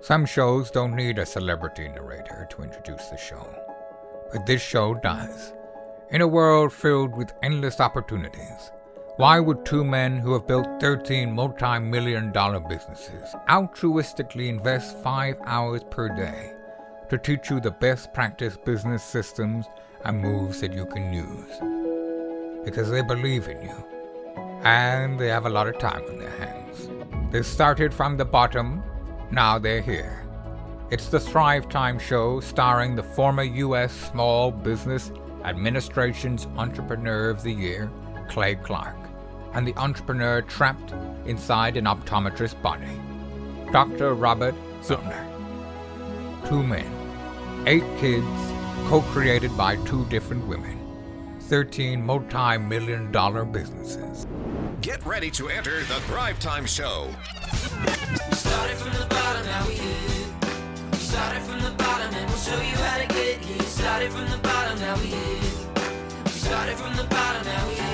Some shows don't need a celebrity narrator to introduce the show, but this show does. In a world filled with endless opportunities, why would two men who have built 13 multi-million-dollar businesses altruistically invest 5 hours per day to teach you the best practice business systems and moves that you can use? Because they believe in you, and they have a lot of time on their hands. They started from the bottom. Now they're here. It's the Thrive Time Show, starring the former U.S. Small Business Administration's Entrepreneur of the Year, Clay Clark, and the entrepreneur trapped inside an optometrist's body, Dr. Robert Zoellner. 2 men, 8 kids, co-created by 2 different women, 13 multi-million-dollar businesses. Get ready to enter the Thrive Time Show. We started from the bottom, now we here. We started from the bottom and we'll show you how to get here. Started from the bottom, now we here. We started from the bottom, now we here.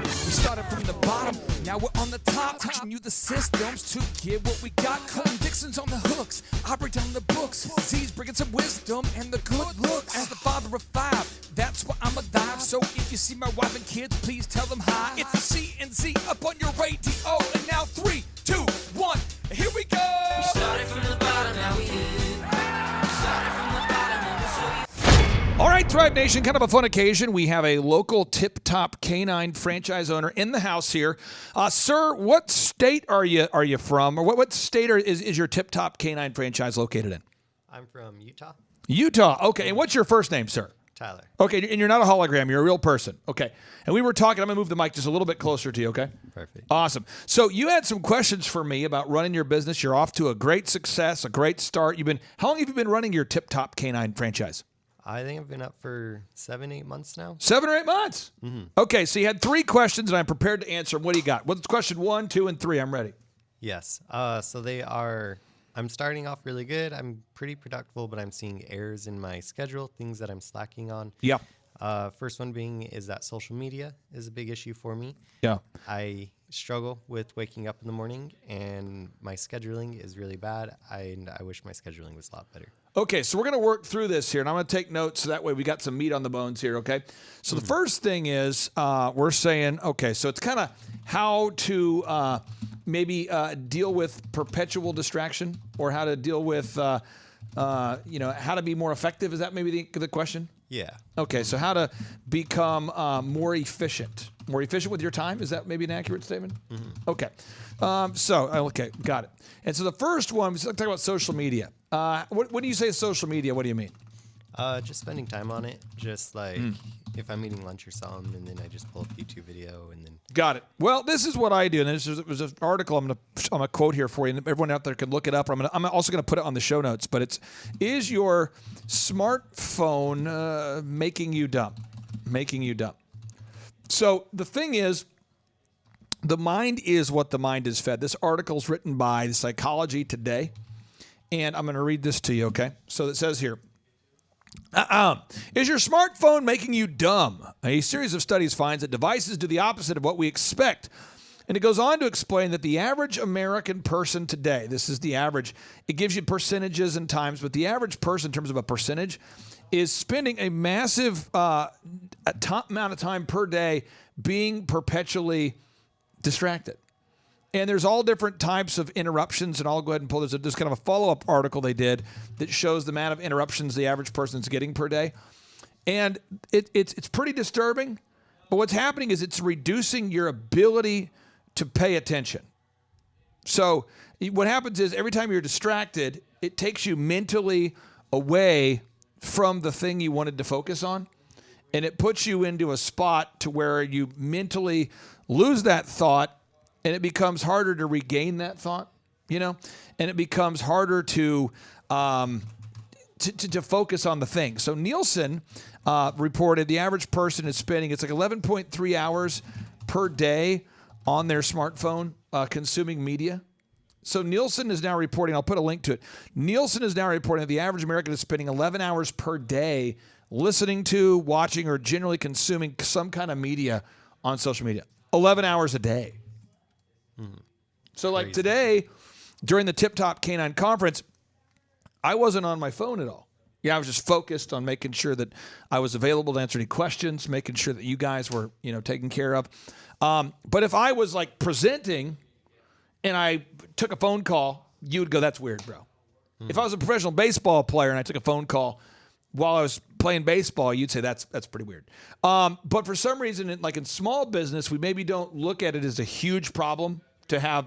We started from the bottom, now we're on the top. Teaching you the systems to get what we got. Colton Dixon's on the hooks, I break down the books. Z's bringing some wisdom and the good looks. As the father of 5, that's why I'm alive. So if you see my wife and kids, please tell them hi. It's the C&Z up on your radio. And now 3, 2, 1, here we go! We started from the bottom, now we here. We started from the bottom and we'll show you. All right, Thrive Nation, kind of a fun occasion. We have a local tip-top canine franchise owner in the house here. Sir, what state are you from? Or what state is your tip-top canine franchise located in? I'm from Utah. Utah. Okay, and what's your first name, sir? Tyler. Okay, and you're not a hologram. You're a real person. Okay, and we were talking. I'm going to move the mic just a little bit closer to you, okay? Perfect. Awesome. So you had some questions for me about running your business. You're off to a great success, a great start. How long have you been running your tip-top canine franchise? I think I've been up for 7-8 months now. 7 or 8 months? Mm-hmm. Okay, so you had 3 questions, and I'm prepared to answer them. What do you got? What's question 1, 2, and 3? I'm ready. Yes. So they are, I'm starting off really good. I'm pretty productive, but I'm seeing errors in my schedule, things that I'm slacking on. Yeah. First one being is that social media is a big issue for me. Yeah. I struggle with waking up in the morning, and my scheduling is really bad. And I wish my scheduling was a lot better. Okay, so we're going to work through this here, and I'm going to take notes so that way we got some meat on the bones here, okay? So the first thing is we're saying, okay, so it's kind of how to maybe deal with perpetual distraction, or how to deal with, how to be more effective. Is that maybe the question? Yeah. Okay, so how to become more efficient. More efficient with your time? Is that maybe an accurate statement? Mm-hmm. Okay. Okay, got it. And so the first one, let's talk about social media. When do you say social media, what do you mean? Just spending time on it. Just like if I'm eating lunch or something, and then I just pull up a YouTube video and then. Got it. Well, this is what I do. And there's an article I'm gonna quote here for you, and everyone out there can look it up. I'm also gonna put it on the show notes. But is your smartphone making you dumb? Making you dumb. So the thing is, the mind is what the mind is fed. This article is written by Psychology Today, and I'm going to read this to you, okay? So it says here, is your smartphone making you dumb? A series of studies finds that devices do the opposite of what we expect. And it goes on to explain that the average American person today, this is the average, it gives you percentages and times, but the average person in terms of a percentage is spending a massive amount of time per day being perpetually distracted. And there's all different types of interruptions, and I'll go ahead and pull this. There's kind of a follow-up article they did that shows the amount of interruptions the average person's getting per day. And it's pretty disturbing, but what's happening is it's reducing your ability to pay attention. So what happens is every time you're distracted, it takes you mentally away from the thing you wanted to focus on, and it puts you into a spot to where you mentally lose that thought, and it becomes harder to regain that thought, and it becomes harder to focus on the thing. So Nielsen reported the average person is spending, it's like 11.3 hours per day on their smartphone consuming media. So Nielsen is now reporting, I'll put a link to it. Nielsen is now reporting that the average American is spending 11 hours per day listening to, watching, or generally consuming some kind of media on social media. 11 hours a day. So like today, during the Tip Top Canine Conference, I wasn't on my phone at all. Yeah, I was just focused on making sure that I was available to answer any questions, making sure that you guys were, taken care of. But if I was like presenting and I took a phone call, you would go, "That's weird, bro." If I was a professional baseball player and I took a phone call while I was playing baseball, you'd say that's pretty weird. But for some reason, in small business, we maybe don't look at it as a huge problem to have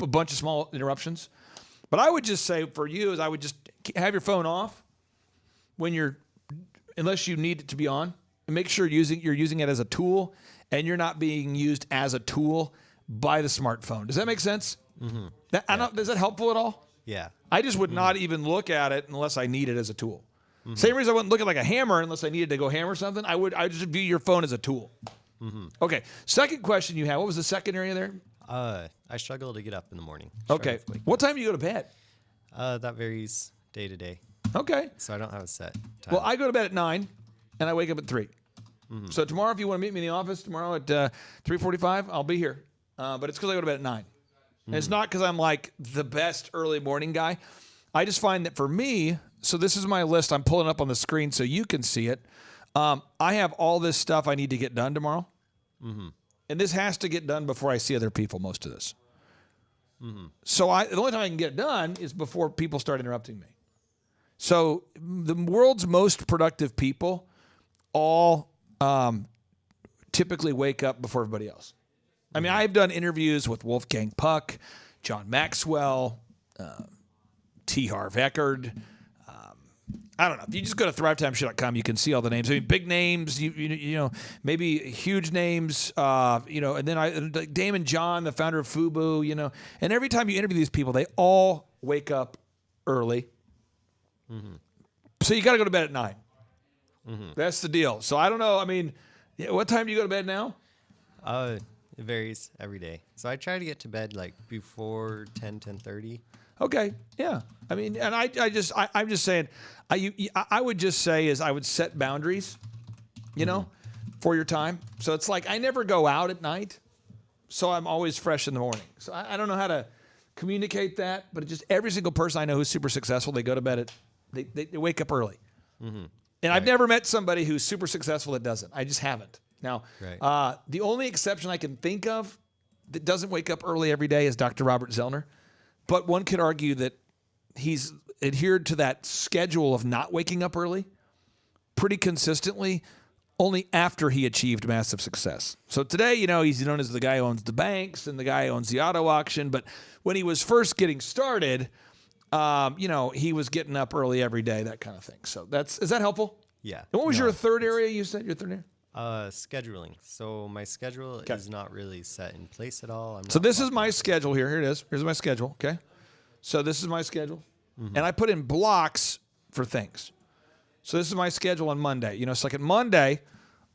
a bunch of small interruptions. But I would just say for you is I would just have your phone off unless you need it to be on, and make sure you're using it as a tool and you're not being used as a tool by the smartphone. Does that make sense? Mm-hmm. Is that helpful at all? Yeah. I just would not even look at it unless I need it as a tool. Mm-hmm. Same reason I wouldn't look at like a hammer unless I needed to go hammer something. I just view your phone as a tool. Mm-hmm. Okay. Second question you had. What was the second area there? I struggle to get up in the morning. Okay. What time do you go to bed? That varies day to day. Okay. So I don't have a set time. Well, I go to bed at 9 and I wake up at 3. Mm-hmm. So tomorrow, if you want to meet me in the office tomorrow at 3:45, I'll be here. But it's because I go to bed at 9. And it's not because I'm like the best early morning guy. I just find that for me, so this is my list. I'm pulling up on the screen so you can see it. I have all this stuff I need to get done tomorrow. Mm-hmm. And this has to get done before I see other people, most of this. Mm-hmm. So the only time I can get it done is before people start interrupting me. So the world's most productive people all typically wake up before everybody else. I mean, I've done interviews with Wolfgang Puck, John Maxwell, T. Harv Eckert. I don't know. If you just go to thrivetimeshow.com, you can see all the names. I mean, big names, maybe huge names, and then like Damon John, the founder of FUBU, and every time you interview these people, they all wake up early. Mm-hmm. So you got to go to bed at 9. Mm-hmm. That's the deal. So I don't know. I mean, what time do you go to bed now? It varies every day. So I try to get to bed like before 10:30. Okay. Yeah. I mean, and I'm just saying, I would just say is I would set boundaries, for your time. So it's like I never go out at night, so I'm always fresh in the morning. So I don't know how to communicate that, but just every single person I know who's super successful, they go to bed they wake up early. Mm-hmm. And I've never met somebody who's super successful that doesn't. I just haven't. Now, the only exception I can think of that doesn't wake up early every day is Dr. Robert Zoellner. But one could argue that he's adhered to that schedule of not waking up early pretty consistently only after he achieved massive success. So today, he's known as the guy who owns the banks and the guy who owns the auto auction. But when he was first getting started, he was getting up early every day, that kind of thing. So is that helpful? Yeah. And what was your third area you said? Your third area? Scheduling. So my schedule is not really set in place at all. So this is my schedule here. Here it is. Here's my schedule. Okay. So this is my schedule. Mm-hmm. And I put in blocks for things. So this is my schedule on Monday. So like at Monday,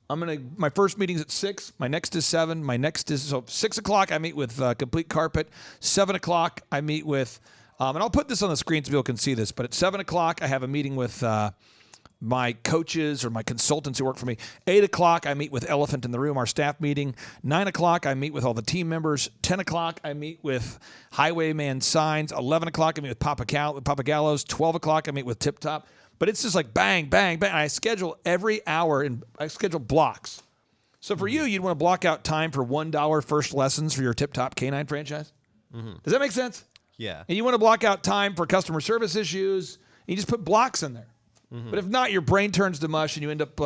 my first meeting's at 6. My next is 7. My next is, so 6 o'clock, I meet with Complete Carpet. 7 o'clock, I meet with, and I'll put this on the screen so people can see this, but at 7 o'clock, I have a meeting with my coaches or my consultants who work for me. 8 o'clock, I meet with Elephant in the Room, our staff meeting. 9 o'clock, I meet with all the team members. 10 o'clock, I meet with Highwayman Signs. 11 o'clock, I meet with Papa Gallows. 12 o'clock, I meet with Tip Top. But it's just like bang, bang, bang. I schedule every hour, and I schedule blocks. So for you, you'd want to block out time for $1 first lessons for your Tip Top Canine franchise. Mm-hmm. Does that make sense? Yeah. And you want to block out time for customer service issues. And you just put blocks in there. Mm-hmm. But if not, your brain turns to mush and you end up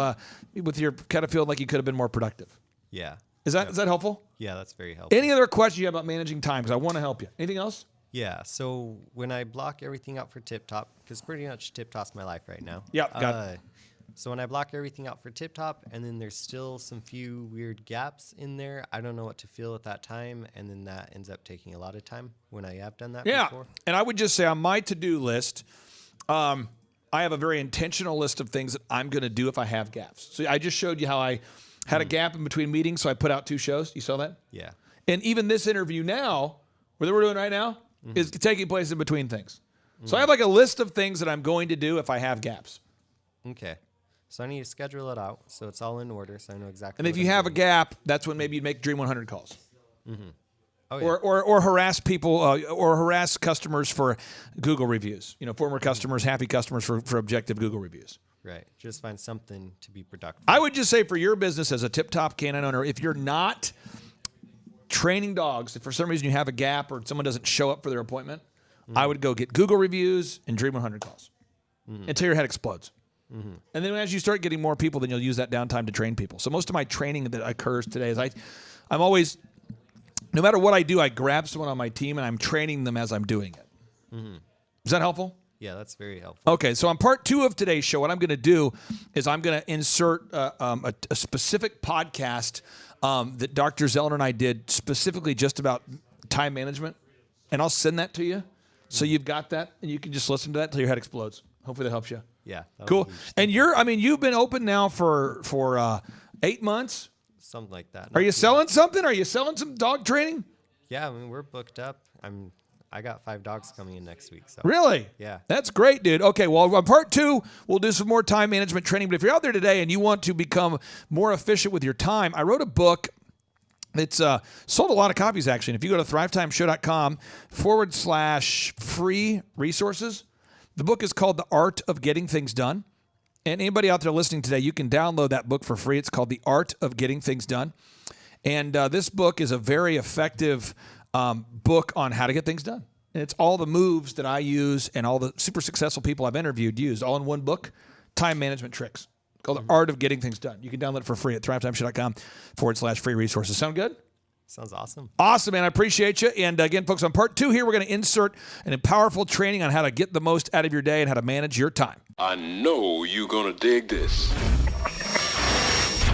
with your kind of feeling like you could have been more productive. Yeah. Is that helpful? Yeah, that's very helpful. Any other questions you have about managing time? Because I want to help you. Anything else? Yeah. So when I block everything out for Tip Top, because pretty much Tip Top's my life right now. Yeah. Got it. So when I block everything out for Tip Top, and then there's still some few weird gaps in there, I don't know what to feel at that time, and then that ends up taking a lot of time when I have done that before. And I would just say on my to-do list, I have a very intentional list of things that I'm going to do if I have gaps. So I just showed you how I had a gap in between meetings, so I put out 2 shows. You saw that? Yeah. And even this interview now, what we're doing right now, is taking place in between things. So I have like a list of things that I'm going to do if I have gaps. Okay. So I need to schedule it out so it's all in order so I know exactly. And if you have a gap, that's when maybe you make Dream 100 calls. Mm-hmm. Oh, yeah. Or harass people or harass customers for Google reviews. Former customers, happy customers for objective Google reviews. Right. Just find something to be productive. I would just say for your business as a tip-top canine owner, if you're not training dogs, if for some reason you have a gap or someone doesn't show up for their appointment, I would go get Google reviews and Dream 100 calls until your head explodes. And then as you start getting more people, then you'll use that downtime to train people. So most of my training that occurs today is I'm always, no matter what I do, I grab someone on my team and I'm training them as I'm doing it. Is that helpful? Yeah, that's very helpful. Okay, so on part 2 of today's show, what I'm going to do is I'm going to insert a specific podcast that Dr. Zoellner and I did specifically just about time management, and I'll send that to you. So you've got that, and you can just listen to that until your head explodes. Hopefully that helps you. Yeah. Cool. And you've been open now for 8 months. Something like that. Are you selling something? Are you selling some dog training? Yeah, I mean, we're booked up. I got 5 dogs coming in next week. So. Really? Yeah. That's great, dude. Okay, well, on part 2, we'll do some more time management training. But if you're out there today and you want to become more efficient with your time, I wrote a book. It's sold a lot of copies, actually. And if you go to thrivetimeshow.com/free resources, the book is called The Art of Getting Things Done. And anybody out there listening today, you can download that book for free. It's called The Art of Getting Things Done. And this book is a very effective book on how to get things done. And it's all the moves that I use and all the super successful people I've interviewed used all in one book, time management tricks. Called The Art of Getting Things Done. You can download it for free at thrivetimeshow.com/free resources. Sound good? Sounds awesome. Awesome, man. I appreciate you. And again, folks, on part 2 here, we're going to insert an powerful training on how to get the most out of your day and how to manage your time. I know you're gonna dig this.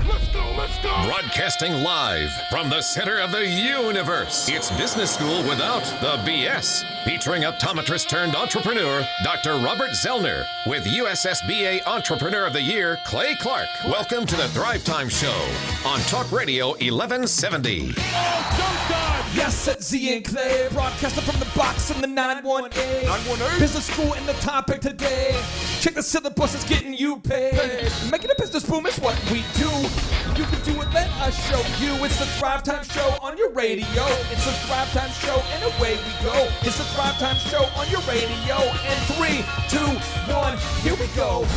Let's go. Broadcasting live from the center of the universe. It's Business School Without the BS. Featuring optometrist turned entrepreneur, Dr. Robert Zoellner, with USSBA Entrepreneur of the Year, Clay Clark. Welcome to the Thrive Time Show on Talk Radio 1170. Yes, it's Z and Clay, broadcasting from the box in the 918. 918. Business school and the topic today. Check the syllabus, it's getting you paid. Making a business boom is what we do. You can do it, let us show you. It's the Thrive Time Show on your radio. It's the Thrive Time Show, and away we go. It's the Thrive Time Show on your radio. And 3, 2, 1, here we go.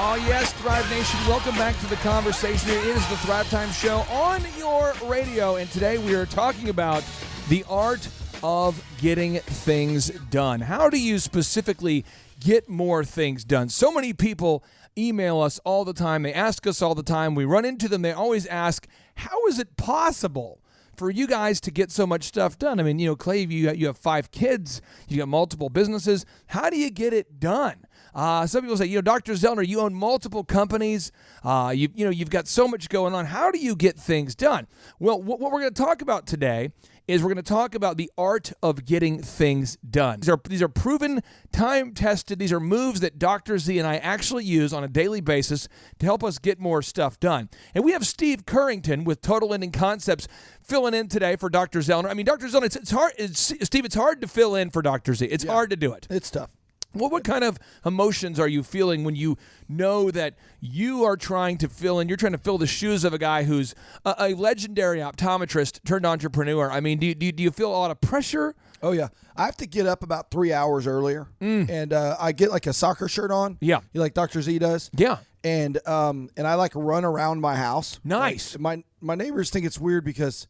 Oh, yes, Thrive Nation. Welcome back to the conversation. It is the Thrive Time Show on your radio. And today we are talking about the art of getting things done. How do you specifically get more things done? So many people email us all the time. They ask us all the time. We run into them. They always ask, how is it possible for you guys to get so much stuff done? I mean, Clay, you have 5 kids. You got multiple businesses. How do you get it done? Some people say, Dr. Zoellner, you own multiple companies. You've got so much going on. How do you get things done? Well, what we're going to talk about today is we're going to talk about the art of getting things done. These are proven, time-tested. These are moves that Dr. Z and I actually use on a daily basis to help us get more stuff done. And we have Steve Currington with Total Ending Concepts filling in today for Dr. Zoellner. I mean, Dr. Zoellner, it's hard. Steve, it's hard to fill in for Dr. Z. It's hard to do it. It's tough. Well, what kind of emotions are you feeling when you know that you are trying to fill in? You're trying to fill the shoes of a guy who's a legendary optometrist turned entrepreneur. I mean, do you feel a lot of pressure? Oh, yeah. I have to get up about 3 hours earlier, and I get like a soccer shirt on. Yeah. Like Dr. Z does. Yeah. And I like run around my house. Nice. Like, my neighbors think it's weird because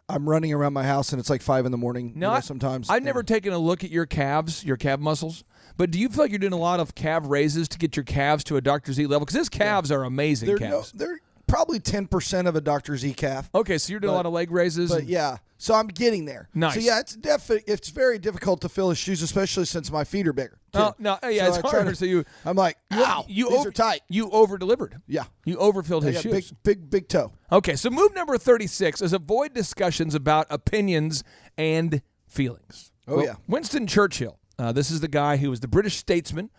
I'm running around my house and it's like 5 a.m. No, sometimes. I've never taken a look at your calves, your calf muscles. But do you feel like you're doing a lot of calf raises to get your calves to a Dr. Z level? Because his calves are amazing calves. They're probably 10% of a Dr. Z calf. Okay, so you're doing a lot of leg raises. But yeah, so I'm getting there. Nice. So yeah, it's very difficult to fill his shoes, especially since my feet are bigger. Oh, no, yeah, it's harder. I'm like, ow, these are tight. You over-delivered. Yeah. You overfilled his shoes. Big toe. Okay, so move number 36 is avoid discussions about opinions and feelings. Yeah. Winston Churchill. This is the guy who was the British statesman.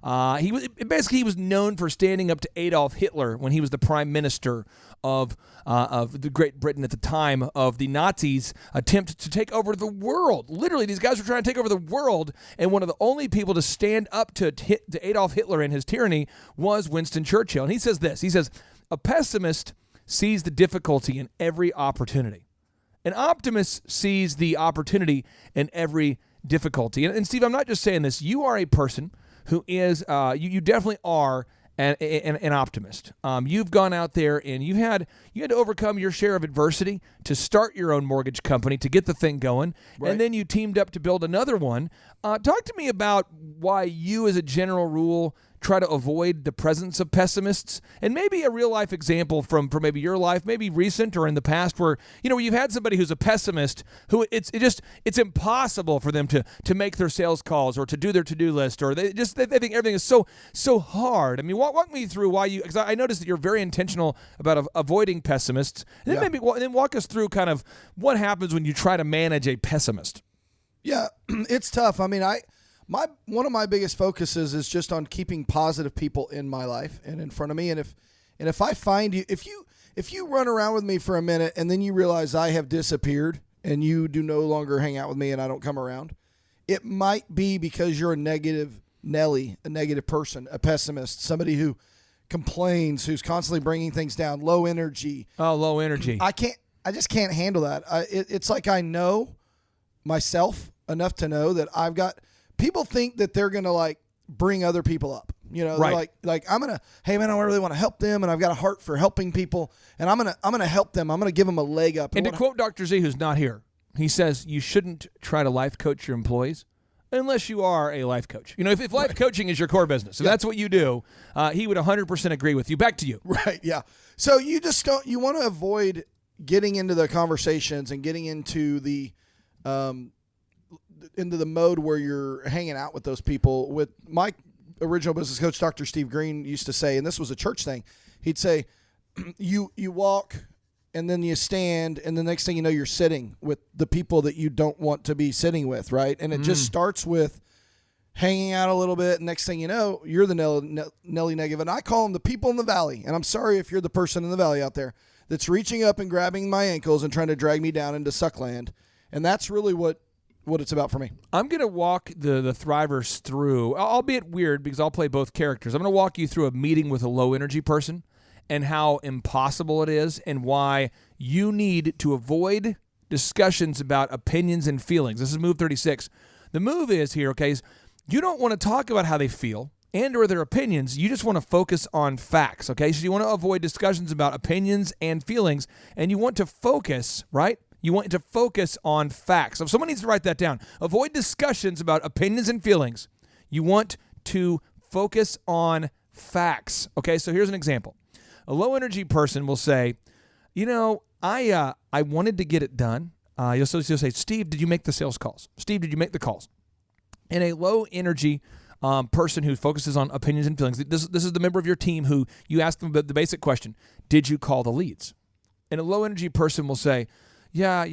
He was known for standing up to Adolf Hitler when he was the prime minister of the Great Britain at the time of the Nazis' attempt to take over the world. Literally, these guys were trying to take over the world, and one of the only people to stand up to Adolf Hitler and his tyranny was Winston Churchill. And he says this. He says, a pessimist sees the difficulty in every opportunity. An optimist sees the opportunity in every difficulty. And Steve, I'm not just saying this. You are a person who is, you definitely are an optimist. You've gone out there and you had to overcome your share of adversity to start your own mortgage company, to get the thing going, and then you teamed up to build another one. Talk to me about why you, as a general rule, try to avoid the presence of pessimists, and maybe a real life example from maybe your life, maybe recent or in the past, where where you've had somebody who's a pessimist who it's impossible for them to make their sales calls or to do their to-do list, or they think everything is so hard. I mean, walk me through why you, because I noticed that you're very intentional about avoiding pessimists, and then then walk us through kind of what happens when you try to manage a pessimist. Yeah, it's tough. I mean, one of my biggest focuses is just on keeping positive people in my life and in front of me. And if I find you, if you run around with me for a minute and then you realize I have disappeared and you do no longer hang out with me and I don't come around, it might be because you're a negative Nelly, a negative person, a pessimist, somebody who complains, who's constantly bringing things down, low energy. Oh, low energy. I just can't handle that. It's like I know myself enough to know that I've got. People think that they're going to like bring other people up. They're like I'm going to, hey man, I really want to help them, and I've got a heart for helping people, and I'm going to help them. I'm going to give them a leg up. And to quote Dr. Z, who's not here, he says you shouldn't try to life coach your employees unless you are a life coach. If life coaching is your core business, so that's what you do, he would 100% agree with you. Back to you. Right. Yeah. So you want to avoid getting into the conversations and getting into the mode where you're hanging out with those people. With my original business coach, Dr. Steve Green, used to say, and this was a church thing, he'd say, you walk and then you stand, and the next thing you know, you're sitting with the people that you don't want to be sitting with, right? And it just starts with hanging out a little bit. Next thing you know, you're the Nelly negative. And I call them the people in the valley. And I'm sorry if you're the person in the valley out there that's reaching up and grabbing my ankles and trying to drag me down into suckland. And that's really what it's about for me. I'm going to walk the Thrivers through, albeit weird because I'll play both characters. I'm going to walk you through a meeting with a low-energy person and how impossible it is and why you need to avoid discussions about opinions and feelings. This is move 36. The move is here, okay, is you don't want to talk about how they feel and or their opinions. You just want to focus on facts, okay? So you want to avoid discussions about opinions and feelings, and you want to focus, right? You want to focus on facts. So if someone needs to write that down, avoid discussions about opinions and feelings. You want to focus on facts. Okay, so here's an example. A low-energy person will say, I wanted to get it done. You'll say, Steve, did you make the sales calls? Steve, did you make the calls? And a low-energy person who focuses on opinions and feelings, this is the member of your team who you ask them the basic question, did you call the leads? And a low-energy person will say, yeah,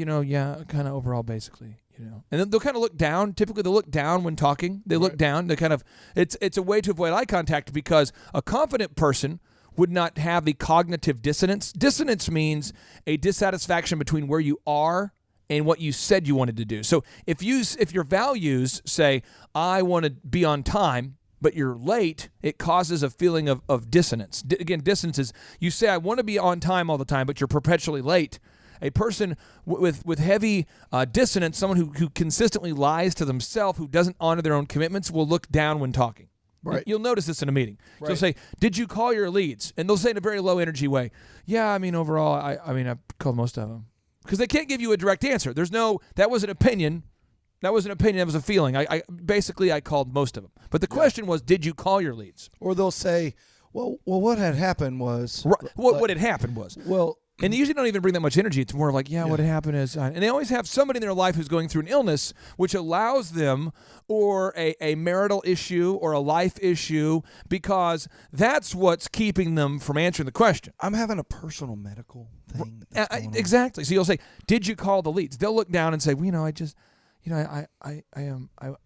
kind of overall, basically, And then they'll kind of look down. Typically, they'll look down when talking. They look down. They kind of, it's a way to avoid eye contact because a confident person would not have the cognitive dissonance. Dissonance means a dissatisfaction between where you are and what you said you wanted to do. So if your values say, I want to be on time, but you're late, it causes a feeling of dissonance. Again, dissonance is you say, I want to be on time all the time, but you're perpetually late. A person with heavy dissonance, someone who consistently lies to themselves, who doesn't honor their own commitments, will look down when talking. Right. You'll notice this in a meeting. Right. They'll say, did you call your leads? And they'll say in a very low energy way, yeah, overall, I called most of them. Because they can't give you a direct answer. That was an opinion. That was a feeling. I called most of them. But the question was, did you call your leads? Or they'll say, well, what had happened was. Right. What had happened was. Well. And they usually don't even bring that much energy. It's more like, what happened is, and they always have somebody in their life who's going through an illness, which allows them, or a marital issue or a life issue, because that's what's keeping them from answering the question. I'm having a personal medical thing. Exactly. So you'll say, did you call the leads? They'll look down and say,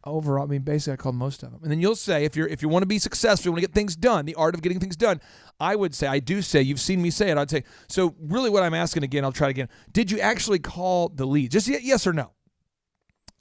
overall, basically I called most of them. And then you'll say, if you want to be successful, you want to get things done, the art of getting things done, I do say, you've seen me say it, I'd say, so really what I'm asking again, I'll try it again, did you actually call the leads? Just yes or no.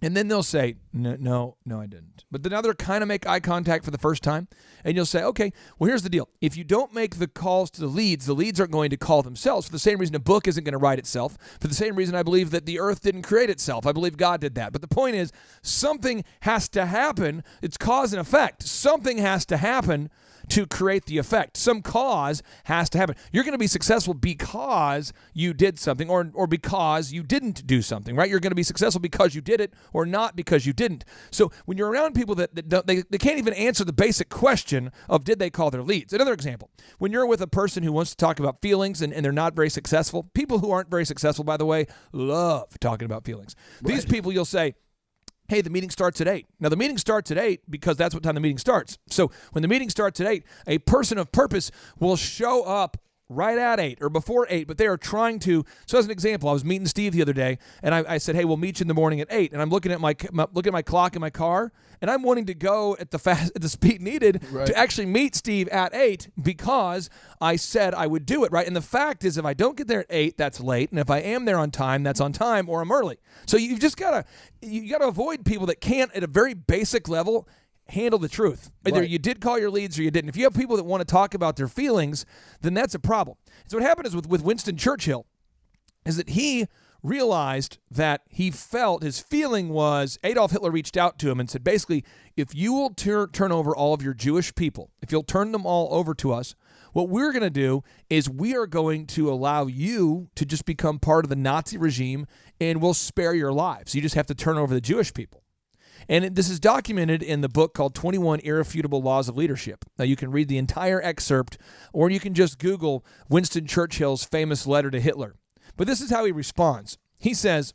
And then they'll say, no, I didn't. But then now they'll kind of make eye contact for the first time. And you'll say, okay, well, here's the deal. If you don't make the calls to the leads aren't going to call themselves. For the same reason a book isn't going to write itself. For the same reason I believe that the earth didn't create itself. I believe God did that. But the point is, something has to happen. It's cause and effect. Something has to happen to create the effect. Some cause has to happen. You're going to be successful because you did something or because you didn't do something, right? You're going to be successful because you did it or not because you didn't. So when you're around people that don't, they can't even answer the basic question of did they call their leads. Another example, when you're with a person who wants to talk about feelings and they're not very successful, people who aren't very successful, by the way, love talking about feelings. Right. These people, you'll say, hey, the meeting starts at 8. Now, the meeting starts at 8 because that's what time the meeting starts. So when the meeting starts at 8, a person of purpose will show up right at 8 or before 8, but they are trying to. So as an example, I was meeting Steve the other day, and I said, hey, we'll meet you in the morning at 8. And I'm looking at my clock in my car, and I'm wanting to go at the speed needed to actually meet Steve at 8 because I said I would do it, right? And the fact is, if I don't get there at 8, that's late, and if I am there on time, that's on time, or I'm early. So you've just got to avoid people that can't, at a very basic level, handle the truth. Either you did call your leads or you didn't. If you have people that want to talk about their feelings, then that's a problem. So what happened is with Winston Churchill is that he realized that he felt his feeling was Adolf Hitler reached out to him and said, basically, if you will turn over all of your Jewish people, if you'll turn them all over to us, what we're going to do is we are going to allow you to just become part of the Nazi regime and we'll spare your lives. You just have to turn over the Jewish people. And this is documented in the book called 21 Irrefutable Laws of Leadership. Now, you can read the entire excerpt, or you can just Google Winston Churchill's famous letter to Hitler. But this is how he responds. He says,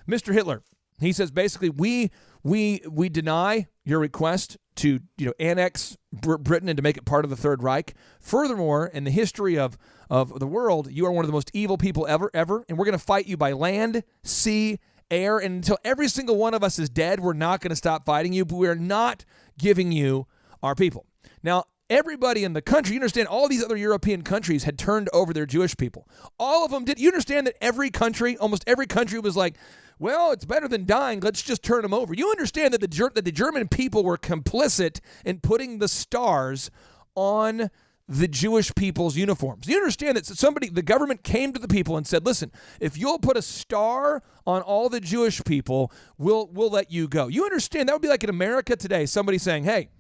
Mr. Hitler, he says, basically, we deny your request to annex Britain and to make it part of the Third Reich. Furthermore, in the history of the world, you are one of the most evil people ever, and we're going to fight you by land, sea, air, and until every single one of us is dead, we're not going to stop fighting you, but we're not giving you our people. Now, everybody in the country, you understand, all these other European countries had turned over their Jewish people. All of them did. You understand that almost every country was like, well, it's better than dying, let's just turn them over. You understand that the German people were complicit in putting the stars on the Jewish people's uniforms. You understand that the government came to the people and said, listen, if you'll put a star on all the Jewish people, we'll let you go. You understand that would be like in America today, somebody saying, hey,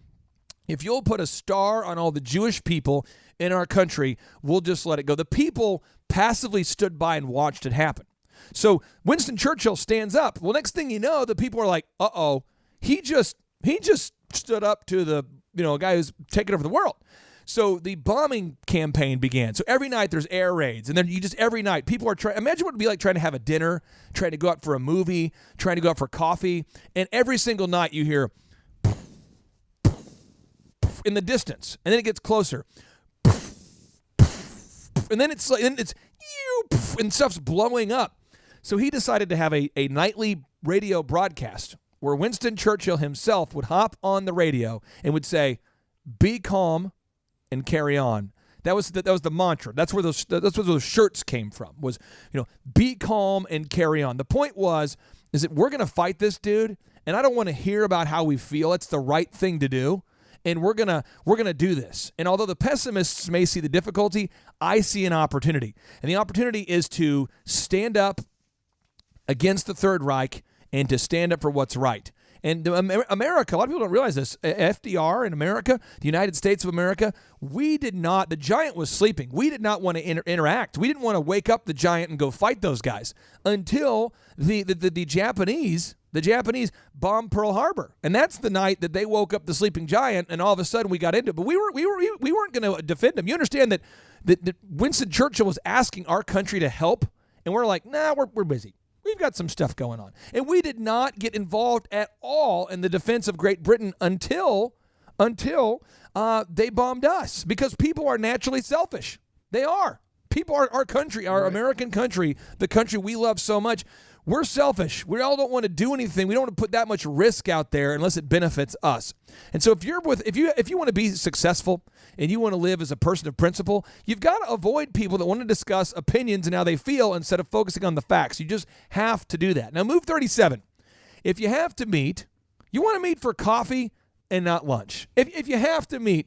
if you'll put a star on all the Jewish people in our country, we'll just let it go. The people passively stood by and watched it happen. So Winston Churchill stands up. Well, next thing you know, the people are like, uh-oh, he just stood up to the a guy who's taking over the world. So the bombing campaign began. So every night there's air raids. And then every night people are trying. Imagine what it would be like trying to have a dinner, trying to go out for a movie, trying to go out for coffee. And every single night you hear in the distance. And then it gets closer. And then it's and stuff's blowing up. So he decided to have a nightly radio broadcast where Winston Churchill himself would hop on the radio and would say, be calm and carry on. That was the mantra. That's where those shirts came from. Was be calm and carry on. The point is that we're going to fight this dude, and I don't want to hear about how we feel. It's the right thing to do, and we're gonna do this. And although the pessimists may see the difficulty, I see an opportunity, and the opportunity is to stand up against the Third Reich and to stand up for what's right. And America, a lot of people don't realize this, FDR in America, the United States of America, the giant was sleeping. We did not want to interact. We didn't want to wake up the giant and go fight those guys until the Japanese bombed Pearl Harbor. And that's the night that they woke up the sleeping giant, and all of a sudden we got into it. But we weren't going to defend him. You understand that Winston Churchill was asking our country to help, and we're like, nah, we're busy. We've got some stuff going on. And we did not get involved at all in the defense of Great Britain until they bombed us, because people are naturally selfish. They are. People are our country, our American country, the country we love so much. We're selfish. We all don't want to do anything. We don't want to put that much risk out there unless it benefits us. And so if you want to be successful and you want to live as a person of principle, you've got to avoid people that want to discuss opinions and how they feel instead of focusing on the facts. You just have to do that. Now, move 37 if you have to meet, you want to meet for coffee and not lunch. If you have to meet,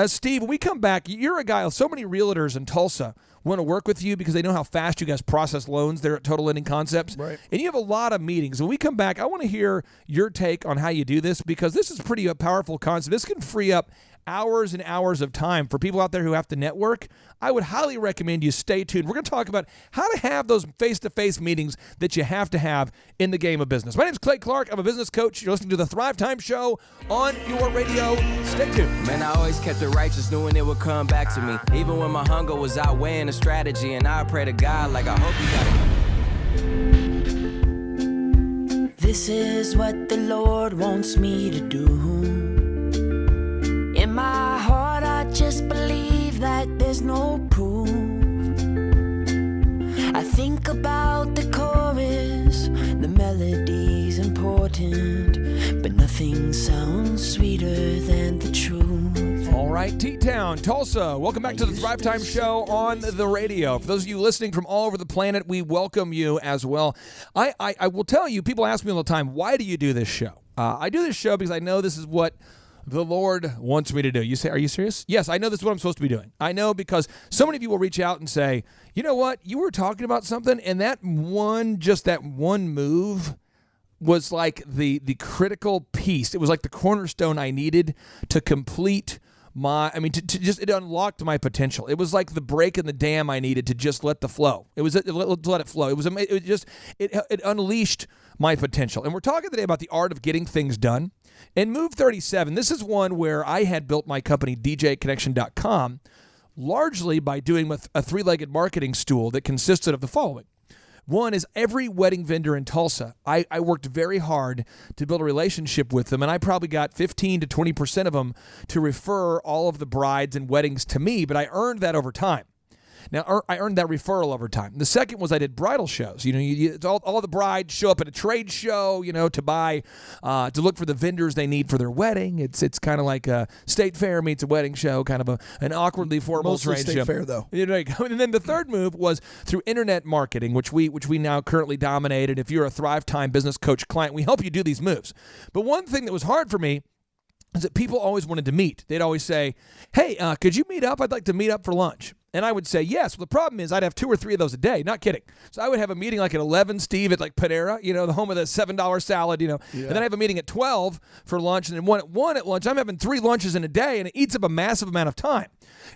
Steve, when we come back, you're a guy, so many realtors in Tulsa want to work with you because they know how fast you guys process loans there at Total Lending Concepts. Right. And you have a lot of meetings. When we come back, I want to hear your take on how you do this, because this is pretty a powerful concept. This can free up hours and hours of time for people out there who have to network. I would highly recommend you stay tuned. We're going to talk about how to have those face-to-face meetings that you have to have in the game of business. My name is Clay Clark. I'm a business coach. You're listening to the Thrive Time Show on your radio. Stay tuned. Man, I always kept it righteous, knowing it would come back to me. Even when my hunger was outweighing the strategy, and I pray to God like I hope you got it. This is what the Lord wants me to do. In my heart, I just believe that there's no proof. I think about the chorus, the melody's important, but nothing sounds sweeter than the truth. All right, T-Town, Tulsa, welcome back to the Thrive Time Show on the radio. For those of you listening from all over the planet, we welcome you as well. I will tell you, people ask me all the time, why do you do this show? I do this show because I know this is what the Lord wants me to do. You say, are you serious? Yes, I know this is what I'm supposed to be doing. I know, because so many of you will reach out and say, you know what, you were talking about something, and that one move was like the critical piece. It was like the cornerstone I needed to complete it unlocked my potential. It was like the break in the dam I needed to just let the flow. It was to let it flow. It unleashed my potential. And we're talking today about the art of getting things done. And Move 37, this is one where I had built my company, DJConnection.com, largely by doing a three-legged marketing stool that consisted of the following. One is every wedding vendor in Tulsa. I worked very hard to build a relationship with them, and I probably got 15 to 20% of them to refer all of the brides and weddings to me, but I earned that over time. Now, I earned that referral over time. The second was I did bridal shows. All the brides show up at a trade show, to buy, to look for the vendors they need for their wedding. It's kind of like a state fair meets a wedding show, kind of an awkwardly formal Mostly trade state show. fair, though. And then the third move was through internet marketing, which we now currently dominate. And if you're a Thrive Time business coach client, we help you do these moves. But one thing that was hard for me is that people always wanted to meet. They'd always say, hey, could you meet up? I'd like to meet up for lunch. And I would say, yes. Well, the problem is I'd have 2 or 3 of those a day. Not kidding. So I would have a meeting like at 11, Steve, at like Panera, the home of the $7 salad, And then I have a meeting at 12 for lunch, and then one at 1 at lunch. I'm having 3 lunches in a day, and it eats up a massive amount of time.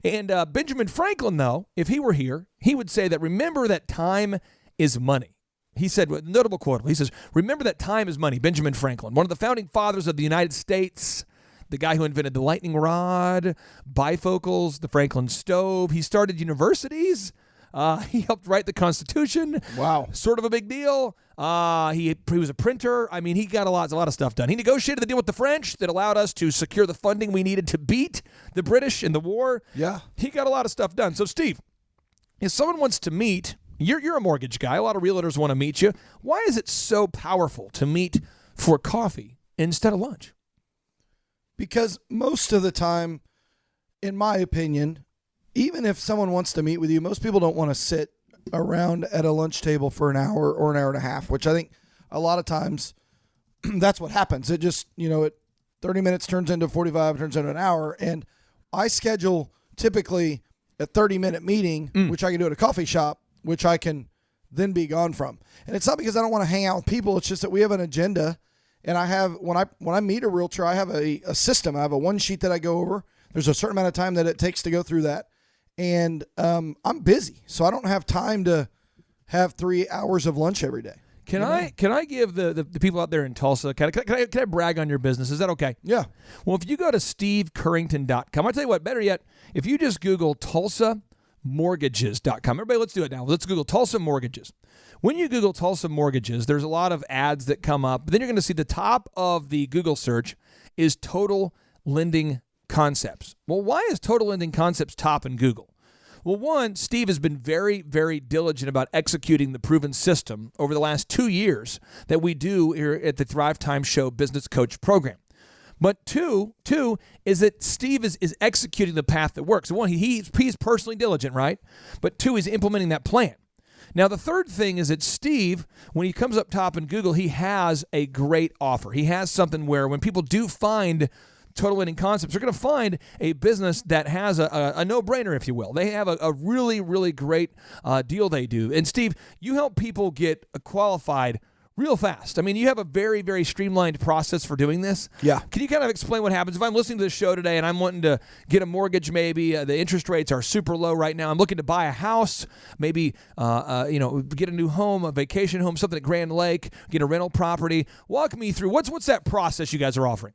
And Benjamin Franklin, though, if he were here, he would say that remember that time is money. He said, notable quote, he says, remember that time is money, Benjamin Franklin, one of the founding fathers of the United States, the guy who invented the lightning rod, bifocals, the Franklin stove. He started universities. He helped write the Constitution. Wow. Sort of a big deal. He was a printer. I mean, he got a lot of stuff done. He negotiated the deal with the French that allowed us to secure the funding we needed to beat the British in the war. Yeah. He got a lot of stuff done. So, Steve, if someone wants to meet, you're a mortgage guy. A lot of realtors want to meet you. Why is it so powerful to meet for coffee instead of lunch? Because most of the time, in my opinion, even if someone wants to meet with you, most people don't want to sit around at a lunch table for an hour or an hour and a half, which I think a lot of times that's what happens. It just, 30 minutes turns into 45, turns into an hour. And I schedule typically a 30-minute meeting, which I can do at a coffee shop, which I can then be gone from. And it's not because I don't want to hang out with people. It's just that we have an agenda. And I have, when I meet a realtor, I have a system. I have a one sheet that I go over. There's a certain amount of time that it takes to go through that. And I'm busy, so I don't have time to have 3 hours of lunch every day. Can I give the people out there in Tulsa, can I brag on your business? Is that okay? Yeah. Well, if you go to stevecurrington.com, I'll tell you what, better yet, if you just Google TulsaMortgages.com. Everybody, let's do it now. Let's Google Tulsa Mortgages. When you Google Tulsa Mortgages, there's a lot of ads that come up. But then you're going to see the top of the Google search is Total Lending Concepts. Well, why is Total Lending Concepts top in Google? Well, one, Steve has been very, very diligent about executing the proven system over the last 2 years that we do here at the Thrive Time Show Business Coach Program. But two is that Steve is executing the path that works. One, he's personally diligent, right? But two, he's implementing that plan. Now, the third thing is that Steve, when he comes up top in Google, he has a great offer. He has something where when people do find Total Winning Concepts, they're going to find a business that has a no-brainer, if you will. They have a really, really great deal they do. And Steve, you help people get qualified real fast. I mean, you have a very, very streamlined process for doing this. Yeah. Can you kind of explain what happens if I'm listening to this show today and I'm wanting to get a mortgage? Maybe the interest rates are super low right now. I'm looking to buy a house, maybe get a new home, a vacation home, something at Grand Lake, get a rental property. Walk me through what's that process you guys are offering?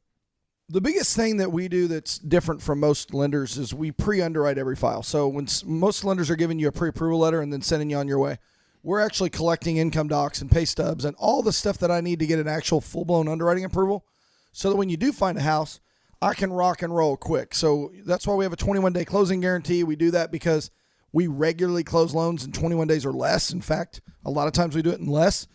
The biggest thing that we do that's different from most lenders is we pre-underwrite every file. So when most lenders are giving you a pre-approval letter and then sending you on your way, we're actually collecting income docs and pay stubs and all the stuff that I need to get an actual full-blown underwriting approval so that when you do find a house, I can rock and roll quick. So that's why we have a 21-day closing guarantee. We do that because we regularly close loans in 21 days or less. In fact, a lot of times we do it in less.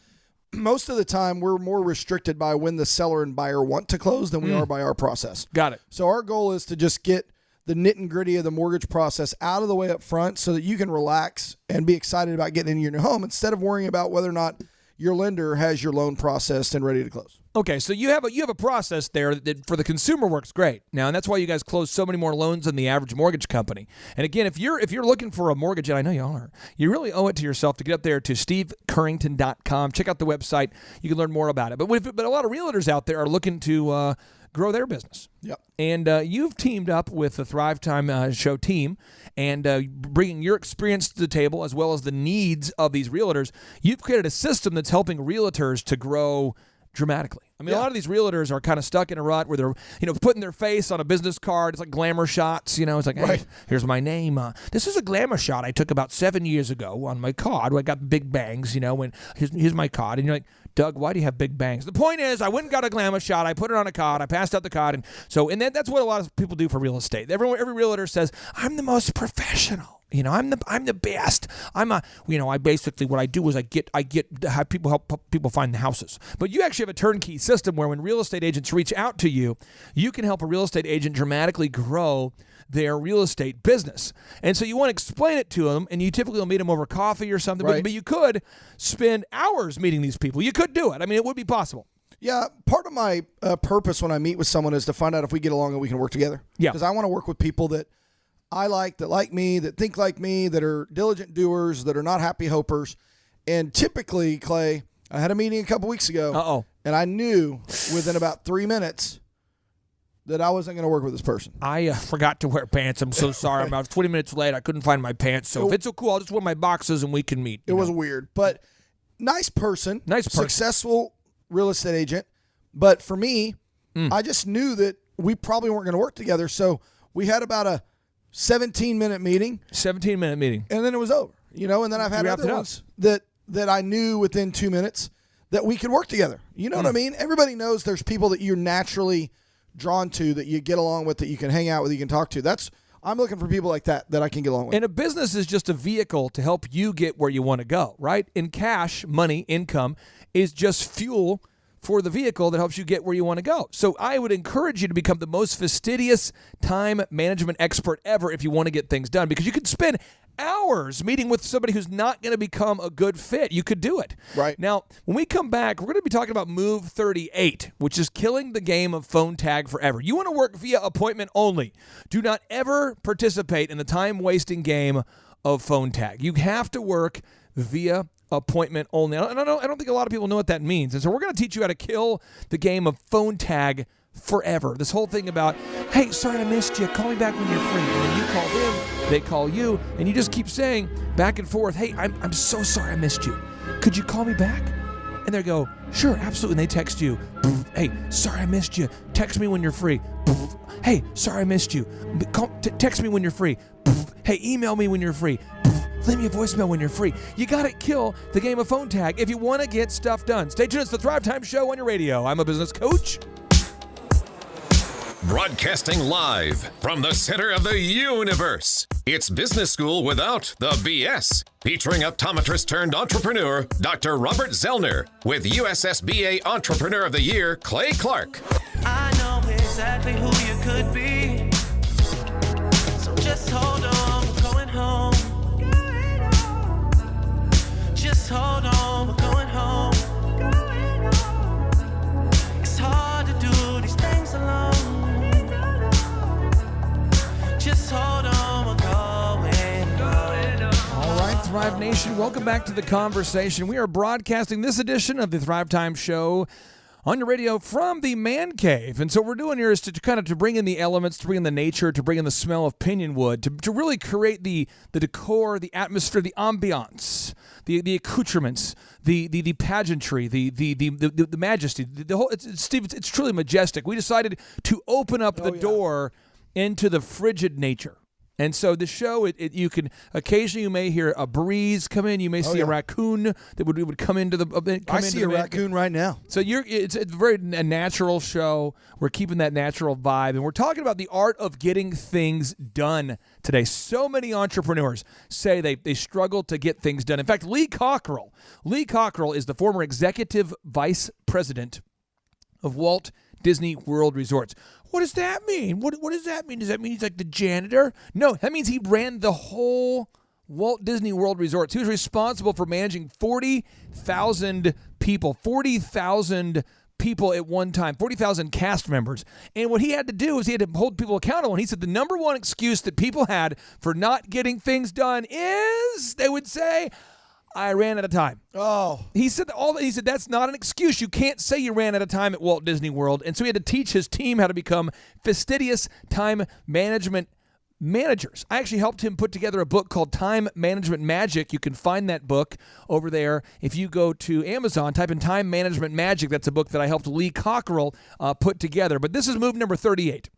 Most of the time, we're more restricted by when the seller and buyer want to close than we are by our process. Got it. So our goal is to just get the nit and gritty of the mortgage process out of the way up front so that you can relax and be excited about getting into your new home instead of worrying about whether or not your lender has your loan processed and ready to close. Okay, so you have a process there that for the consumer works great now, and that's why you guys close so many more loans than the average mortgage company. And again, if you're looking for a mortgage, and I know you are, you really owe it to yourself to get up there to stevecurrington.com. Check out the website; you can learn more about it. But a lot of realtors out there are looking to grow their business. Yep. And you've teamed up with the Thrive Time Show team, and bringing your experience to the table as well as the needs of these realtors. You've created a system that's helping realtors to grow dramatically. I mean, a lot of these realtors are kind of stuck in a rut where they're, putting their face on a business card. It's like glamour shots, It's like, hey, here's my name. This is a glamour shot I took about 7 years ago on my card where I got big bangs, when here's my card. And you're like, Doug, why do you have big bangs? The point is, I went and got a glamour shot. I put it on a card. I passed out the card. And that's what a lot of people do for real estate. Every realtor says, I'm the most professional. I'm the best. I basically what I do is I have people help people find the houses. But you actually have a turnkey system where when real estate agents reach out to you, you can help a real estate agent dramatically grow their real estate business. And so you want to explain it to them, and you typically will meet them over coffee or something. Right. But you could spend hours meeting these people. You could do it. I mean, it would be possible. Yeah, part of my purpose when I meet with someone is to find out if we get along and we can work together. Yeah. Because I want to work with people that I like me, that think like me, that are diligent doers, that are not happy hopers. And typically, Clay, I had a meeting a couple weeks ago, and I knew within about 3 minutes that I wasn't going to work with this person. I forgot to wear pants. I'm so sorry. I'm about 20 minutes late. I couldn't find my pants. So if it's so cool, I'll just wear my boxes and we can meet. It was weird, but nice person. Successful real estate agent. But for me, I just knew that we probably weren't going to work together. So we had about a 17-minute meeting. 17-minute meeting. And then it was over. And then I've had other ones that I knew within 2 minutes that we could work together. You know what I mean? Everybody knows there's people that you're naturally drawn to, that you get along with, that you can hang out with, you can talk to. I'm looking for people like that I can get along with. And a business is just a vehicle to help you get where you want to go, right? And cash, money, income is just fuel for the vehicle that helps you get where you want to go. So I would encourage you to become the most fastidious time management expert ever if you want to get things done, because you could spend hours meeting with somebody who's not going to become a good fit. You could do it. Right. Now, when we come back, we're going to be talking about Move 38, which is killing the game of phone tag forever. You want to work via appointment only. Do not ever participate in the time-wasting game of phone tag. You have to work via appointment only. I don't think a lot of people know what that means. And so we're going to teach you how to kill the game of phone tag forever. This whole thing about, hey, sorry I missed you. Call me back when you're free. And then you call them, they call you, and you just keep saying back and forth, hey, I'm so sorry I missed you. Could you call me back? And they go, sure, absolutely. And they text you, hey, sorry I missed you. Text me when you're free. Hey, sorry I missed you. Text me when you're free. Hey, email me when you're free. Leave me a voicemail when you're free. You got to kill the game of phone tag if you want to get stuff done. Stay tuned. It's the Thrive Time Show on your radio. I'm a business coach. Broadcasting live from the center of the universe. It's Business School without the BS. Featuring optometrist turned entrepreneur, Dr. Robert Zoellner, with USSBA Entrepreneur of the Year, Clay Clark. I know exactly who you could be. So just hold on, we're going home. Just hold on, we're going home. It's hard to do these things alone. Just hold on, we're going home. All right, Thrive Nation, welcome back to the conversation. We are broadcasting this edition of the Thrive Time Show on your radio from the Man Cave. And so what we're doing here is to kind of to bring in the elements, to bring in the nature, to bring in the smell of pinyon wood, to really create the decor, the atmosphere, the ambiance, the accoutrements, the pageantry, the majesty. The whole, Steve, it's truly majestic. We decided to open up the door into the frigid nature. And so the show, you can occasionally you may hear a breeze come in. You may see a raccoon that would come into the. I see a raccoon right now. So it's a very natural show. We're keeping that natural vibe, and we're talking about the art of getting things done today. So many entrepreneurs say they struggle to get things done. In fact, Lee Cockrell is the former executive vice president of Walt Disney World Resorts. What does that mean? What does that mean? Does that mean he's like the janitor? No, that means he ran the whole Walt Disney World Resorts. He was responsible for managing 40,000 people, 40,000 people at one time, 40,000 cast members. And what he had to do is he had to hold people accountable. And he said the number one excuse that people had for not getting things done is, they would say, I ran out of time. Oh. He said that's not an excuse. You can't say you ran out of time at Walt Disney World. And so he had to teach his team how to become fastidious time management managers. I actually helped him put together a book called Time Management Magic. You can find that book over there. If you go to Amazon, type in Time Management Magic. That's a book that I helped Lee Cockrell put together. But this is move number 38.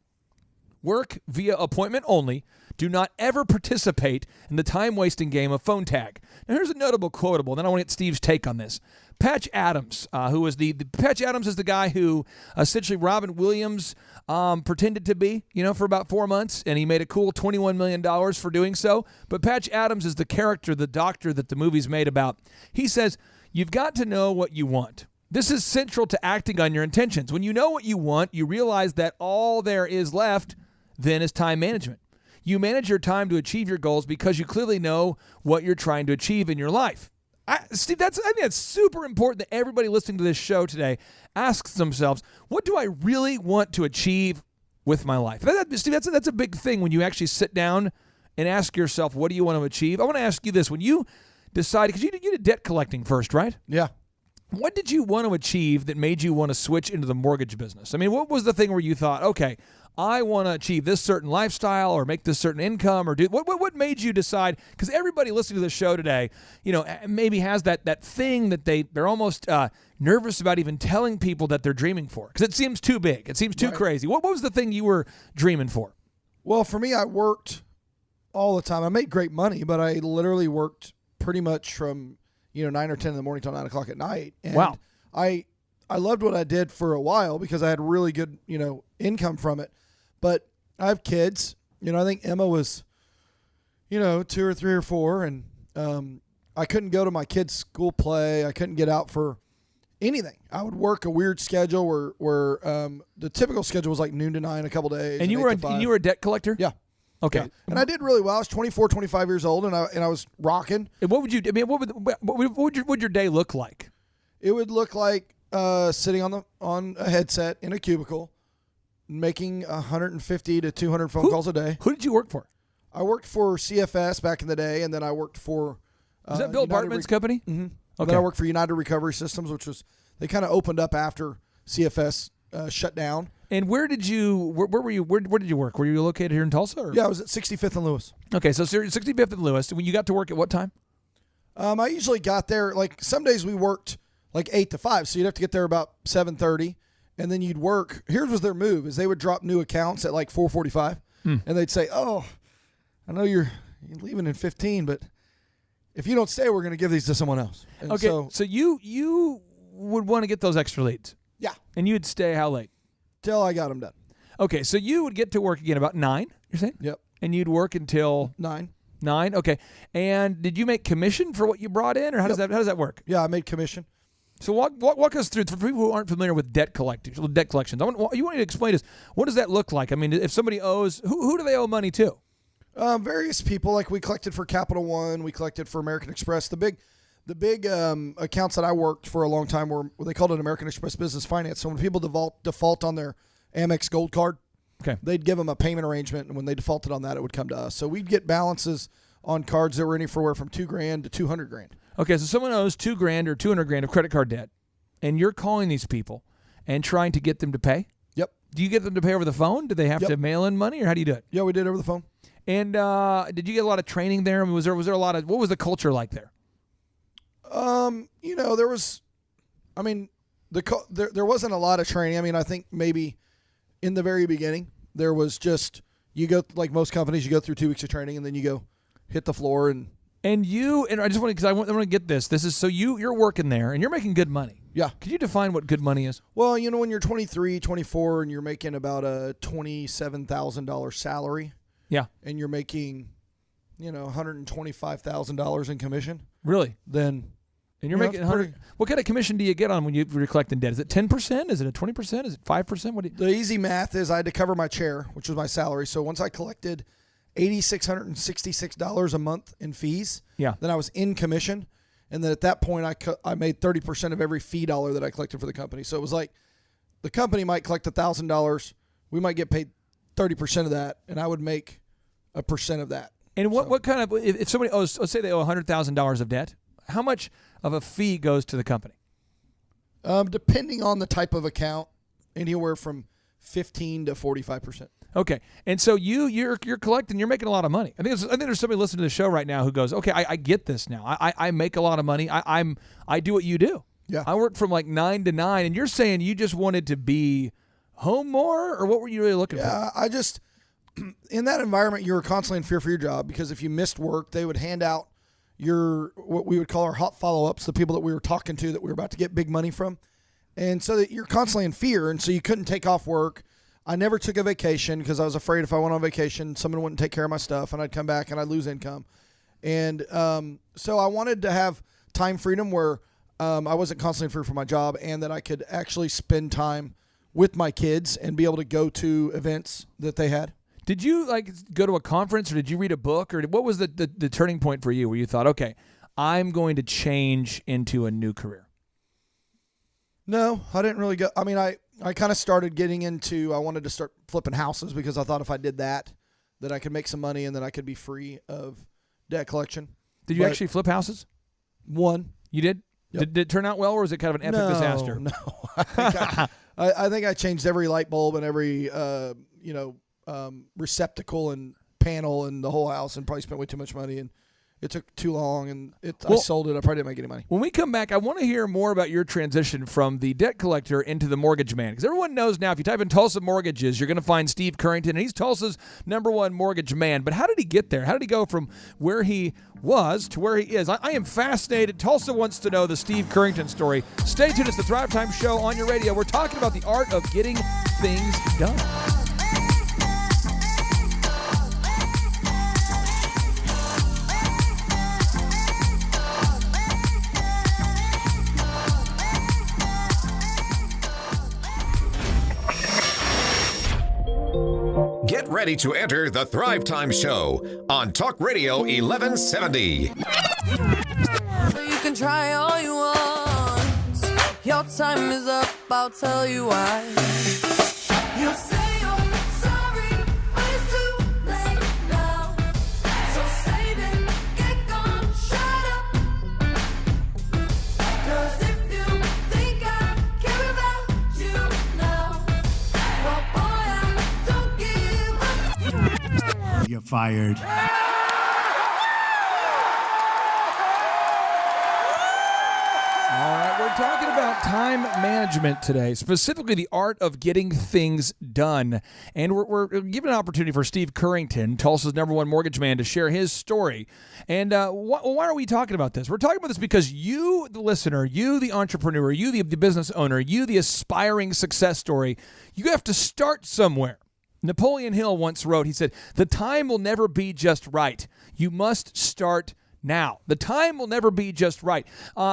Work via appointment only. Do not ever participate in the time-wasting game of phone tag. Now, here's a notable quotable, then I want to get Steve's take on this. Patch Adams, Patch Adams is the guy who essentially Robin Williams pretended to be, for about 4 months, and he made a cool $21 million for doing so. But Patch Adams is the character, the doctor that the movie's made about. He says, you've got to know what you want. This is central to acting on your intentions. When you know what you want, you realize that all there is left then is time management. You manage your time to achieve your goals because you clearly know what you're trying to achieve in your life. Steve, I think that's super important that everybody listening to this show today asks themselves, what do I really want to achieve with my life? Steve, that's a big thing when you actually sit down and ask yourself, what do you want to achieve? I want to ask you this. When you decided, because you did debt collecting first, right? Yeah. What did you want to achieve that made you want to switch into the mortgage business? I mean, what was the thing where you thought, okay, I want to achieve this certain lifestyle or make this certain income or do what made you decide? Because everybody listening to the show today, maybe has that thing that they're almost nervous about even telling people that they're dreaming for because it seems too big. It seems too crazy. What was the thing you were dreaming for? Well, for me, I worked all the time. I made great money, but I literally worked pretty much from 9 or 10 in the morning till 9 o'clock at night. And wow. I loved what I did for a while because I had really good income from it. But I have kids. I think Emma was, 2 or 3 or 4, and I couldn't go to my kids' school play. I couldn't get out for anything. I would work a weird schedule where the typical schedule was like noon to 9 a couple days. And you were a debt collector? Yeah. Okay. Yeah. And I did really well. I was 24, 25 years old, and I was rocking. And what would your day look like? It would look like sitting on a headset in a cubicle, making 150 to 200 phone calls a day. Who did you work for? I worked for CFS back in the day, and then I worked for Was that Bill Bartman's company? Mm-hmm. Okay. And then I worked for United Recovery Systems, which was they kind of opened up after CFS shut down. And where did you were you? Where did you work? Were you located here in Tulsa? Or? Yeah, I was at 65th and Lewis. Okay, so 65th and Lewis. When you got to work at what time? I usually got there some days we worked 8 to 5, so you'd have to get there about 7:30. And then you'd work. Here's was their move: is they would drop new accounts at 4:45, and they'd say, "Oh, I know you're leaving in 15, but if you don't stay, we're going to give these to someone else." And okay, so you would want to get those extra leads. Yeah, and you'd stay how late? Till I got them done. Okay, so you would get to work again about 9. You're saying? Yep. And you'd work until 9. 9. Okay. And did you make commission for what you brought in, or how does that work? Yeah, I made commission. So walk us through, for people who aren't familiar with debt collections. You want to explain to us, what does that look like? I mean, if somebody owes, who do they owe money to? Various people. We collected for Capital One, we collected for American Express. The The big accounts that I worked for a long time were they called it American Express Business Finance. So when people default on their Amex Gold card, they'd give them a payment arrangement, and when they defaulted on that, it would come to us. So we'd get balances on cards that were anywhere from $2,000 to $200,000. Okay, so someone owes $2,000 or $200,000 of credit card debt, and you're calling these people and trying to get them to pay? Yep. Do you get them to pay over the phone? Do they have to mail in money, or how do you do it? Yeah, we did over the phone. And did you get a lot of training there? I mean, was there a lot of, what was the culture like there? There was, there wasn't a lot of training. I mean, I think maybe in the very beginning there was just, you go, like most companies, you go through 2 weeks of training and then you go hit the floor and I just want to, because I want to get this. This is, so you're working there and you're making good money. Yeah. Could you define what good money is? Well, when you're 23, 24 and you're making about a $27,000 salary. Yeah. And you're making, $125,000 in commission. Really? Then. And you're making 100. What kind of commission do you get on when you're collecting debt? Is it 10%? Is it a 20%? Is it 5%? The easy math is I had to cover my chair, which was my salary. So once I collected $8,666 a month in fees, then I was in commission. And then at that point, I made 30% of every fee dollar that I collected for the company. So it was like the company might collect $1,000. We might get paid 30% of that, and I would make a percent of that. And what kind of, if somebody owes, let's say they owe $100,000 of debt, how much of a fee goes to the company? Depending on the type of account, anywhere from 15 to 45%. Okay, and so you're collecting, you're making a lot of money. I think there's somebody listening to the show right now who goes, okay, I get this now. I make a lot of money. I do what you do. Yeah. I work from like 9 to 9, and you're saying you just wanted to be home more, or what were you really looking for? Yeah, I just, in that environment, you were constantly in fear for your job because if you missed work, they would hand out what we would call our hot follow-ups, the people that we were talking to that we were about to get big money from. And so that you're constantly in fear, and so you couldn't take off work. I never took a vacation because I was afraid if I went on vacation, someone wouldn't take care of my stuff, and I'd come back and I'd lose income. And so I wanted to have time freedom where I wasn't constantly in fear for my job and that I could actually spend time with my kids and be able to go to events that they had. Did you go to a conference or did you read a book or what was the turning point for you where you thought, okay, I'm going to change into a new career? No, I didn't really go. I mean, I kind of started getting into, I wanted to start flipping houses because I thought if I did that I could make some money and then I could be free of debt collection. Did you actually flip houses? One. You did? Yep. Did it turn out well or was it kind of an epic disaster? No. I think I changed every light bulb and every, receptacle and panel in the whole house and probably spent way too much money and it took too long and I sold it. I probably didn't make any money. When we come back, I want to hear more about your transition from the debt collector into the mortgage man. Because everyone knows now if you type in Tulsa mortgages, you're going to find Steve Currington, and he's Tulsa's #1 mortgage man. But how did he get there? How did he go from where he was to where he is? I am fascinated. Tulsa wants to know the Steve Currington story. Stay tuned. It's the Thrive Time Show on your radio. We're talking about the art of getting things done. Get ready to enter the Thrive Time Show on Talk Radio 1170. You can try all you want. Your time is up, I'll tell you why. You say you're sorry, but it's too late now. So save it, get gone, shut up. 'Cause if you think I care about you now, well boy, I don't give up. You're fired. All right, we're talking about time management today, specifically the art of getting things done. And we're giving an opportunity for Steve Currington, Tulsa's #1 mortgage man, to share his story. And why are we talking about this? We're talking about this because you, the listener, you, the entrepreneur, you, the business owner, you, the aspiring success story, you have to start somewhere. Napoleon Hill once wrote, he said, "The time will never be just right. You must start now. The time will never be just right."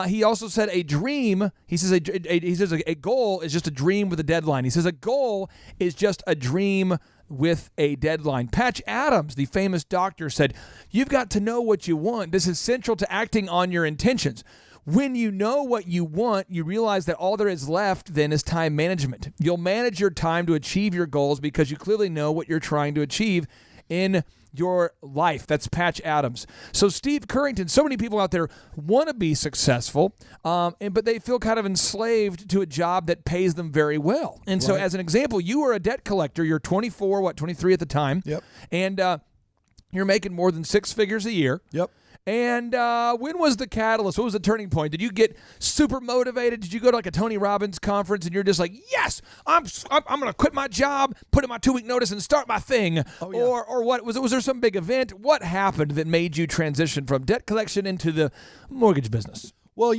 He also said a dream, he says a goal is just a dream with a deadline. He says a goal is just a dream with a deadline. Patch Adams, the famous doctor, said, "You've got to know what you want. This is central to acting on your intentions." when you know what you want, you realize that all there is left then is time management. You'll manage your time to achieve your goals because you clearly know what you're trying to achieve in your life. That's Patch Adams. So Steve Currington, so many people out there want to be successful, but they feel kind of enslaved to a job that pays them very well. And so as an example, you are a debt collector. You're 23 at the time. Yep. And you're making more than 6 figures a year. Yep. And when was the catalyst? What was the turning point? Did you get super motivated? Did you go to like a Tony Robbins conference and you're just like, yes, I'm going to quit my job, put in my 2-week notice, and start my thing? Oh, yeah. Or what was there some big event? What happened that made you transition from debt collection into the mortgage business? Well,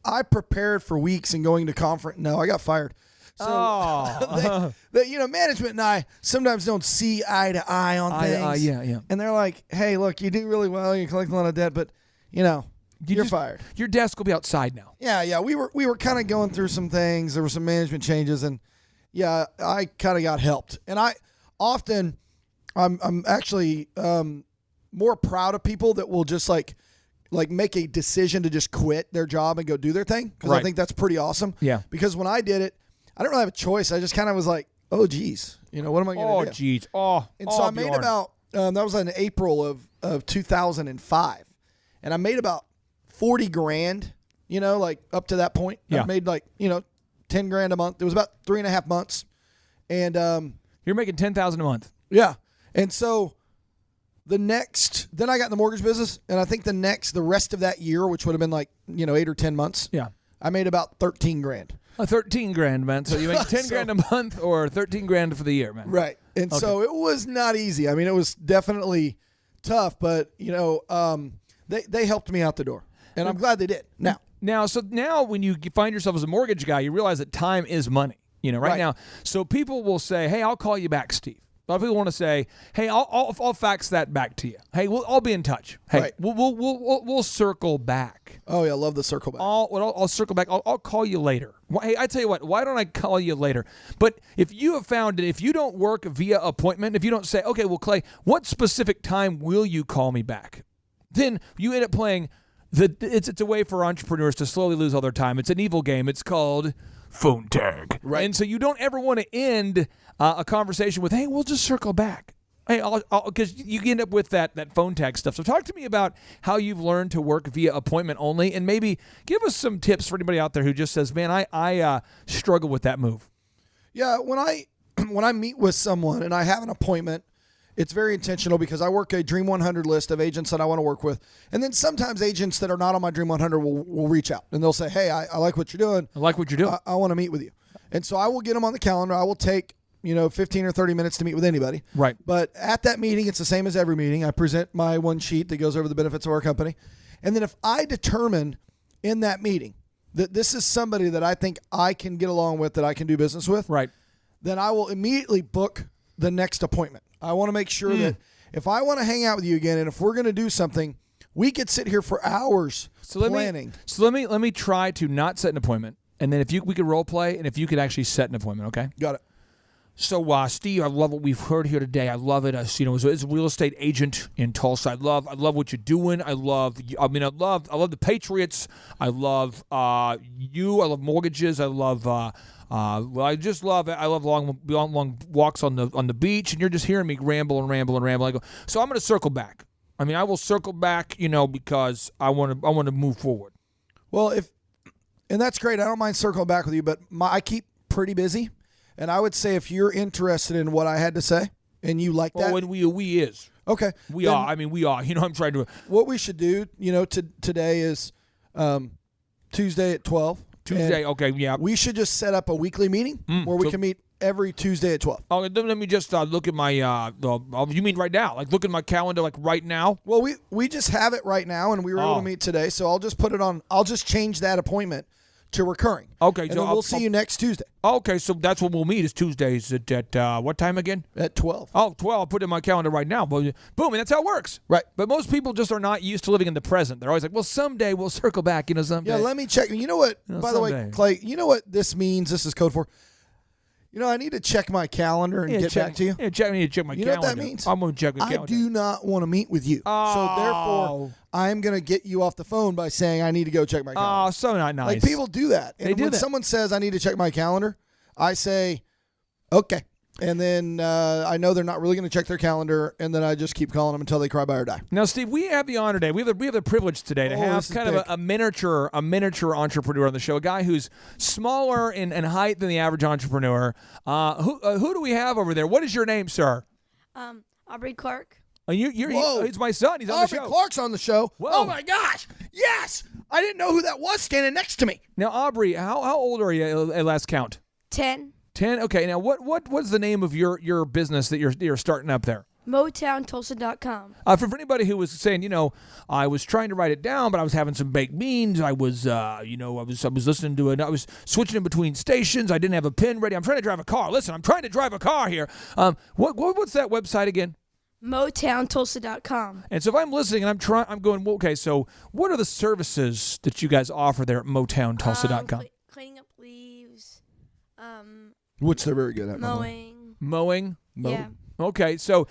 I prepared for weeks and going to conference. No, I got fired. So management and I sometimes don't see eye to eye on things. Yeah. And they're like, hey, look, you do really well. You collect a lot of debt, but, you're fired. Your desk will be outside now. Yeah. We were kind of going through some things. There were some management changes, and, I kind of got helped. And I'm actually more proud of people that will just like make a decision to just quit their job and go do their thing, because I think that's pretty awesome. Yeah. Because when I did it, I didn't really have a choice. I just kind of was like, oh, geez, what am I going to do? Geez. And so I made about, that was in April of 2005. And I made about 40 grand, up to that point. Yeah. I made 10 grand a month. It was about 3.5 months. And you're making $10,000 a month. Yeah. And so then I got in the mortgage business. And I think the rest of that year, which would have been 8 or 10 months. Yeah. I made about 13 grand. 13 grand, man. So you make 10 grand a month or 13 grand for the year, man. Right. And so it was not easy. I mean, it was definitely tough, but, they helped me out the door. And I'm glad they did. Now when you find yourself as a mortgage guy, you realize that time is money, right now. So people will say, hey, I'll call you back, Steve. A lot of people want to say, hey, I'll fax that back to you. Hey, I'll be in touch. Hey, we'll circle back. Oh, yeah, I love the circle back. I'll circle back. I'll call you later. Hey, I tell you what, why don't I call you later? But if you have found that if you don't work via appointment, if you don't say, okay, well, Clay, what specific time will you call me back? Then you end up playing it's a way for entrepreneurs to slowly lose all their time. It's an evil game. It's called phone tag. Right. And so you don't ever want to end a conversation with, hey, we'll just circle back. Hey, because you end up with that phone tag stuff. So talk to me about how you've learned to work via appointment only, and maybe give us some tips for anybody out there who just says, man, I struggle with that move. Yeah, when I meet with someone and I have an appointment, it's very intentional because I work a Dream 100 list of agents that I want to work with. And then sometimes agents that are not on my Dream 100 will reach out, and they'll say, hey, I like what you're doing. I like what you're doing. I want to meet with you. And so I will get them on the calendar. I will take 15 or 30 minutes to meet with anybody. Right. But at that meeting, it's the same as every meeting. I present my one sheet that goes over the benefits of our company. And then if I determine in that meeting that this is somebody that I think I can get along with, that I can do business with, right, then I will immediately book the next appointment. I want to make sure that if I want to hang out with you again, and if we're going to do something, we could sit here for hours planning. Let me try to not set an appointment, and then we could role play, and if you could actually set an appointment, okay? Got it. So, Steve, I love what we've heard here today. I love it. As a real estate agent in Tulsa, I love what you're doing. I love the Patriots. I love you. I love mortgages. I love. I love long walks on the beach, and you're just hearing me ramble. I go, so I'm going to circle back. I mean, I will circle back, because I want to move forward. Well, and that's great. I don't mind circling back with you, but I keep pretty busy. And I would say if you're interested in what I had to say and you like that. Oh, and we is. Okay. We are. I mean, we are. I'm trying to. What we should do, today is Tuesday at 12. Tuesday, okay, yeah. We should just set up a weekly meeting where we can meet every Tuesday at 12. Oh, let me just look at my, you mean right now? Like look at my calendar like right now? Well, we just have it right now, and we were able to meet today, so I'll just put it on. I'll just change that appointment to recurring. Okay. And then we'll see you next Tuesday. Okay, so that's when we'll meet is Tuesdays at what time again? At 12. Oh, 12. I'll put it in my calendar right now. Boom, and that's how it works. Right. But most people just are not used to living in the present. They're always like, well, someday we'll circle back, someday. Yeah, let me check. You know what, by the way, Clay, you know what this means? This is code for? I need to check my calendar and get back to you. Yeah, I need to check my calendar. You know what that means? I'm going to check the calendar. I do not want to meet with you. Oh. So therefore, I'm going to get you off the phone by saying I need to go check my calendar. Oh, so not nice. Like, people do that. And They do when that. someone says I need to check my calendar, I say, okay. And then I know they're not really going to check their calendar, and then I just keep calling them until they cry, buy, or die. Now, Steve, we have the honor today. We have the privilege today to have kind of a miniature entrepreneur on the show, a guy who's smaller in height than the average entrepreneur. Who do we have over there? What is your name, sir? Aubrey Clark. Whoa. He's my son. He's on the show. Aubrey Clark's on the show. Whoa. Oh, my gosh. Yes. I didn't know who that was standing next to me. Now, Aubrey, how old are you at last count? 10. 10? Okay. Now, what's the name of your business that you're starting up there? MotownTulsa.com. For anybody who was saying, I was trying to write it down, but I was having some baked beans. I was, I was listening to it. I was switching in between stations. I didn't have a pen ready. I'm trying to drive a car. Listen, I'm trying to drive a car here. What's that website again? MotownTulsa.com. And so if I'm listening and I'm going, well, okay, so what are the services that you guys offer there at MotownTulsa.com? Cleaning up leaves. Which they're very good at. Mowing. Yeah. Okay, so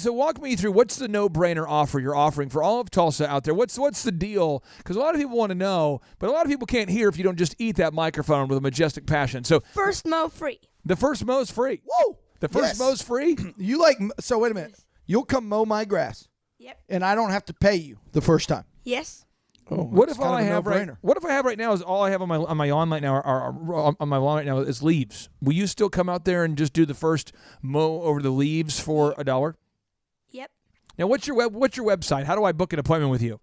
walk me through what's the no-brainer offer you're offering for all of Tulsa out there. What's the deal? Because a lot of people want to know, but a lot of people can't hear if you don't just eat that microphone with a majestic passion. So first mow free. The first mow's free. Whoa! The first mow's free. So wait a minute. You'll come mow my grass. Yep. And I don't have to pay you the first time. Yes. Oh, what if all I have right now is all I have on my lawn right now on my lawn right now is leaves? Will you still come out there and just do the first mow over the leaves for $1? Yep. Now what's your website? How do I book an appointment with you?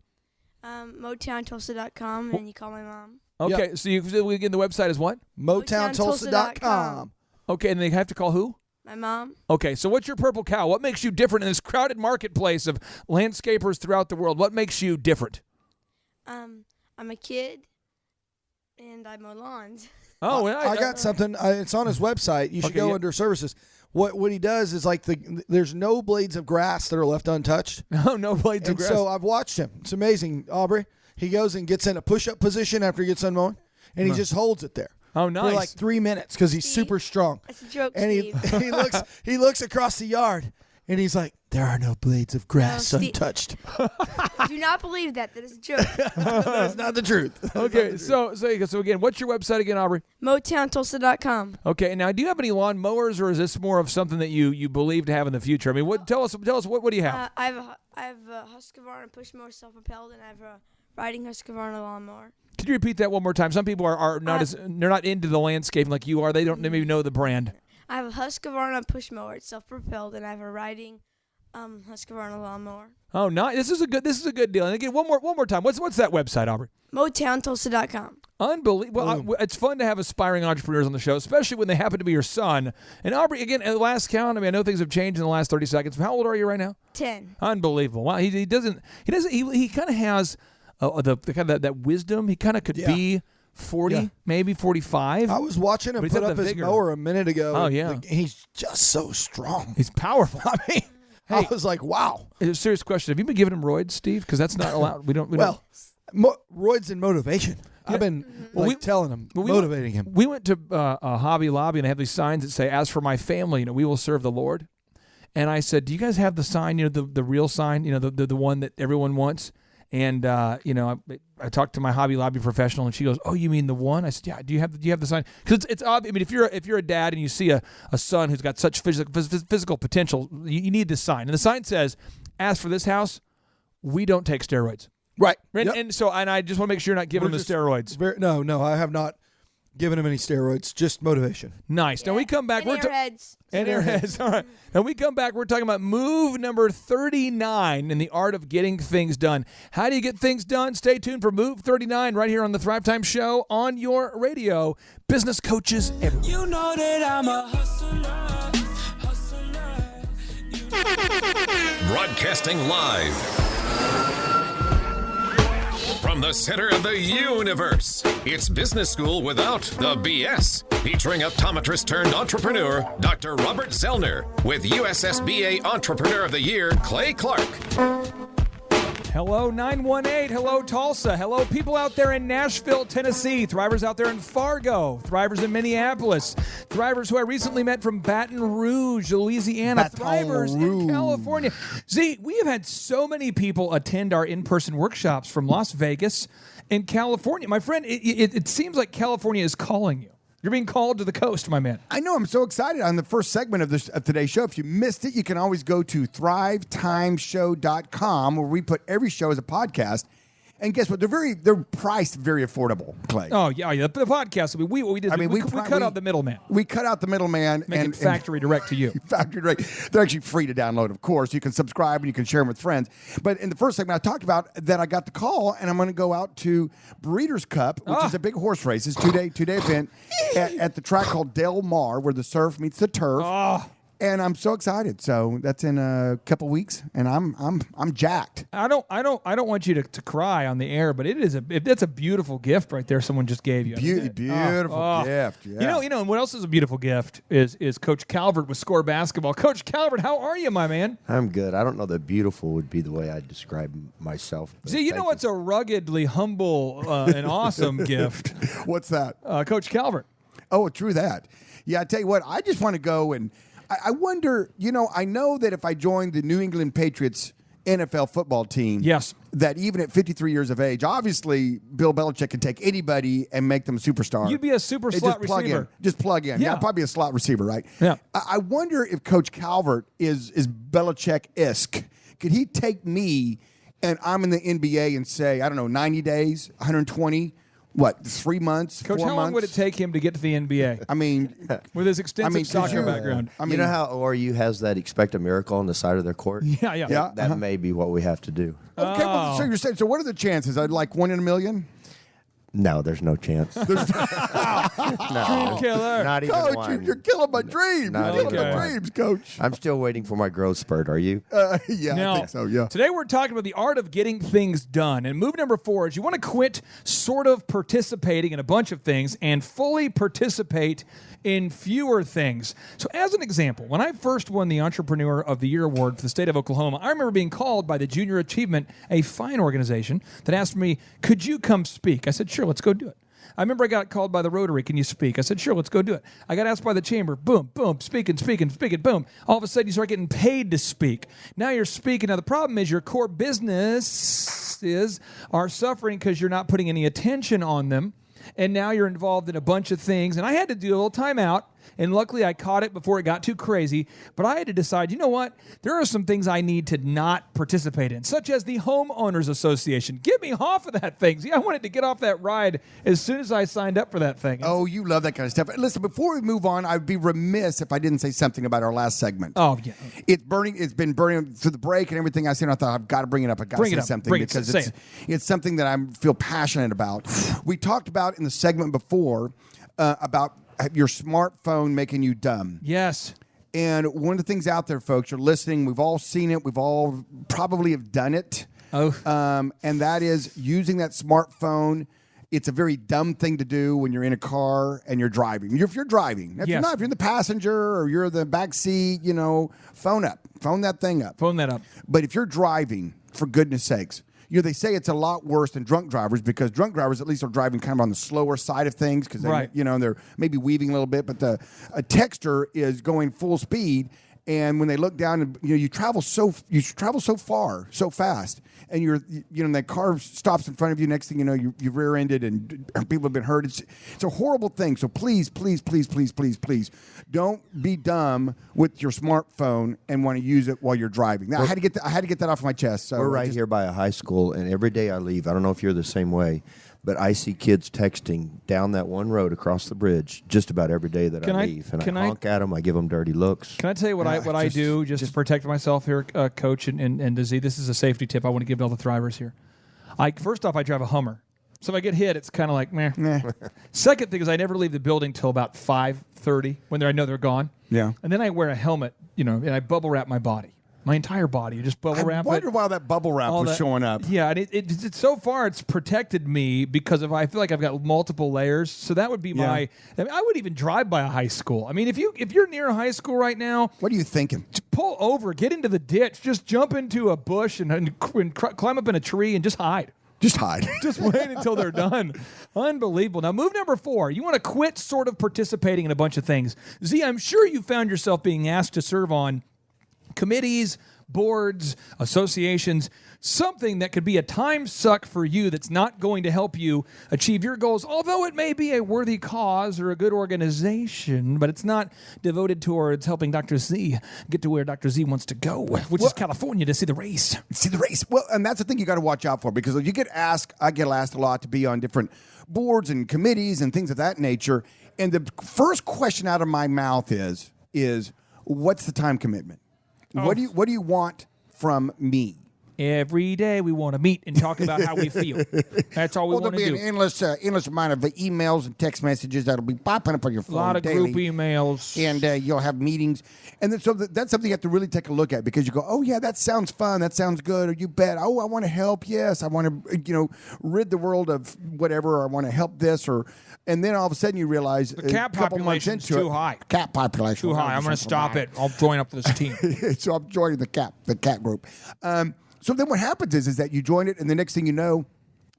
MotownTulsa.com, and then you call my mom. Okay, Yep. so again, the website is what? MotownTulsa.com. Okay, and they have to call who? My mom. Okay, so what's your purple cow? What makes you different in this crowded marketplace of landscapers throughout the world? What makes you different? I'm a kid, and I mow lawns. Oh, I got something. It's on his website. You should go under services. What he does is there's no blades of grass that are left untouched. No blades of grass. So I've watched him. It's amazing, Aubrey. He goes and gets in a push-up position after he gets done mowing, and he just holds it there. Oh, nice. For like 3 minutes because he's super strong. That's a joke, and Steve. he looks across the yard, and he's like, there are no blades of grass untouched. Do not believe that. That is a joke. That's not the truth. Okay, so again, what's your website again, Aubrey? MotownTulsa.com. Okay, now do you have any lawn mowers, or is this more of something that you believe to have in the future? I mean, tell us what do you have? I have a Husqvarna push mower self-propelled, and I have a riding Husqvarna lawnmower. Could you repeat that one more time? Some people are not they're not into the landscaping like you are. They maybe know the brand. I have a Husqvarna push mower. It's self-propelled, and I have a riding Husqvarna lawnmower. Oh, nice. This is a good deal. And again, one more time. What's that website, Aubrey? MotownTulsa.com. Unbelievable. It's fun to have aspiring entrepreneurs on the show, especially when they happen to be your son. And Aubrey, again, at the last count, I mean, I know things have changed in the last 30 seconds. How old are you right now? 10. Unbelievable. Wow. He kind of has the kind of that wisdom. He kind of could be 40, maybe 45. I was watching him put up his mower a minute ago. Oh, yeah. He's just so strong. He's powerful. I mean, I was like, wow. It's a serious question. Have you been giving him roids, Steve? Because that's not allowed. We don't. Roids and motivation. I've been telling him, motivating him. We went to a Hobby Lobby, and they have these signs that say, "As for my family, we will serve the Lord." And I said, "Do you guys have the sign? The real sign? The one that everyone wants?" And I talked to my Hobby Lobby professional, and she goes, "Oh, you mean the one?" I said, "Yeah." Do you have the sign? Because it's obvious. I mean, if you're a dad and you see a son who's got such physical potential, you need this sign. And the sign says, "As for this house, we don't take steroids." Right. And so I just want to make sure you're not giving them the steroids. No, I have not given him any steroids. Just motivation. Nice. Yeah. Now we come back. And airheads. And airheads. All right. Now we come back. We're talking about move number 39 in the art of getting things done. How do you get things done? Stay tuned for Move 39 right here on the Thrive Time Show on your radio. Business coaches everywhere. You know that I'm a hustler. Broadcasting live from the center of the universe. It's Business School Without the BS. Featuring optometrist turned entrepreneur, Dr. Robert Zoellner, with USSBA Entrepreneur of the Year, Clay Clark. Hello, 918. Hello, Tulsa. Hello, people out there in Nashville, Tennessee. Thrivers out there in Fargo. Thrivers in Minneapolis. Thrivers who I recently met from Baton Rouge, Louisiana. Thrivers in California. See, we have had so many people attend our in-person workshops from Las Vegas and California. My friend, it seems like California is calling you. You're being called to the coast, my man. I know. I'm so excited on the first segment of today's show. If you missed it, you can always go to thrivetimeshow.com where we put every show as a podcast. And guess what? They're priced very affordable, Clay. Oh, yeah. The podcast. We cut out the middleman. We cut out the middleman. Make it factory direct to you. Factory direct. They're actually free to download, of course. You can subscribe and you can share them with friends. But in the first segment, I talked about that I got the call, and I'm going to go out to Breeders' Cup, which is a big horse race. It's a two-day event at the track called Del Mar, where the surf meets the turf. Oh. And I'm so excited. So that's in a couple weeks, and I'm jacked. I don't want you to cry on the air, but that's a beautiful gift right there. Someone just gave you. Beautiful gift. Yeah. You know, and what else is a beautiful gift is Coach Calvert with Score Basketball. Coach Calvert, how are you, my man? I'm good. I don't know that beautiful would be the way I'd describe myself. See, you know what's a ruggedly humble and awesome gift? What's that? Coach Calvert. Oh, true that. Yeah, I tell you what, I just want to go and I wonder, I know that if I joined the New England Patriots NFL football team, yes, that even at 53 years of age, obviously Bill Belichick can take anybody and make them a superstar. You'd be a super slot receiver. Just plug in. Yeah, probably a slot receiver, right? Yeah. I wonder if Coach Calvert is Belichick-esque. Could he take me and I'm in the NBA and say, I don't know, 90 days, 120, what, 3 months, Coach, 4 months? how long would it take him to get to the NBA? I mean, with his extensive soccer background. You know how ORU has that expect a miracle on the side of their court? Yeah. That may be what we have to do. Okay, well, so you're saying, so what are the chances? I'd like 1 in a million? No, there's no chance. Dream killer. Not even Coach, one. you're killing my dreams. Not You're killing even my one. dreams, Coach. I'm still waiting for my growth spurt. Are you? Yeah, Now, I think so, yeah. Today we're talking about the art of getting things done. And move number 4 is you want to quit sort of participating in a bunch of things and fully participate in fewer things. So as an example, when I first won the Entrepreneur of the Year award for the state of Oklahoma, I remember being called by the Junior Achievement, a fine organization, that asked me, could you come speak? I said, sure, let's go do it. I remember I got called by the Rotary. Can you speak? I said, sure, let's go do it. I got asked by the Chamber. Boom, boom, speaking, boom. All of a sudden, you start getting paid to speak. Now you're speaking. Now, the problem is your core businesses are suffering because you're not putting any attention on them. And now you're involved in a bunch of things. And I had to do a little time out. And luckily, I caught it before it got too crazy. But I had to decide, you know what? There are some things I need to not participate in, such as the Homeowners Association. Get me off of that thing. See, I wanted to get off that ride as soon as I signed up for that thing. Oh, you love that kind of stuff. Listen, before we move on, I'd be remiss if I didn't say something about our last segment. Oh, yeah. It's been burning through the break and everything I said. I thought I've got to bring it up. I've got to say something because it's something that I feel passionate about. We talked about in the segment before about your smartphone making you dumb. Yes. And one of the things out there, folks, you're listening. We've all seen it. We've all probably have done it. Oh. And that is using that smartphone. It's a very dumb thing to do when you're in a car and you're driving. If you're driving. If you're not, if you're in the passenger or you're in the back seat, phone up. Phone that thing up. Phone that up. But if you're driving, for goodness sakes, they say it's a lot worse than drunk drivers because drunk drivers at least are driving kind of on the slower side of things because they're maybe weaving a little bit, but a texter is going full speed, and when they look down, and you travel so far so fast, and that car stops in front of you. Next thing you know, you rear-ended and people have been hurt. It's a horrible thing. So please, please, please, please, please, please, don't be dumb with your smartphone and want to use it while you're driving. Now, I had to get that off my chest. So we're here by a high school, and every day I leave, I don't know if you're the same way, but I see kids texting down that one road across the bridge just about every day that I leave. And I honk at them. I give them dirty looks. Can I tell you what I do just to protect myself here, Coach, and Dizzy? This is a safety tip I want to give to all the Thrivers here. First off, I drive a Hummer. So if I get hit, it's kind of like, meh. Second thing is I never leave the building till about 5:30 when I know they're gone. Yeah. And then I wear a helmet, and I bubble wrap my body. My entire body. You just bubble wrap it. I wonder why that bubble wrap was showing up. Yeah, and it's so far it's protected me because I feel like I've got multiple layers. So that would be I would even drive by a high school. I mean, if you're near a high school right now, what are you thinking? pull over, get into the ditch, just jump into a bush and climb up in a tree and just hide. Just hide. Just wait until they're done. Unbelievable. Now, move number 4. You want to quit sort of participating in a bunch of things. Z, I'm sure you found yourself being asked to serve on committees, boards, associations, something that could be a time suck for you that's not going to help you achieve your goals, although it may be a worthy cause or a good organization, but it's not devoted towards helping Dr. Z get to where Dr. Z wants to go, which is California, to see the race. See the race. Well, and that's the thing you got to watch out for, because you get asked, I get asked a lot to be on different boards and committees and things of that nature, and the first question out of my mouth is what's the time commitment? Oh. What do you want from me? Every day we want to meet and talk about how we feel. That's all we want to do. There'll be an endless amount of emails and text messages that'll be popping up on your phone. A lot of daily. group emails. And you'll have meetings. And then, so that's something you have to really take a look at, because you go, oh, yeah, that sounds fun. That sounds good. Or you bet. Oh, I want to help. Yes, I want to, rid the world of whatever. Or I want to help this. And then all of a sudden you realize the cat population is too high. Cat population. Too high. I'm going to stop it. I'll join up with this team. So I'm joining the cat group. So then what happens is that you join it, and the next thing you know,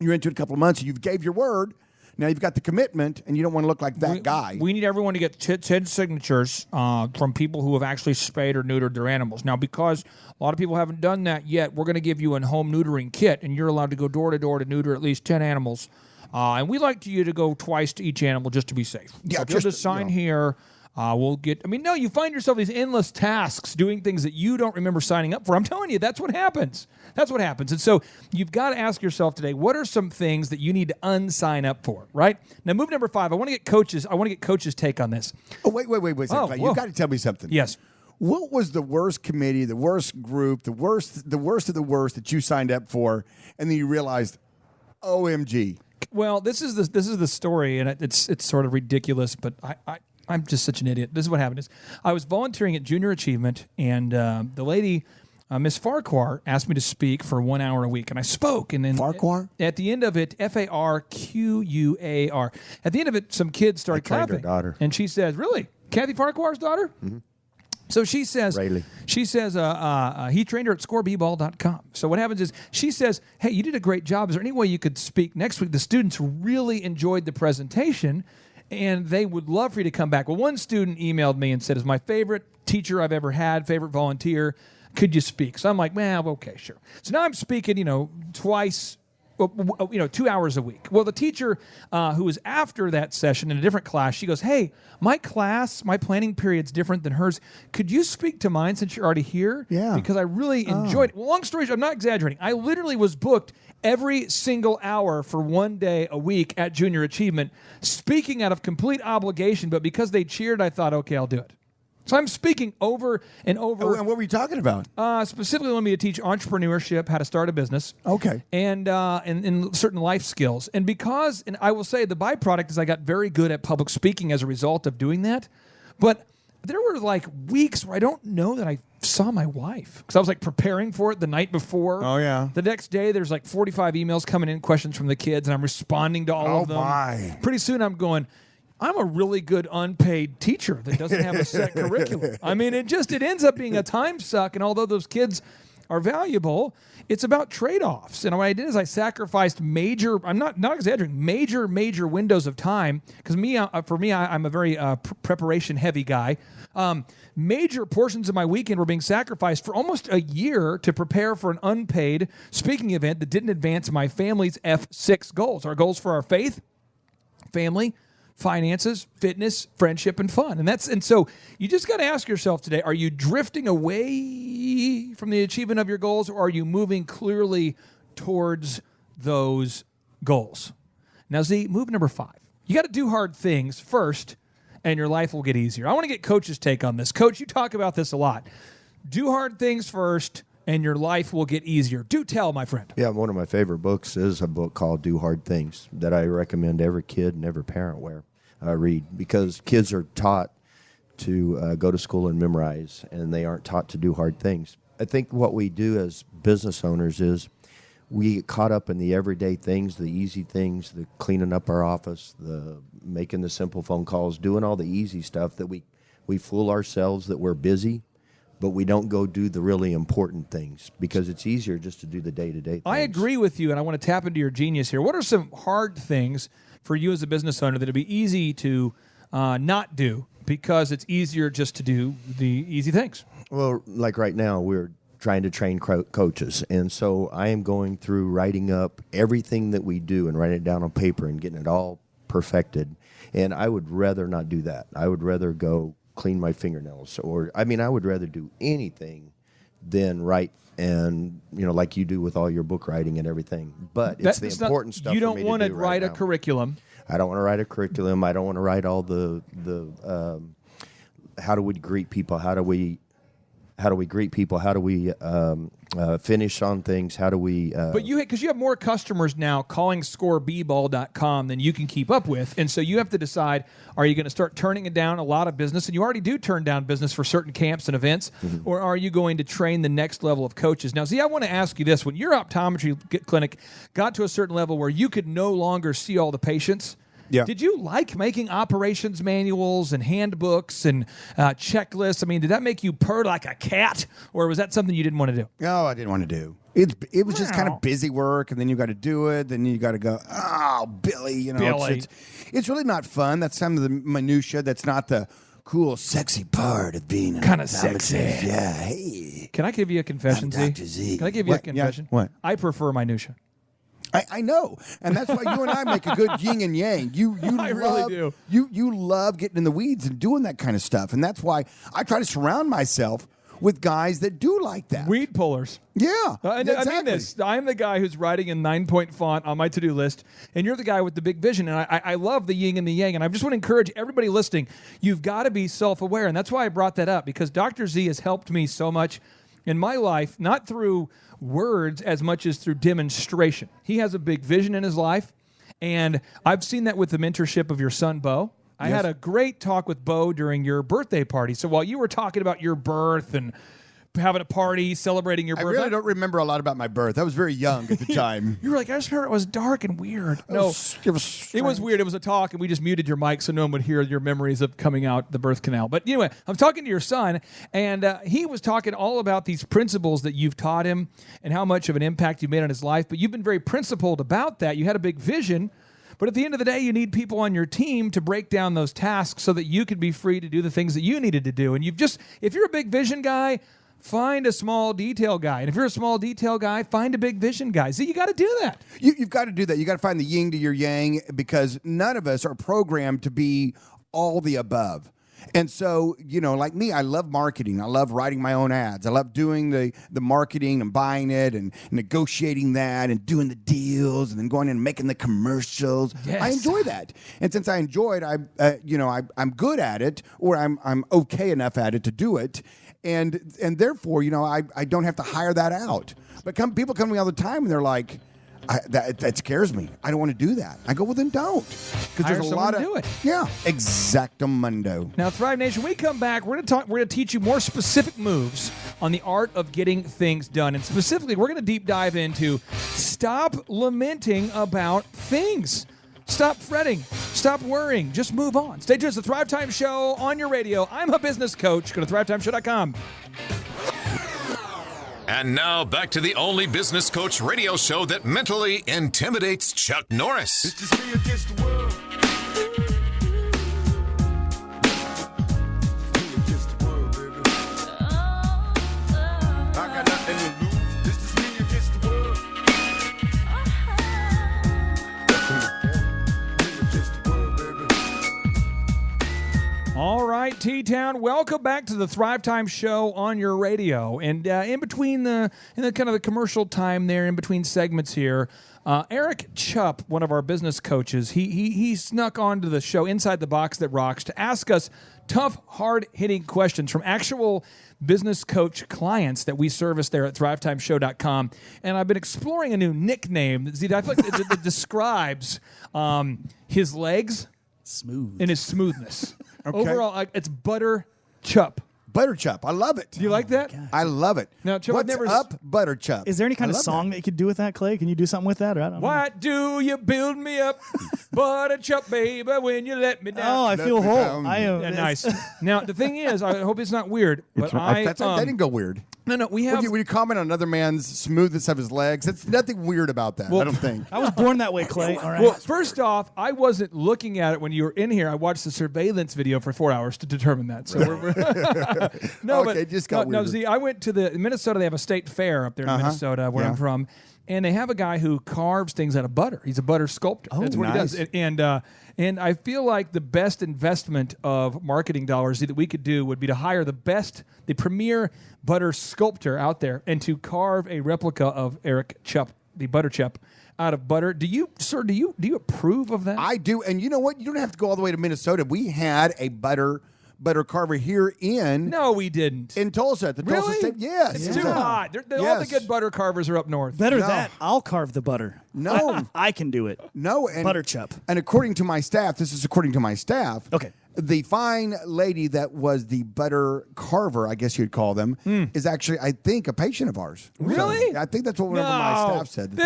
you're into it a couple of months, and you've gave your word. Now you've got the commitment, and you don't want to look like that guy. We need everyone to get 10 signatures from people who have actually spayed or neutered their animals. Now, because a lot of people haven't done that yet, we're going to give you a home neutering kit, and you're allowed to go door to door to neuter at least 10 animals. And we'd like you to go twice to each animal just to be safe. Yeah, so if you'll just sign here. We'll get. You find yourself these endless tasks doing things that you don't remember signing up for. I'm telling you, that's what happens. That's what happens. And so you've got to ask yourself today, what are some things that you need to unsign up for, right? Now, move number 5. I want to get coaches' take on this. Oh, wait a second. You've got to tell me something. Yes. What was the worst committee, the worst group, the worst of the worst that you signed up for, and then you realized, OMG? Well, this is the story, and it's sort of ridiculous, but I'm just such an idiot. This is what happened. I was volunteering at Junior Achievement, and the lady, Miss Farquhar, asked me to speak for 1 hour a week, and I spoke. And then Farquhar? At the end of it, Farquar. At the end of it, some kids started clapping. Her daughter. And she says, "Really, Kathy Farquhar's daughter?" Mm-hmm. So she says, Rayleigh. he trained her at scoreball.com. So what happens is she says, "Hey, you did a great job. Is there any way you could speak next week? The students really enjoyed the presentation, and they would love for you to come back." Well, one student emailed me and said, "It's my favorite teacher I've ever had, favorite volunteer. Could you speak?" So I'm like, well, okay, sure. So now I'm speaking, twice, 2 hours a week. Well, the teacher who was after that session in a different class, she goes, "Hey, my planning period's different than hers. Could you speak to mine since you're already here?" Yeah. Because I really enjoyed it. Well, long story short, I'm not exaggerating. I literally was booked every single hour for 1 day a week at Junior Achievement, speaking out of complete obligation, but because they cheered, I thought, okay, I'll do it. So I'm speaking over and over. Oh, and what were you talking about? Specifically, wanted me to teach entrepreneurship, how to start a business. Okay. And certain life skills. And I will say the byproduct is I got very good at public speaking as a result of doing that. But there were weeks where I don't know that I saw my wife, because I was preparing for it the night before. Oh, yeah. The next day, there's 45 emails coming in, questions from the kids, and I'm responding to all of them. Oh, my. Pretty soon I'm going, I'm a really good unpaid teacher that doesn't have a set curriculum. It ends up being a time suck, and although those kids are valuable, it's about trade-offs. And what I did is I sacrificed I'm not exaggerating, major windows of time, because for me, I'm a very preparation-heavy guy. Major portions of my weekend were being sacrificed for almost a year to prepare for an unpaid speaking event that didn't advance my family's F6 goals, our goals for our faith, family, finances, fitness, friendship, and fun. And so you just got to ask yourself today, are you drifting away from the achievement of your goals, or are you moving clearly towards those goals? Now, Z, move number 5. You got to do hard things first, and your life will get easier. I want to get Coach's take on this. Coach, you talk about this a lot. Do hard things first, and your life will get easier. Do tell, my friend. Yeah, one of my favorite books is a book called Do Hard Things that I recommend every kid and every parent read, because kids are taught to go to school and memorize, and they aren't taught to do hard things. I think what we do as business owners is we get caught up in the everyday things, the easy things, the cleaning up our office, the making the simple phone calls, doing all the easy stuff that we fool ourselves that we're busy. but we don't go do the really important things because it's easier just to do the day-to-day things. I agree with you, and I want to tap into your genius here. What are some hard things for you as a business owner that would be easy to not do because it's easier just to do the easy things? Well, like right now, we're trying to train coaches, and so I am going through writing up everything that we do and writing it down on paper and getting it all perfected. And I would rather not do that. I would rather go clean my fingernails, or I would rather do anything than write and like you do with all your book writing and everything. But it's the important stuff. You don't want to write a curriculum. I don't want to write a curriculum. I don't want to write all the how do we greet people? How do we greet people? How do we finish on things? How do we... But because you have more customers now calling scoreball.com than you can keep up with. And so you have to decide, are you going to start turning down a lot of business? And you already do turn down business for certain camps and events. Mm-hmm. Or are you going to train the next level of coaches? Now, I want to ask you this. When your optometry clinic got to a certain level where you could no longer see all the patients... Yeah. Did you like making operations manuals and handbooks and checklists? Did that make you purr like a cat, or was that something you didn't want to do? No, I didn't want to do. It was just kind of busy work, and then you got to do it. Then you got to go, oh, Billy, It's really not fun. That's some of the minutia. That's not the cool, sexy part of being kind of sexy. Yeah. Hey. Can I give you a confession, Z? Can I give you a confession? Yeah. What? I prefer minutia. I know, and that's why you and I make a good yin and yang. You I really do. You love getting in the weeds and doing that kind of stuff, and that's why I try to surround myself with guys that do like that. Weed pullers. Yeah, exactly. I mean this. I'm the guy who's writing in 9-point font on my to-do list, and you're the guy with the big vision, and I love the yin and the yang, and I just want to encourage everybody listening, you've got to be self-aware, and that's why I brought that up, because Dr. Z has helped me so much in my life, not through words as much as through demonstration. He has a big vision in his life, and I've seen that with the mentorship of your son, Bo. I had a great talk with Bo during your birthday party. So while you were talking about your birth and having a party, celebrating your birth. I really don't remember a lot about my birth. I was very young at the time. You were like, I just heard it was dark and weird. No, it was weird. It was a talk, and we just muted your mic so no one would hear your memories of coming out the birth canal. But anyway, I'm talking to your son, and he was talking all about these principles that you've taught him and how much of an impact you made on his life. But you've been very principled about that. You had a big vision. But at the end of the day, you need people on your team to break down those tasks so that you can be free to do the things that you needed to do. And if you're a big vision guy, find a small detail guy. And if you're a small detail guy, find a big vision guy. See, you got to do that. You've got to do that. You got to find the yin to your yang, because none of us are programmed to be all the above. And so, like me, I love marketing. I love writing my own ads. I love doing the marketing and buying it and negotiating that and doing the deals and then going in and making the commercials. Yes. I enjoy that. And since I enjoy it, I'm good at it, or I'm okay enough at it to do it. And therefore, I don't have to hire that out. But people come to me all the time, and they're like, that scares me. I don't want to do that. I go, well, then don't. Because there's a lot of do it. Yeah, exactamundo. Now, Thrive Nation, when we come back, we're going to teach you more specific moves on the art of getting things done. And specifically, we're going to deep dive into stop lamenting about things. Stop fretting. Stop worrying. Just move on. Stay tuned. It's the Thrive Time Show on your radio. I'm a business coach. Go to thrivetimeshow.com. And now back to the only business coach radio show that mentally intimidates Chuck Norris. It's just me against the world. Me against the world, baby. I got nothing to lose. It's just me against the world. Me against the world, baby. All right, T-Town, welcome back to the Thrive Time Show on your radio. And in between the kind of the commercial time there, in between segments here, Eric Chupp, one of our business coaches, he snuck onto the show Inside the Box That Rocks to ask us tough, hard-hitting questions from actual business coach clients that we service there at thrivetimeshow.com. And I've been exploring a new nickname that I feel like that describes his legs smooth and his smoothness. Okay. Overall, it's Butter Chupp. Butterchup. I love it. Do you like that? I love it. Now, Chubb, What's up, Butterchup? Is there any kind I of love song that you could do with that, Clay? Can you do something with that? Or I don't know. Why do you build me up, Butterchup, baby, when you let me down? Oh, I feel whole. I am. Yeah, nice. Now, the thing is, I hope it's not weird, but That didn't go weird. No, we have. When you comment on another man's smoothness of his legs, it's nothing weird about that. I don't think. I was born that way, Clay. All right. Well, first off, I wasn't looking at it when you were in here. I watched the surveillance video for 4 hours to determine that. So it just got no. weirder. See, I went to in Minnesota. They have a state fair up there in Minnesota, where I'm from, and they have a guy who carves things out of butter. He's a butter sculptor. Oh, That's what nice. he does. And I feel like the best investment of marketing dollars that we could do would be to hire the premier butter sculptor out there, and to carve a replica of Eric Chupp, the butter Chupp, out of butter. Do you approve of that? I do, and you know what? You don't have to go all the way to Minnesota. We had a butter carver here in. No, we didn't. In Tulsa, at the Tulsa Really? State. Yes. It's too hot. All the good butter carvers are up north. Better that. I'll carve the butter. No. I can do it. No. And, Butterchup. And according to my staff, this is according to my staff. Okay. The fine lady that was the butter carver, I guess you'd call them, is actually, I think, a patient of ours. Really? So, I think that's what one of my staff said.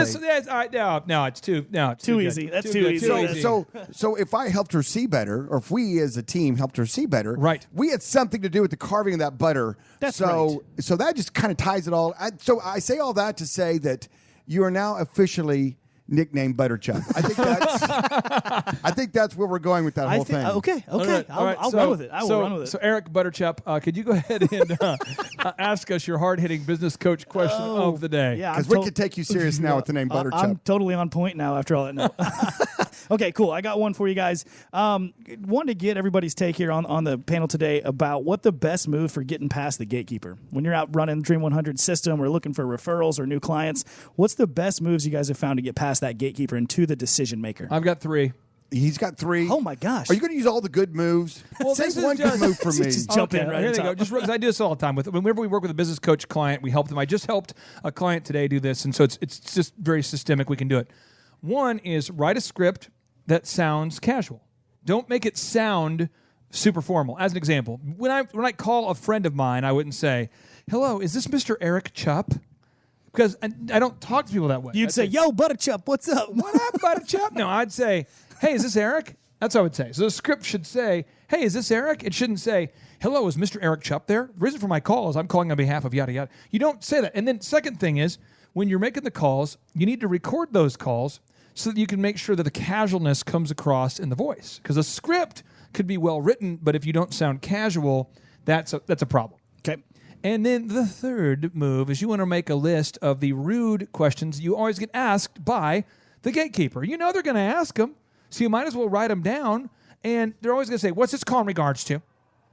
No, it's too Too easy. good. That's too good. easy. So if I helped her see better, or if we as a team helped her see better, right, we had something to do with the carving of that butter. That's right. right. So that just kind of ties it all. So I say all that to say that you are now officially nicknamed Butterchup. I think that's where we're going with that whole thing. Okay. All right. I'll run with it. I will run with it. So Eric Butterchup, could you go ahead and ask us your hard-hitting business coach question of the day? Yeah, because we can take you serious now with the name Butterchup. I'm totally on point now after all that. No. Okay, cool. I got one for you guys. Wanted to get everybody's take here on the panel today about what the best move for getting past the gatekeeper. When you're out running Dream 100 system or looking for referrals or new clients, what's the best moves you guys have found to get past that gatekeeper and to the decision maker? I've got 3. He's got 3. Oh my gosh! Are you going to use all the good moves? Well, Say this is one good move for me. Just jump in right here on they go. top. Just because I do this all the time. Whenever we work with a business coach client, we help them. I just helped a client today do this, and so it's just very systemic. We can do it. One is write a script that sounds casual. Don't make it sound super formal. As an example, when I call a friend of mine, I wouldn't say, "Hello, is this Mr. Eric Chupp?" Because I don't talk to people that way. You'd say, "Yo, Butterchup, what's up?" "What up, Butterchup?" No, I'd say, "Hey, is this Eric?" That's what I would say. So the script should say, "Hey, is this Eric?" It shouldn't say, "Hello, is Mr. Eric Chupp there?" The reason for my call is I'm calling on behalf of yada yada. You don't say that. And then second thing is, when you're making the calls, you need to record those calls so that you can make sure that the casualness comes across in the voice. Because a script could be well written, but if you don't sound casual, that's a problem. Okay. And then the third move is you want to make a list of the rude questions you always get asked by the gatekeeper. You know they're going to ask them, so you might as well write them down. And they're always going to say, "What's this call in regards to?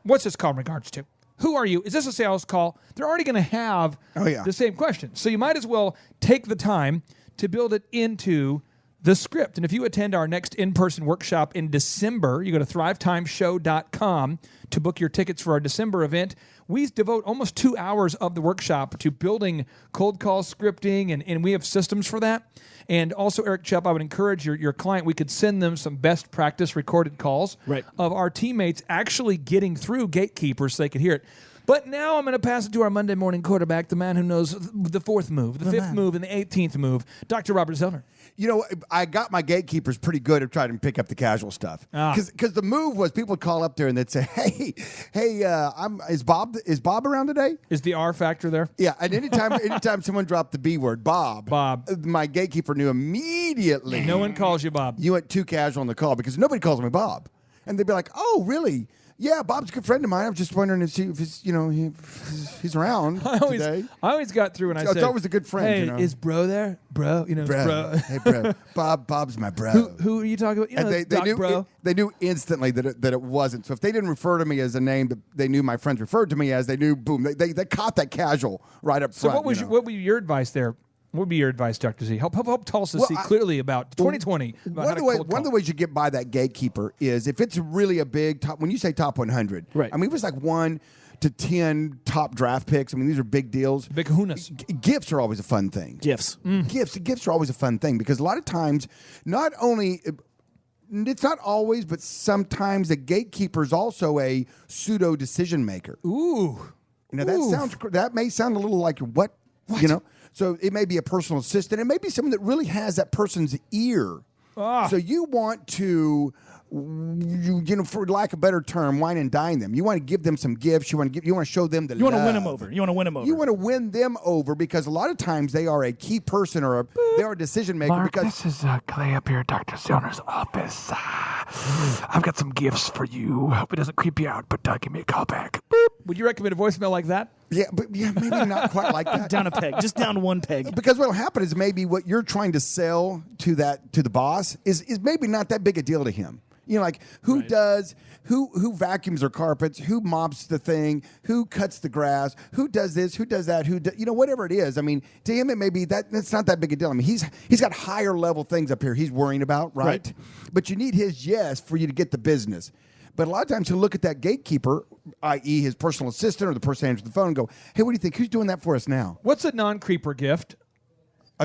What's this call in regards to? Who are you? Is this a sales call?" They're already going to have the same question. So you might as well take the time to build it into the script. And if you attend our next in-person workshop in December, you go to thrivetimeshow.com to book your tickets for our December event. We devote almost 2 hours of the workshop to building cold call scripting, and we have systems for that. And also, Eric Chupp, I would encourage your client, we could send them some best practice recorded calls of our teammates actually getting through gatekeepers so they could hear it. But now I'm going to pass it to our Monday morning quarterback, the man who knows the fourth move, the fifth move, and the 18th move, Dr. Robert Zoellner. You know, I got my gatekeepers pretty good at trying to pick up the casual stuff. Because the move was people would call up there and they'd say, hey, is Bob around today? Is the R factor there? Yeah, and anytime someone dropped the B word, Bob, my gatekeeper knew immediately. No one calls you Bob. You went too casual on the call because nobody calls me Bob. And they'd be like, "Oh, really? Yeah, Bob's a good friend of mine. I'm just wondering if he's around today." I always got through and I said, it's always a good friend. "Hey, you know? is bro there? Bro, bro. Hey, bro. Bob's my bro." Who are you talking about? You know, And they knew bro. They knew instantly that it wasn't. So if they didn't refer to me as a name that they knew my friends referred to me as, they knew, boom, they caught that casual right up front. So what would be your advice there? What would be your advice, Dr. Z? Help Tulsa see clearly about 2020. One of the ways you get by that gatekeeper is if it's really a big top. When you say top 100, right? I mean, if it's like 1 to 10 top draft picks. I mean, these are big deals. Big kahunas. Gifts are always a fun thing. Gifts are always a fun thing because a lot of times, not only It's not always, but sometimes the gatekeeper is also a pseudo decision maker. Ooh. That may sound a little like what? You know. So it may be a personal assistant. It may be someone that really has that person's ear. So you want to, for lack of a better term, wine and dine them. You want to give them some gifts. You want to show them the. You want to win them over. You want to win them over because a lot of times they are a key person or they are a decision maker. Mark, because this is Clay up here at Dr. Zoellner's office. I've got some gifts for you. Hope it doesn't creep you out, but give me a call back. Boop. Would you recommend a voicemail like that? Yeah, but maybe not quite like that. Down a peg, just down one peg. Because what will happen is maybe what you're trying to sell to the boss is maybe not that big a deal to him. You know, like who vacuums their carpets, who mops the thing, who cuts the grass, who does this, who does that, whatever it is. I mean, to him it may be that's not that big a deal. I mean, he's got higher level things up here he's worrying about, right? But you need his yes for you to get the business. But a lot of times he'll look at that gatekeeper, i.e. his personal assistant or the person who answers the phone and go, hey, what do you think? Who's doing that for us now? What's a non-creeper gift?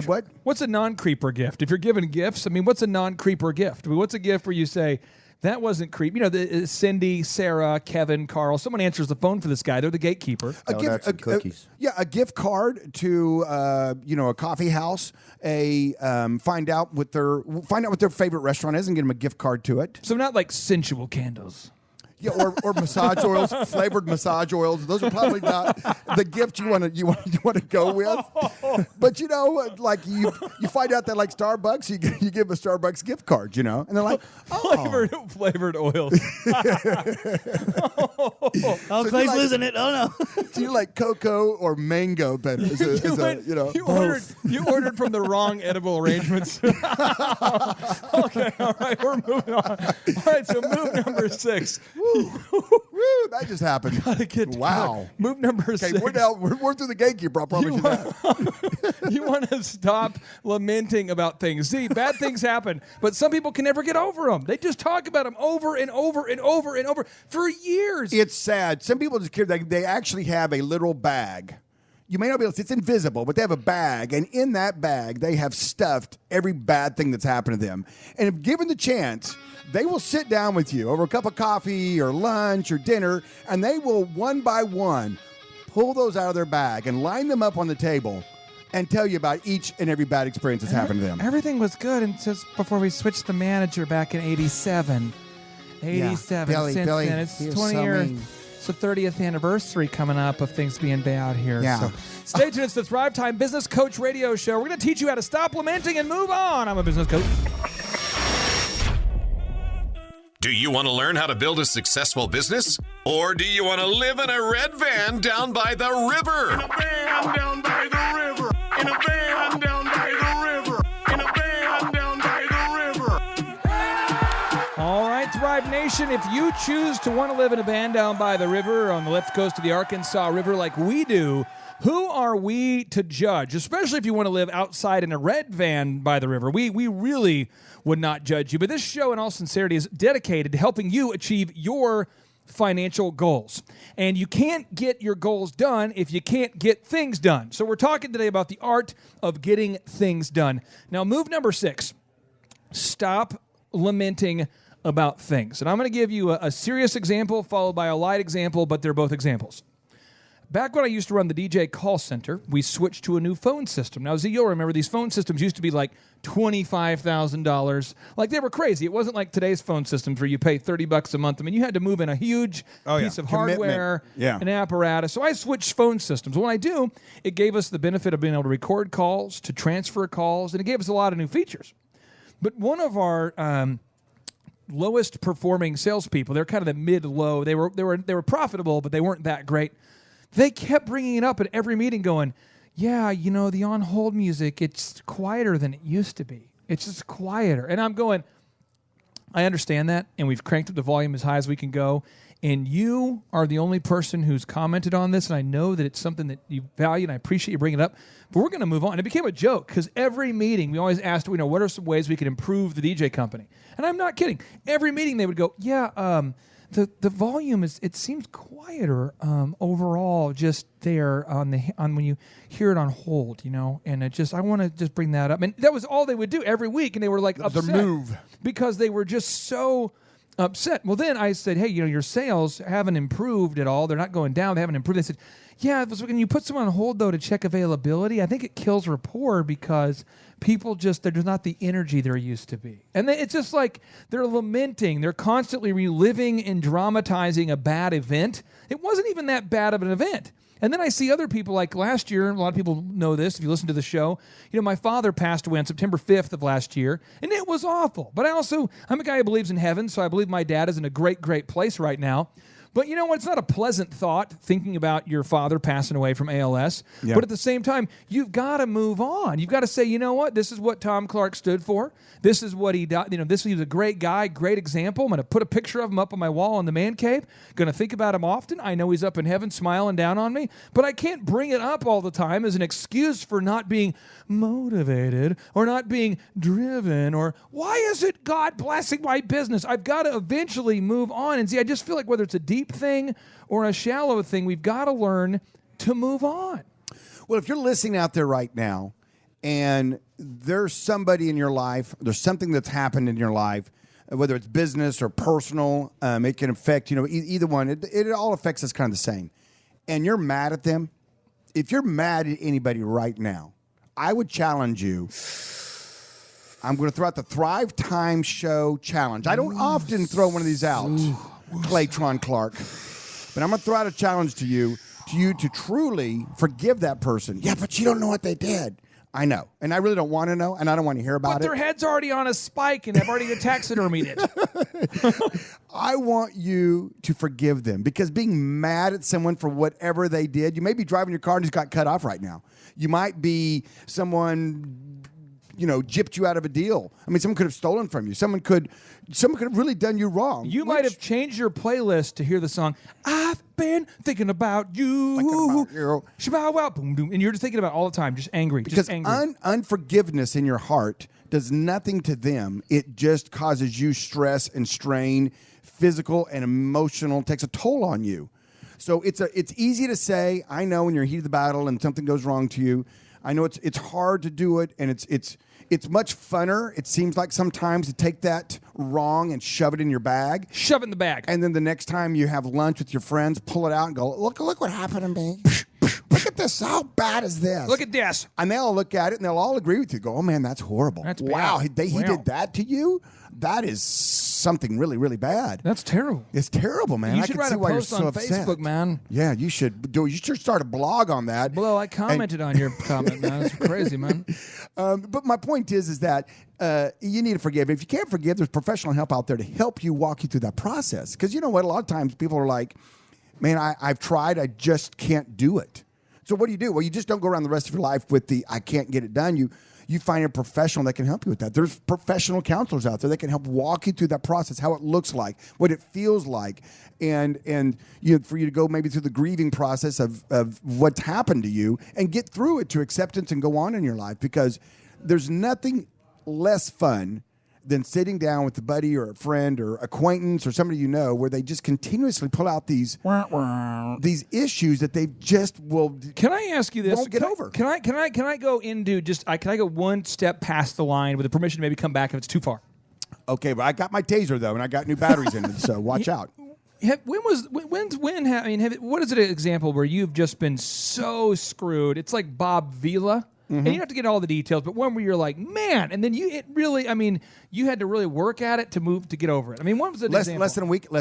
What? What's a non-creeper gift? If you're giving gifts, I mean, what's a non-creeper gift? I mean, what's a gift where you say, that wasn't creep? You know, Cindy, Sarah, Kevin, Carl, someone answers the phone for this guy. They're the gatekeeper. Cookies. A gift card to a coffee house. Find out what their favorite restaurant is and get them a gift card to it. So not like sensual candles. Yeah, or massage oils, flavored massage oils. Those are probably not the gift you want to go with. But like you find out that like Starbucks, you give a Starbucks gift card, and they're like flavored oils. So Clay's losing it. Oh no! So you like cocoa or mango better? You ordered from the wrong edible arrangements. Okay, all right, we're moving on. All right, so move number 6. Woo, that just happened. Wow. Move number 6. We're through the gatekeeper. I promise you that. You want to stop lamenting about things. See, bad things happen, but some people can never get over them. They just talk about them over and over and over and over for years. It's sad. Some people just care. They actually have a literal bag. You may not be able to see, it's invisible, but they have a bag, and in that bag, they have stuffed every bad thing that's happened to them. And if given the chance, they will sit down with you over a cup of coffee or lunch or dinner, and they will one by one pull those out of their bag and line them up on the table and tell you about each and every bad experience that's happened to them. Everything was good until before we switched the manager back in 87. 87. Billy, then. It's 20 years. It's the 30th anniversary coming up of things being bad here. Yeah. So. Stay tuned. It's the Thrive Time Business Coach Radio Show. We're going to teach you how to stop lamenting and move on. I'm a business coach. Do you want to learn how to build a successful business? Or do you want to live in a red van down by the river? In a van down by the river. In a van down by the river. In a van down by the river. All right, Thrive Nation, if you choose to want to live in a van down by the river on the left coast of the Arkansas River like we do, who are we to judge? Especially if you want to live outside in a red van by the river. We really would not judge you. But this show, in all sincerity, is dedicated to helping you achieve your financial goals. And you can't get your goals done if you can't get things done. So we're talking today about the art of getting things done. Now, move number 6, stop lamenting about things. And I'm going to give you a serious example followed by a light example, but they're both examples. Back when I used to run the DJ call center, we switched to a new phone system. Now, you'll remember these phone systems used to be like $25,000. Like, they were crazy. It wasn't like today's phone systems where you pay $30 a month. I mean, you had to move in a huge piece of hardware and apparatus. So I switched phone systems. When I do, it gave us the benefit of being able to record calls, to transfer calls, and it gave us a lot of new features. But one of our lowest performing salespeople, they're kind of the mid-low. They were profitable, but they weren't that great. They kept bringing it up at every meeting going, yeah, the on-hold music, it's quieter than it used to be. It's just quieter. And I'm going, I understand that, and we've cranked up the volume as high as we can go, and you are the only person who's commented on this, and I know that it's something that you value, and I appreciate you bringing it up, but we're going to move on. It became a joke, because every meeting, we always asked, what are some ways we could improve the DJ company? And I'm not kidding. Every meeting, they would go, the volume it seems quieter overall just there on when you hear it on hold, and I want to just bring that up. And that was all they would do every week, and they were like upset. The move. Because they were just so upset. Well, then I said, hey, your sales haven't improved at all. They're not going down. They haven't improved. They said, yeah, when you put someone on hold, though, to check availability, I think it kills rapport because people there's not the energy there used to be. And it's just like they're lamenting. They're constantly reliving and dramatizing a bad event. It wasn't even that bad of an event. And then I see other people, like last year, a lot of people know this if you listen to the show. My father passed away on September 5th of last year, and it was awful. But I'm a guy who believes in heaven, so I believe my dad is in a great, great place right now. But you know what? It's not a pleasant thought thinking about your father passing away from ALS. Yeah. But at the same time, you've got to move on. You've got to say, you know what? This is what Tom Clark stood for. This is what he did. He was a great guy, great example. I'm going to put a picture of him up on my wall in the man cave. Going to think about him often. I know he's up in heaven smiling down on me. But I can't bring it up all the time as an excuse for not being motivated or not being driven or why is it God blessing my business? I've got to eventually move on. And see, I just feel like whether it's a deep thing or a shallow thing, we've got to learn to move on. Well, if you're listening out there right now and there's somebody in your life, there's something that's happened in your life, whether it's business or personal, it can affect, either one. It all affects us kind of the same. And you're mad at them. If you're mad at anybody right now, I would challenge you. I'm going to throw out the Thrive Time Show challenge. I don't often throw one of these out, Claytron Clark. But I'm going to throw out a challenge to you to truly forgive that person. Yeah, but you don't know what they did. I know. And I really don't want to know, and I don't want to hear about but their head's already on a spike, and they've already taxidermied it. I want you to forgive them, because being mad at someone for whatever they did, you may be driving your car and just got cut off right now. You might be someone, gypped you out of a deal. I mean, someone could have stolen from you. Someone could have really done you wrong. You might have changed your playlist to hear the song, I've been thinking about you. Shabba, boom, boom. And you're just thinking about it all the time, just angry. Because angry. Unforgiveness in your heart does nothing to them. It just causes you stress and strain, physical and emotional, takes a toll on you. So it's easy to say, I know, when you're in the heat of the battle and something goes wrong to you. I know it's hard to do it, and it's much funner, it seems like, sometimes, to take that wrong and shove it in your bag. Shove it in the bag. And then the next time you have lunch with your friends, pull it out and go, look what happened to me. Look at this. How bad is this? Look at this. And they'll look at it, and they'll all agree with you. Go, oh, man, that's horrible. That's wow, bad. He did that to you? That is something really, really bad. That's terrible. It's terrible, man. You should write a post on Facebook, man. Yeah, you should. You should start a blog on that. Well, I commented on your comment, man. It's crazy, man. But my point is that you need to forgive. If you can't forgive, there's professional help out there to help you walk you through that process. Because you know what? A lot of times people are like, man, I've tried. I just can't do it. So what do? Well, you just don't go around the rest of your life with the I can't get it done. You find a professional that can help you with that. There's professional counselors out there that can help walk you through that process, how it looks like, what it feels like, and for you to go maybe through the grieving process of what's happened to you and get through it to acceptance and go on in your life, because there's nothing less fun than sitting down with a buddy or a friend or acquaintance or somebody you know where they just continuously pull out these issues that they just will. Can I ask you this? Won't get over. Can I go into can I go one step past the line with the permission to maybe come back if it's too far? Okay, but I got my taser though, and I got new batteries in it, so watch out. What is it, an example where you've just been so screwed? It's like Bob Vila. Mm-hmm. And you don't have to get all the details, but one where you're like, man, and then you had to really work at it to get over it. I mean, what was an example? Less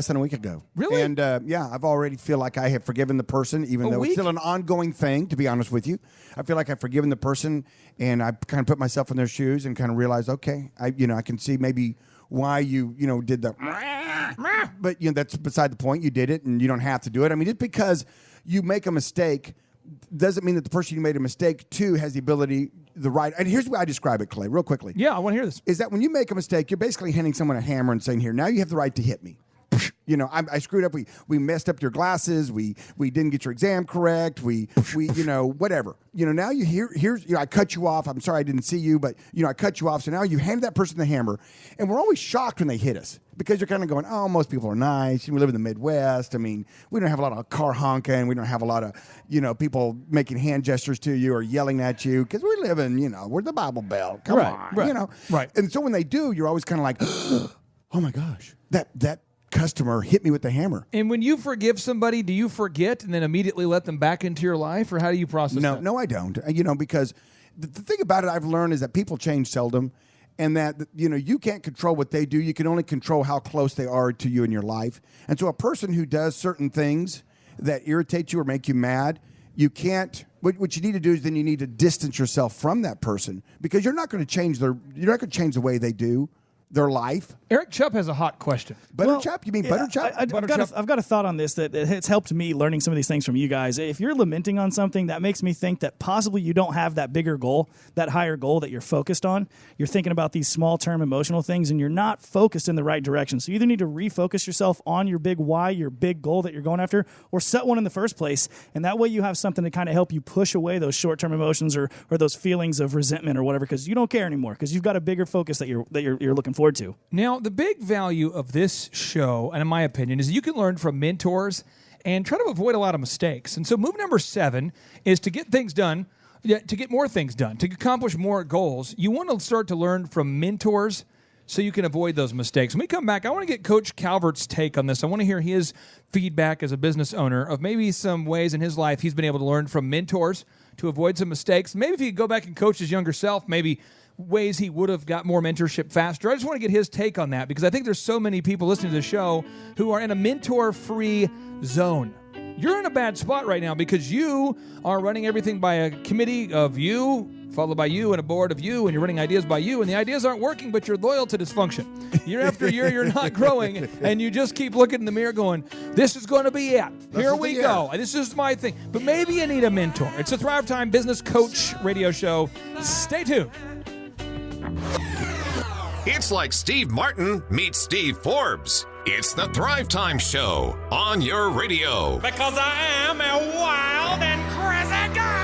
than a week ago. Really? And I've already feel like I have forgiven the person, even though it's still an ongoing thing, to be honest with you. I feel like I've forgiven the person, and I kind of put myself in their shoes and kind of realized, okay, I can see maybe why you did the, but that's beside the point. You did it, and you don't have to do it. I mean, just because you make a mistake doesn't mean that the person you made a mistake to has the ability, the right. And here's the way I describe it, Clay, real quickly. Yeah, I want to hear this. Is that when you make a mistake, you're basically handing someone a hammer and saying, here, now you have the right to hit me. You know, I screwed up. We messed up your glasses. We didn't get your exam correct. We you know, whatever. You know, now here's you know, I cut you off. I'm sorry I didn't see you, but you know, I cut you off. So now you handed that person the hammer, and we're always shocked when they hit us because you're kind of going, oh, most people are nice. We live in the Midwest. I mean, we don't have a lot of car honking. We don't have a lot of, you know, people making hand gestures to you or yelling at you because we live in, you know, we're the Bible Belt. Come on, you know. Right. And so when they do, you're always kind of like, oh my gosh, that customer hit me with the hammer. And when you forgive somebody, do you forget and then immediately let them back into your life, or how do you process that? No, I don't. You know, because the thing about it I've learned is that people change seldom, and that, you know, you can't control what they do. You can only control how close they are to you in your life. And so a person who does certain things that irritate you or make you mad, you can't. What you need to do is then you need to distance yourself from that person, because you're not going to change the way they do their life. Eric Chubb has a hot question. Butterchup? You mean Butterchup? I've got a thought on this that it's helped me learning some of these things from you guys. If you're lamenting on something, that makes me think that possibly you don't have that bigger goal, that higher goal that you're focused on. You're thinking about these small-term emotional things, and you're not focused in the right direction. So you either need to refocus yourself on your big why, your big goal that you're going after, or set one in the first place. And that way you have something to kind of help you push away those short-term emotions or those feelings of resentment or whatever, because you don't care anymore, because you've got a bigger focus that you're looking forward to. Now, the big value of this show, and in my opinion, is you can learn from mentors and try to avoid a lot of mistakes. And so move number 7 is to get things done, to get more things done, to accomplish more goals. You want to start to learn from mentors so you can avoid those mistakes. When we come back, I want to get Coach Calvert's take on this. I want to hear his feedback as a business owner of maybe some ways in his life he's been able to learn from mentors to avoid some mistakes. Maybe if he could go back and coach his younger self, maybe ways he would have got more mentorship faster. I just want to get his take on that, because I think there's so many people listening to the show who are in a mentor-free zone. You're in a bad spot right now because you are running everything by a committee of you, followed by you, and a board of you, and you're running ideas by you, and the ideas aren't working, but you're loyal to dysfunction. Year after year, you're not growing, and you just keep looking in the mirror going, this is going to be it. Here we go. This is my thing. But maybe you need a mentor. It's a Thrive Time Business Coach radio show. Stay tuned. It's like Steve Martin meets Steve Forbes. It's the Thrive Time Show on your radio. Because I am a wild and crazy guy.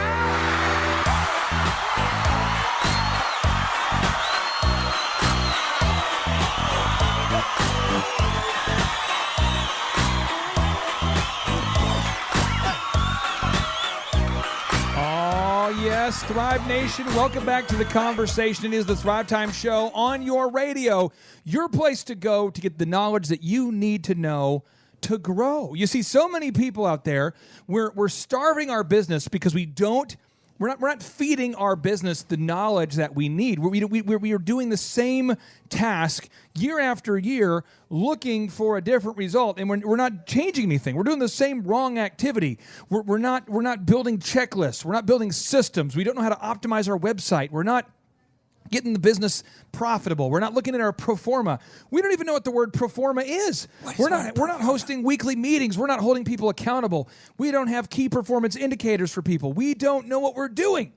Oh, yes, Thrive Nation, welcome back to the conversation. It is the Thrive Time Show on your radio, your place to go to get the knowledge that you need to know to grow. You see, so many people out there, we're starving our business because we're not feeding our business the knowledge that we need. We are doing the same task year after year, looking for a different result, and we're not changing anything. We're doing the same wrong activity. We're not building checklists. We're not building systems. We don't know how to optimize our website. We're not getting the business profitable. We're not looking at our pro forma. We don't even know what the word pro forma is. We're not hosting weekly meetings. We're not holding people accountable. We don't have key performance indicators for people. We don't know what we're doing.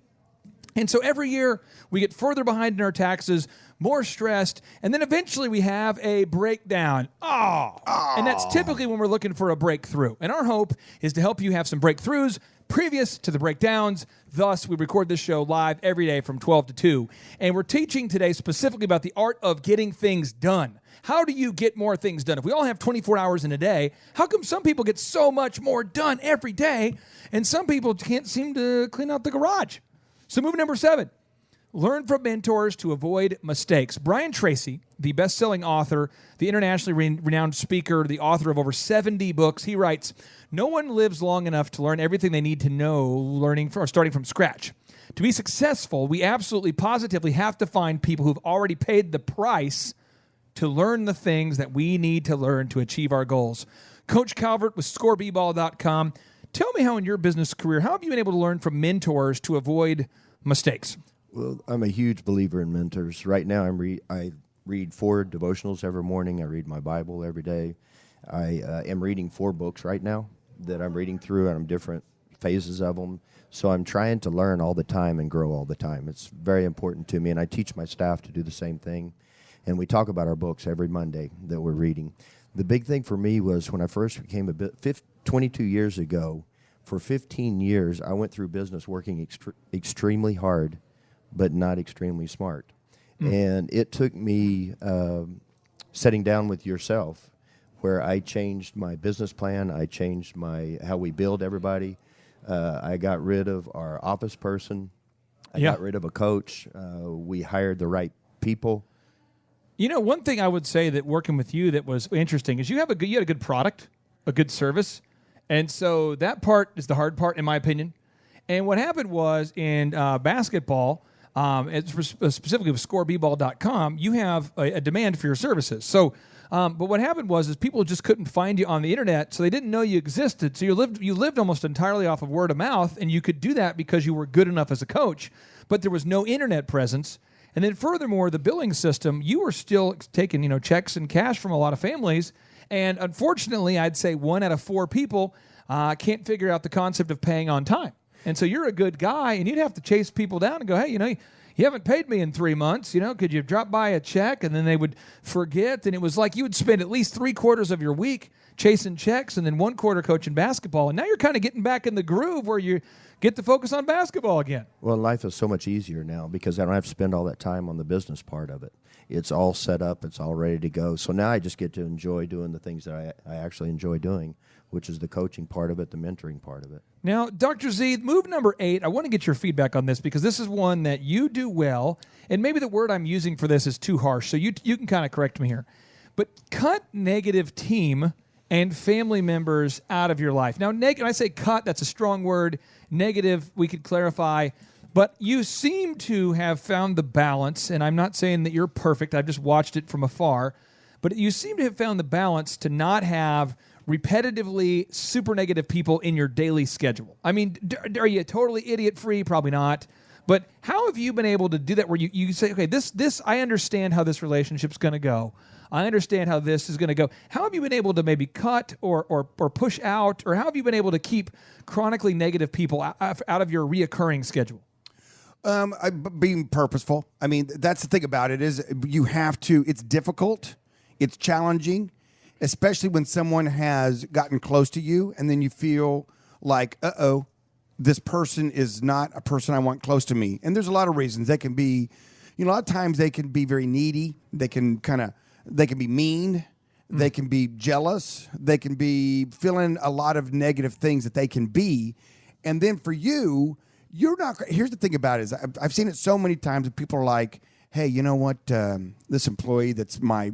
And so every year we get further behind in our taxes, more stressed, and then eventually we have a breakdown. And that's typically when we're looking for a breakthrough. And our hope is to help you have some breakthroughs previous to the breakdowns. Thus, we record this show live every day from 12 to 2. And we're teaching today specifically about the art of getting things done. How do you get more things done? If we all have 24 hours in a day, how come some people get so much more done every day and some people can't seem to clean out the garage? So move number 7. Learn from mentors to avoid mistakes. Brian Tracy, the best-selling author, the internationally renowned speaker, the author of over 70 books, he writes, "No one lives long enough to learn everything they need to know starting from scratch. To be successful, we absolutely positively have to find people who've already paid the price to learn the things that we need to learn to achieve our goals." Coach Calvert with scoreball.com. Tell me how in your business career, how have you been able to learn from mentors to avoid mistakes? Well, I'm a huge believer in mentors. Right now, I read 4 devotionals every morning. I read my Bible every day. I am reading 4 books right now that I'm reading through, and I'm different phases of them. So I'm trying to learn all the time and grow all the time. It's very important to me, and I teach my staff to do the same thing. And we talk about our books every Monday that we're reading. The big thing for me was when I first became 22 years ago, for 15 years, I went through business working extremely hard, but not extremely smart. And it took me sitting down with yourself where I changed my business plan. I changed how we build everybody. I got rid of our office person. I got rid of a coach. We hired the right people. You know, one thing I would say that working with you that was interesting is you had a good product, a good service. And so that part is the hard part, in my opinion. And what happened was in basketball, specifically with scoreball.com, you have a demand for your services. So, but what happened was people just couldn't find you on the internet, so they didn't know you existed. So you lived almost entirely off of word of mouth, and you could do that because you were good enough as a coach, but there was no internet presence. And then furthermore, the billing system, you were still taking, checks and cash from a lot of families. And unfortunately, I'd say 1 out of 4 people can't figure out the concept of paying on time. And so you're a good guy, and you'd have to chase people down and go, hey, you haven't paid me in 3 months. Could you drop by a check? And then they would forget. And it was like you would spend at least 3/4 of your week chasing checks and then 1 quarter coaching basketball. And now you're kind of getting back in the groove where you get to focus on basketball again. Well, life is so much easier now because I don't have to spend all that time on the business part of it. It's all set up. It's all ready to go. So now I just get to enjoy doing the things that I actually enjoy doing, which is the coaching part of it, the mentoring part of it. Now, Dr. Z, move number 8, I want to get your feedback on this because this is one that you do well, and maybe the word I'm using for this is too harsh, so you can kind of correct me here. But cut negative team and family members out of your life. Now, when I say cut, that's a strong word. Negative, we could clarify. But you seem to have found the balance, and I'm not saying that you're perfect. I've just watched it from afar. But you seem to have found the balance to not have repetitively super negative people in your daily schedule. I mean, are you totally idiot-free? Probably not. But how have you been able to do that where you say, okay, this I understand how this relationship's going to go. I understand how this is going to go. How have you been able to maybe cut or push out, or how have you been able to keep chronically negative people out of your reoccurring schedule? Being purposeful. I mean, that's the thing about it is you have to, it's difficult, it's challenging, especially when someone has gotten close to you and then you feel like, this person is not a person I want close to me. And there's a lot of reasons. They can be, a lot of times they can be very needy. They can be mean. They can be jealous. They can be feeling a lot of negative things that they can be. And then for you, you're not. Here's the thing about it is I've seen it so many times that people are like, hey, you know what? This employee that's my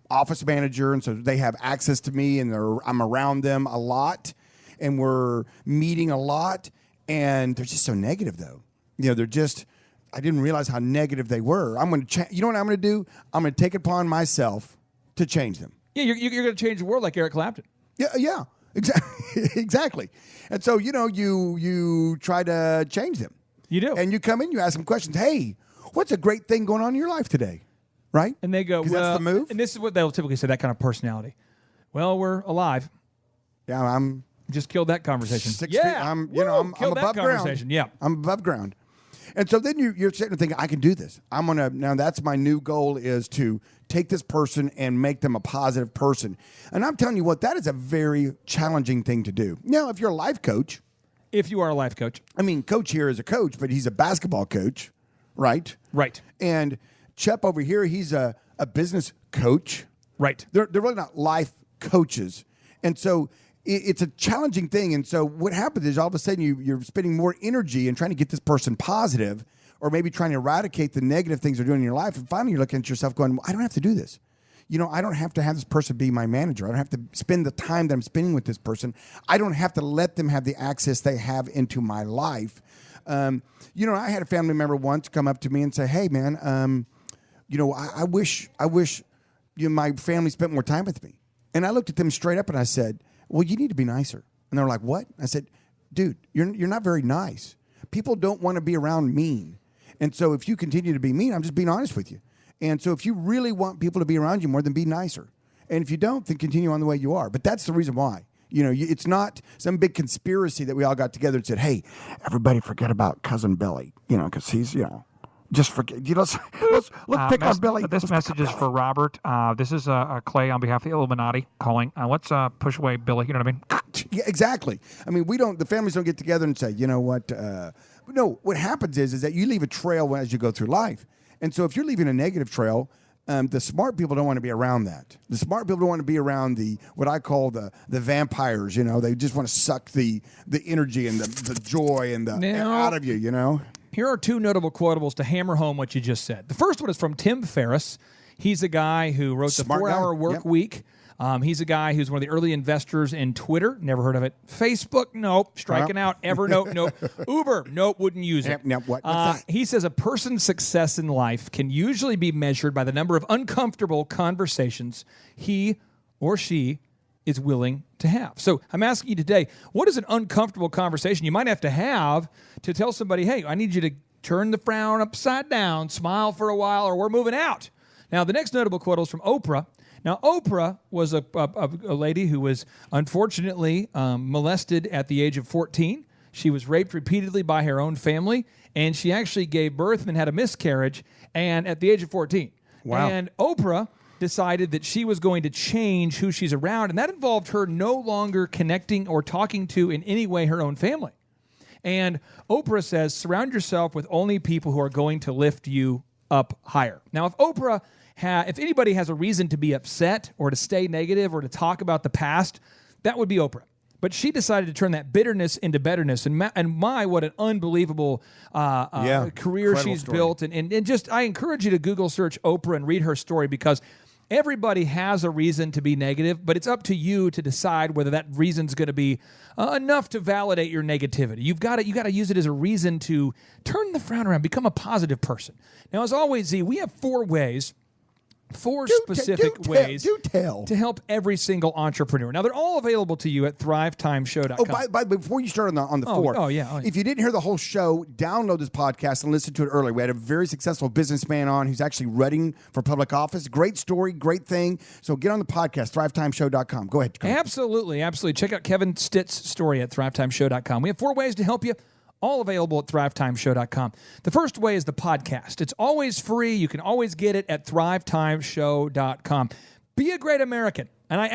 office manager, and so they have access to me, and I'm around them a lot, and we're meeting a lot, and they're just so negative though. They're just. I didn't realize how negative they were. I'm going to. You know what I'm going to do? I'm going to take it upon myself to change them. Yeah, you're going to change the world like Eric Clapton. Yeah. Exactly. And so, you try to change them. You do. And you come in, you ask them questions. Hey, what's a great thing going on in your life today? Right? And they go, well, that's the move. And this is what they'll typically say, that kind of personality. Well, we're alive. Yeah, I'm just killed that conversation. 6 feet. I'm above ground. Yeah. I'm above ground. And so then you're sitting there thinking, I can do this. Now that's my new goal is to take this person and make them a positive person. And I'm telling you what, that is a very challenging thing to do. Now, if you're a life coach. If you are a life coach. I mean, coach here is a coach, but he's a basketball coach, right? Right. And Chep over here, he's a business coach. Right. They're really not life coaches. And so it's a challenging thing. And so what happens is all of a sudden you're spending more energy and trying to get this person positive, or maybe trying to eradicate the negative things they're doing in your life. And finally you're looking at yourself going, I don't have to do this. I don't have to have this person be my manager. I don't have to spend the time that I'm spending with this person. I don't have to let them have the access they have into my life. I had a family member once come up to me and say, hey, man, I wish my family spent more time with me. And I looked at them straight up and I said, well, you need to be nicer. And they're like, what? I said, dude, you're not very nice. People don't want to be around mean. And so if you continue to be mean, I'm just being honest with you. And so if you really want people to be around you more, then be nicer. And if you don't, then continue on the way you are. But that's the reason why. It's not some big conspiracy that we all got together and said, hey, everybody forget about Cousin Billy, because he's, Just forget. Let's pick on Billy. This message is for Robert. This is Clay on behalf of the Illuminati calling. Let's push away Billy. You know what I mean? Yeah, exactly. I mean, the families don't get together and say, you know what? No, what happens is that you leave a trail as you go through life. And so if you're leaving a negative trail, the smart people don't want to be around that. The smart people don't want to be around what I call the vampires. They just want to suck the energy and the joy and out of you. Here are two notable quotables to hammer home what you just said. The first one is from Tim Ferriss. He's a guy who wrote Smart the 4-Hour Work Week. He's a guy who's one of the early investors in Twitter. Never heard of it. Facebook, nope. Striking out. Evernote, nope. Uber, nope. Wouldn't use it. What's that? He says a person's success in life can usually be measured by the number of uncomfortable conversations he or she is willing to have. So I'm asking you today, what is an uncomfortable conversation you might have to tell somebody, hey, I need you to turn the frown upside down, smile for a while, or we're moving out. Now, the next notable quote is from Oprah. Now, Oprah was a lady who was unfortunately molested at the age of 14. She was raped repeatedly by her own family, and she actually gave birth and had a miscarriage and at the age of 14. Wow. And Oprah decided that she was going to change who she's around, and that involved her no longer connecting or talking to in any way her own family. And Oprah says, surround yourself with only people who are going to lift you up higher. Now, if anybody has a reason to be upset or to stay negative or to talk about the past, that would be Oprah. But she decided to turn that bitterness into betterness. And what an unbelievable career she's built. And just, I encourage you to Google search Oprah and read her story, because everybody has a reason to be negative, but it's up to you to decide whether that reason's going to be enough to validate your negativity. You got to use it as a reason to turn the frown around, become a positive person. Now, as always, Z, we have four specific ways to help every single entrepreneur. Now, they're all available to you at thrivetimeshow.com. Oh, before you start on the four, if you didn't hear the whole show, download this podcast and listen to it early. We had a very successful businessman on who's actually running for public office. Great story, great thing. So get on the podcast, thrivetimeshow.com. Go ahead. Absolutely. Check out Kevin Stitt's story at thrivetimeshow.com. We have 4 ways to help you, all available at thrivetimeshow.com. The first way is the podcast. It's always free. You can always get it at thrivetimeshow.com. Be a great American. And I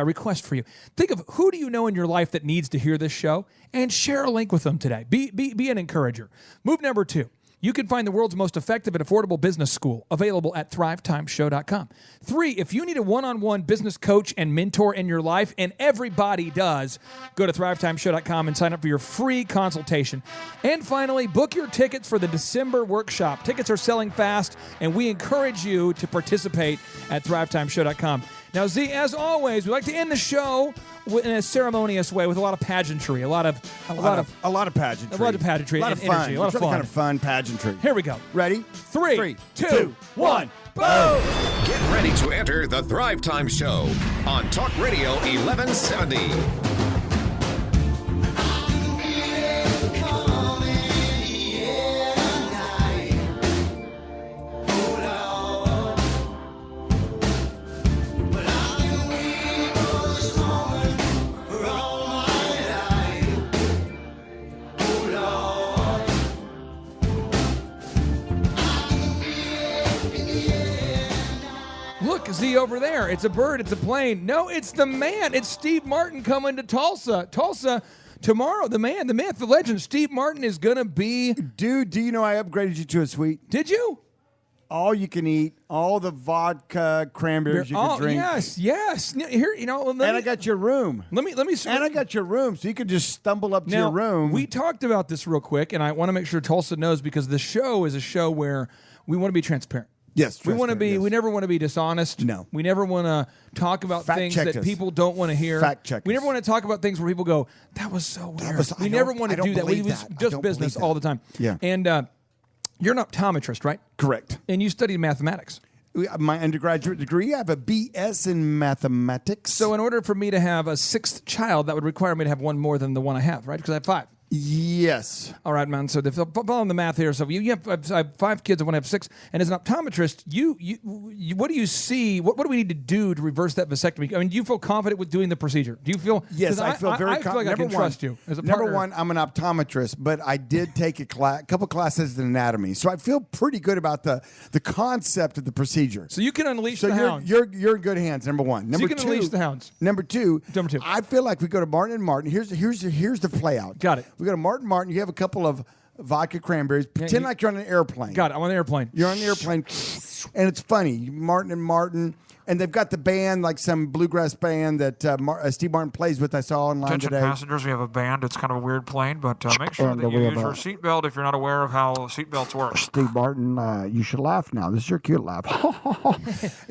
request for you, think of who do you know in your life that needs to hear this show, and share a link with them today. Be an encourager. Move number 2. You can find the world's most effective and affordable business school, available at thrivetimeshow.com. 3, if you need a one-on-one business coach and mentor in your life, and everybody does, go to thrivetimeshow.com and sign up for your free consultation. And finally, book your tickets for the December workshop. Tickets are selling fast, and we encourage you to participate at thrivetimeshow.com. Now, Z, as always, we like to end the show in a ceremonious way with a lot of pageantry, a lot of pageantry, a lot of and fun. energy, a lot of fun. Kind of fun pageantry. Here we go. Ready? 3, 2, 1, boom! Get ready to enter the Thrive Time Show on Talk Radio 1170. Z over there. It's a bird. It's a plane. No, it's the man. It's Steve Martin coming to Tulsa. Tulsa tomorrow. The man, the myth, the legend. Steve Martin is going to be... Dude, do you know I upgraded you to a suite? Did you? All you can eat, all the vodka, cranberries you can drink. Yes. Here, I got your room. Let me. And I got your room, so you could just stumble up to your room. We talked about this real quick, and I want to make sure Tulsa knows, because the show is a show where we want to be transparent. Yes, we want to be. Yes. We never want to be dishonest. No, we never want to talk about things that people don't want to hear. Fact check. We never want to talk about things where people go, "That was so weird." We never want to do that. We just business all the time. Yeah. And you're an optometrist, right? Correct. And you studied mathematics. My undergraduate degree, I have a BS in mathematics. So in order for me to have a 6th child, that would require me to have one more than the one I have, right? Because I have 5. Yes. All right, man. So following the math here. So you have I have 5 kids. I want to have 6. And as an optometrist, you what do you see? What do we need to do to reverse that vasectomy? I mean, do you feel confident with doing the procedure? Do you feel? Yes, I feel very confident. I feel like I can trust you as a partner. Number one, I'm an optometrist, but I did take a couple classes in anatomy, so I feel pretty good about the concept of the procedure. So you can unleash so the hounds. You're in good hands. Number one. Number you can two, unleash the hounds. Number two. I feel like we go to Martin & Martin. Here's the play out. Got it. We go to Martin & Martin. You have a couple of vodka cranberries. Pretend like you're on an airplane. Got it. I'm on the airplane. You're on the airplane, and it's funny. Martin & Martin. And they've got the band, like some bluegrass band that Steve Martin plays with. I saw online Attention today. passengers, we have a band. It's kind of a weird plane, but make sure that you use your seatbelt if you're not aware of how seatbelts work. Steve Martin, you should laugh now. This is your cute laugh.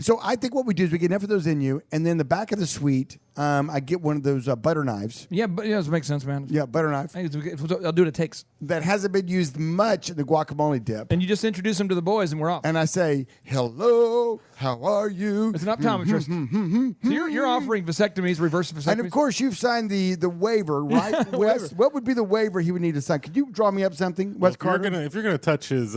So I think what we do is we get enough of those in you, and then the back of the suite, I get one of those butter knives. Yeah, but it makes sense, man. Yeah, butter knife. I'll do what it takes. That hasn't been used much in the guacamole dip. And you just introduce them to the boys, and we're off. And I say, hello, how are you? As an optometrist. So you're offering vasectomies, reverse vasectomies? And of course, you've signed the waiver, right? Wes, what would be the waiver he would need to sign? Could you draw me up something, Wes Carter? If you're gonna touch his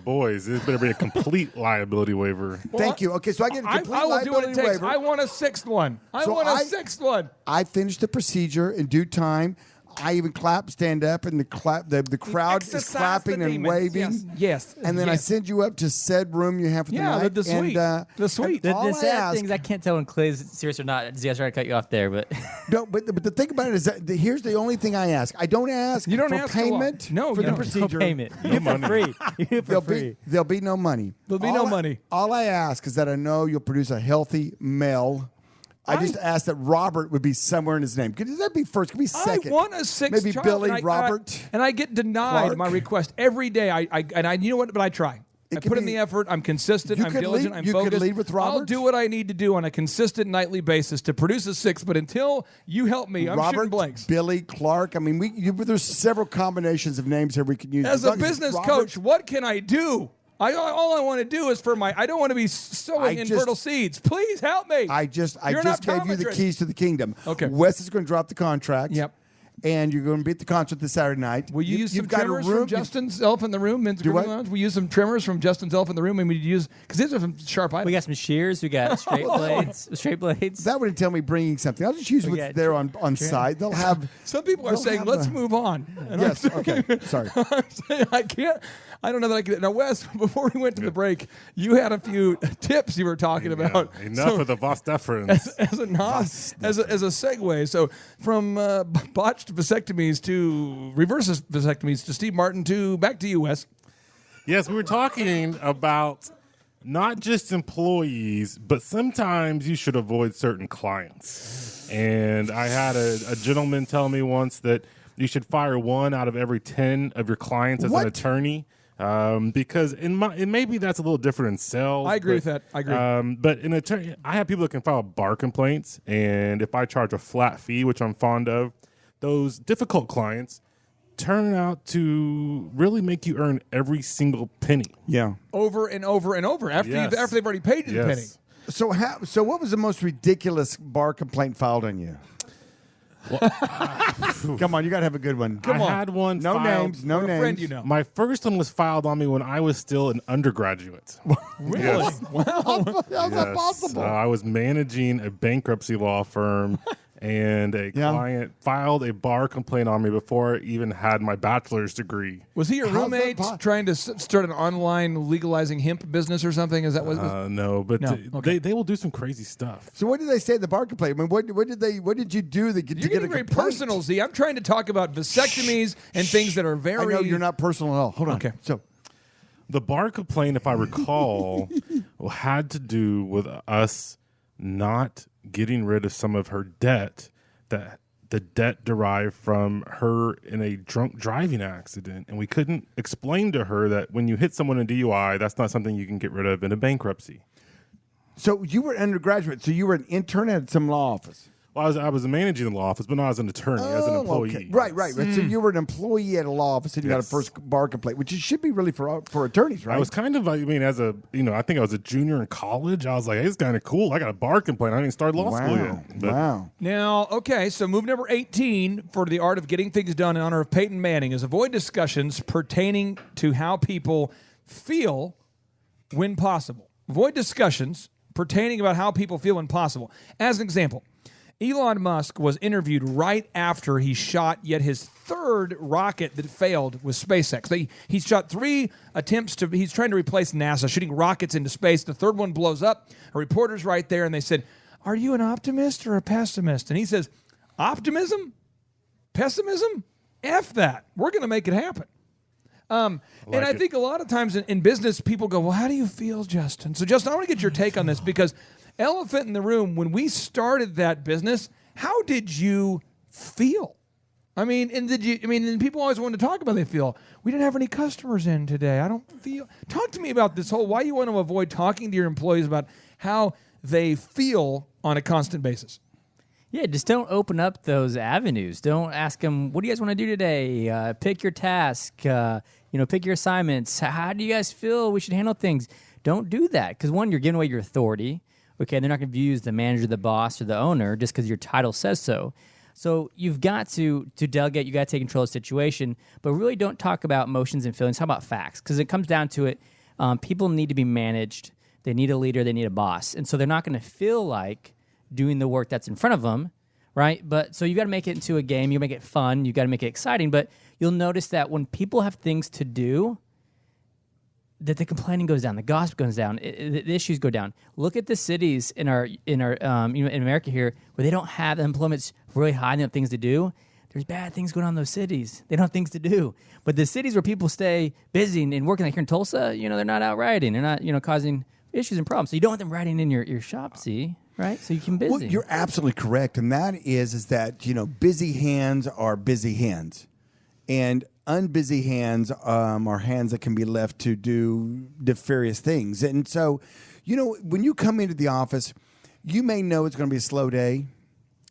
boys, it better be a complete liability waiver. Thank you. Okay, so I get a complete I will do what it liability takes. waiver. I want a 6th one. I So want a 6th one. I finished the procedure in due time. I even stand up, and the crowd is Exercise clapping the and demons. waving. Yes. And then I Yes. send you up to said room you have for the night. the suite. And, the suite. all The I sad ask- thing is I can't tell when Clay's serious or not. See, I was trying to cut you off there, but No, but the thing about it is that here's the only thing I ask. I don't ask You don't for ask for payment what? No, for you the don't. procedure. no payment. You do it for free. You do it for free. There'll be no money. There'll be no money. All I ask is that I know you'll produce a healthy male. I just ask that Robert would be somewhere in his name. Could that be first? Could be second? I want a 6th Maybe child, Billy, and Robert. and I get denied Clark. my request every day. You know what? But I try. I could put in be- the effort. I'm consistent. You I'm could diligent. lead- I'm you could focused. lead with I'll Robert. do what I need to do on a consistent nightly basis to produce a 6th. But until you help me, I'm shooting Robert, blanks. Billy, Clark. I mean, there's several combinations of names here we can use. As a long it's business Robert- coach, what can I do? All I want to do is I don't want to be sowing infertile seeds. Please help me. I just You're an gave you the optometrist. keys to the kingdom. Okay. Wes is going to drop the contract. Yep. And you're going to be at the concert this Saturday night. Will you use some you've got a trimmers room- from Justin's Elf in the Room, Men's Do Grooming what? Lounge? We use some trimmers from Justin's Elf in the Room, and we use because these are some sharp items. We got some shears. We got straight blades. Straight blades. That wouldn't tell me bringing something. I'll just use We what's got there on site. They'll have. Some people are they'll saying, have "Let's a- move on." And Yes. I'm saying, Okay. Sorry. I'm saying I can't. I don't know that I can. Now, Wes, before we went to the break, you had a few tips you were talking about. Enough So, of the Vos deferens. as a segue. So from botched vasectomies to reverse vasectomies to Steve Martin to back to you, Wes. Yes, we were talking about not just employees, but sometimes you should avoid certain clients. And I had a gentleman tell me once that you should fire 1 out of every 10 of your clients as an attorney. Because and maybe that's a little different in sales. I agree with that. I agree. But in attorney, I have people that can file bar complaints, and if I charge a flat fee, which I'm fond of, those difficult clients turn out to really make you earn every single penny. Yeah. Over and over and over after they've already paid you the penny. So what was the most ridiculous bar complaint filed on you? Come on, you got to have a good one. I had one. No filed- names. No names. friend you know. My first one was filed on me when I was still an undergraduate. Really? Yes. Wow. How's that Yes. possible? I was managing a bankruptcy law firm, and a client filed a bar complaint on me before I even had my bachelor's degree. Was he your How's that roommate trying to start an online legalizing hemp business or something? Is that what? No, but No, okay. they will do some crazy stuff. So what did they say at the bar complaint? I mean, what did you do to get You're a getting very complaint? personal, Z. I'm trying to talk about vasectomies and things that are very. I know you're not personal at all. Hold on. Okay. So The bar complaint, if I recall, had to do with us not getting rid of some of her debt, that the debt derived from her in a drunk driving accident. And we couldn't explain to her that when you hit someone in DUI, that's not something you can get rid of in a bankruptcy. you were an undergraduate, so you were an intern at some law office. Well, I was managing the law office, but not as an attorney, as an employee. Okay. Right. So you were an employee at a law office and you got a first bar complaint, which it should be really for attorneys, right? I was kind of, I think I was a junior in college. I was like, hey, it's kind of cool. I got a bar complaint. I didn't start law school yet. But Now, okay, so move number 18 for the art of getting things done in honor of Peyton Manning is avoid discussions pertaining to how people feel when possible. Avoid discussions pertaining about how people feel when possible. As an example, Elon Musk was interviewed right after he shot yet his third rocket that failed with SpaceX. He shot 3 attempts he's trying to replace NASA, shooting rockets into space. The third one blows up. A reporter's right there, and they said, are you an optimist or a pessimist? And he says, optimism? Pessimism? F that. We're going to make it happen. I think a lot of times in business, people go, well, how do you feel, Justin? So, Justin, I want to get your take on this because elephant in the room, when we started that business, how did you feel? I mean, and people always want to talk about they feel. We didn't have any customers in today. I don't feel. Talk to me about this whole, why you want to avoid talking to your employees about how they feel on a constant basis. Yeah, just don't open up those avenues. Don't ask them, what do you guys want to do today? Pick your task. Pick your assignments. How do you guys feel we should handle things? Don't do that because, one, you're giving away your authority. Okay, they're not going to view you as the manager, the boss, or the owner just because your title says so. So you've got to delegate. You got to take control of the situation, but really don't talk about emotions and feelings. How about facts? Because it comes down to it. People need to be managed. They need a leader. They need a boss, and so they're not going to feel like doing the work that's in front of them, right? But so you got to make it into a game. You make it fun. You got to make it exciting. But you'll notice that when people have things to do, that the complaining goes down, the gossip goes down, the issues go down. Look at the cities in in America here where they don't have employment's really high and they have things to do. There's bad things going on in those cities. They don't have things to do. But the cities where people stay busy and working, like here in Tulsa, they're not out rioting. They're not, causing issues and problems. So you don't want them rioting in your shop, see? Right? So you can busy. Well, you're absolutely correct. And that is that, busy hands are busy hands. And unbusy hands are hands that can be left to do nefarious things. And so, when you come into the office, you may know it's going to be a slow day.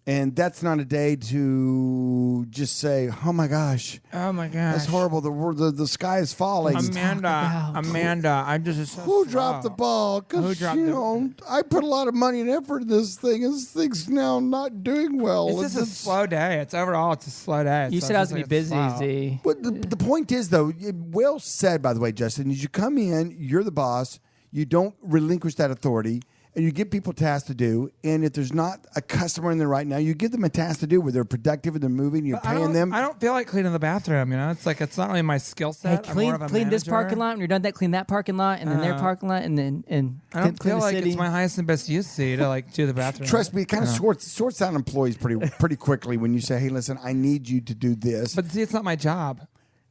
And that's not a day to just say, oh, my gosh. That's horrible. The sky is falling. Amanda, I'm just who dropped the ball? Because, I put a lot of money and effort in this thing. And this thing's now not doing well. It's just a slow day. It's a slow day. You said I was going to be busy, Z. But the point is, though, well said, by the way, Justin, is you come in, you're the boss, you don't relinquish that authority, and you give people tasks to do. And if there's not a customer in there right now, you give them a task to do where they're productive and they're moving, you're paying them. I don't feel like cleaning the bathroom, It's like, it's not really my skill set. Hey, clean this parking lot. When you're done that, clean that parking lot, and then their parking lot, and I don't feel like it's my highest and best use, to do the bathroom. Trust me, it kind of sorts out employees pretty quickly when you say, hey, listen, I need you to do this. But see, it's not my job.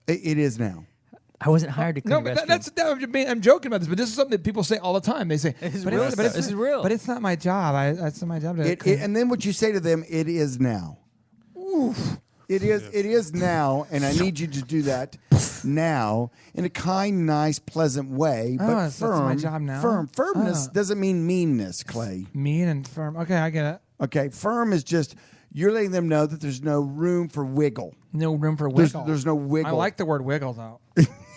It is now. I wasn't hired to clean the restroom. I'm joking about this, but this is something that people say all the time. They say, this is real. But it's not my job. That's not my job. And then what you say to them, it is now. Oof. It is now, and I need you to do that now in a kind, nice, pleasant way, but firm. That's my job now. Firmness doesn't mean meanness, Clay. Mean and firm. Okay, I get it. Okay, firm is just you're letting them know that there's no room for wiggle. No room for wiggle. There's no wiggle. I like the word wiggle, though.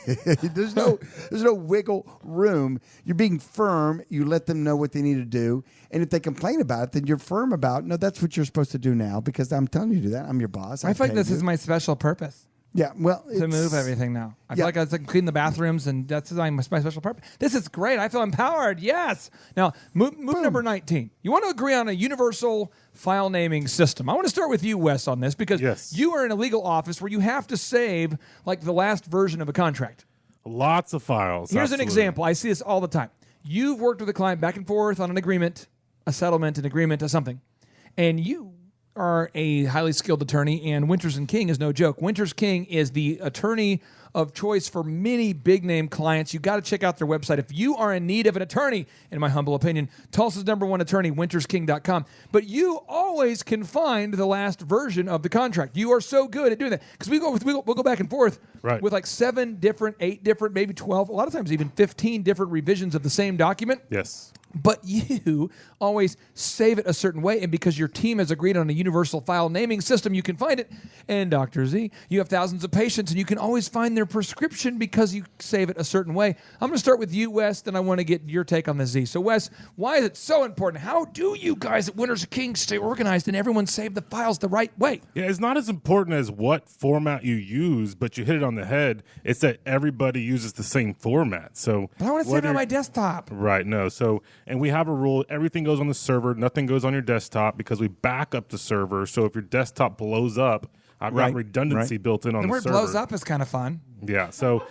There's no wiggle room. You're being firm. You let them know what they need to do. And if they complain about it, then you're firm about, no, that's what you're supposed to do now because I'm telling you to do that. I'm your boss. I feel like this is my special purpose. Yeah, well, to move everything now. I feel like I was clean the bathrooms, and that's my special purpose. This is great. I feel empowered. Yes. Now, move number 19. You want to agree on a universal file naming system. I want to start with you, Wes, on this because you are in a legal office where you have to save like the last version of a contract. Lots of files. Here's an example. I see this all the time. You've worked with a client back and forth on an agreement, a settlement, an agreement, or something, and you are a highly skilled attorney, and Winters & King is no joke. Winters King is the attorney of choice for many big-name clients. You got to check out their website. If you are in need of an attorney, in my humble opinion, Tulsa's #1 attorney, wintersking.com. But you always can find the last version of the contract. You are so good at doing that. Because we'll go back and forth with like 7 different, 8 different, maybe 12, a lot of times even 15 different revisions of the same document. Yes. But you always save it a certain way, and because your team has agreed on a universal file naming system, you can find it. And Dr. Z, you have thousands of patients, and you can always find their prescription because you save it a certain way. I'm going to start with you, Wes, and I want to get your take on the Z. So, Wes, why is it so important? How do you guys at Winners Kings stay organized and everyone save the files the right way? Yeah, it's not as important as what format you use, but you hit it on the head. It's that everybody uses the same format. So, but I want to save it on my desktop. Right, no. So, and we have a rule, everything goes on the server, nothing goes on your desktop because we back up the server. So if your desktop blows up, I've got redundancy built in on the server. The word blows up is kind of fun. Yeah, so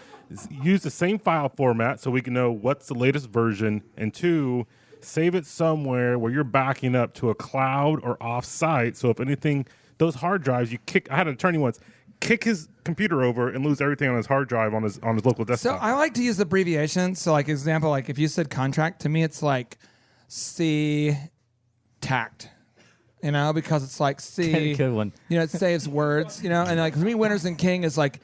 use the same file format so we can know what's the latest version, and 2, save it somewhere where you're backing up to a cloud or off-site. So if anything, those hard drives, I had an attorney once kick his computer over and lose everything on his hard drive on his local desktop. So I like to use abbreviations. So like example, like if you said contract, to me it's like C tact. You know, because it's like C. Good one. You know, it saves words. You know, and like for me, Winners and King is like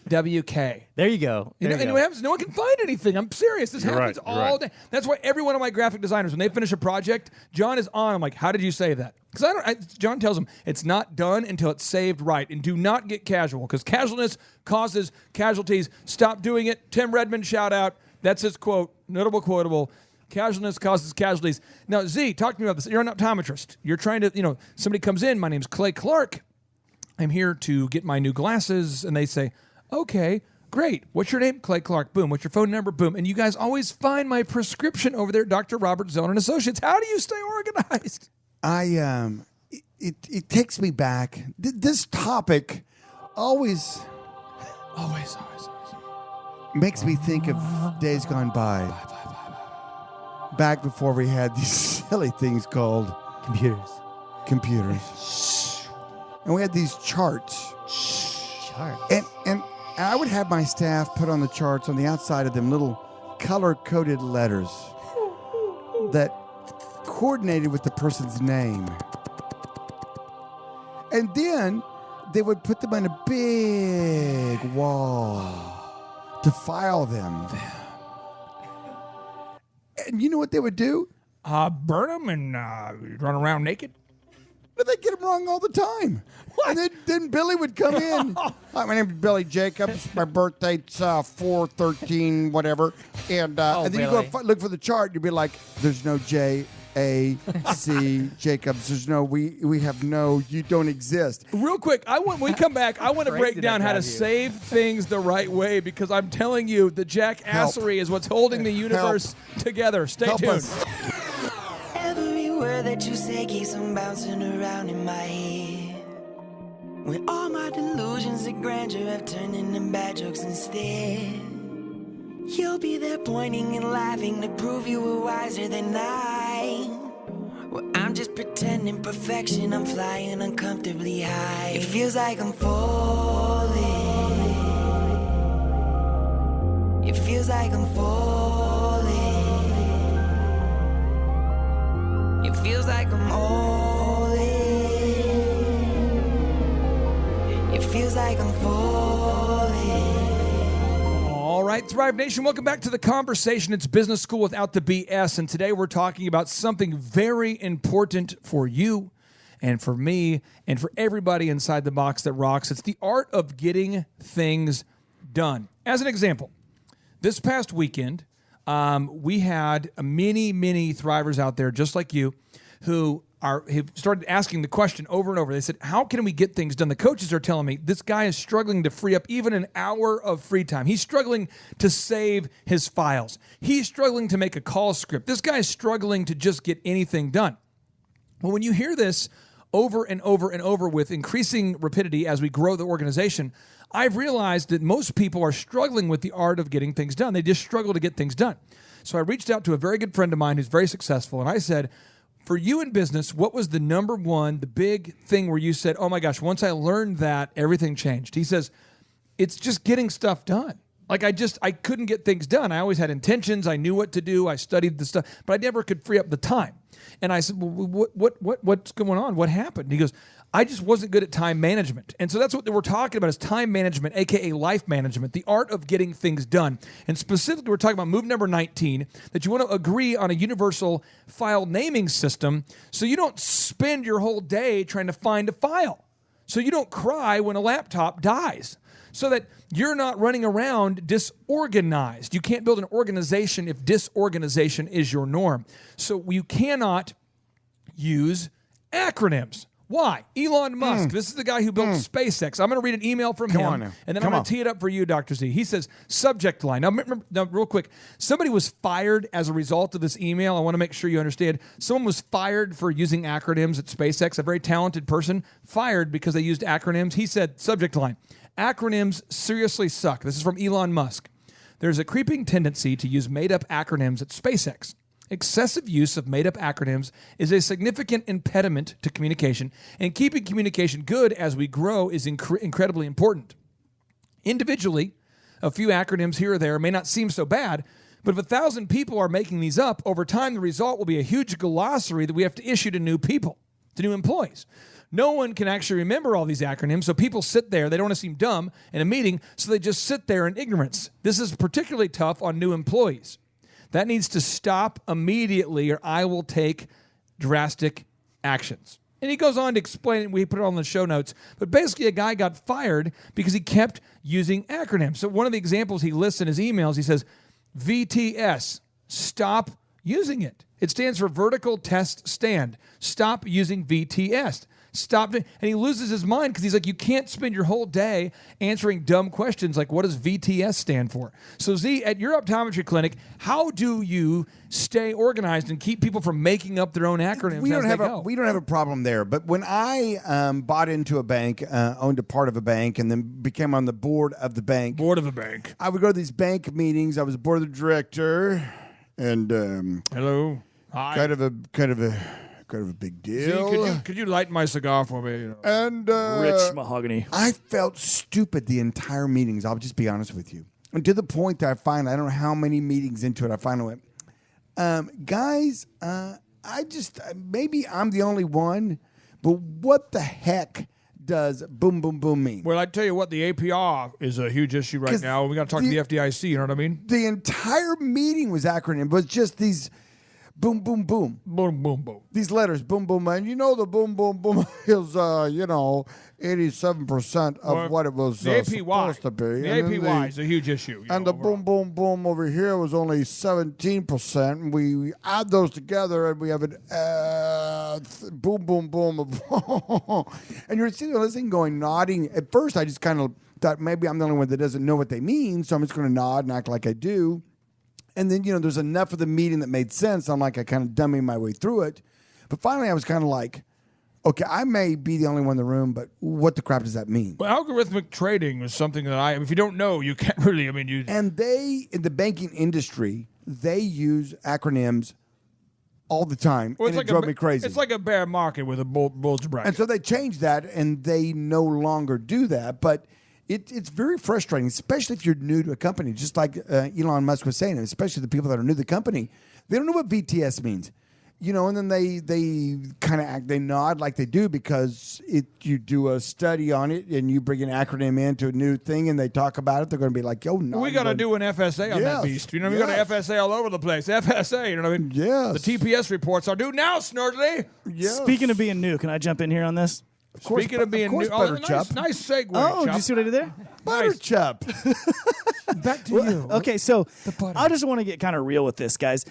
WK. There you go. You know, and what happens? No one can find anything. I'm serious. This happens all day. That's why every one of my graphic designers, when they finish a project, John is on. I'm like, how did you save that? Because John tells them it's not done until it's saved right. And do not get casual, because casualness causes casualties. Stop doing it. Tim Redmond, shout out. That's his quote. Notable quotable. Casualness causes casualties. Now, Z, talk to me about this. You're an optometrist. You're trying to, somebody comes in. My name's Clay Clark. I'm here to get my new glasses. And they say, okay, great. What's your name? Clay Clark. Boom. What's your phone number? Boom. And you guys always find my prescription over there, Dr. Robert Zoellner and Associates. How do you stay organized? It takes me back. This topic always makes me think of days gone by. Back before we had these silly things called computers. And we had these charts. And I would have my staff put on the charts on the outside of them little color-coded letters that coordinated with the person's name. And then they would put them on a big wall to file them. And you know what they would do? Burn them and run around naked? But they get them wrong all the time. What? And then Billy would come in. Hi, my name is Billy Jacobs. My birthday's 4/13, whatever. And then you go look for the chart. You'd be like, there's no J, A, C, Jacobs. There's no, we have no, you don't exist. Real quick, when we come back, I want to break down how to save things the right way, because I'm telling you, the jackassery is what's holding the universe together. Stay tuned. Every word that you say keeps on bouncing around in my head. When all my delusions of grandeur have turned into bad jokes instead. You'll be there pointing and laughing to prove you were wiser than I. Well, I'm just pretending perfection. I'm flying uncomfortably high. It feels like I'm falling. It feels like I'm falling. It feels like I'm all in. It feels like I'm falling. All right, Thrive Nation, welcome back to the conversation. It's Business School Without the BS, and today we're talking about something very important for you and for me and for everybody inside the box that rocks. It's the art of getting things done. As an example, this past weekend, we had many Thrivers out there just like you who have started asking the question over and over. They said, how can we get things done? The coaches are telling me this guy is struggling to free up even an hour of free time. He's struggling to save his files. He's struggling to make a call script. This guy is struggling to just get anything done. Well, when you hear this over and over and over with increasing rapidity as we grow the organization, I've realized that most people are struggling with the art of getting things done. They just struggle to get things done. So I reached out to a very good friend of mine who's very successful, and I said, for you in business, what was the number one, the big thing where you said, oh my gosh, once I learned that, everything changed? He says, it's just getting stuff done. Like I couldn't get things done. I always had intentions. I knew what to do. I studied the stuff, but I never could free up the time. And I said, well, what's going on? What happened? And he goes, I just wasn't good at time management. And so that's what we're talking about is time management, aka life management, the art of getting things done. And specifically, we're talking about move number 19, that you want to agree on a universal file naming system so you don't spend your whole day trying to find a file. So you don't cry when a laptop dies. So that you're not running around disorganized. You can't build an organization if disorganization is your norm. So you cannot use acronyms. Why? Elon Musk. This is the guy who built SpaceX. I'm going to read an email from him, and then I'm going to tee it up for you, Dr. Z. He says, subject line. Now, real quick, somebody was fired as a result of this email. I want to make sure you understand. Someone was fired for using acronyms at SpaceX, a very talented person, fired because they used acronyms. He said, subject line, acronyms seriously suck. This is from Elon Musk. There's a creeping tendency to use made-up acronyms at SpaceX. Excessive use of made-up acronyms is a significant impediment to communication, and keeping communication good as we grow is incredibly important. Individually, a few acronyms here or there may not seem so bad, but if 1,000 people are making these up, over time the result will be a huge glossary that we have to issue to new people, to new employees. No one can actually remember all these acronyms, so people sit there. They don't want to seem dumb in a meeting, so they just sit there in ignorance. This is particularly tough on new employees. That needs to stop immediately, or I will take drastic actions. And he goes on to explain it. We put it on the show notes. But basically, a guy got fired because he kept using acronyms. So one of the examples he lists in his emails, he says, VTS, stop using it. It stands for Vertical Test Stand. Stop using VTS. Stop it. And he loses his mind because he's like, you can't spend your whole day answering dumb questions like, what does VTS stand for? So Z, at your optometry clinic, how do you stay organized and keep people from making up their own acronyms we don't as have they go? We don't have a problem there. But when I bought into a bank, owned a part of a bank, and then became on the board of the bank. I would go to these bank meetings. I was board of the director. And hello. Hi. Kind of a big deal. Z, could you light my cigar for me? And rich mahogany. I felt stupid the entire meetings. I'll just be honest with you. And to the point that I don't know how many meetings into it, I finally went, guys, maybe I'm the only one, but what the heck does boom, boom, boom mean? Well, I tell you what, the APR is a huge issue right now. We got to talk to the FDIC, you know what I mean? The entire meeting was acronym, but just these boom, boom, boom. Boom, boom, boom. These letters, boom, boom, and the boom, boom, boom is, 87% of what it was the supposed to be. The APY is a huge issue. And the boom, boom, boom over here was only 17%. And we add those together and we have an boom, boom, boom. And you're sitting there listening, going, nodding. At first, I just kind of thought maybe I'm the only one that doesn't know what they mean, so I'm just going to nod and act like I do. And then, there's enough of the meeting that made sense. I'm like, I kind of dumbing my way through it. But finally, I was kind of like, okay, I may be the only one in the room, but what the crap does that mean? Well, algorithmic trading is something that if you don't know, you can't really, use. And they, in the banking industry, they use acronyms all the time. Well, and it drove me crazy. It's like a bear market with a bulge bracket. And so they changed that, and they no longer do that. But it's very frustrating, especially if you're new to a company, just like Elon Musk was saying, especially the people that are new to the company. They don't know what VTS means. And then they kind of they nod like they do because you do a study on it and you bring an acronym into a new thing and they talk about it. They're going to be like, yo, no. We got to do an FSA on that beast. We got an FSA all over the place. FSA, you know what I mean? Yes. The TPS reports are due now, Snurdly. Yes. Speaking of being new, can I jump in here on this? Speaking of being new, nice segue. Oh, Chup. did you see what I did there? Butterchup. Back to you. Okay, so I just want to get kind of real with this, guys.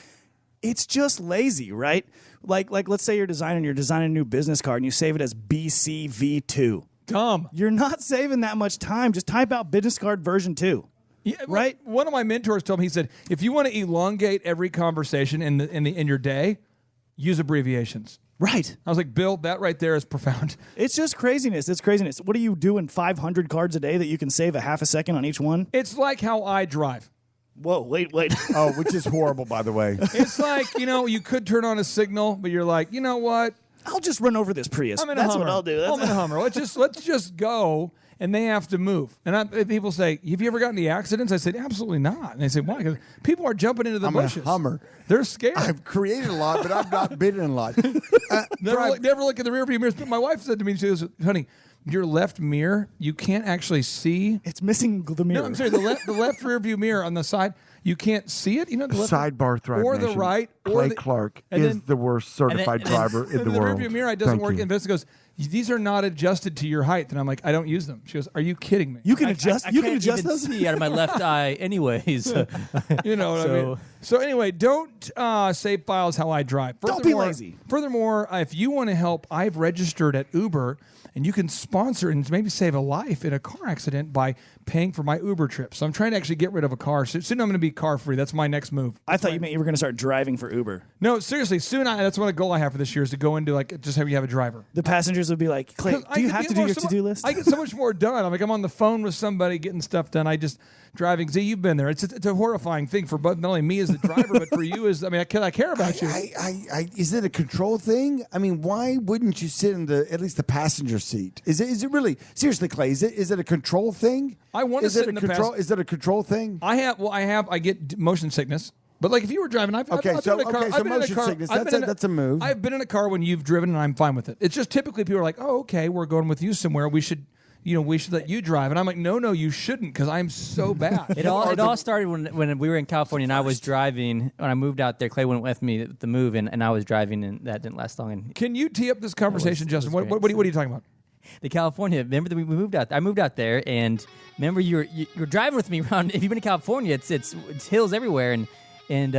It's just lazy, right? Like let's say you're designing a new business card and you save it as BCV2. Dumb. You're not saving that much time. Just type out business card version 2. Yeah, right? One of my mentors told me, he said, if you want to elongate every conversation in your day, use abbreviations. Right. I was like, Bill, that right there is profound. It's just craziness. It's craziness. What are you doing 500 cards a day that you can save a half a second on each one? It's like how I drive. Whoa, wait. Oh, which is horrible, by the way. It's like, you could turn on a signal, but you're like, you know what? I'll just run over this Prius. I'm in That's a Hummer. what I'll do. I'm in a Hummer. Let's just go and they have to move. And people say, have you ever gotten into accidents? I said, absolutely not. And they say, why? Because people are jumping into the I'm bushes. a Hummer. They're scared. I've created a lot, but I've not been in a lot. Never look in the rearview mirrors. But my wife said to me, she goes, honey, your left mirror, you can't actually see. It's missing the mirror. No, I'm sorry, the left rear view mirror on the side, you can't see it. You know, the left Sidebar Thrive or Nation. the right. Clay or the, Clark and is then- the worst certified driver in the the world. rear view mirror doesn't Thank work. you. And Vanessa goes, these are not adjusted to your height. And I'm like, I don't use them. She goes, are you kidding me? You can adjust. I You can can't adjust even those. see out of my left eye, anyways. You know what I mean? So anyway, don't save files how I drive. Don't be lazy. Furthermore, if you want to help, I've registered at Uber, and you can sponsor and maybe save a life in a car accident by paying for my Uber trip. So I'm trying to actually get rid of a car. Soon I'm going to be car free. That's my next move. I thought you meant you were going to start driving for Uber. No, seriously, soon that's what a goal I have for this year is to go into like just have you have a driver. The passengers would be like, Clay, do you have to do your to-do list? I get so much more done. I'm on the phone with somebody getting stuff done. I just driving. See, you've been there. It's a horrifying thing for not only me as the driver, but for you as I care about you. Is it a control thing? I mean, why wouldn't you sit in at least the passenger seat? Is it really seriously, Clay? Is it a control thing? I want to sit in the control. Is it a control thing? I get motion sickness. But like if you were driving, I've been in a car. Motion sickness. That's a move. I've been in a car when you've driven, and I'm fine with it. It's just typically people are like, "Oh, okay, we're going with you somewhere. We should let you drive." And I'm like, "No, you shouldn't, because I'm so bad." It all started when we were in California and I was driving. When I moved out there, Clay went with me to move, and I was driving, and that didn't last long. And can you tee up this conversation, Justin? What are you talking about? The California. Remember that we moved out. I moved out there, and remember you're driving with me around. If you've been to California, it's hills everywhere, and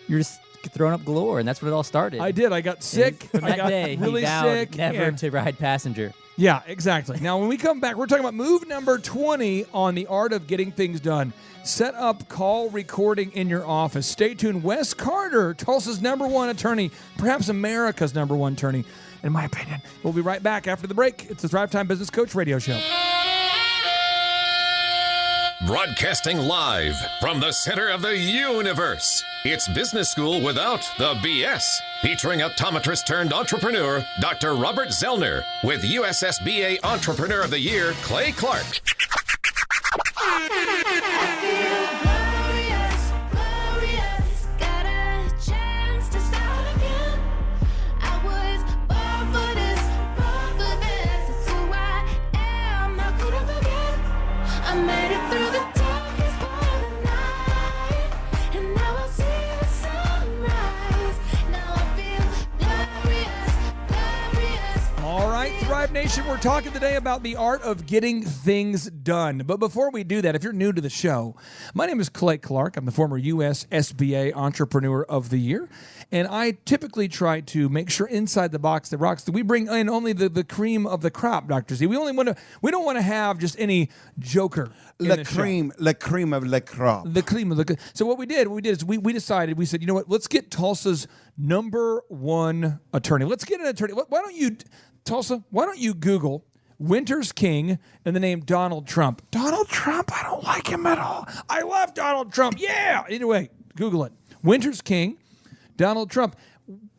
you're just throwing up galore, and that's what it all started. I did. I got sick. From that day, really he vowed sick. never to ride passenger. Yeah, exactly. Now, when we come back, we're talking about move number 20 on the art of getting things done. Set up call recording in your office. Stay tuned. Wes Carter, Tulsa's #1 attorney, perhaps America's #1 attorney, in my opinion. We'll be right back after the break. It's the Thrive Time Business Coach Radio Show. Broadcasting live from the center of the universe. It's Business School without the BS. Featuring optometrist turned entrepreneur, Dr. Robert Zoellner, with USSBA Entrepreneur of the Year, Clay Clark. Thrive Nation, we're talking today about the art of getting things done. But before we do that, if you're new to the show, my name is Clay Clark. I'm the former U.S. SBA Entrepreneur of the Year. And I typically try to make sure inside the box that rocks that we bring in only the cream of the crop, Dr. Z. We don't want to have just any joker. Le cream of le crop. The cream of the. So what we did is we decided, we said, you know what, let's get Tulsa's #1 attorney. Let's get an attorney. Why don't you, Tulsa, why don't you Google Winter's King and the name Donald Trump? Donald Trump, I don't like him at all. I love Donald Trump. Yeah. Anyway, Google it. Winter's King, Donald Trump.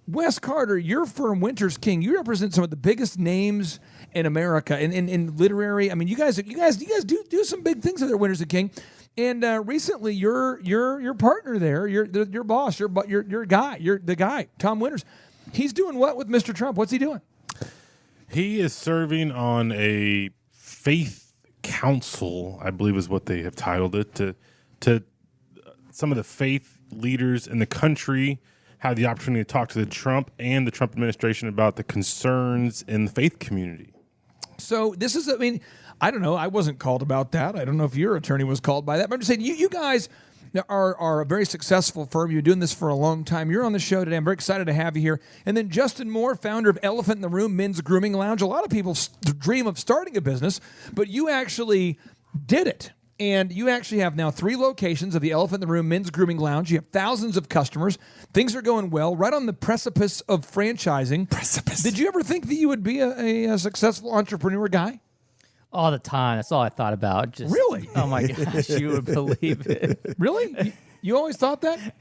Wes Carter, your firm Winter's King, you represent some of the biggest names in America in literary. I mean, you guys do some big things at their Winter's King. And recently, your partner there, your boss, your guy, the guy, Tom Winters, he's doing what with Mr. Trump? What's he doing? He is serving on a faith council, I believe is what they have titled it, to some of the faith leaders in the country have the opportunity to talk to the Trump and the Trump administration about the concerns in the faith community. So this is, I mean, I don't know. I wasn't called about that. I don't know if your attorney was called by that. But I'm just saying, you guys are a very successful firm. You're doing this for a long time. You're on the show today. I'm very excited to have you here. And then Justin Moore, founder of Elephant in the Room Men's Grooming Lounge. A lot of people dream of starting a business, but you actually did it. And you actually have now 3 locations of the Elephant in the Room Men's Grooming Lounge. You have thousands of customers. Things are going well, right on the precipice of franchising. Precipice. Did you ever think that you would be a successful entrepreneur guy? All the time. That's all I thought about. Just, really? Oh my gosh, you would believe it. Really? You always thought that?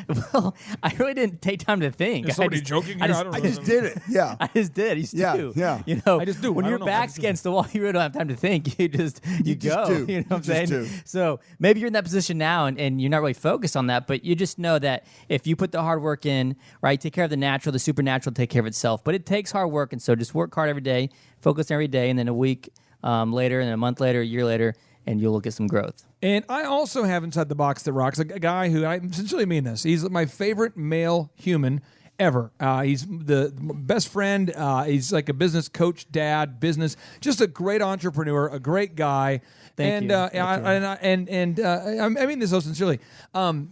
Well, I really didn't take time to think. Is somebody joking here? I don't know. I just did it. Yeah. I just did. You Yeah, do. yeah. You know, I just do. When I your don't know. back's against the wall, you really don't have time to think. You just just go. do. You know what I'm You saying? just do. So maybe you're in that position now, and you're not really focused on that, but you just know that if you put the hard work in, right, take care of the natural, the supernatural take care of itself. But it takes hard work, and so just work hard every day, focus every day, and then a week later, and then a month later, a year later, and you'll look at some growth. And I also have Inside the Box That Rocks a guy who, I sincerely mean this, he's my favorite male human ever. He's the best friend. He's like a business coach, dad, business, just a great entrepreneur, a great guy. Thank you. I mean this so sincerely.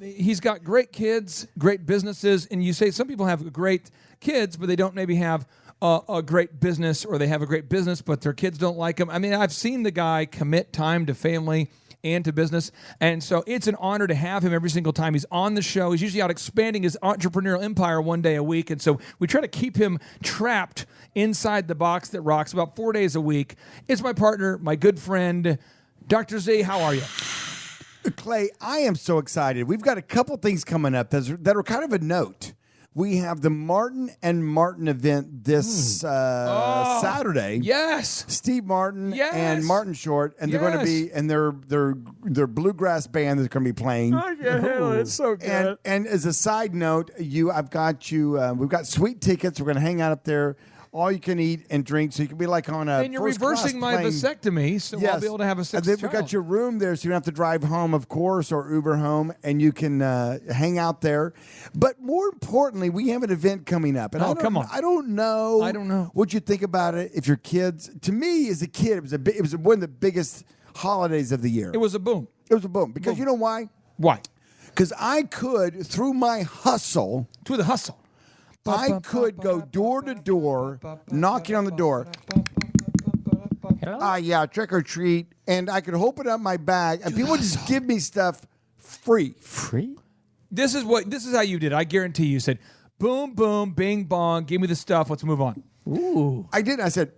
He's got great kids, great businesses, and you say some people have great kids, but they don't maybe have a great business, or they have a great business, but their kids don't like them. I mean, I've seen the guy commit time to family and to business, and so it's an honor to have him every single time he's on the show. He's usually out expanding his entrepreneurial empire one day a week, and so we try to keep him trapped inside the box that rocks about 4 days a week. It's my partner, my good friend, Dr. Z. How are you? Clay, I am so excited. We've got a couple things coming up that are kind of a note. We have the Martin and Martin event this Saturday. Yes, Steve Martin Yes. and Martin Short, and they're going to be, and their bluegrass band that's going to be playing. Oh, yeah, it's so good. And as a side note, we've got sweet tickets. We're going to hang out up there. All you can eat and drink, so you can be like on a And you're first-class reversing my plane. vasectomy, so I'll be able to have a And sixth then we've child. got your room there, so you don't have to drive home, of course, or Uber home, and you can hang out there. But more importantly, we have an event coming up. And come on. I don't know what you think about it. If your kids, to me as a kid, it was one of the biggest holidays of the year. It was a boom. It was a boom because you know why? Why? Because I could, through my hustle, I could go door to door, knocking on the door. Yeah, trick or treat, and I could open up my bag, and people would just give me stuff free. Free? This is how you did. I guarantee you said, boom, boom, bing, bong, give me the stuff. Let's move on. Ooh. I did. I said,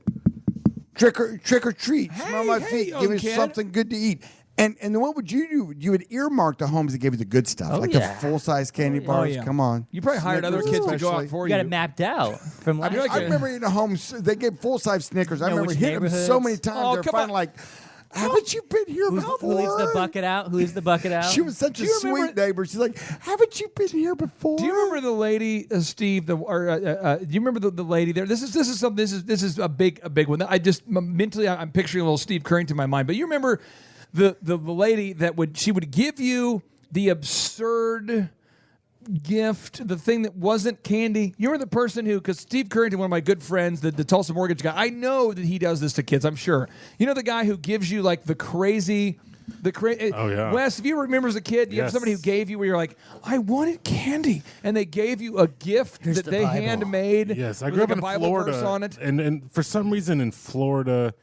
trick or treat. Smell my feet. Give me something good to eat. And then what would you do? You would earmark the homes that gave you the good stuff, the full-size candy bars. yeah. Come on. You probably hired other kids to go out for You you. got it mapped out from last year. I remember in the homes, they gave full-size Snickers. I know remember which hitting them so neighborhoods? many times. Oh, They're come finally on. like, haven't you been here Who before? leaves the bucket out? Who leaves the bucket out? She was such a sweet neighbor. She's like, haven't you been here before? Do you remember the lady, Steve? Do you remember the lady there? This is a big one. I just mentally, I'm picturing a little Steve Currington in my mind. But you remember the lady that she would give you the absurd gift, the thing that wasn't candy. You were the person who, because Steve Currington, one of my good friends, the Tulsa mortgage guy, I know that he does this to kids, I'm sure. You know the guy who gives you like the crazy. Oh, yeah. Wes, if you remember as a kid, you have somebody who gave you where you're like, I wanted candy, and they gave you a gift that they handmade. Yes, I with grew up like in a Bible verse Florida, on it. and for some reason in Florida,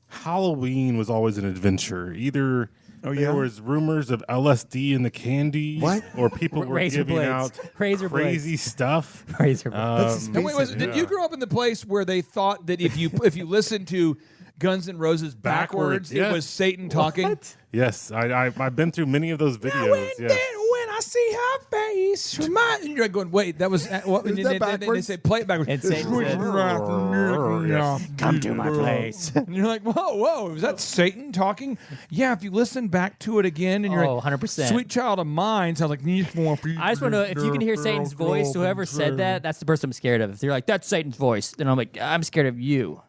Halloween was always an adventure. Either there was rumors of LSD in the candy, or people were Razor giving blades. out Razor crazy blades. stuff. Razor blades. And wait, did you grow up in the place where they thought that if you listened to Guns N' Roses backwards, yes. it was Satan talking? Yes, I've been through many of those videos. Yes. When I see her face, and you're like going, wait, that was what? Is that They backwards? say play it backwards. And Satan said, come to my place. And you're like, whoa, is that Satan talking? Yeah, if you listen back to it again, and you're like, 100%. Sweet child of mine sounds like. I just want to know if you can hear Satan's voice. Whoever said that, that's the person I'm scared of. If they're like, that's Satan's voice, then I'm like, I'm scared of you.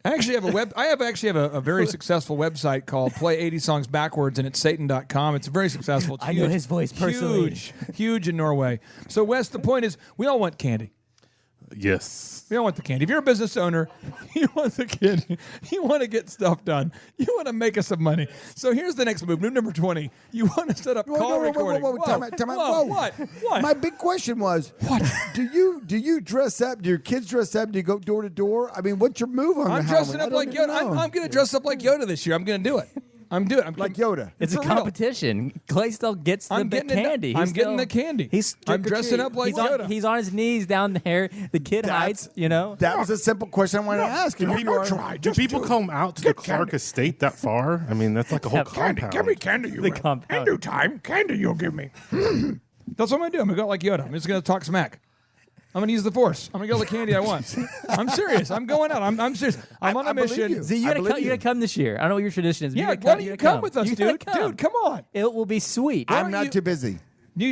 I actually have a very successful website called Play 80 Songs Backwards, and it's Satan.com. It's very successful. It's I know his voice personally. Huge in Norway. So, Wes, the point is, we all want candy. Yes. We don't want the candy. If you're a business owner, you want the candy. You want to get stuff done. You want to make us some money. So here's the next move. Move number 20. You want to set up call recording. Whoa, time out. Whoa. What? My big question was, what? Do you dress up? Do your kids dress up? Do you go door to door? I mean, what's your move on I'm the dressing Halloween? up like Yoda. I'm going to dress up like Yoda this year. I'm going to do it. I'm doing. I'm like Yoda. It's a for real. competition. Clay still gets the I'm getting it- candy. I'm He's getting still- the candy. He's I'm dressing up like he's on, Yoda. he's on his knees down there. The kid hides, you know. That was a simple question I wanted to ask. Do And people, you are- do people come out to the Clark estate that far? I mean, that's like a whole compound. Give me candy, you The will. compound. In due time, candy you'll give me. That's what I'm gonna do. I'm gonna go like Yoda. I'm just gonna talk smack. I'm gonna use the Force. I'm gonna get all the candy I want. I'm serious. I'm going out. I'm serious. I'm on a mission. See, you gotta come this year. I don't know what your tradition is. but Yeah, you gotta why don't you come with us, You gotta dude? come. Dude, come on. It will be sweet. I'm not too busy.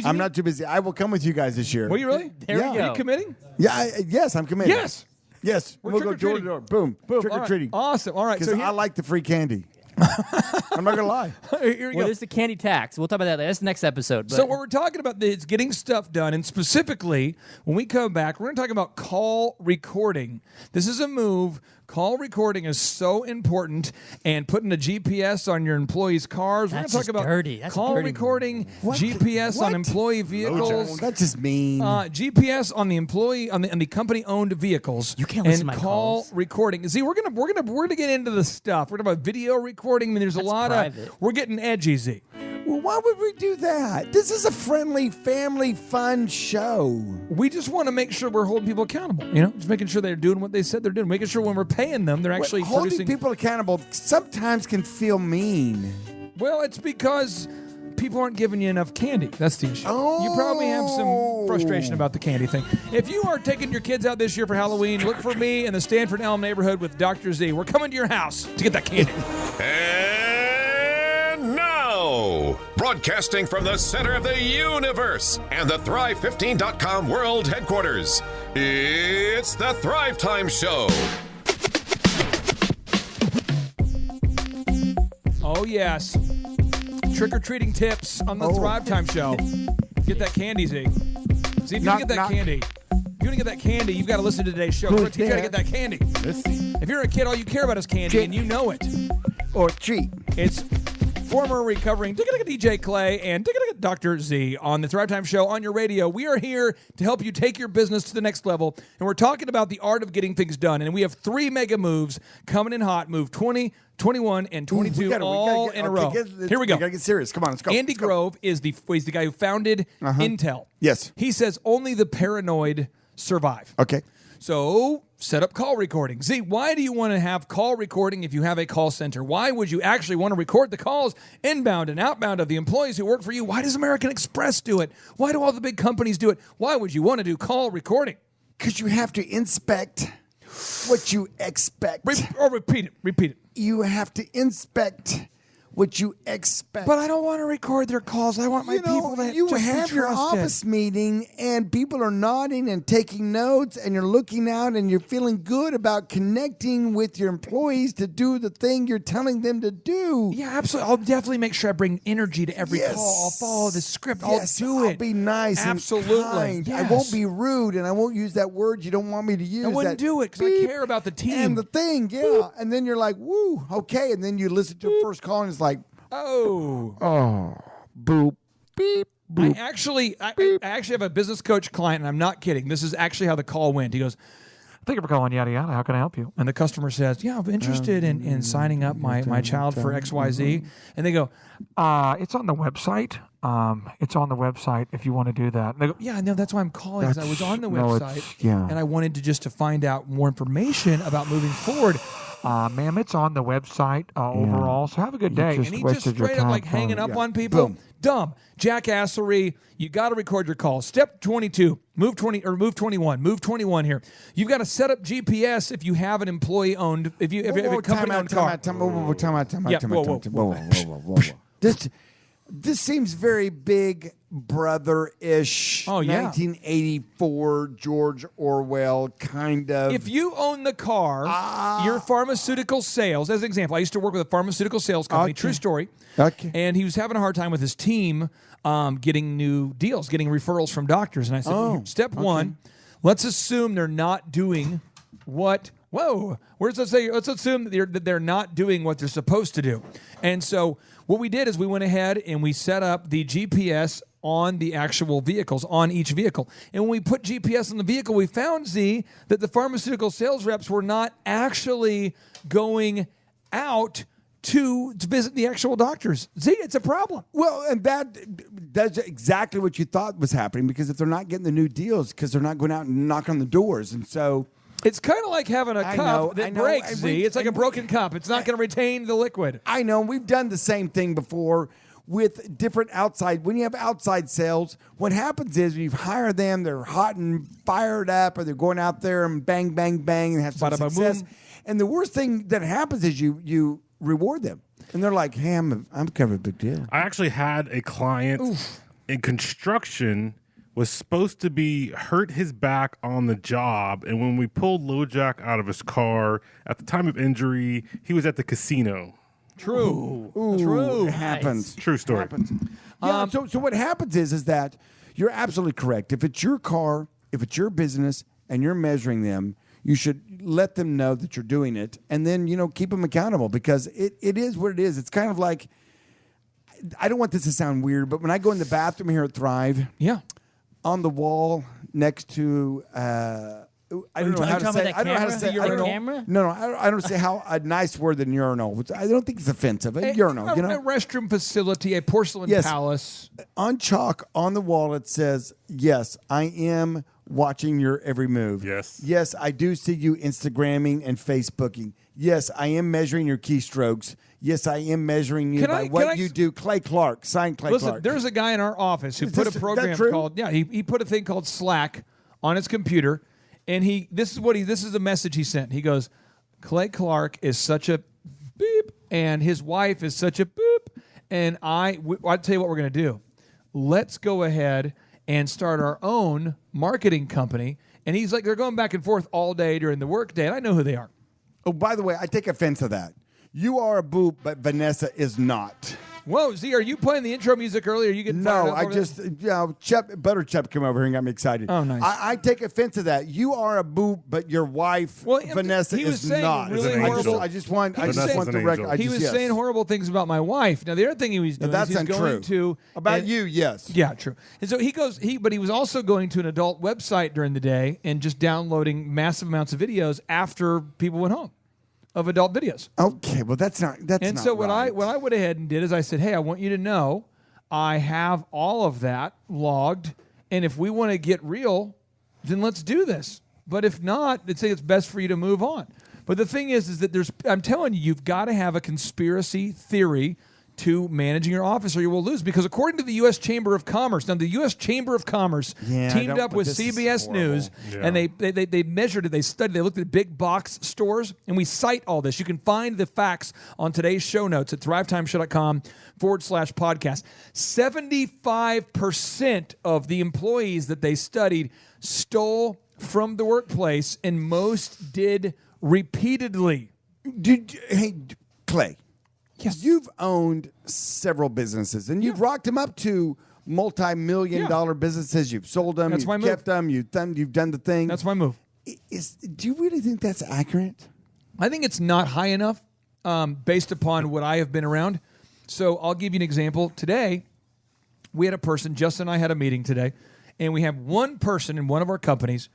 I'm not too busy. I will come with you guys this year. Will you really? There we Are go. you committing? Yeah, yes, I'm committed. Yes. Yes. We're We'll go door to trick-or-treating. door. Boom. Boom. Trick All or right. treating. Awesome. All right. Because So I like the free candy. I'm not going to lie. here we Well, go. there's the candy tax. We'll talk about that later. That's the next episode. But So what we're talking about is getting stuff done, and specifically when we come back, we're going to talk about call recording. This is a move. Call recording is so important, and putting a GPS on your employees' cars. That's We're just going to talk about dirty. That's a call dirty recording, What? GPS on What? employee vehicles. That's just mean. GPS on the employee on the company-owned vehicles. You can't and listen to my call calls. recording. See, we're gonna get into the stuff. We're gonna about video recording. I mean, there's a lot private. of. We're getting edgy, Z. Well, why would we do that? This is a friendly, family, fun show. We just want to make sure we're holding people accountable. You know, just making sure they're doing what they said they're doing. Making sure when we're paying them, they're actually Holding producing. people accountable sometimes can feel mean. Well, it's because people aren't giving you enough candy. That's the issue. You probably have some frustration about the candy thing. If you are taking your kids out this year for Halloween, look for me in the Stanford Elm neighborhood with Dr. Z. We're coming to your house to get that candy. And now, broadcasting from the center of the universe and the Thrive15.com world headquarters, it's the Thrive Time Show. Oh, yes. Trick-or-treating tips on the Thrive Time Show. Get that candy, Z. See, if you want to get that candy, you've got to listen to today's show. We're going to teach you how to get that candy. If you're a kid, all you care about is candy, and you know it. Or treat. It's former recovering DJ Clay and Dr. Z on the Thrive Time Show on your radio. We are here to help you take your business to the next level, and we're talking about the art of getting things done. And we have 3 mega moves coming in hot. Move 20, 21, and 22 all in a row. Here we go. We got to get serious. Come on, let's go. Andy Grove is the guy who founded Intel. Yes. He says only the paranoid survive. Okay. So set up call recording. Z, why do you want to have call recording if you have a call center? Why would you actually want to record the calls inbound and outbound of the employees who work for you? Why does American Express do it? Why do all the big companies do it? Why would you want to do call recording? Because you have to inspect what you expect. Repeat it. You have to inspect what you expect. But I don't want to record their calls. I want my people to you just be have your trusted. office meeting and people are nodding and taking notes and you're looking out and you're feeling good about connecting with your employees to do the thing you're telling them to do. Yeah, absolutely. I'll definitely make sure I bring energy to every Yes. call. I'll follow the script. Yes, I'll do it. I'll be nice Absolutely. and kind. I Yes. won't be rude and I won't use that word you don't want me to use. I wouldn't that do it because I beep care about the team. and the thing, yeah. And then you're like, woo, okay. And then you listen to the first call and it's like, oh, boop, beep, boop. I actually have a business coach client, and I'm not kidding. This is actually how the call went. He goes, Thank you for calling, yada, yada. How can I help you? and the customer says, yeah, I'm interested in signing up my child for XYZ. And they go, It's on the website. It's on the website if you want to do that. And they go, yeah, no, that's why I'm calling, because I was on the No, it's- website, yeah. and I wanted to find out more information about moving forward. ma'am, it's on the website overall, so have a good day. And he just straight up like hanging up on people. Boom. Dumb. Jackassery. You got to record your calls. Step 22. Move 21. Move 21 here. You've got to set up GPS if you have an employee owned, if you have a company owned car. Time out. Yeah, whoa. This seems very Big Brother-ish. Oh, yeah. 1984 George Orwell kind of. If you own the car, your pharmaceutical sales, as an example, I used to work with a pharmaceutical sales company, true story. Okay. And he was having a hard time with his team getting new deals, getting referrals from doctors. And I said, step one, let's assume they're not doing what. Whoa, let's assume that they're not doing what they're supposed to do. And so what we did is we went ahead and we set up the GPS on the actual vehicles, on each vehicle. And when we put GPS on the vehicle, we found, Z, that the pharmaceutical sales reps were not actually going out to visit the actual doctors. See, it's a problem. Well, and that's exactly what you thought was happening, because if they're not getting the new deals, because they're not going out and knocking on the doors, and so it's kind of like having a cup that breaks. See, it's like a broken cup. It's not going to retain the liquid. I know. We've done the same thing before with different outside. When you have outside sales, what happens is you hire them, they're hot and fired up, or they're going out there and bang, bang, bang, and have some success. And the worst thing that happens is you reward them, and they're like, "Hey, I'm kind of a big deal." I actually had a client in construction was supposed to be hurt his back on the job, and when we pulled LoJack out of his car at the time of injury, he was at the casino. True. True. It happens. True story. Happens. Yeah, so what happens is that you're absolutely correct. If it's your car, if it's your business, and you're measuring them, you should let them know that you're doing it, and then, keep them accountable, because it is what it is. It's kind of like, I don't want this to sound weird, but when I go in the bathroom here at Thrive, on the wall next to, I don't know how to say. I don't know how to say urinal. No, I don't say how a nice word than urinal. Which I don't think it's offensive. A urinal, a restroom facility, a porcelain palace. On chalk on the wall, it says, "Yes, I am watching your every move. Yes, I do see you Instagramming and Facebooking. Yes, I am measuring your keystrokes. Yes, I am measuring you by what you do." Clay Clark, signed Clay Clark. Listen, there's a guy in our office who put a program called he put a thing called Slack on his computer, and this is the message he sent. He goes, "Clay Clark is such a beep, and his wife is such a boop, and I'll tell you what we're going to do. Let's go ahead and start our own marketing company." And he's like, they're going back and forth all day during the workday, and I know who they are. Oh, by the way, I take offense to that. You are a boop, but Vanessa is not. Whoa, Z, are you playing the intro music earlier? Are you getting No, I just, Butter Chup came over here and got me excited. Oh, nice. I take offense to that. You are a boop, but your wife, Vanessa, is not. Really I just want the record. He was saying horrible things about my wife. Now, the other thing he was doing that's is he's going to... About you, yes. Yeah, true. And so but he was also going to an adult website during the day and just downloading massive amounts of videos after people went home. Of adult videos. Okay, well that's not so what right. I went ahead and did is I said, "Hey, I want you to know I have all of that logged, and if we want to get real, then let's do this. But if not, I'd say it's best for you to move on." But the thing is that I'm telling you've got to have a conspiracy theory to managing your office, or you will lose. Because according to the U.S. Chamber of Commerce, now the U.S. Chamber of Commerce teamed up with CBS News, and they measured it, they studied, they looked at big box stores, and we cite all this. You can find the facts on today's show notes at thrivetimeshow.com/podcast. 75% of the employees that they studied stole from the workplace, and most did repeatedly. Hey, Clay. Yes. You've owned several businesses, and you've rocked them up to multi-million-dollar businesses. You've sold them. You've kept them. You've done the thing. That's my move. Do you really think that's accurate? I think it's not high enough based upon what I have been around. So I'll give you an example. Today, we had a person, Justin and I had a meeting today, and we have one person in one of our companies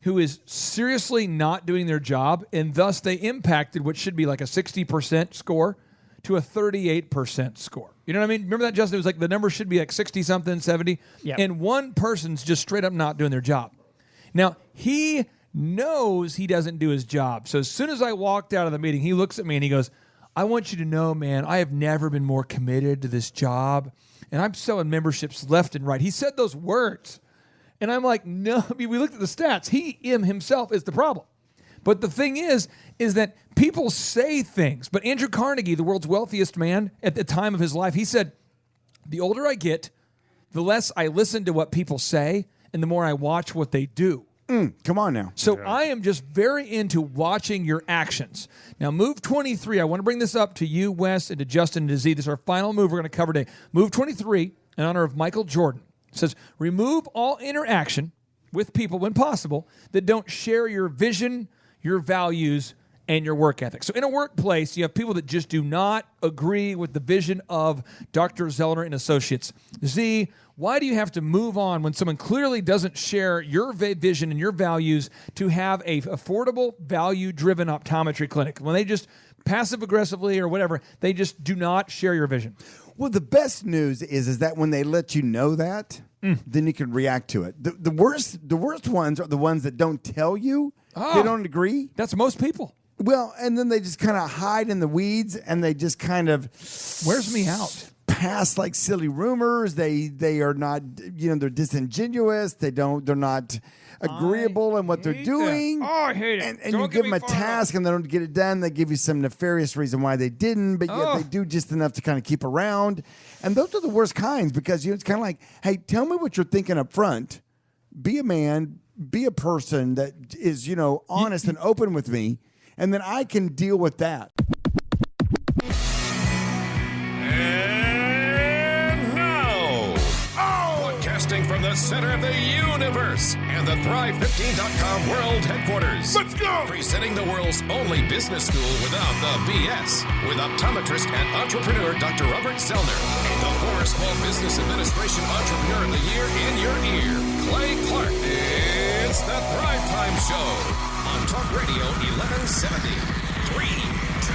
who is seriously not doing their job, and thus they impacted what should be like a 60% score to a 38% score. You know what I mean? Remember that, Justin? It was like the number should be like 60-something, 70. Yep. And one person's just straight up not doing their job. Now, he knows he doesn't do his job. So as soon as I walked out of the meeting, he looks at me and he goes, "I want you to know, man, I have never been more committed to this job. And I'm selling memberships left and right." He said those words. And I'm like, no. I mean, we looked at the stats. Him himself is the problem. But the thing is that people say things. But Andrew Carnegie, the world's wealthiest man at the time of his life, he said, "The older I get, the less I listen to what people say, and the more I watch what they do." Come on now. So I am just very into watching your actions. Now, move 23, I want to bring this up to you, Wes, and to Justin and to Z. This is our final move we're going to cover today. Move 23, in honor of Michael Jordan, says, remove all interaction with people, when possible, that don't share your vision, your values, and your work ethic. So in a workplace, you have people that just do not agree with the vision of Dr. Zoellner and Associates. Z, why do you have to move on when someone clearly doesn't share your vision and your values to have a affordable, value-driven optometry clinic? When they just passive aggressively or whatever. They just do not share your vision. Well, the best news is that when they let you know that, then you can react to it. The worst ones are the ones that don't tell you. They don't agree. That's most people. Well, and then they just kind of hide in the weeds, and they just kind of wears me out. Pass like silly rumors. They are not, they're disingenuous. They're not agreeable in what they're doing. I hate it. And you give them a task and they don't get it done. They give you some nefarious reason why they didn't, but yet they do just enough to kind of keep around. And those are the worst kinds because it's kind of like, hey, tell me what you're thinking up front. Be a man. Be a person that is, honest and open with me, and then I can deal with that. And now, broadcasting from the center of the universe and the Thrive15.com world headquarters. Let's go! Presenting the world's only business school without the BS, with optometrist and entrepreneur Dr. Robert Zoellner and the former Small Business Administration Entrepreneur of the Year in your ear, Clay Clark. It's the Thrive Time Show on Talk Radio 1170. 3, 2,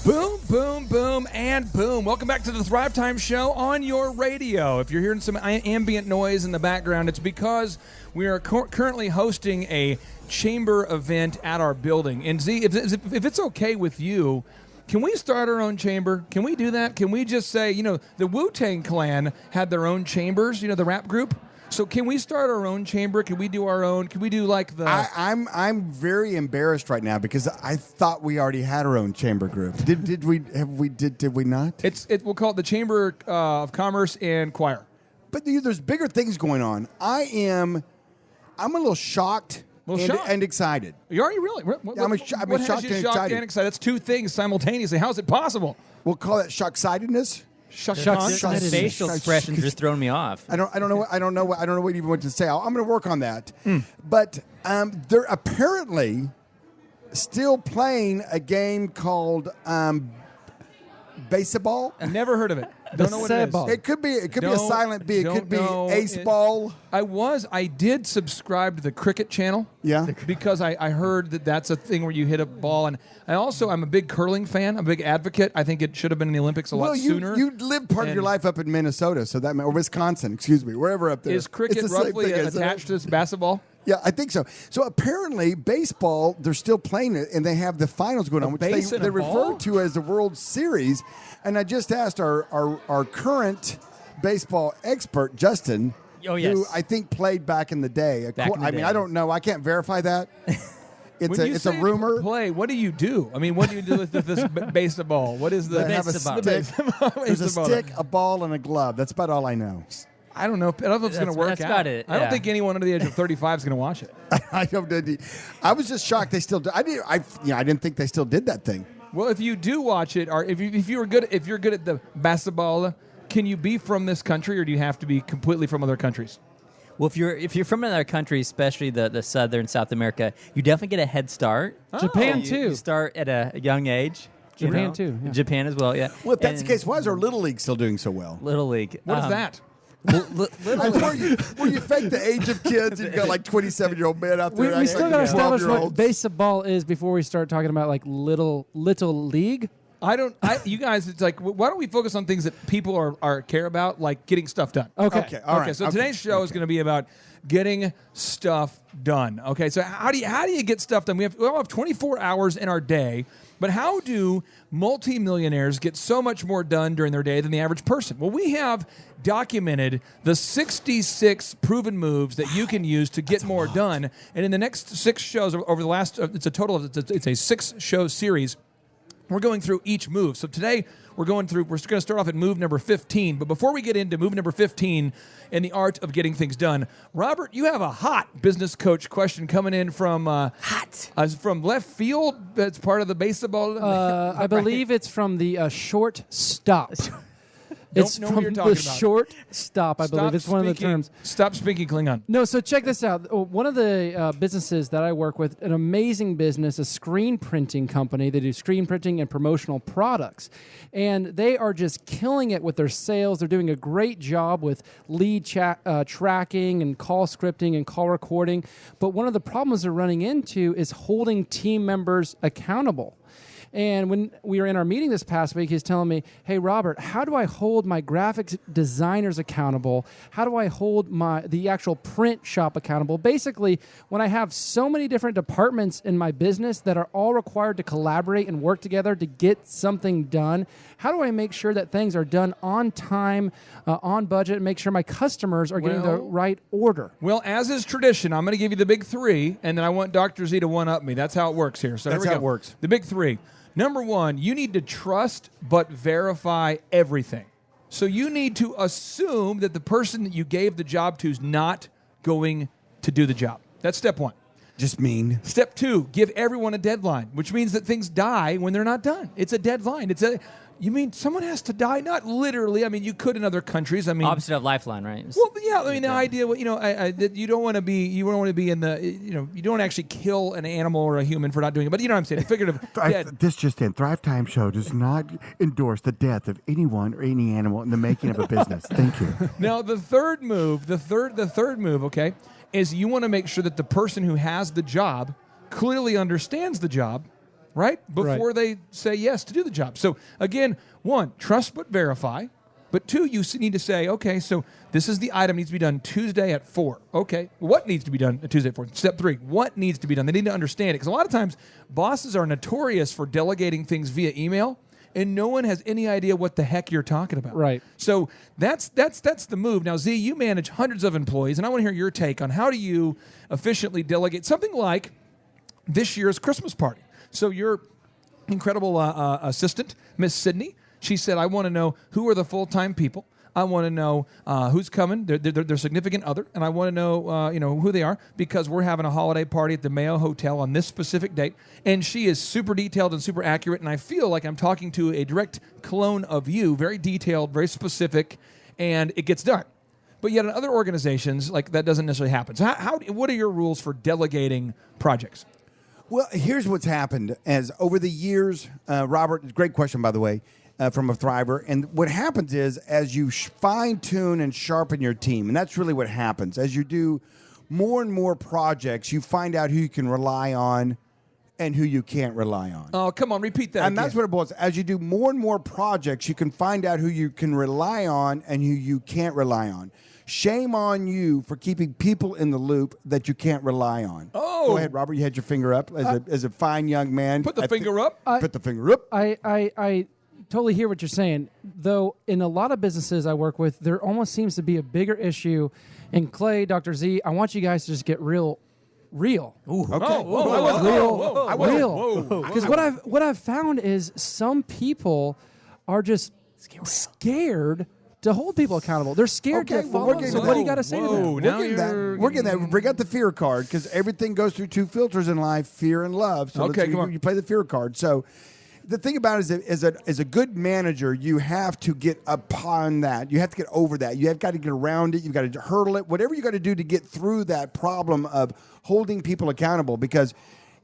1. Boom, boom, boom, and boom. Welcome back to the Thrive Time Show on your radio. If you're hearing some ambient noise in the background, it's because we are currently hosting a chamber event at our building. And Z, if it's okay with you, can we start our own chamber? Can we do that? Can we just say, the Wu-Tang Clan had their own chambers, the rap group? So can we start our own chamber? Can we do our own? Can we do like the? I'm very embarrassed right now because I thought we already had our own chamber group. Did we not? We'll call it the Chamber of Commerce and Choir. But there's bigger things going on. I'm a little shocked. And excited. Are you really? I'm shocked and excited. That's two things simultaneously. How is it possible? We'll call it shock-sidedness. Facial expressions just throwing me off. I don't know what even what to say. I'm going to work on that. But they're apparently still playing a game called baseball. I never heard of it. Don't know what it is. It could be a silent B. It could be ace ball. I did subscribe to the cricket channel. Yeah. Because I heard that's a thing where you hit a ball. And I'm a big curling fan. I'm a big advocate. I think it should have been in the Olympics a lot sooner. You lived part of your life up in Minnesota, or Wisconsin, wherever up there. Is cricket roughly attached to basketball? Yeah, I think so. So apparently, baseball, they're still playing it, and they have the finals going on, which they refer to as the World Series. And I just asked our current baseball expert, Justin, who I think played back in the day. I don't know. I can't verify that. It's a rumor. Play. What do you do? I mean, what do you do with this baseball? What is the? They have a stick. There's a stick, a ball, and a glove. That's about all I know. I don't know. I don't know if it's going to work out. That's about it. I don't think anyone under the age of 35 is going to watch it. I was just shocked they still. I didn't think they still did that thing. Well, if you do watch it, or if you're good at the basketball, can you be from this country, or do you have to be completely from other countries? Well, if you're from another country, especially the southern South America, you definitely get a head start. Japan too. You start at a young age. Japan too. Yeah. Japan as well. Yeah. Well, if that's the case, why is our Little League still doing so well? Little League. What is that? Where you fake the age of kids and you got like 27-year-old men out there. We still got to establish what baseball is before we start talking about like little league. You guys, it's like, why don't we focus on things that people are care about, like getting stuff done? Okay. All right. So today's show is going to be about getting stuff done. Okay. So how do you get stuff done? We all have 24 hours in our day, but how do multimillionaires get so much more done during their day than the average person? Well, we have documented the 66 proven moves that you can use to get more done. And in the next 6 shows over the last, it's a 6-show series. We're going through each move. So today we're going to start off at move number 15. But before we get into move number 15 and the art of getting things done, Robert, you have a hot business coach question coming in from from left field. That's part of the baseball. I believe it's from the short stop. It's Don't know from what you're talking the about. short stop, I believe. It's one of the terms. Stop speaking Klingon. No, so check this out. One of the businesses that I work with, an amazing business, a screen printing company. They do screen printing and promotional products. And they are just killing it with their sales. They're doing a great job with lead tracking and call scripting and call recording. But one of the problems they're running into is holding team members accountable. And when we were in our meeting this past week, he's telling me, hey, Robert, how do I hold my graphics designers accountable? How do I hold the actual print shop accountable? Basically, when I have so many different departments in my business that are all required to collaborate and work together to get something done, how do I make sure that things are done on time, on budget, and make sure my customers are getting the right order? Well, as is tradition, I'm going to give you the big three, and then I want Dr. Z to one-up me. That's how it works here. So That's here we how go. it works. The big three. Number one, you need to trust but verify everything. So you need to assume that the person that you gave the job to is not going to do the job. That's step one. Just mean. Step two, give everyone a deadline, which means that things die when they're not done. It's a deadline. You mean someone has to die? Not literally. I mean, you could in other countries. I mean, opposite of lifeline, right? Well, yeah. I mean, the idea, that you don't want to be, you don't want to be in the, you don't actually kill an animal or a human for not doing it. But you know what I'm saying? Figurative. This just in. Thrive Time Show does not endorse the death of anyone or any animal in the making of a business. Thank you. Now, the third move, okay, is you want to make sure that the person who has the job clearly understands the job, right? Before they say yes to do the job. So again, one, trust but verify. But two, you need to say, okay, so this is the item needs to be done Tuesday at 4. Okay, what needs to be done Tuesday at 4? Step 3, what needs to be done? They need to understand it. Because a lot of times, bosses are notorious for delegating things via email, and no one has any idea what the heck you're talking about. Right. So that's the move. Now, Z, you manage hundreds of employees, and I want to hear your take on how do you efficiently delegate something like this year's Christmas party. So your incredible assistant, Miss Sydney, she said, I want to know who are the full-time people. I want to know who's coming, their significant other, and I want to know who they are because we're having a holiday party at the Mayo Hotel on this specific date. And she is super detailed and super accurate, and I feel like I'm talking to a direct clone of you, very detailed, very specific, and it gets done. But yet in other organizations, like that doesn't necessarily happen. So what are your rules for delegating projects? Well, here's what's happened as over the years, Robert, great question, by the way, from a Thriver. And what happens is as you fine-tune and sharpen your team, and that's really what happens. As you do more and more projects, you find out who you can rely on and who you can't rely on. Oh, come on, repeat that And again. that's what it boils. As you do more and more projects, you can find out who you can rely on and who you can't rely on. Shame on you for keeping people in the loop that you can't rely on. Oh. Go ahead, Robert. You had your finger up as a fine young man. Put the finger up. Put the finger up. I totally hear what you're saying. Though in a lot of businesses I work with, there almost seems to be a bigger issue. And Clay, Dr. Z, I want you guys to just get real. Ooh, okay. Real. Because what I've found is some people are just scared to hold people accountable. They're scared to follow. So what do you got to say to them? We're getting that. Bring out the fear card because everything goes through two filters in life: fear and love. So Okay, come on. you play the fear card. So the thing about it is, as a good manager, you have to get upon that. You have to get over that. You have got to get around it. You've got to hurdle it. Whatever you got to do to get through that problem of holding people accountable. Because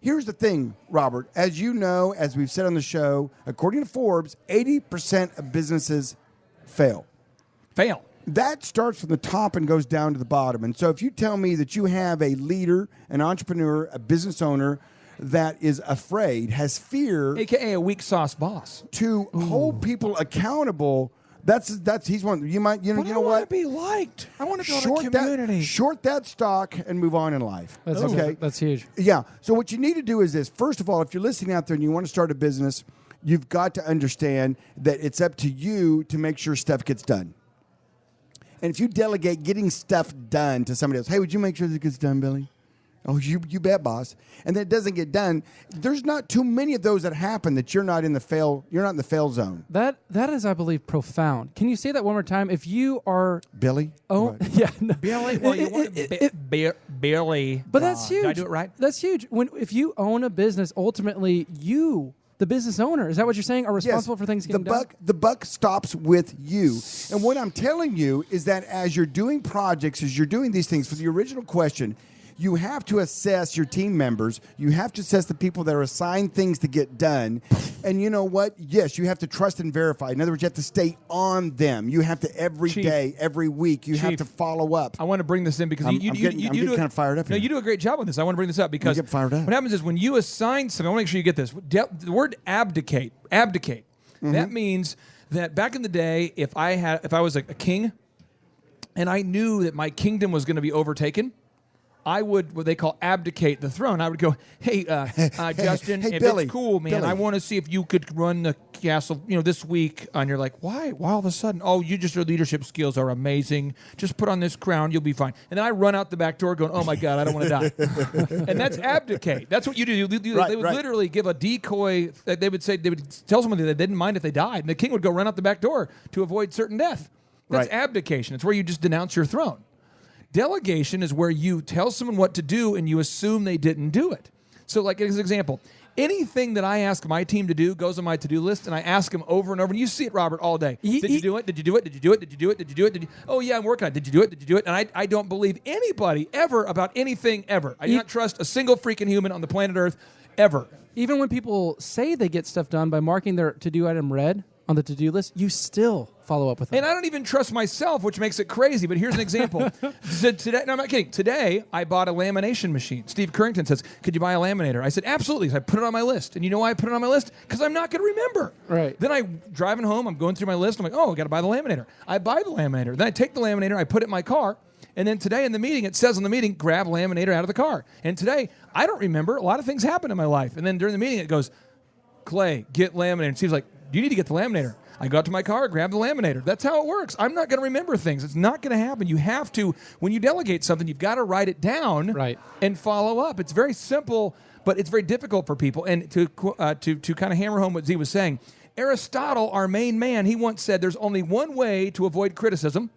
here's the thing, Robert. As you know, as we've said on the show, according to Forbes, 80% of businesses fail. That starts from the top and goes down to the bottom. And so if you tell me that you have a leader, an entrepreneur, a business owner that is afraid, has fear, AKA a weak sauce boss, to hold people accountable, that's he's one. You might you know I what? want to be liked. I want to build a community. Short that stock and move on in life. That's okay. That's huge. Yeah. So what you need to do is this. First of all, if you're listening out there and you want to start a business, you've got to understand that it's up to you to make sure stuff gets done. And if you delegate getting stuff done to somebody else, hey, would you make sure this gets done, Billy? Oh, you bet, boss. And then it doesn't get done. There's not too many of those that happen that you're not in the fail zone. That is, I believe, profound. Can you say that one more time? If you are Billy, yeah, no. Billy, well, you want Billy. But that's huge. Did I do it right? That's huge. If you own a business, ultimately you the business owner. Is that what you're saying? Are responsible for things getting done? The buck stops with you. And what I'm telling you is that as you're doing projects, as you're doing these things, for the original question, you have to assess your team members. You have to assess the people that are assigned things to get done. And you know what? Yes, you have to trust and verify. In other words, you have to stay on them. You have to every day, every week, you have to follow up. I want to bring this in because I'm you getting kind of fired up No, here. you do a great job on this. I want to bring this up because get fired up. what happens is when you assign something, I want to make sure you get this. The word abdicate. That means that back in the day, if I was a king and I knew that my kingdom was going to be overtaken, I would what they call abdicate the throne. I would go, hey, Justin, hey, if Billy, it's cool, man, Billy. I want to see if you could run the castle, this week. And you're like, why? Why all of a sudden? Oh, your leadership skills are amazing. Just put on this crown, you'll be fine. And then I run out the back door going, oh my God, I don't want to die. And that's abdicate. That's what you do. They would literally give a decoy. They would tell somebody that they didn't mind if they died, and the king would go run out the back door to avoid certain death. That's abdication. It's where you just denounce your throne. Delegation is where you tell someone what to do and you assume they didn't do it. So like as an example, anything that I ask my team to do goes on my to-do list, and I ask them over and over. And you see it, Robert, all day. Did you do it? Did you do it? Did you do it? Did you do it? Did you do it? Oh, yeah, I'm working on it. Did you do it? Did you do it? And I don't believe anybody ever about anything ever. I do not trust a single freaking human on the planet Earth ever. Even when people say they get stuff done by marking their to-do item red on the to-do list, you still follow up with them. And I don't even trust myself, which makes it crazy. But here's an example. Today, no, I'm not kidding. Today, I bought a lamination machine. Steve Currington says, could you buy a laminator? I said, absolutely. So I put it on my list. And you know why I put it on my list? Because I'm not going to remember. Right. Then I'm driving home. I'm going through my list. I'm like, oh, I got to buy the laminator. I buy the laminator. Then I take the laminator. I put it in my car. And then today in the meeting, it says on the meeting, grab laminator out of the car. And today, I don't remember. A lot of things happen in my life. And then during the meeting, it goes, Clay, get laminator. And Steve's like, you need to get the laminator. I go out to my car, grab the laminator. That's how it works. I'm not going to remember things. It's not going to happen. You have to, when you delegate something, you've got to write it down and follow up. It's very simple, but it's very difficult for people. And to kind of hammer home what Z was saying, Aristotle, our main man, he once said there's only one way to avoid criticism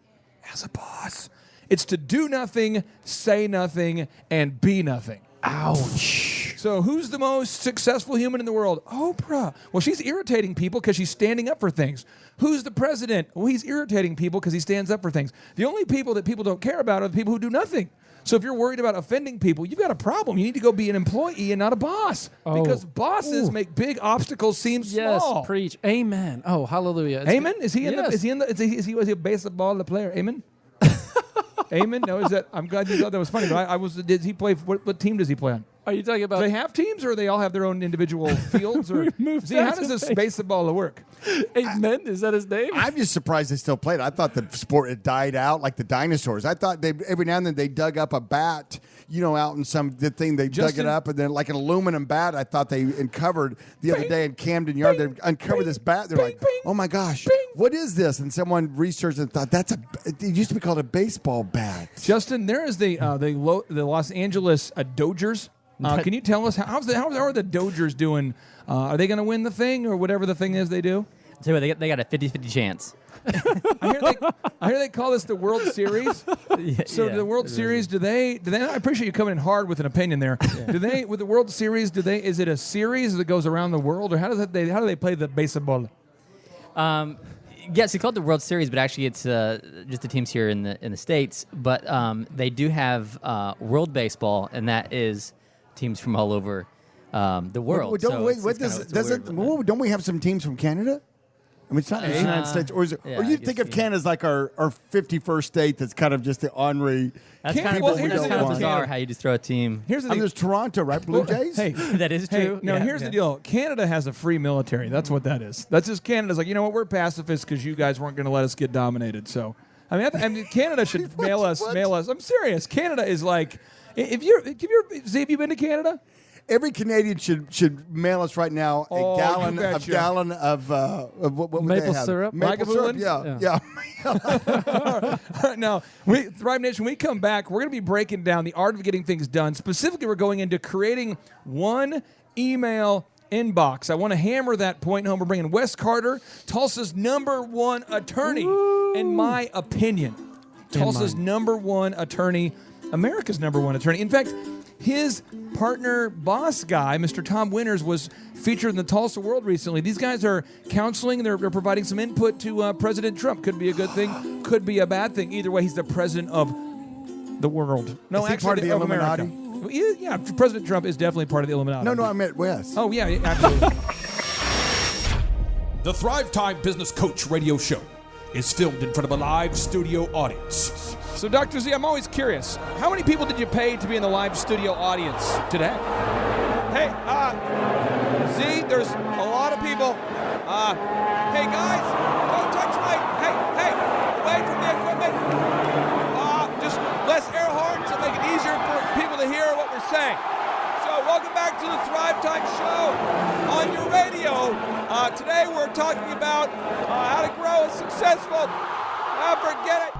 as a boss. It's to do nothing, say nothing, and be nothing. Ouch. So who's the most successful human in the world? Oprah. Well, she's irritating people because she's standing up for things. Who's the president? Well, he's irritating people because he stands up for things. The only people that people don't care about are the people who do nothing. So if you're worried about offending people, you've got a problem. You need to go be an employee and not a boss. Because bosses make big obstacles seem small. Yes, preach. Amen. Oh, hallelujah. Amen? Is he was he a baseball player? Amen? Amen? No, is that? I'm glad you thought that was funny. But did he play? What team does he play on? Are you talking about? Do they have teams, or they all have their own individual fields? Or see, how does this baseball work? Amen. Is that his name? I'm just surprised they still play it. I thought the sport had died out like the dinosaurs. I thought every now and then they dug up a bat, out in the thing they dug it up, and then like an aluminum bat. I thought they uncovered the other day in Camden Yard. They uncovered this bat. They're like, oh my gosh, what is this? And someone researched and thought it used to be called a baseball bat. Justin, there is the Los Angeles Dodgers. Can you tell us how are the Dodgers doing? Are they going to win the thing or whatever the thing is they do? I'll tell you what, they got a 50-50 chance. I hear they call this the World Series. The World Series, do they? I appreciate you coming in hard with an opinion there. Yeah. Do they with the World Series? Is it a series that goes around the world, or how do they play the baseball? Yes, they call it the World Series, but actually it's just the teams here in the States. But they do have World Baseball, and that is teams from all over the world. Don't we have some teams from Canada? I mean, it's not the United States. Or you think of Canada as like our 51st state that's kind of just the ornery. That's kind of bizarre how you just throw a team. Here's the thing. There's Toronto, right? Blue Jays? Hey, that is true. Here's the deal. Canada has a free military. That's what that is. That's just Canada's like, you know what, we're pacifists because you guys weren't going to let us get dominated. So, I mean Canada should mail us. I'm serious. Canada is like, have you been to Canada? Every Canadian should mail us right now a gallon of what maple syrup. Maple syrup, yeah. All right, now, Thrive Nation, when we come back, we're going to be breaking down the art of getting things done. Specifically, we're going into creating one email inbox. I want to hammer that point home. We're bringing Wes Carter, Tulsa's #1 attorney, in my opinion. Tulsa's #1 attorney, America's #1 attorney. In fact, his partner boss guy, Mr. Tom Winters, was featured in the Tulsa World recently. These guys are counseling. They're providing some input to President Trump. Could be a good thing. Could be a bad thing. Either way, he's the president of the world. No, Is he actually, part of the America. Yeah, President Trump is definitely part of the Illuminati. No, I meant Wes. Oh, yeah, absolutely. The Thrive Time Business Coach radio show is filmed in front of a live studio audience. So, Dr. Z, I'm always curious. How many people did you pay to be in the live studio audience today? Hey, Z, there's a lot of people. Hey, guys, don't touch my... Hey, away from the equipment. Just less air horns to make it easier for people to hear what we're saying. So, welcome back to the Thrive Time Show on your radio. Today, we're talking about how to grow a successful... forget it.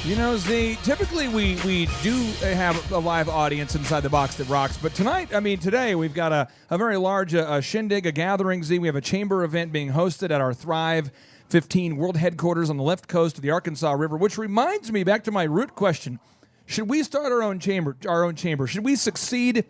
You know, Z, typically we do have a live audience inside the box that rocks, but today we've got a very large shindig, a gathering, Z. We have a chamber event being hosted at our Thrive 15 World Headquarters on the left coast of the Arkansas River, which reminds me, back to my root question, should we start our own chamber? Should we succeed?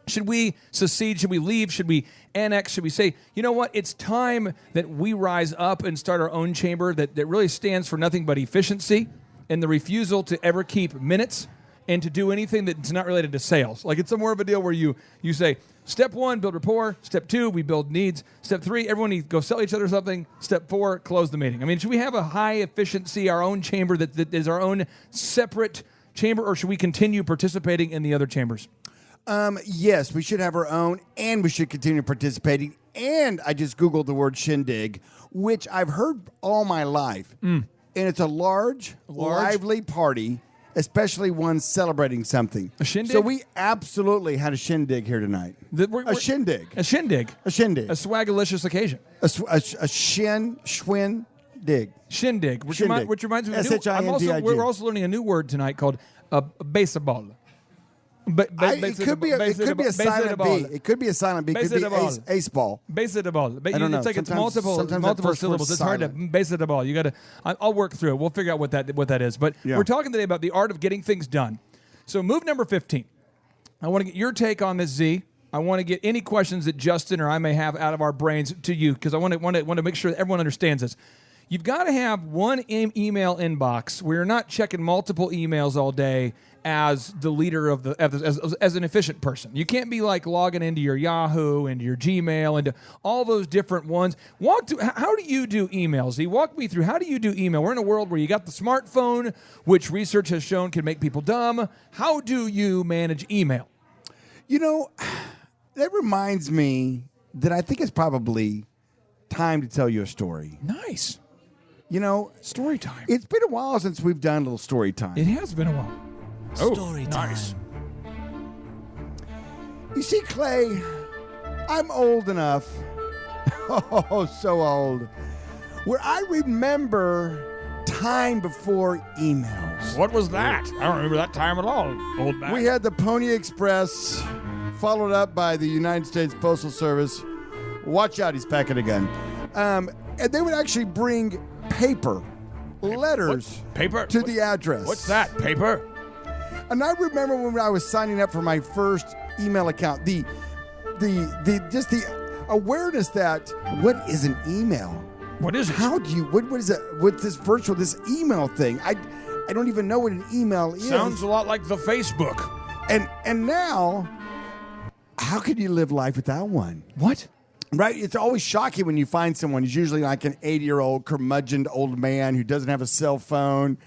Should we secede? Should we leave? Should we annex? Should we say, you know what, it's time that we rise up and start our own chamber that really stands for nothing but efficiency and the refusal to ever keep minutes and to do anything that's not related to sales. Like, it's more of a deal where you say, step 1, build rapport. Step 2, we build needs. Step 3, everyone needs to go sell each other something. Step 4, close the meeting. I mean, should we have a high efficiency, our own chamber that is our own separate chamber, or should we continue participating in the other chambers? Yes, we should have our own, and we should continue participating. And I just Googled the word shindig, which I've heard all my life. And it's a large, lively party, especially one celebrating something. A shindig? So we absolutely had a shindig here tonight. A shindig. A shindig. A shindig. A swagalicious occasion. A schwin dig. Shindig. Which reminds me of we're also learning a new word tonight called baseball. It could be a silent B. It could be a silent B. It could be ace ball. Base of the ball. I don't know. It's like it's multiple syllables. It's hard to base of the ball. You got to. I'll work through it. We'll figure out what that is. But we're talking today about the art of getting things done. So move number 15. I want to get your take on this, Z. I want to get any questions that Justin or I may have out of our brains to you, because I want to make sure that everyone understands this. You've got to have one email inbox where you're not checking multiple emails all day as the leader of as an efficient person. You can't be like logging into your Yahoo and your Gmail and all those different ones. How do you do emails? Z, walk me through. How do you do email? We're in a world where you got the smartphone, which research has shown can make people dumb. How do you manage email? You know, that reminds me that I think it's probably time to tell you a story. Nice. You know, story time. It's been a while since we've done a little story time. It has been a while. Story time. Nice. You see, Clay, I'm old enough, so old, where I remember time before emails. What was that? I don't remember that time at all, old man. We had the Pony Express, followed up by the United States Postal Service. Watch out, he's packing a gun. And they would actually bring paper, letters to the address. What's that, paper? And I remember when I was signing up for my first email account, the awareness that what is an email? What is it? How do you what is it? What's this email thing? I don't even know what an email is. Sounds a lot like the Facebook. And now, how could you live life without one? What? Right? It's always shocking when you find someone who's usually like an 80-year-old curmudgeoned old man who doesn't have a cell phone.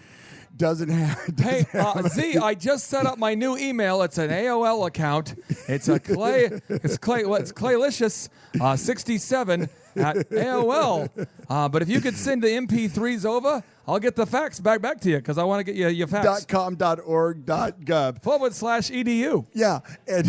Hey, Z, I just set up my new email. It's an AOL account. It's Claylicious 67 at AOL. But if you could send the MP3s over, I'll get the facts back to you, because I want to get you your facts. .com.org.gov/edu. Yeah, and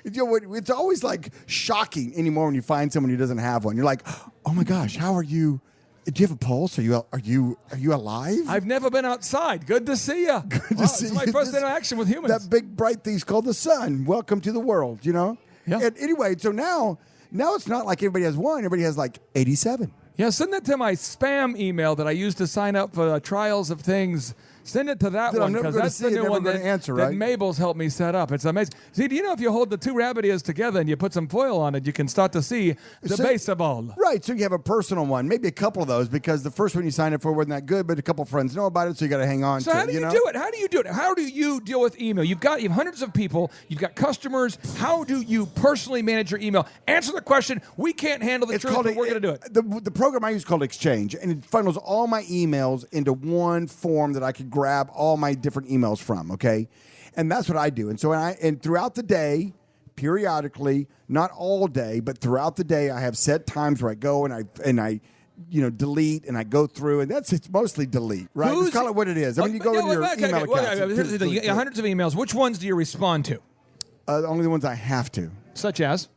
you know, it's always like shocking anymore when you find someone who doesn't have one. You're like, oh my gosh, how are you? Do you have a pulse? Are you alive? I've never been outside. Good to see you. It's my first interaction with humans. That big bright thing's called the sun. Welcome to the world. You know. Yeah. And anyway, so now it's not like everybody has one. Everybody has like 87. Yeah, send that to my spam email that I used to sign up for trials of things. Send it to that That I'm one never because gonna that's see the and new never one gonna that, answer, that right? Mabel's helped me set up. It's amazing. See, do you know if you hold the two rabbit ears together and you put some foil on it, you can start to see the base of all. Right, so you have a personal one, maybe a couple of those, because the first one you signed up for wasn't that good, but a couple friends know about it, so you got to hang on So to how it. do you know? do it? How do you do it? How do you deal with email? You have hundreds of people. You've got customers. How do you personally manage your email? Answer the question. We can't handle the truth, but we're going to do it. The program I use is called Exchange, and it funnels all my emails into one form that I could grab all my different emails from, okay? And that's what I do. And so and throughout the day, periodically, not all day, but throughout the day, I have set times where I go and I delete and I go through, and it's mostly delete, right? Just call it what it is. I mean, you go into your email accounts. You got hundreds of emails. Which ones do you respond to? Only the ones I have to. Such as?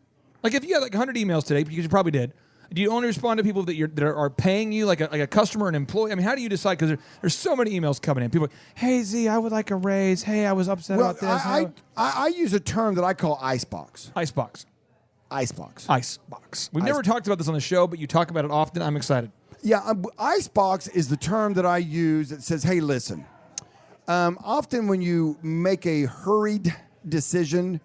Like if you had like 100 emails today, because you probably did, do you only respond to people that are paying you, like a customer, an employee? I mean, how do you decide? Because there's so many emails coming in. People are like, hey, Z, I would like a raise. Hey, I was upset about this. I use a term that I call Icebox. Icebox. Icebox. We've never talked about this on the show, but you talk about it often. I'm excited. Yeah, Icebox is the term that I use that says, hey, listen, often when you make a hurried decision,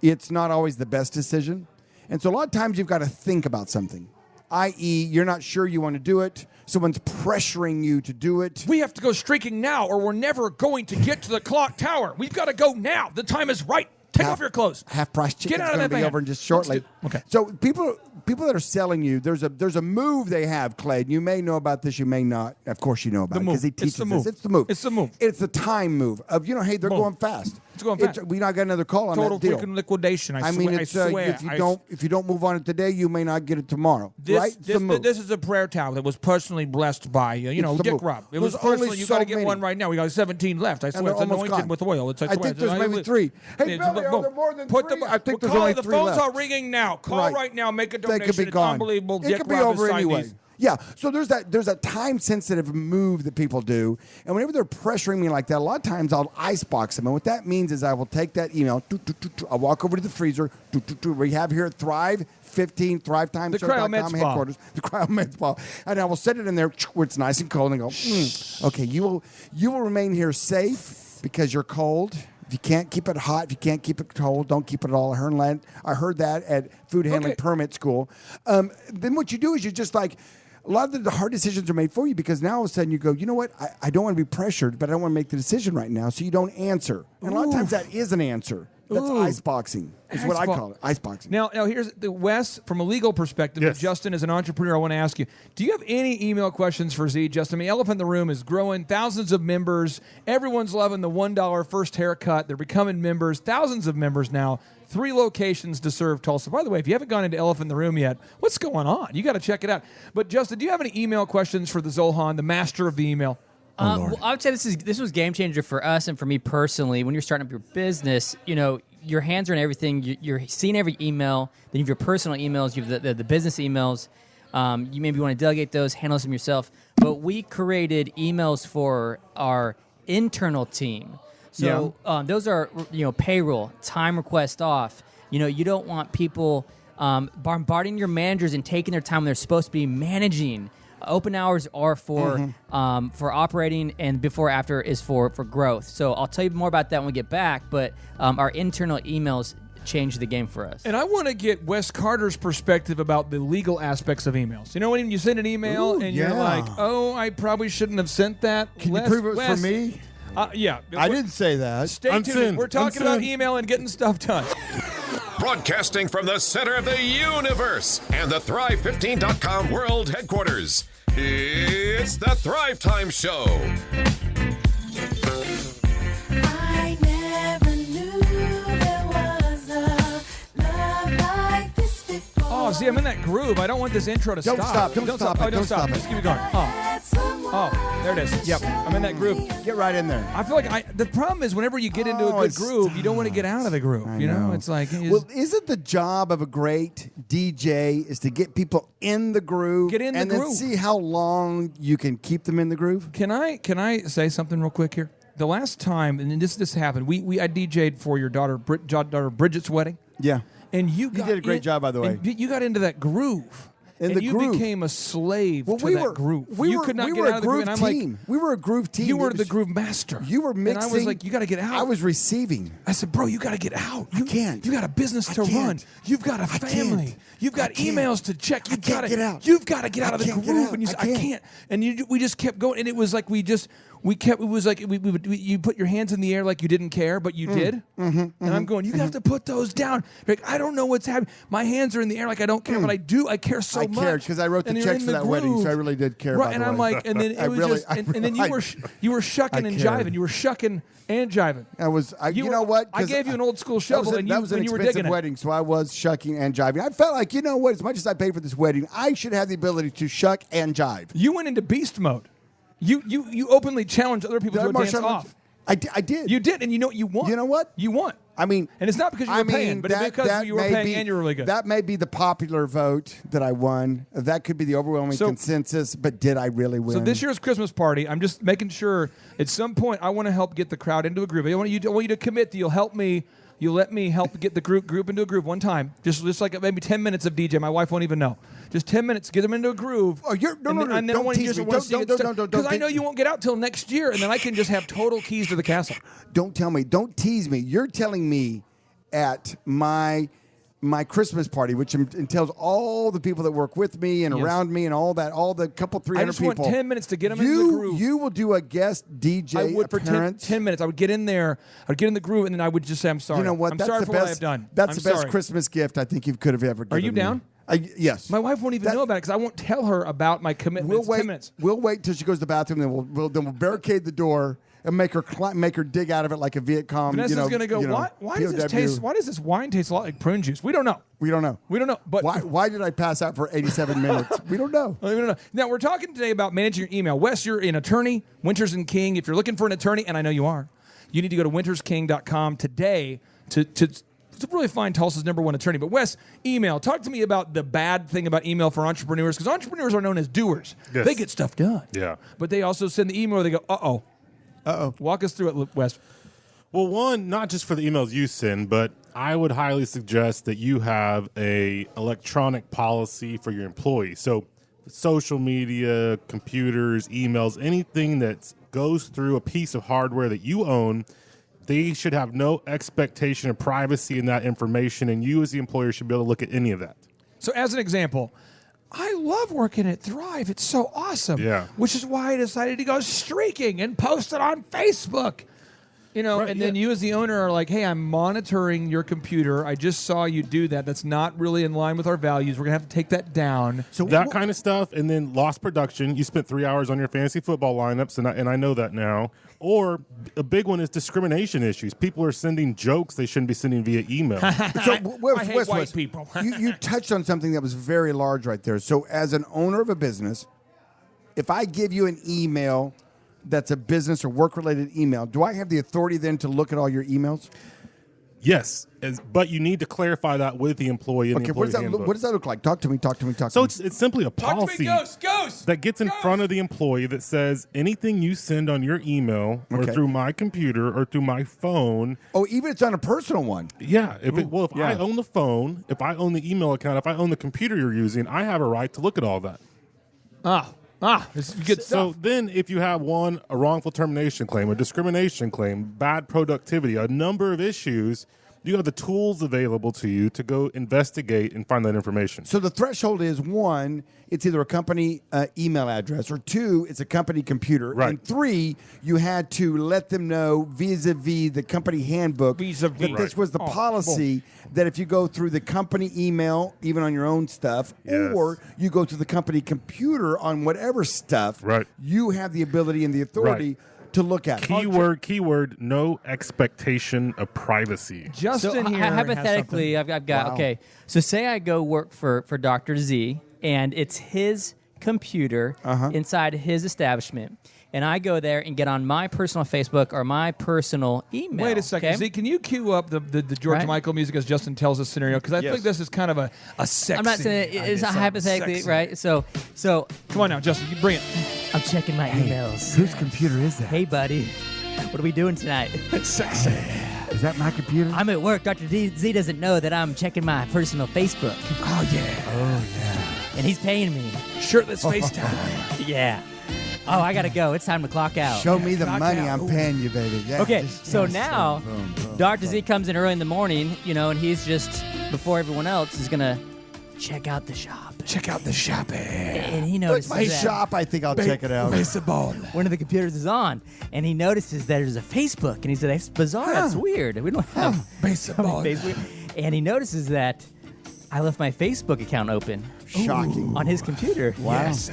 it's not always the best decision. And so a lot of times you've got to think about something, i.e., you're not sure you want to do it. Someone's pressuring you to do it. We have to go streaking now, or we're never going to get to the clock tower. We've got to go now. The time is right. Take off your clothes. Half-price chicken's out of going to that be van. over in just shortly. Okay. So people that are selling you, there's a move they have, Clay. You may know about this. You may not. Of course, you know about it because he teaches this. It's the move. It's the move. It's the time move of hey, they're going fast. It's going fast. We not got another call on Total that deal. freaking liquidation. I mean, swear. it's, I swear. if you don't move on it today, you may not get it tomorrow. Right? It's the move. This is a prayer towel that was personally blessed by Dick Robb. It was only personally. You got to get one right now. We got 17 left. I swear, it's anointed with oil. It's I think there's maybe 3. Hey, Billy, are there more than 3? I think there's only 3 left. The phones are ringing now. Call right now. Make a donation. They could be It's gone. unbelievable. It Dick could be Robb over has signed anyway. these. Yeah, so there's that time-sensitive move that people do, and whenever they're pressuring me like that, a lot of times I'll icebox them, and what that means is I will take that email, I'll walk over to the freezer, we have here at Thrive 15, ThriveTimeShow.com headquarters, the Cryo Ball, and I will set it in there where it's nice and cold, and go, okay, you will remain here safe because you're cold. If you can't keep it hot, if you can't keep it cold, don't keep it at all. I heard that at food handling permit school. Then what you do is you just like, a lot of the hard decisions are made for you because now all of a sudden you go, you know what, I don't want to be pressured, but I don't want to make the decision right now, so you don't answer. And a lot of times that is an answer. That's iceboxing. Is what I call it. Iceboxing. Now here's the Wes from a legal perspective. Yes. Justin, as an entrepreneur, I want to ask you: do you have any email questions for Z? Justin, I mean, Elephant in the Room is growing, thousands of members. Everyone's loving the $1 first haircut. They're becoming members. Thousands of members now. 3 locations to serve Tulsa. By the way, if you haven't gone into Elephant in the Room yet, what's going on? You got to check it out. But Justin, do you have any email questions for the Zoellner, the master of the email? Well, I would say this was a game changer for us and for me personally. When you're starting up your business, your hands are in everything. You're seeing every email. Then you have your personal emails. You have the business emails. You maybe want to delegate those, handle them yourself. But we created emails for our internal team. So those are payroll, time request off. You don't want people bombarding your managers and taking their time when they're supposed to be managing. Open hours are for operating, and before after is for growth. So I'll tell you more about that when we get back. But our internal emails change the game for us. And I want to get Wes Carter's perspective about the legal aspects of emails. When you send an email and you're like, "Oh, I probably shouldn't have sent that." Can you prove it was for me? Yeah, I didn't say that. Stay tuned. We're talking about email and getting stuff done. Broadcasting from the center of the universe and the Thrive15.com world headquarters, it's the Thrive Time Show. I never knew there was a love like this before. Oh, see, I'm in that groove. I don't want this intro to Don't stop. stop. Don't stop it. Don't stop. Just keep it going. Oh, there it is. Yep, I'm in that groove. Get right in there. I feel like the problem is whenever you get into a good groove, you don't want to get out of the groove. I know. It's like isn't the job of a great DJ is to get people in the groove, Get in the and groove. then see how long you can keep them in the groove? Can I say something real quick here? The last time, and this happened, I DJ'd for your daughter Bridget's wedding. Yeah, and you did a great job, by the way. You got into that groove. In and the you groove. became a slave to we that were, groove. We you were, could not we get were out a of the groove. groove And I'm team. like, we were a groove team. you were It the was- groove master. You were mixing. And I was like, you got to get out. I was receiving. I said, bro, you got to get out. You can't. You got a business to can't. run. You've got a family. can't. You've got emails to check. You've got to get out. You've got to get out of the can't get groove. out. And you said, I I can't. can't. And we just kept going. And it was like it was like you put your hands in the air like you didn't care, but you did. And I'm going, you have to put those down. Like, I don't know what's happening. My hands are in the air like I don't care, but I do. I care so much. I cared because I wrote the And you're checks in for the that wedding, so I groove. really did care. Right, by and the I'm way. like, and then it was really, just, and then you were shucking and cared. jiving. You were shucking and jiving. You know what? I 'Cause gave you an old school shovel, and that was an you were expensive digging it. wedding, so I was shucking and jiving. I felt like, you know what? As much as I paid for this wedding, I should have the ability to shuck and jive. You went into beast mode. You openly challenged other people to a dance off. I did. You did, and you know what you won. You know what? You won. I mean, and it's not because you were paying, but because you were paying and you were really good. That may be the popular vote that I won. That could be the overwhelming consensus. But did I really win? So this year's Christmas party, I'm just making sure at some point I want to help get the crowd into a groove. I want you to commit that you'll help me. You'll let me help get the group into a groove one time. Just like maybe 10 minutes of DJ. My wife won't even know. Just 10 minutes, get them into a groove. Oh, no, And then I don't want you tease to me. want to sing it. Don't. Because I know you won't get out till next year, and then I can just have total keys to the castle. Don't tell me. Don't tease me. You're telling me at my Christmas party, which entails all the people that work with me and around me and all the couple 300 I just people. want 10 minutes to get them into the groove. You will do a guest DJ I would appearance. for 10 minutes. I would get in there. I would get in the groove, and then I would just say, I'm sorry. You know what? I'm That's sorry the for best, what I've done. That's I'm the best sorry. Christmas gift I think you could have ever given Are you down? me. Yes. My wife won't even know about it because I won't tell her about my commitment. We'll It's wait. 10 minutes. We'll wait till she goes to the bathroom, then we'll barricade the door and make her dig out of it like a Viet Cong. Vanessa's going to go, why does this taste? Why does this wine taste a lot like prune juice? We don't know. We don't know. But why did I pass out for 87 minutes? We don't know. We don't know. Now we're talking today about managing your email. Wes, you're an attorney, Winters and King. If you're looking for an attorney, and I know you are, you need to go to wintersking.com today to really find Tulsa's #1 attorney. But Wes, email. Talk to me about the bad thing about email for entrepreneurs, because entrepreneurs are known as doers. Yes. They get stuff done. Yeah. But they also send the email where they go, uh-oh. Walk us through it, Wes. Well, one, not just for the emails you send, but I would highly suggest that you have a electronic policy for your employees. So social media, computers, emails, anything that goes through a piece of hardware that you own, they should have no expectation of privacy in that information, and you as the employer should be able to look at any of that. So as an example, I love working at Thrive. It's so awesome. Yeah. Which is why I decided to go streaking and post it on Facebook. Then you as the owner are like, hey, I'm monitoring your computer. I just saw you do that. That's not really in line with our values. We're going to have to take that down. So that kind of stuff, and then lost production. You spent 3 hours on your fantasy football lineups, and I know that now. Or a big one is discrimination issues. People are sending jokes they shouldn't be sending via email. So, I hate white people. you touched on something that was very large right there. So as an owner of a business, if I give you an email that's a business or work-related email, do I have the authority then to look at all your emails? Yes, but you need to clarify that with the employee. Okay, what does that look like? Talk to me. So it's simply a policy Ghost. that gets in front of the employee that says anything you send on your email or through my computer or through my phone. Oh, even if it's on a personal one. Yeah. If I own the phone, if I own the email account, if I own the computer you're using, I have a right to look at all that. It's good So stuff. then if you have a wrongful termination claim, a discrimination claim, bad productivity, a number of issues, you have the tools available to you to go investigate and find that information. So the threshold is 1, it's either a company email address, or 2, it's a company computer. Right. And 3, you had to let them know vis-a-vis the company handbook that this was the policy that if you go through the company email, even on your own stuff, or you go to the company computer on whatever stuff, you have the ability and the authority to look at. Keyword, no expectation of privacy. Justin here hypothetically, has I've got, okay, so say I go work for Dr. Z, and it's his computer inside his establishment, and I go there and get on my personal Facebook or my personal email. Wait a second, okay? Z, can you cue up the George Michael music as Justin tells us scenario? Because I think this is kind of a sexy. I'm not saying it's hypothetically, right? So come on now, Justin, you bring it. I'm checking my emails. Whose computer is that? Hey, buddy, what are we doing tonight? It's sexy. Is that my computer? I'm at work. Dr. Z doesn't know that I'm checking my personal Facebook. Oh, yeah. and he's paying me. Shirtless FaceTime. Yeah. Oh, I got to go. It's time to clock out. Show me the money I'm paying you, baby. Yeah, Okay, just- so yes. now Boom, boom. Dr. Z comes in early in the morning, and he's just, before everyone else, is going to check out the shop. Check out the shop. And he What's notices my that shop? I think I'll check it out. Baseball. one of the computers is on, and he notices that there's a Facebook, and he said, that's bizarre, that's weird. We don't have baseball. Facebook. And he notices that I left my Facebook account open. Shocking. On his computer. Wow. Yes.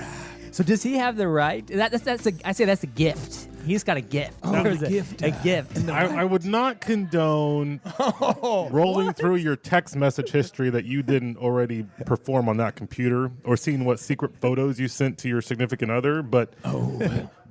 So does he have the right? I say that's a gift. He's got a gift. Oh, There's a gift. A gift. I would not condone rolling through your text message history that you didn't already perform on that computer, or seeing what secret photos you sent to your significant other. But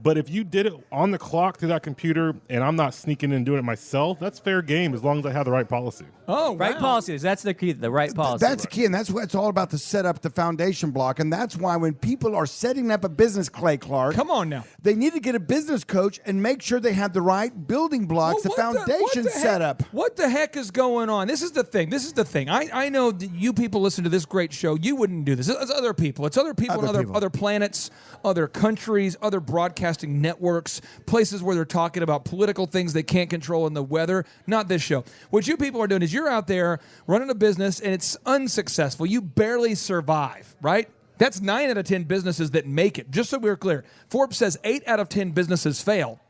but if you did it on the clock through that computer, and I'm not sneaking in and doing it myself, that's fair game as long as I have the right policy. Oh, Right policies. That's the key. The right policy. That's the key, and that's what it's all about, to set up the foundation block. And that's why when people are setting up a business, Clay Clark, Come on now. they need to get a business coach and make sure they have the right building blocks, the foundation set up. What the heck is going on? This is the thing. I know that you people listen to this great show. You wouldn't do this. It's other people. It's other people Other in people. other planets, other countries, other broadcasting networks, places where they're talking about political things they can't control in the weather. Not this show. What you people are doing is you're out there running a business and it's unsuccessful. You barely survive, right? That's 9 out of 10 businesses that make it. Just so we're clear, Forbes says 8 out of 10 businesses fail.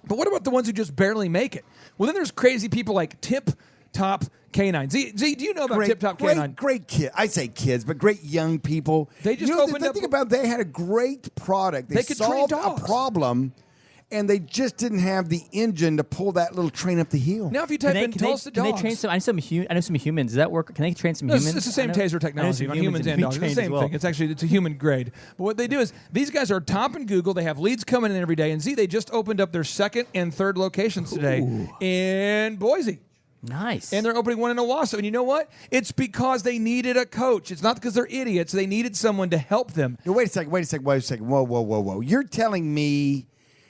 But what about the ones who just barely make it? Well, then there's crazy people like Tip Top K9. Z, do you know about Tip Top K9? Great kid. I say kids, but great young people. They just opened the up. thing about they had a great product. They could train solved a dogs. problem, and they just didn't have the engine to pull that little train up the hill. Now, if you type in Tulsa Can they dogs, train some? I know some humans. Does that work? Can they train some No, humans? it's the same I know- taser I know technology some on humans and be dogs. It's the trained same as well. thing. It's a human grade. But what they do is these guys are topping Google. They have leads coming in every day. And they just opened up their 2nd and 3rd locations today in Boise. Nice. And they're opening one in Owasso. And you know what? It's because they needed a coach. It's not because they're idiots. They needed someone to help them. No, wait a second. Whoa. You're telling me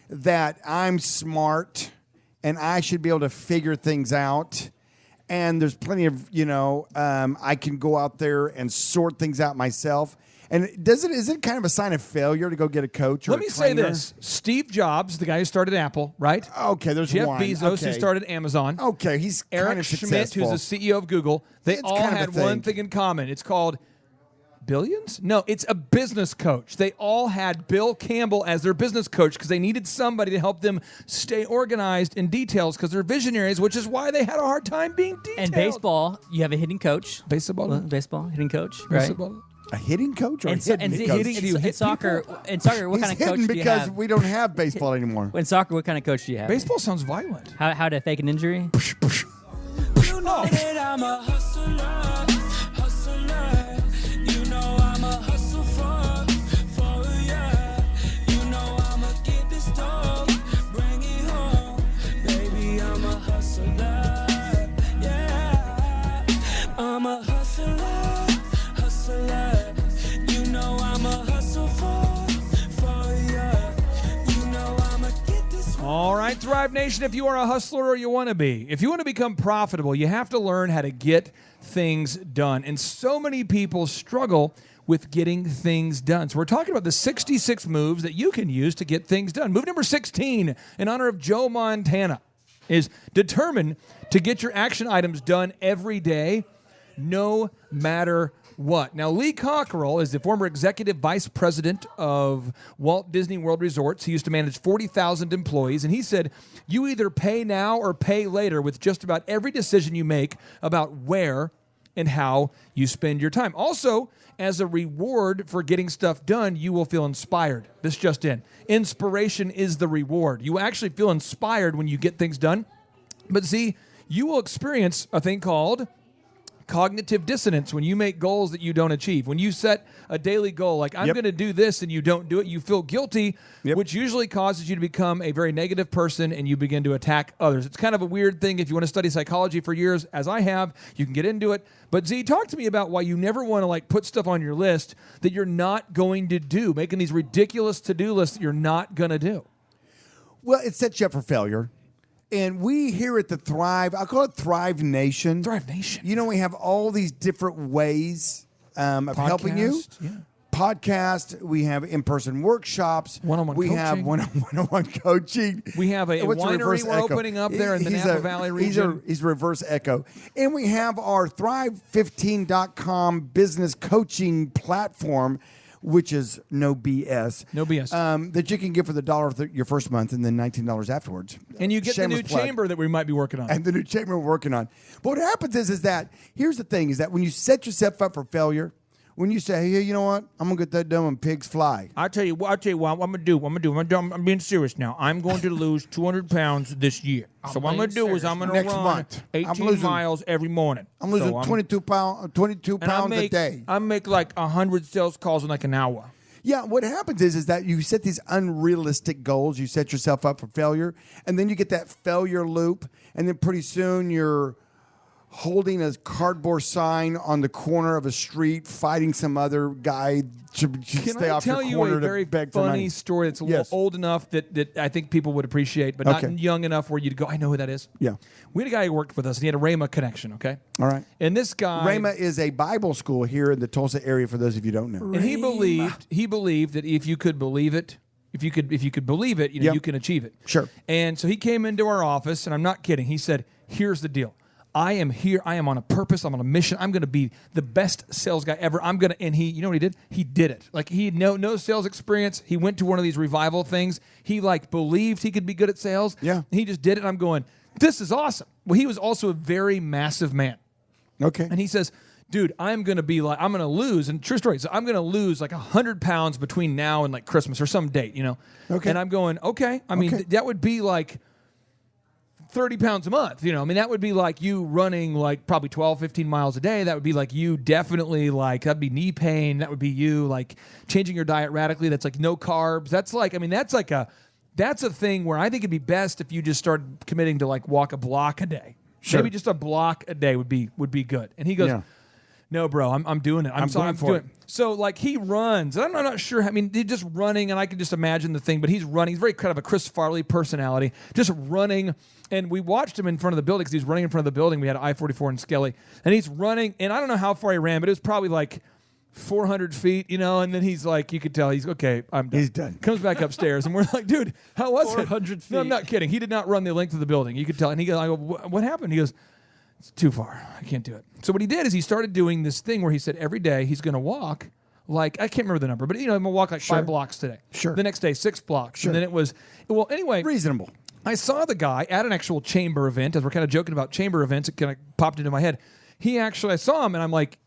that I'm smart and I should be able to figure things out, and there's plenty of, I can go out there and sort things out myself. And is it kind of a sign of failure to go get a coach or Let me say this. Steve Jobs, the guy who started Apple, right? Okay, there's Jeff one. Bezos, who Okay. started Amazon. Okay, he's Eric kind of Schmidt, successful. who's the CEO of Google. They It's all kind of a had one thing. thing in common. It's called Billions? No, it's a business coach. They all had Bill Campbell as their business coach because they needed somebody to help them stay organized in details because they're visionaries, which is why they had a hard time being detailed. And baseball, you have a hitting coach. Baseball? Baseball, hitting coach, right? Baseball? A hitting coach or And, a so, hitting and, coach? in soccer, what He's kind of coach hidden do you because have? we don't have baseball anymore. In soccer, what kind of coach do you have? Baseball sounds violent. How to fake an injury? You know that I'm a hustler. You know I'm a hustle for ya. You know I'ma get this dough, bring it home. Baby, I'm a hustler, yeah. I'm a hustler. You know I'm a hustle for ya. You know I'ma get this. All right, Thrive Nation, if you are a hustler or you want to be, if you want to become profitable, you have to learn how to get things done. And so many people struggle with getting things done. So we're talking about the 66 moves that you can use to get things done. Move number 16, in honor of Joe Montana, is determine to get your action items done every day, no matter what. Now, Lee Cockerell is the former executive vice president of Walt Disney World Resorts. He used to manage 40,000 employees, and he said, you either pay now or pay later with just about every decision you make about where and how you spend your time. Also, as a reward for getting stuff done, you will feel inspired. This just in. Inspiration is the reward. You actually feel inspired when you get things done. But see, you will experience a thing called cognitive dissonance when you make goals that you don't achieve. When you set a daily goal, like I'm going to do this and you don't do it, you feel guilty, which usually causes you to become a very negative person and you begin to attack others. It's kind of a weird thing. If you want to study psychology for years, as I have, you can get into it. But Z, talk to me about why you never want to put stuff on your list that you're not going to do, making these ridiculous to-do lists that you're not going to do. Well, it sets you up for failure. And we here at the Thrive, I call it Thrive Nation. Thrive Nation. You know, we have all these different ways of helping you. Podcast, yeah. Podcast. We have in-person workshops. One-on-one We have coaching. one-on-one coaching. We have a What's winery reverse we're echo? opening up there in the He's Napa a- Valley he's a- region. He's reverse echo. And we have our Thrive15.com business coaching platform, which is no BS. No BS. That you can get for the $1 your first month and then $19 afterwards. And you get the new Shameless plug. chamber that we might be working on. And the new chamber we're working on. But what happens is that, here's the thing, is that when you set yourself up for failure, when you say, hey, you know what? I'm going to get that done when pigs fly. I'll tell you what I'm going to do. I'm being serious now. I'm going to lose 200 pounds this year. So what I'm going to do is I'm going to Next run month. I'm 18 losing- miles every morning. I'm losing So 22 pounds a day. I make like 100 sales calls in like an hour. Yeah, what happens is that you set these unrealistic goals. You set yourself up for failure, and then you get that failure loop, and then pretty soon you're holding a cardboard sign on the corner of a street, fighting some other guy to Can stay I off tell your you corner a very to beg for money. funny story that's a Yes. little old enough that I think people would appreciate, but Okay. not young enough where you'd go, I know who that is. Yeah. We had a guy who worked with us, and he had a ReAwaken connection, okay? All right. And this guy... Rhema is a Bible school here in the Tulsa area, for those of you who don't know. And he believed that if you could believe it, if you could believe it, Yep. you can achieve it. Sure. And so he came into our office, and I'm not kidding. He said, here's the deal. I am here. I am on a purpose. I'm on a mission. I'm going to be the best sales guy ever. And he, you know what he did? He did it. Like he had no sales experience. He went to one of these revival things. He like believed he could be good at sales. Yeah. He just did it. And I'm going, this is awesome. Well, he was also a very massive man. Okay. And he says, dude, I'm going to lose, and true story, so I'm going to lose like 100 pounds between now and like Christmas or some date, you know? Okay. And I'm going, okay. I mean, Okay. that would be like 30 pounds a month, you know? I mean, that would be like you running like probably 12, 15 miles a day. That would be like you definitely like, that'd be knee pain. That would be you like changing your diet radically. That's like no carbs. That's like, I mean, that's a thing where I think it'd be best if you just start committing to like walk a block a day. Sure. Maybe just a block a day would be good. And he goes, Yeah. no, bro, I'm doing it. I'm going for it. So, like, he runs. I'm not sure. I mean, he's just running, and I can just imagine the thing, but he's running. He's very kind of a Chris Farley personality, just running. And we watched him in front of the building because he's running in front of the building. We had I-44 in Skelly. And he's running, and I don't know how far he ran, but it was probably like 400 feet, you know, and then he's like, you could tell he's, okay, I'm done. He's done. Comes back upstairs, and we're like, dude, how was it? 400 feet. No, I'm not kidding. He did not run the length of the building. You could tell. And he goes, I go, what happened? He goes, it's too far. I can't do it. So what he did is he started doing this thing where he said every day he's going to walk like, I can't remember the number, but you know, I'm going to walk like 5 blocks today. Sure. The next day, 6 blocks. Sure. And then it was, well, anyway. Reasonable. I saw the guy at an actual chamber event, as we're kind of joking about chamber events, it kind of popped into my head. I saw him and I'm like,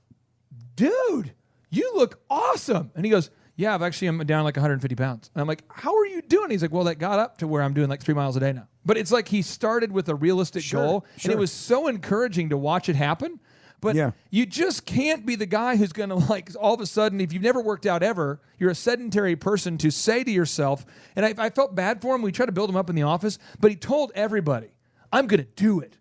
dude, you look awesome. And he goes, yeah, I'm down like 150 pounds. And I'm like, how are you doing? He's like, well, that got up to where I'm doing like 3 miles a day now. But it's like he started with a realistic goal, and it was so encouraging to watch it happen. But you just can't be the guy who's going to like all of a sudden, if you've never worked out ever, you're a sedentary person to say to yourself, and I felt bad for him. We tried to build him up in the office, but he told everybody, I'm going to do it.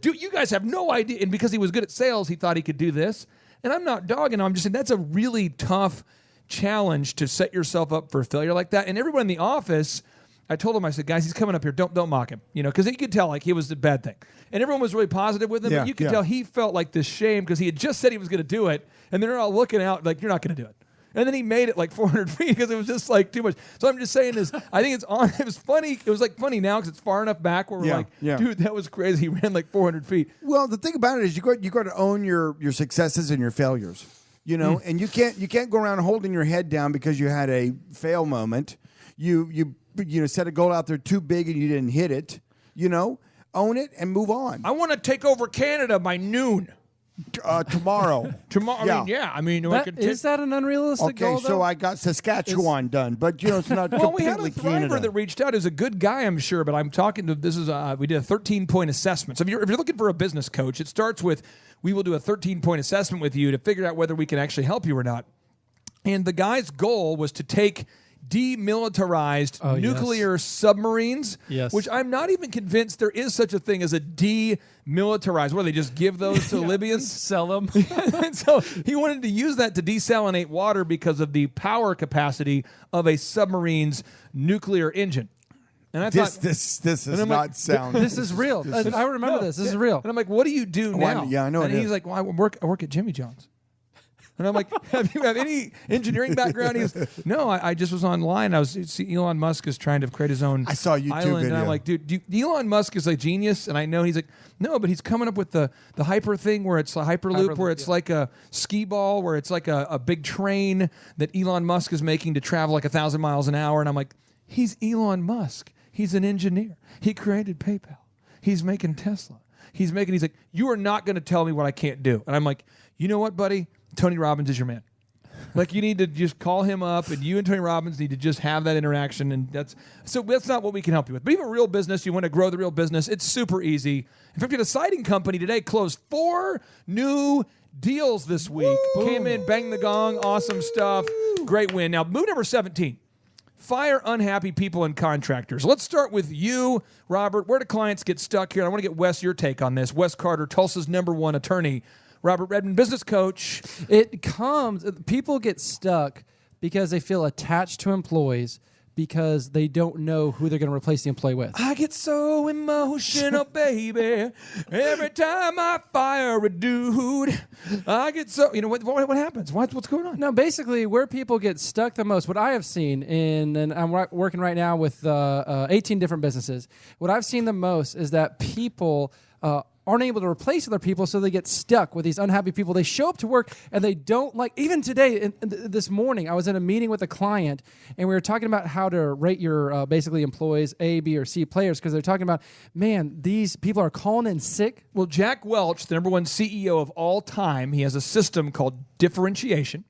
You guys have no idea. And because he was good at sales, he thought he could do this. And I'm not dogging him. I'm just saying that's a really tough challenge to set yourself up for failure like that. And everyone in the office, I told him, I said, guys, he's coming up here. Don't mock him, you know, because you could tell like he was a bad thing. And everyone was really positive with him. Yeah, but you could tell he felt like this shame because he had just said he was going to do it. And they're all looking out like, you're not going to do it. And then he made it like 400 feet because it was just like too much. So I'm just saying this. I think it was funny. It was like funny now because it's far enough back where we're like, dude, that was crazy. He ran like 400 feet. Well, the thing about it is you got to own your successes and your failures. You know, and you can't go around holding your head down because you had a fail moment. You set a goal out there too big and you didn't hit it. You know, own it and move on. I want to take over Canada by noon. Tomorrow. Tomorrow. Is that an unrealistic goal? Okay, so I got Saskatchewan done, but it's not well, we had a completely thriver Canada. that reached out. Is a good guy, I'm sure, but I'm talking to we did a 13-point assessment. So if you're looking for a business coach, it starts with we will do a 13-point assessment with you to figure out whether we can actually help you or not. And the guy's goal was to take demilitarized nuclear submarines, which I'm not even convinced there is such a thing as a demilitarized. Where they just give those to Libyans, sell them. And so he wanted to use that to desalinate water because of the power capacity of a submarine's nuclear engine. And I thought this does not sound. This is real. I remember this. This is real. And I'm like, what do you do now? Yeah, I know. And he's like, well, I work at Jimmy John's. And I'm like, have you have any engineering background? He goes, no, I just was online. Elon Musk is trying to create his own I saw a YouTube island. video. And I'm like, dude, Elon Musk is a genius. And I know he's like, no, but he's coming up with the hyper thing where it's a hyperloop, where it's like a skee ball, where it's like a big train that Elon Musk is making to travel like 1,000 miles an hour. And I'm like, he's Elon Musk. He's an engineer. He created PayPal. He's making Tesla. He's like, you are not going to tell me what I can't do. And I'm like, you know what, buddy? Tony Robbins is your man. Like, you need to just call him up, and you and Tony Robbins need to just have that interaction. And that's not what we can help you with. But even a real business, you want to grow the real business, it's super easy. In fact, we had a siding company today closed 4 new deals this week. Woo! Came in, banged the gong, awesome stuff. Great win. Now, move number 17. Fire unhappy people and contractors. Let's start with you, Robert. Where do clients get stuck here? And I want to get Wes your take on this. Wes Carter, Tulsa's #1 attorney. Robert Redmond, business coach. People get stuck because they feel attached to employees because they don't know who they're going to replace the employee with. I get so emotional, baby. Every time I fire a dude, I get so... You know, what happens? What's going on? No, basically, where people get stuck the most, what I have seen, and I'm working right now with 18 different businesses, what I've seen the most is that people... aren't able to replace other people, so they get stuck with these unhappy people. They show up to work, and they don't like... Even today, this morning, I was in a meeting with a client, and we were talking about how to rate your, basically, employees, A, B, or C players, because they're talking about, man, these people are calling in sick. Well, Jack Welch, the #1 CEO of all time, he has a system called differentiation,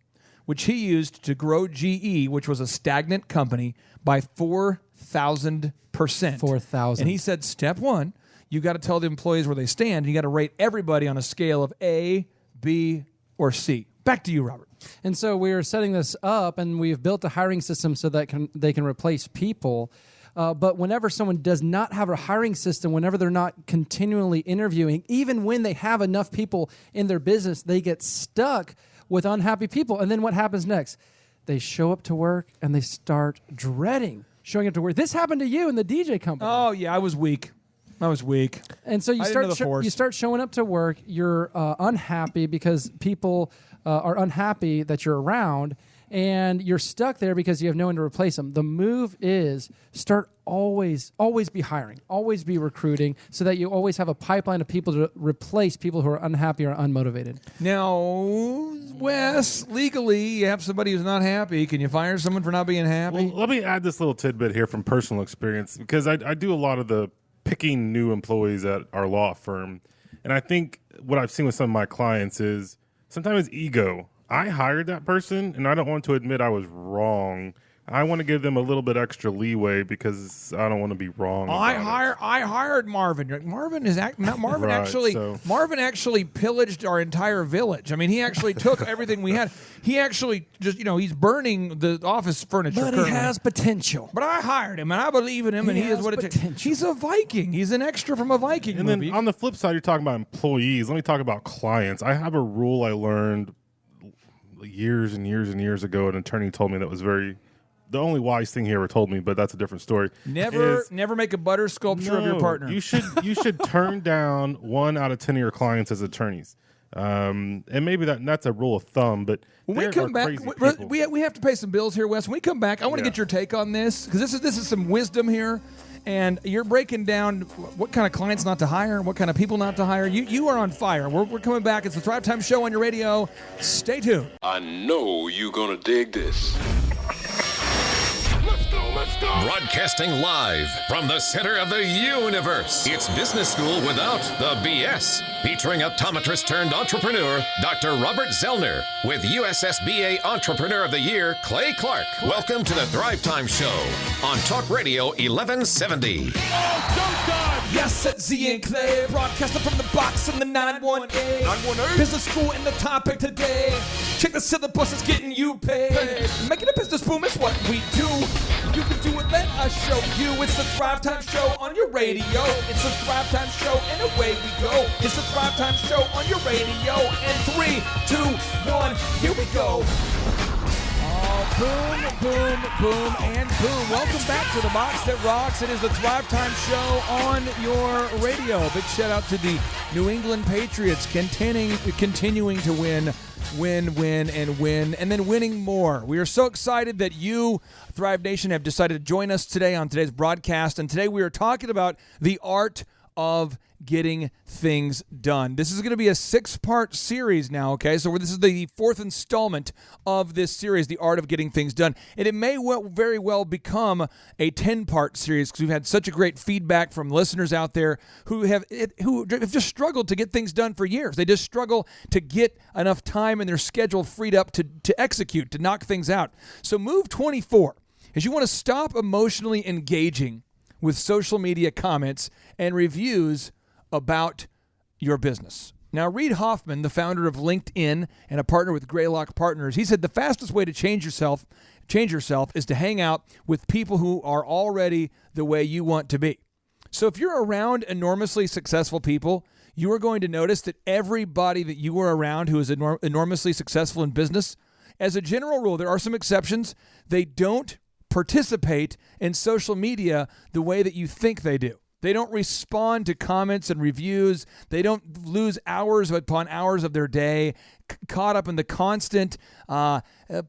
which he used to grow GE, which was a stagnant company, by 4,000%. 4,000. And he said, step 1... You got to tell the employees where they stand. You got to rate everybody on a scale of A, B, or C. Back to you, Robert. And so we are setting this up, and we've built a hiring system so that they can replace people. But whenever someone does not have a hiring system, whenever they're not continually interviewing, even when they have enough people in their business, they get stuck with unhappy people. And then what happens next? They show up to work, and they start dreading showing up to work. This happened to you in the DJ company. Oh, yeah, I was weak. And so you start showing up to work. You're unhappy because people are unhappy that you're around, and you're stuck there because you have no one to replace them. The move is start always be hiring, always be recruiting, so that you always have a pipeline of people to replace people who are unhappy or unmotivated. Now, Wes, legally, you have somebody who's not happy. Can you fire someone for not being happy? Well, let me add this little tidbit here from personal experience, because I do a lot of the picking new employees at our law firm. And I think what I've seen with some of my clients is sometimes ego. I hired that person, and I don't want to admit I was wrong. I want to give them a little bit extra leeway because I don't want to be wrong. I hired Marvin. Marvin Right, Marvin actually pillaged our entire village. I mean, he actually took everything we had. He actually just, he's burning the office furniture. But currently. he has potential. But I hired him, and I believe in him, and he is what it takes. He's a Viking. He's an extra from a Viking movie. Then on the flip side, you're talking about employees. Let me talk about clients. I have a rule I learned years and years and years ago. An attorney told me that was the only wise thing he ever told me, but that's a different story. Never make a butter sculpture of your partner. You should turn down 1 out of 10 of your clients as attorneys. And maybe that's a rule of thumb, but when we come back, we have to pay some bills here, Wes. When we come back, I want to get your take on this, because this is some wisdom here, and you're breaking down what kind of clients not to hire, what kind of people not to hire. You are on fire. We're coming back. It's the Thrive Time Show on your radio. Stay tuned. I know you're gonna dig this. Broadcasting live from the center of the universe. It's Business School Without the BS. Featuring optometrist turned entrepreneur, Dr. Robert Zoellner, with USSBA Entrepreneur of the Year, Clay Clark. Welcome to the Thrive Time Show on Talk Radio 1170. Yes, it's Z and Clay, broadcasting from the box in the 918. 918. Business school in the topic today. Check the syllabus, it's getting you paid. Making a business boom is what we do. You can do it, let us show you. It's the Thrive Time Show on your radio. It's the Thrive Time Show, and away we go. It's the Thrive Time Show on your radio. And 3, 2, 1, here we go. All Boom, boom, boom, and boom. Welcome back to the Box That Rocks. It is the Thrive Time Show on your radio. Big shout out to the New England Patriots continuing to win, and then winning more. We are so excited that you, Thrive Nation, have decided to join us today on today's broadcast. And today we are talking about the art of getting things done. This is going to be a 6-part series now, okay? So this is the 4th installment of this series, The Art of Getting Things Done. And it may very well become a 10-part series because we've had such a great feedback from listeners out there who have just struggled to get things done for years. They just struggle to get enough time in their schedule freed up to execute, to knock things out. So move 24 is you want to stop emotionally engaging with social media comments and reviews about your business. Now, Reid Hoffman, the founder of LinkedIn and a partner with Greylock Partners, he said the fastest way to change yourself is to hang out with people who are already the way you want to be. So if you're around enormously successful people, you are going to notice that everybody that you are around who is enormously successful in business, as a general rule, there are some exceptions, they don't participate in social media the way that you think they do. They don't respond to comments and reviews. They don't lose hours upon hours of their day caught up in the constant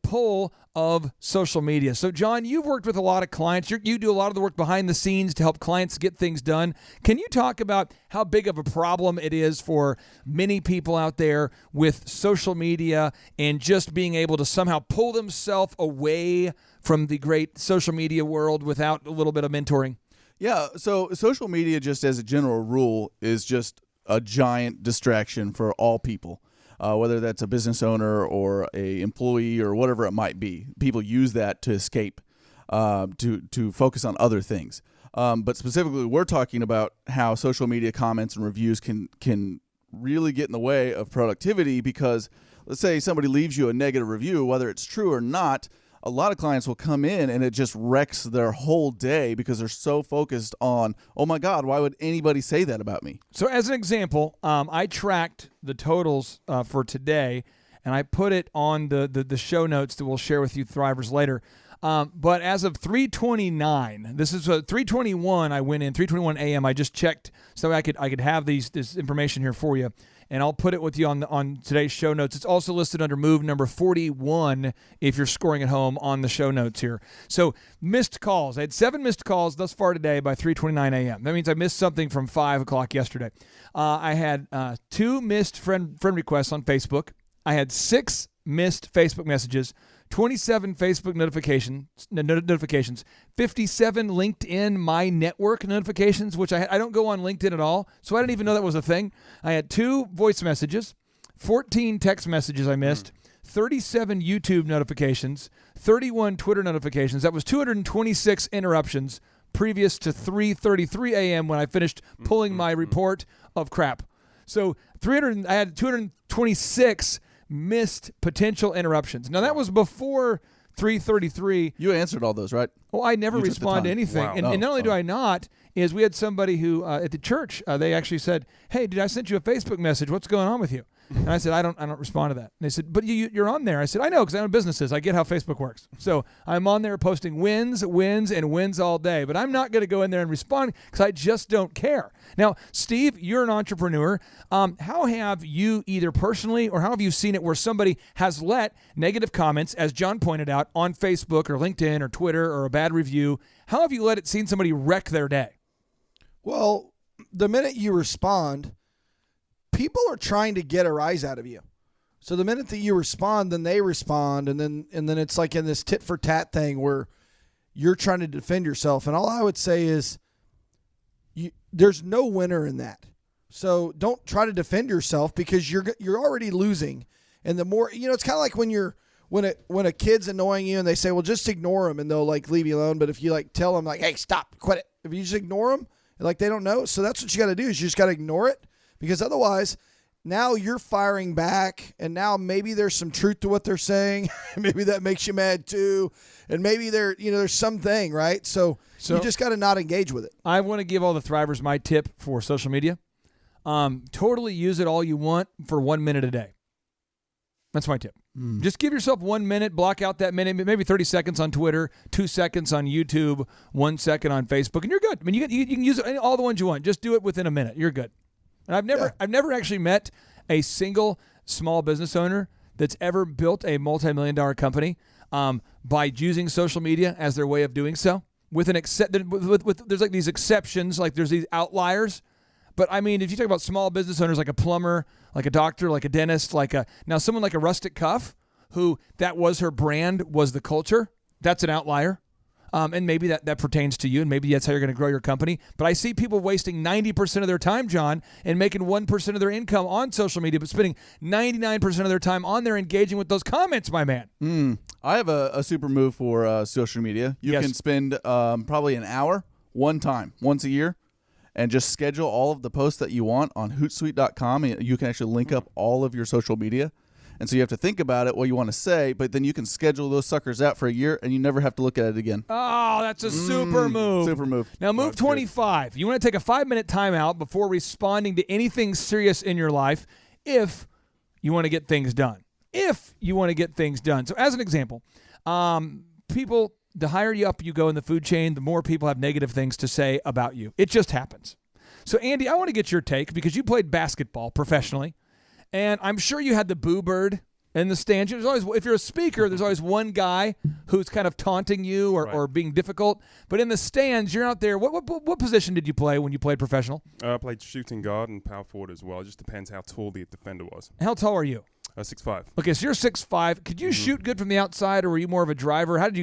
pull of social media. So, John, you've worked with a lot of clients. You do a lot of the work behind the scenes to help clients get things done. Can you talk about how big of a problem it is for many people out there with social media and just being able to somehow pull themselves away from the great social media world without a little bit of mentoring? Yeah, so social media, just as a general rule, is just a giant distraction for all people, whether that's a business owner or a employee or whatever it might be. People use that to escape, to focus on other things. But specifically, we're talking about how social media comments and reviews can really get in the way of productivity because, let's say somebody leaves you a negative review, whether it's true or not, a lot of clients will come in and it just wrecks their whole day because they're so focused on, oh my God, why would anybody say that about me? So as an example, I tracked the totals for today and I put it on the show notes that we'll share with you Thrivers later. But as of 3:29, this is 3:21. I went in 3:21 a.m. I just checked so I could have this information here for you, and I'll put it with you on today's show notes. It's also listed under move number 41 if you're scoring at home on the show notes here. So missed calls. I had 7 missed calls thus far today by 3:29 a.m. That means I missed something from 5 o'clock yesterday. I had 2 missed friend requests on Facebook. I had 6 missed Facebook messages. 27 Facebook notifications, 57 LinkedIn My Network notifications, which I don't go on LinkedIn at all, so I didn't even know that was a thing. I had 2 voice messages, 14 text messages I missed, 37 YouTube notifications, 31 Twitter notifications. That was 226 interruptions previous to 3:33 a.m. when I finished pulling my report of crap. So I had 226 missed potential interruptions. Now, that was before 3:33. You answered all those, right? Oh, I never respond to anything. Wow. And not only do I not, is we had somebody who, at the church, they actually said, hey, I sent you a Facebook message. What's going on with you? And I said, I don't respond to that. And they said, but you're on there. I said, I know, because I own businesses. I get how Facebook works. So I'm on there posting wins all day. But I'm not going to go in there and respond because I just don't care. Now, Steve, you're an entrepreneur. How have you either personally or how have you seen it where somebody has let negative comments, as John pointed out, on Facebook or LinkedIn or Twitter or a bad review, how have you seen somebody wreck their day? Well, the minute you respond, people are trying to get a rise out of you. So the minute that you respond, then they respond, and then it's like in this tit for tat thing where you're trying to defend yourself. And all I would say is, there's no winner in that. So don't try to defend yourself because you're already losing. And the more it's kind of like when a kid's annoying you and they say, well, just ignore them, and they'll leave you alone. But if you tell them hey, stop, quit it. If you just ignore them, they don't know. So that's what you got to do is you just got to ignore it. Because otherwise, now you're firing back, and now maybe there's some truth to what they're saying. Maybe that makes you mad too, and maybe there's something, right? So you just got to not engage with it. I want to give all the Thrivers my tip for social media. Totally use it all you want for 1 minute a day. That's my tip. Just give yourself 1 minute, block out that minute, maybe 30 seconds on Twitter, 2 seconds on YouTube, 1 second on Facebook, and you're good. I mean, you can use all the ones you want. Just do it within a minute. You're good. And I've never actually met a single small business owner that's ever built a multi-million-dollar company by using social media as their way of doing so. With there's like these exceptions, like there's these outliers. But I mean, if you talk about small business owners like a plumber, like a doctor, like a dentist, now someone like a Rustic Cuff, who that was her brand, was the culture, that's an outlier. And maybe that pertains to you, and maybe that's how you're going to grow your company. But I see people wasting 90% of their time, John, and making 1% of their income on social media, but spending 99% of their time on there engaging with those comments, my man. I have a super move for social media. You can spend probably an hour once a year and just schedule all of the posts that you want on Hootsuite.com. And you can actually link up all of your social media. And so you have to think about it, what you want to say, but then you can schedule those suckers out for a year, and you never have to look at it again. Oh, that's a super move. Super move. Now, move 25. You want to take a 5-minute timeout before responding to anything serious in your life if you want to get things done. So as an example, people, the higher you up you go in the food chain, the more people have negative things to say about you. It just happens. So, Andy, I want to get your take because you played basketball professionally, and I'm sure you had the boo bird in the stands. There's always, if you're a speaker, there's always one guy who's kind of taunting you or being difficult. But in the stands, you're out there. What position did you play when you played professional? I played shooting guard and power forward as well. It just depends how tall the defender was. How tall are you? 6'5". Okay, so you're 6'5". Could you shoot good from the outside, or were you more of a driver? How did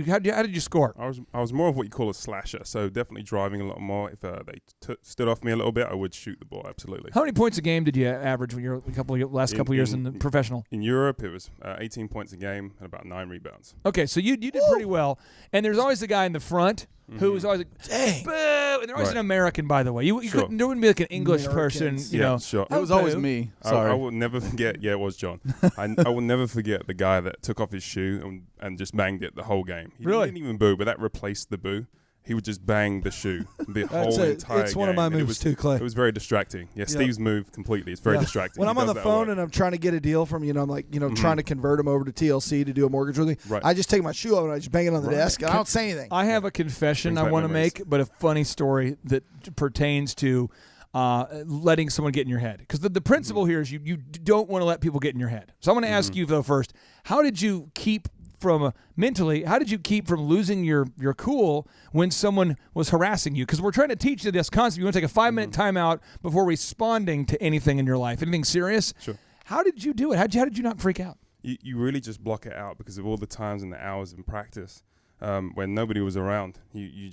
you score? I was more of what you call a slasher, so definitely driving a lot more. If they stood off me a little bit, I would shoot the ball, absolutely. How many points a game did you average when you were last couple years in the professional? In Europe, it was 18 points a game and about 9 rebounds. Okay, so you did pretty well. And there's always the guy in the front who was always like, dang, boo! And they're always an American, by the way. You couldn't, there wouldn't be like an English person, you know. Sure. It was always me. Sorry. I will never forget. Yeah, it was John. I will never forget the guy that took off his shoe and just banged it the whole game. He didn't even boo, but that replaced the boo. He would just bang the shoe the whole entire game. It's one of my moves too, Clay. It was very distracting. Yeah, Steve's move completely. It's very distracting. When I'm on the phone and I'm trying to get a deal from, I'm like, trying to convert him over to TLC to do a mortgage with me. Right. I just take my shoe off and I just bang it on the desk and I don't say anything. I have a confession I want to make, but a funny story that pertains to letting someone get in your head. Because the principle here is you don't want to let people get in your head. So I want to ask you, though, first, how did you keep from losing your cool when someone was harassing you? Because we're trying to teach you this concept. You want to take a 5-minute timeout before responding to anything in your life, anything serious. Sure. How did you do it? How did you not freak out? You really just block it out because of all the times and the hours in practice when nobody was around. You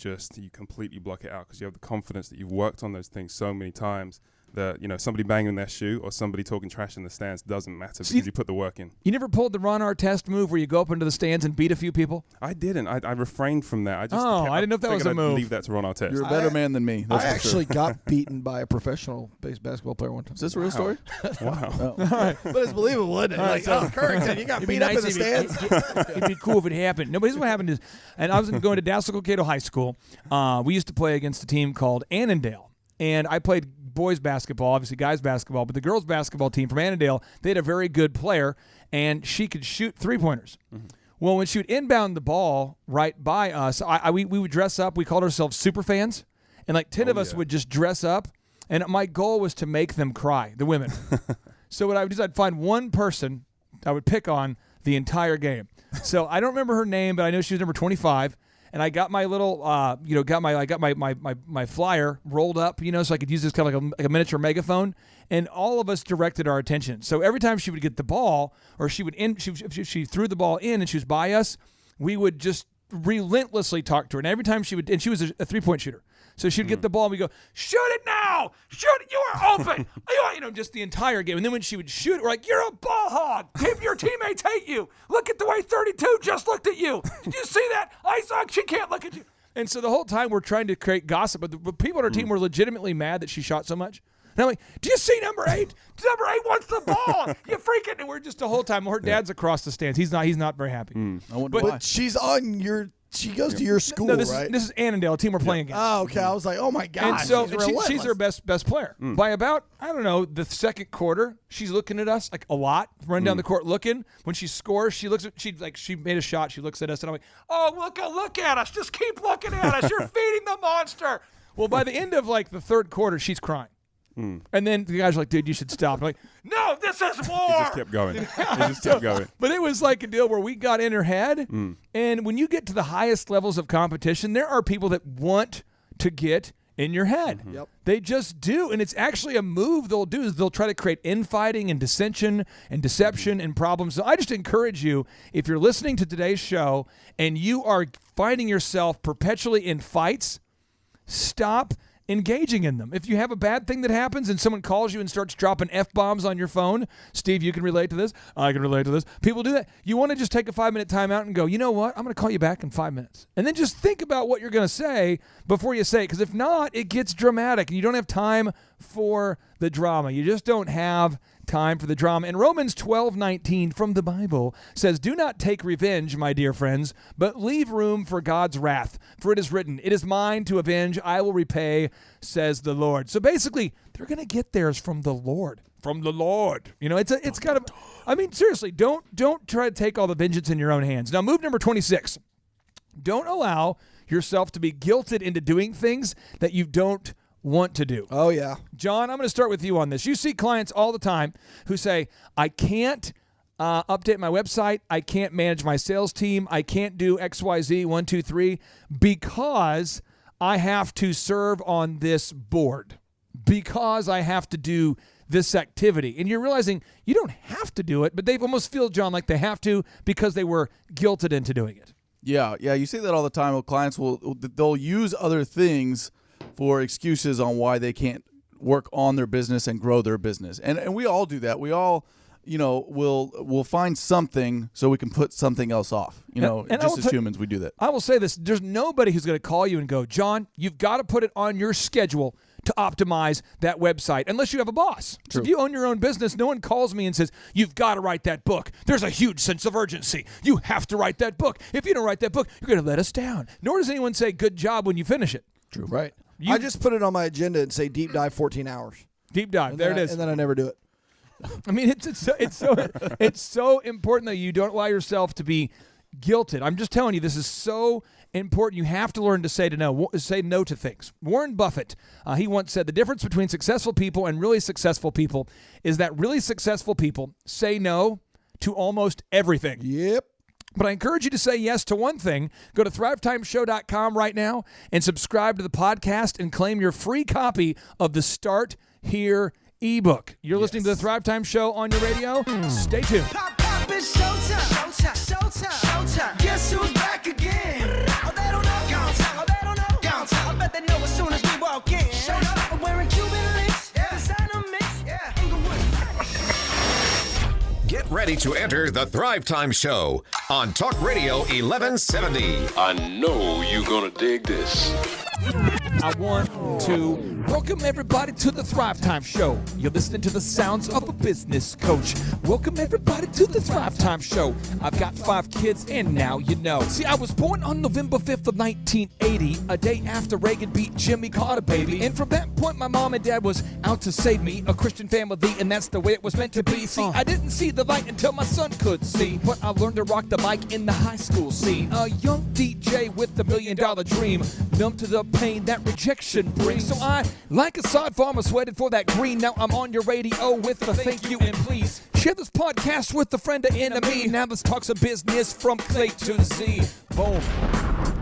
completely block it out because you have the confidence that you've worked on those things so many times that somebody banging their shoe or somebody talking trash in the stands doesn't matter because you put the work in. You never pulled the Ron Artest move where you go up into the stands and beat a few people? I didn't. I refrained from that. I didn't know if that was a move. I'd leave that to Ron Artest. You're a better man than me. I actually got beaten by a proftional basketball player one time. Is this a real story? Wow. Oh. All right. But it's believable, wasn't it? Like, Currington, you got beat up in the stands. It'd be cool if it happened. No, but here's what happened is, and I was going to Dassel-Cokato High School. We used to play against a team called Annandale. And I played boys basketball, obviously guys basketball, but the girls basketball team from Annandale, they had a very good player, and she could shoot three-pointers. Mm-hmm. Well, when she would inbound the ball right by us, we would dress up. We called ourselves super fans, and like 10 of us would just dress up, and my goal was to make them cry, the women. So what I would do is I'd find one person I would pick on the entire game. So I don't remember her name, but I know she was number 25. And I got my little, I got my flyer rolled up, so I could use this kind of like a miniature megaphone. And all of us directed our attention. So every time she would get the ball, or she threw the ball in and she was by us, we would just relentlessly talk to her. And every time she was a 3-point shooter. So she'd get the ball and we go, shoot it now! Shoot it! You are open! Just the entire game. And then when she would shoot, we're like, you're a ball hog! Your teammates hate you! Look at the way 32 just looked at you! Did you see that? I saw she can't look at you! And so the whole time we're trying to create gossip, but the people on our team were legitimately mad that she shot so much. And I'm like, do you see number 8? Number 8 wants the ball! You freaking... And we're just the whole time, her dad's across the stands. He's not very happy. I wonder why. But she's on your She goes to your school, No, this right? is Annandale, a team we're playing against. Oh, okay. I was like, oh my god. And so she's she's their best player. By about, I don't know, the second quarter, she's looking at us like a lot, running down the court looking. When she scores, she made a shot, she looks at us, and I'm like, oh, look at us. Just keep looking at us. You're feeding the monster. Well, by the end of like the third quarter, she's crying. And then the guys are like, dude, you should stop. I'm like, no, this is more. He just kept going. He just kept going. But it was like a deal where we got in her head. And when you get to the highest levels of competition, there are people that want to get in your head. Yep. They just do. And it's actually a move they'll do is they'll try to create infighting and dissension and deception and problems. So I just encourage you, if you're listening to today's show and you are finding yourself perpetually in fights, stop engaging in them. If you have a bad thing that happens and someone calls you and starts dropping F-bombs on your phone, Steve, you can relate to this. I can relate to this. People do that. You want to just take a 5-minute timeout and go, you know what? I'm going to call you back in 5 minutes. And then just think about what you're going to say before you say it. Because if not, it gets dramatic and you don't have time for the drama. You just don't have time for the drama. And Romans 12:19 from the Bible says, do not take revenge, my dear friends, but leave room for God's wrath. For it is written, it is mine to avenge, I will repay, says the Lord. So basically, they're going to get theirs from the Lord. From the Lord. You know, it's kind of, I mean, seriously, don't try to take all the vengeance in your own hands. Now, move number 26. Don't allow yourself to be guilted into doing things that you don't want to do. Oh, yeah. John, I'm going to start with you on this. You see clients all the time who say, I can't update my website. I can't manage my sales team. I can't do XYZ 1, 2, 3 because I have to serve on this board, because I have to do this activity. And you're realizing you don't have to do it, but they almost feel, John, like they have to because they were guilted into doing it. Yeah, you see that all the time. Well, clients they'll use other things for excuses on why they can't work on their business and grow their business. And we all do that. We all, we'll find something so we can put something else off. And just as humans, we do that. I will say this. There's nobody who's going to call you and go, John, you've got to put it on your schedule to optimize that website, unless you have a boss. So if you own your own business, no one calls me and says, you've got to write that book. There's a huge sense of urgency. You have to write that book. If you don't write that book, you're going to let us down. Nor does anyone say, good job when you finish it. True. Right. I just put it on my agenda and say deep dive 14 hours. Deep dive. There it is. And then I never do it. I mean, it's so important that you don't allow yourself to be guilted. I'm just telling you, this is so important. You have to learn to say no to things. Warren Buffett, he once said the difference between successful people and really successful people is that really successful people say no to almost everything. Yep. But I encourage you to say yes to one thing. Go to thrivetimeshow.com right now and subscribe to the podcast and claim your free copy of the Start Here ebook. You're listening to the Thrive Time Show on your radio. Stay tuned. Pop, it's showtime. Showtime. Guess who's back again? Oh, they don't know. Oh, they don't know. I bet they know as soon as we walk in. Show up. I'm wearing Cuban links. Designer mix. Get ready to enter the Thrive Time Show on Talk Radio 1170. I know you're gonna dig this. I want to welcome everybody to the Thrive Time Show. You're listening to the sounds of a business coach. Welcome everybody to the Thrive Time Show. I've got 5 kids and now you know. See, I was born on November 5th of 1980, a day after Reagan beat Jimmy Carter, baby. And from that point, my mom and dad was out to save me, a Christian family, and that's the way it was meant to be. See, I didn't see the light until my son could see, but I learned to rock the mic in the high school scene. A young DJ with the $1 million dream, numb to the pain that rejection brings. So I, like a sod farmer, sweated for that green. Now I'm on your radio with a thank you and please share this podcast with a friend or enemy. Now let's talk some business from Clay to Z. Boom.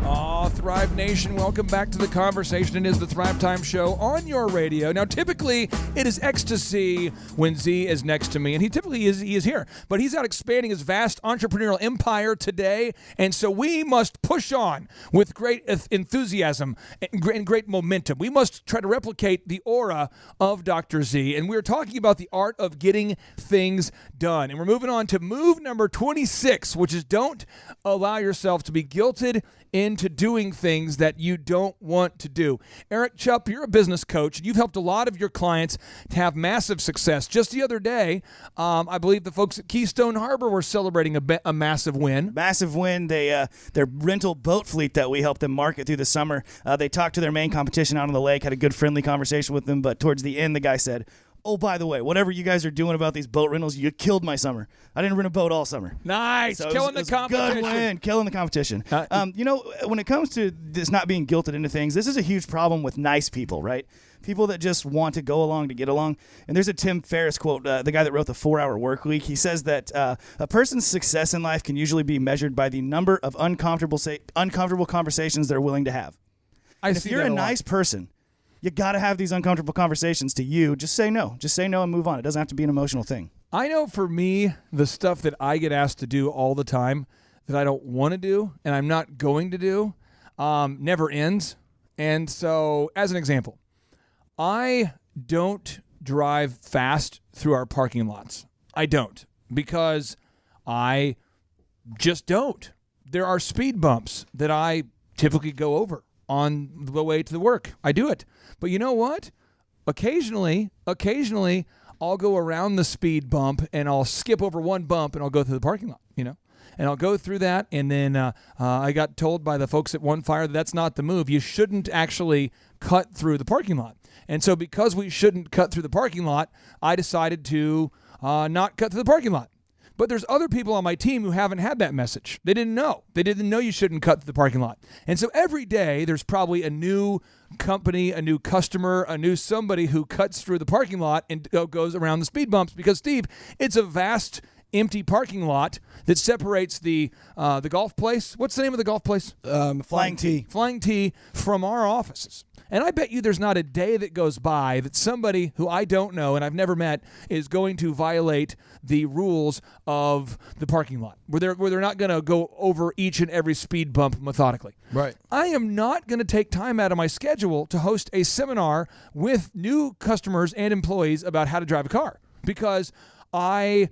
Aw, Thrive Nation, welcome back to the conversation. It is the Thrive Time Show on your radio. Now, typically, it is ecstasy when Z is next to me, and he is here. But he's out expanding his vast entrepreneurial empire today, and so we must push on with great enthusiasm and great momentum. We must try to replicate the aura of Dr. Z, and we're talking about the art of getting things done. And we're moving on to move number 26, which is don't allow yourself to be guilted into doing doing things that you don't want to do. Eric Chupp, you're a business coach. You've helped a lot of your clients to have massive success. Just the other day, I believe the folks at Keystone Harbor were celebrating a massive win. Massive win. They their rental boat fleet that we helped them market through the summer. They talked to their main competition out on the lake, had a good friendly conversation with them, but towards the end, the guy said, "Oh, by the way, whatever you guys are doing about these boat rentals, you killed my summer. I didn't rent a boat all summer." Nice. So Killing it was the competition. Good win. Killing the competition. When it comes to this not being guilted into things, this is a huge problem with nice people, right? People that just want to go along to get along. And there's a Tim Ferriss quote, the guy that wrote the 4-Hour Work Week. He says that a person's success in life can usually be measured by the number of uncomfortable conversations they're willing to have. If you're a nice person, you got to have these uncomfortable conversations to you. Just say no. Just say no and move on. It doesn't have to be an emotional thing. I know for me, the stuff that I get asked to do all the time that I don't want to do and I'm not going to do never ends. And so, as an example, I don't drive fast through our parking lots. I don't, because I just don't. There are speed bumps that I typically go over on the way to the work. I do it. But you know what? Occasionally, I'll go around the speed bump and I'll skip over one bump and I'll go through the parking lot, and I'll go through that. And then I got told by the folks at One Fire that that's not the move. You shouldn't actually cut through the parking lot. And so because we shouldn't cut through the parking lot, I decided to not cut through the parking lot. But there's other people on my team who haven't had that message. They didn't know. They didn't know you shouldn't cut through the parking lot. And so every day there's probably a new company, a new customer, a new somebody who cuts through the parking lot and goes around the speed bumps because, Steve, it's a vast empty parking lot that separates the golf place. What's the name of the golf place? Flying T. Flying T from our offices. And I bet you there's not a day that goes by that somebody who I don't know and I've never met is going to violate the rules of the parking lot, where they're not going to go over each and every speed bump methodically. Right. I am not going to take time out of my schedule to host a seminar with new customers and employees about how to drive a car because I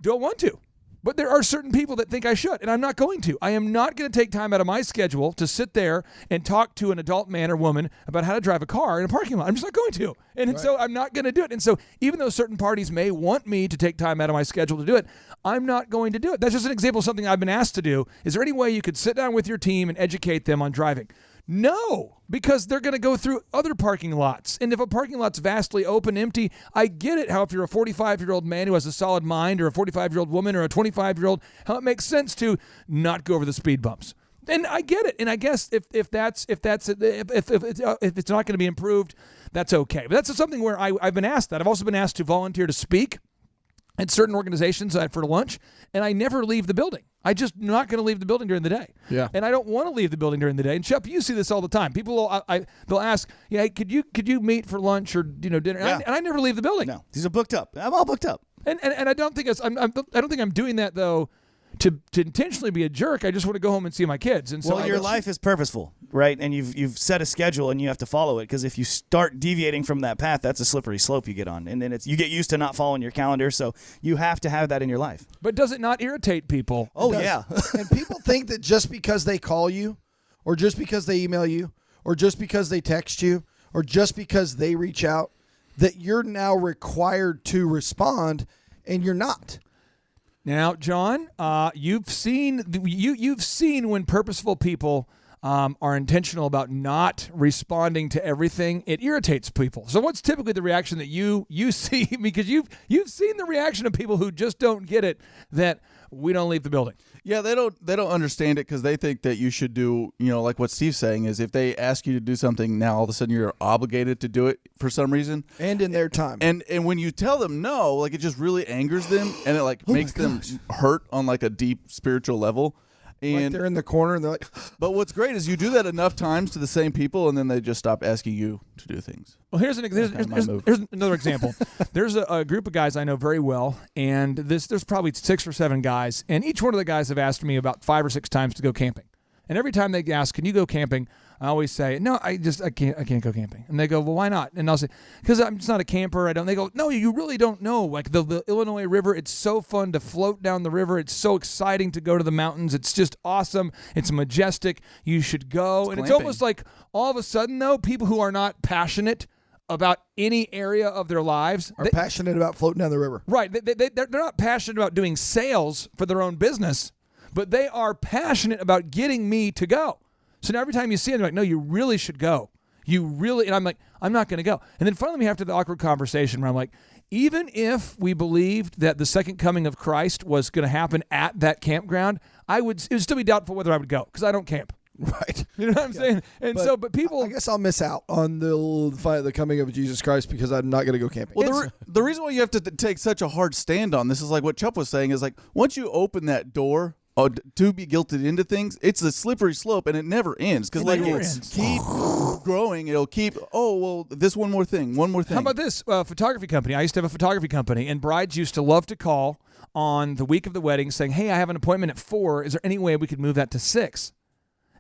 don't want to. But there are certain people that think I should, and I'm not going to. I am not going to take time out of my schedule to sit there and talk to an adult man or woman about how to drive a car in a parking lot. I'm just not going to. And so I'm not going to do it. And so even though certain parties may want me to take time out of my schedule to do it, I'm not going to do it. That's just an example of something I've been asked to do. Is there any way you could sit down with your team and educate them on driving? No, because they're going to go through other parking lots. And if a parking lot's vastly open, empty, I get it how if you're a 45-year-old man who has a solid mind or a 45-year-old woman or a 25-year-old, how it makes sense to not go over the speed bumps. And I get it. And I guess if it's not going to be improved, that's okay. But that's something where I've been asked that. I've also been asked to volunteer to speak at certain organizations for lunch, and I never leave the building. I just not going to leave the building during the day. Yeah. And I don't want to leave the building during the day. And Chup, you see this all the time. People will, they'll ask, "Yeah, could you meet for lunch or dinner?" Yeah. And I never leave the building. No, these are booked up. I'm all booked up. And I don't think I don't think I'm doing that though to intentionally be a jerk. I just want to go home and see my kids. And so your life is purposeful, right? And you've set a schedule and you have to follow it, because if you start deviating from that path, that's a slippery slope you get on, and then you get used to not following your calendar. So you have to have that in your life. But does it not irritate people? Oh yeah. And people think that just because they call you, or just because they email you, or just because they text you, or just because they reach out, that you're now required to respond, and you're not. Now, John, you've seen when purposeful people are intentional about not responding to everything. It irritates people. So, what's typically the reaction that you see? Because you've seen the reaction of people who just don't get it, that we don't leave the building. Yeah, they don't understand it because they think that you should do, like what Steve's saying is, if they ask you to do something now, all of a sudden you're obligated to do it for some reason. And in their time. And when you tell them no, it just really angers them, and it makes them hurt on a deep spiritual level. And they're in the corner and they're like, but what's great is you do that enough times to the same people, and then they just stop asking you to do things. Well, here's another example. There's a group of guys I know very well, and there's probably 6 or 7 guys, and each one of the guys have asked me about 5 or 6 times to go camping. And every time they ask, "Can you go camping?" I always say, "No, I can't go camping." And they go, "Well, why not?" And I'll say, "Because I'm just not a camper. I don't." They go, "No, you really don't know. Like the Illinois River, it's so fun to float down the river. It's so exciting to go to the mountains. It's just awesome. It's majestic. You should go." And it's almost like all of a sudden, though, people who are not passionate about any area of their lives are passionate about floating down the river. Right. They're not passionate about doing sales for their own business, but they are passionate about getting me to go. So now every time you see them, they're like, "No, you really should go. You really," and I'm like, "I'm not going to go." And then finally we have to the awkward conversation where I'm like, even if we believed that the second coming of Christ was going to happen at that campground, it would still be doubtful whether I would go because I don't camp. Right. You know what I'm saying? And but people, I guess I'll miss out on the coming of Jesus Christ because I'm not going to go camping. Well, the reason why you have to take such a hard stand on this is like what Chup was saying is like once you open that door to be guilted into things, it's a slippery slope and it never ends because like it'll keep growing. It'll keep, this one more thing. How about this photography company? I used to have a photography company, and brides used to love to call on the week of the wedding saying, "Hey, I have an appointment at 4. Is there any way we could move that to 6?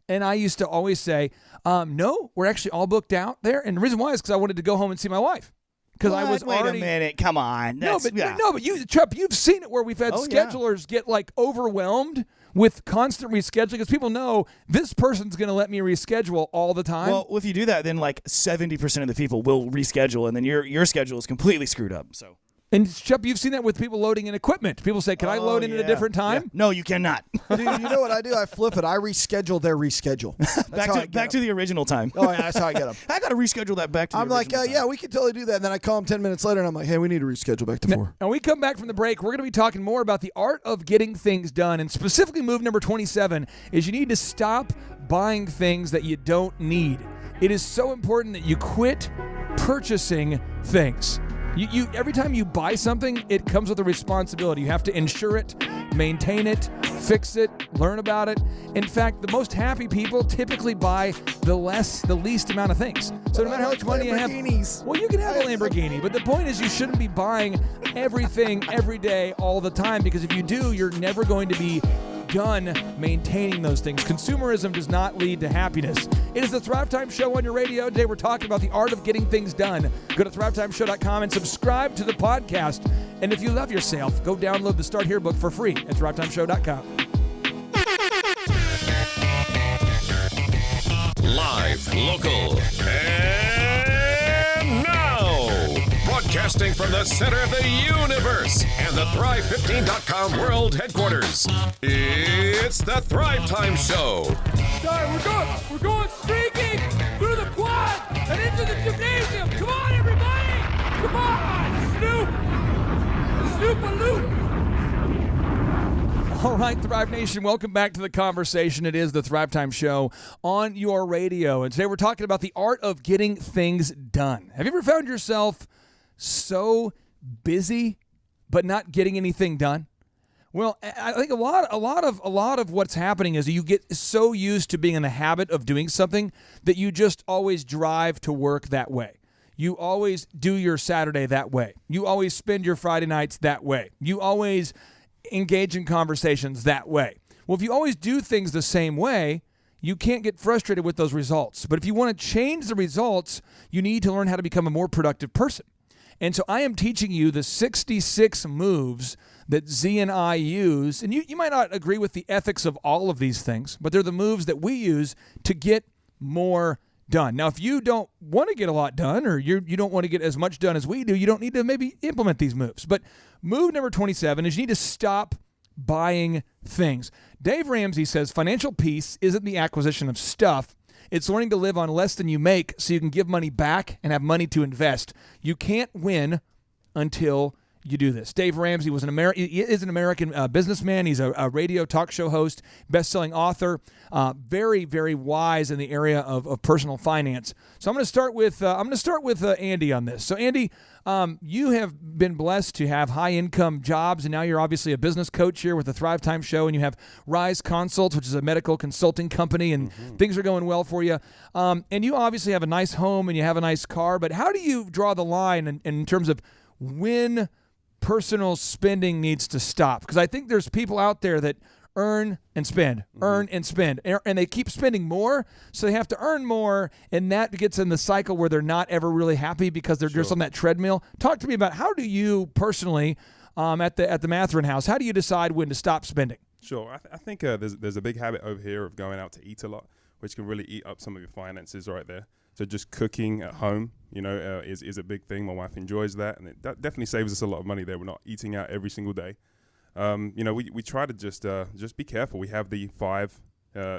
And I used to always say, "No, we're actually all booked out there." And the reason why is because I wanted to go home and see my wife. Because I was Wait already. a minute, come on. But you, Chup, you've seen it where we've had schedulers get like overwhelmed with constant rescheduling because people know this person's going to let me reschedule all the time. Well, if you do that, then like 70% of the people will reschedule, and then your schedule is completely screwed up. So. And Chup, you've seen that with people loading in equipment. People say, "Can I load in at a different time?" Yeah. No, you cannot. Dude, you know what I do? I flip it. I reschedule their reschedule. back to the original time. Oh, yeah, that's how I get them. I got to reschedule that back to the I'm like, original time. yeah, we can totally do that. And then I call them 10 minutes later, and I'm like, hey, we need to reschedule back to 4. And we come back from the break, we're going to be talking more about the art of getting things done. And specifically move number 27 is you need to stop buying things that you don't need. It is so important that you quit purchasing things. You every time you buy something, it comes with a responsibility. You have to insure it, maintain it, fix it, learn about it. In fact, the most happy people typically buy the least amount of things. So no matter how much money you have, well, you can have a Lamborghini, but the point is you shouldn't be buying everything every day all the time because if you do, you're never going to be done maintaining those things. Consumerism does not lead to happiness. It is the Thrive Time Show on your radio. Today we're talking about the art of getting things done. Go to thrivetimeshow.com and subscribe to the podcast. And if you love yourself, go download the Start Here book for free at thrivetimeshow.com. Live, local, and now, broadcasting from the center of the universe and the Thrive15.com world headquarters, it's the Thrive Time Show. We're going streaking through the quad and into the gymnasium. Come on, everybody! Come on, Snoop a loop. All right, Thrive Nation, welcome back to the conversation. It is the Thrive Time Show on your radio. And today we're talking about the art of getting things done. Have you ever found yourself so busy but not getting anything done? Well, I think a lot of what's happening is you get so used to being in the habit of doing something that you just always drive to work that way. You always do your Saturday that way. You always spend your Friday nights that way. You always engage in conversations that way. Well, if you always do things the same way, you can't get frustrated with those results. But if you want to change the results, you need to learn how to become a more productive person. And so I am teaching you the 66 moves that Z and I use. And you might not agree with the ethics of all of these things, but they're the moves that we use to get more done. Now, if you don't want to get a lot done or you don't want to get as much done as we do, you don't need to maybe implement these moves. But move number 27 is you need to stop buying things. Dave Ramsey says financial peace isn't the acquisition of stuff. It's learning to live on less than you make so you can give money back and have money to invest. You can't win until you do this. Dave Ramsey he is an American businessman. He's a radio talk show host, best-selling author, very, very wise in the area of personal finance. So I'm going to start with Andy on this. So Andy, you have been blessed to have high-income jobs, and now you're obviously a business coach here with the Thrive Time Show, and you have Rise Consults, which is a medical consulting company, and things are going well for you. And you obviously have a nice home and you have a nice car, but how do you draw the line in terms of when personal spending needs to stop? Because I think there's people out there that earn and spend, earn and spend. And they keep spending more, so they have to earn more, and that gets in the cycle where they're not ever really happy because they're just on that treadmill. Talk to me about how do you personally, at the Matherin house, how do you decide when to stop spending? Sure. I think there's a big habit over here of going out to eat a lot, which can really eat up some of your finances right there. So just cooking at home, is a big thing. My wife enjoys that, and that definitely saves us a lot of money there. We're not eating out every single day. We try to just be careful. We have the 5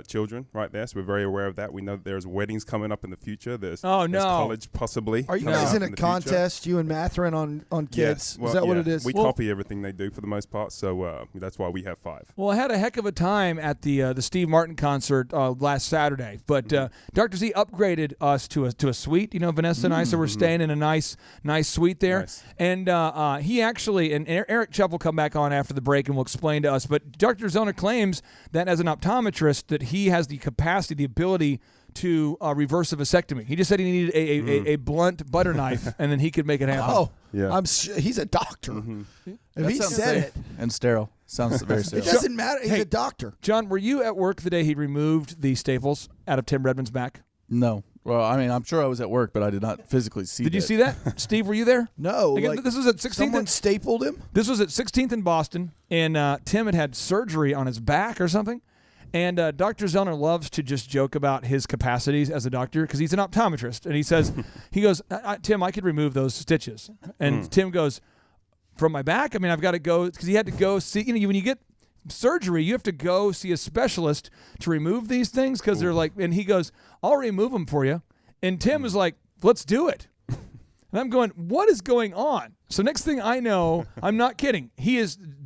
children right there, so we're very aware of that. We know that there's weddings coming up in the future. There's college possibly. Are you guys in a contest, you and Matherin, on kids? Yes. Well, is that what it is? We copy everything they do for the most part, so that's why we have 5. Well, I had a heck of a time at the Steve Martin concert last Saturday, but Dr. Z upgraded us to a suite. Vanessa and I, so we're staying in a nice suite there. Nice. And he actually, and Eric Chubb will come back on after the break and will explain to us, but Dr. Zoellner claims that as an optometrist that he has the capacity, the ability to reverse a vasectomy. He just said he needed a blunt butter knife, and then he could make it happen. Oh, yeah. He's a doctor. If he said it. And sterile. Sounds very sterile. It doesn't matter. He's a doctor. John, were you at work the day he removed the staples out of Tim Redmond's back? No. Well, I mean, I'm sure I was at work, but I did not physically see Did you see that? Steve, were you there? No. This was at 16th. Someone stapled him? This was at 16th in Boston, and Tim had surgery on his back or something. And Dr. Zoellner loves to just joke about his capacities as a doctor because he's an optometrist. And he says, Tim, I could remove those stitches. And Tim goes, from my back? I mean, I've got to go, because he had to go see, when you get surgery, you have to go see a specialist to remove these things because they're like, and he goes, I'll remove them for you. And Tim is like, let's do it. And I'm going, what is going on? So next thing I know, I'm not kidding.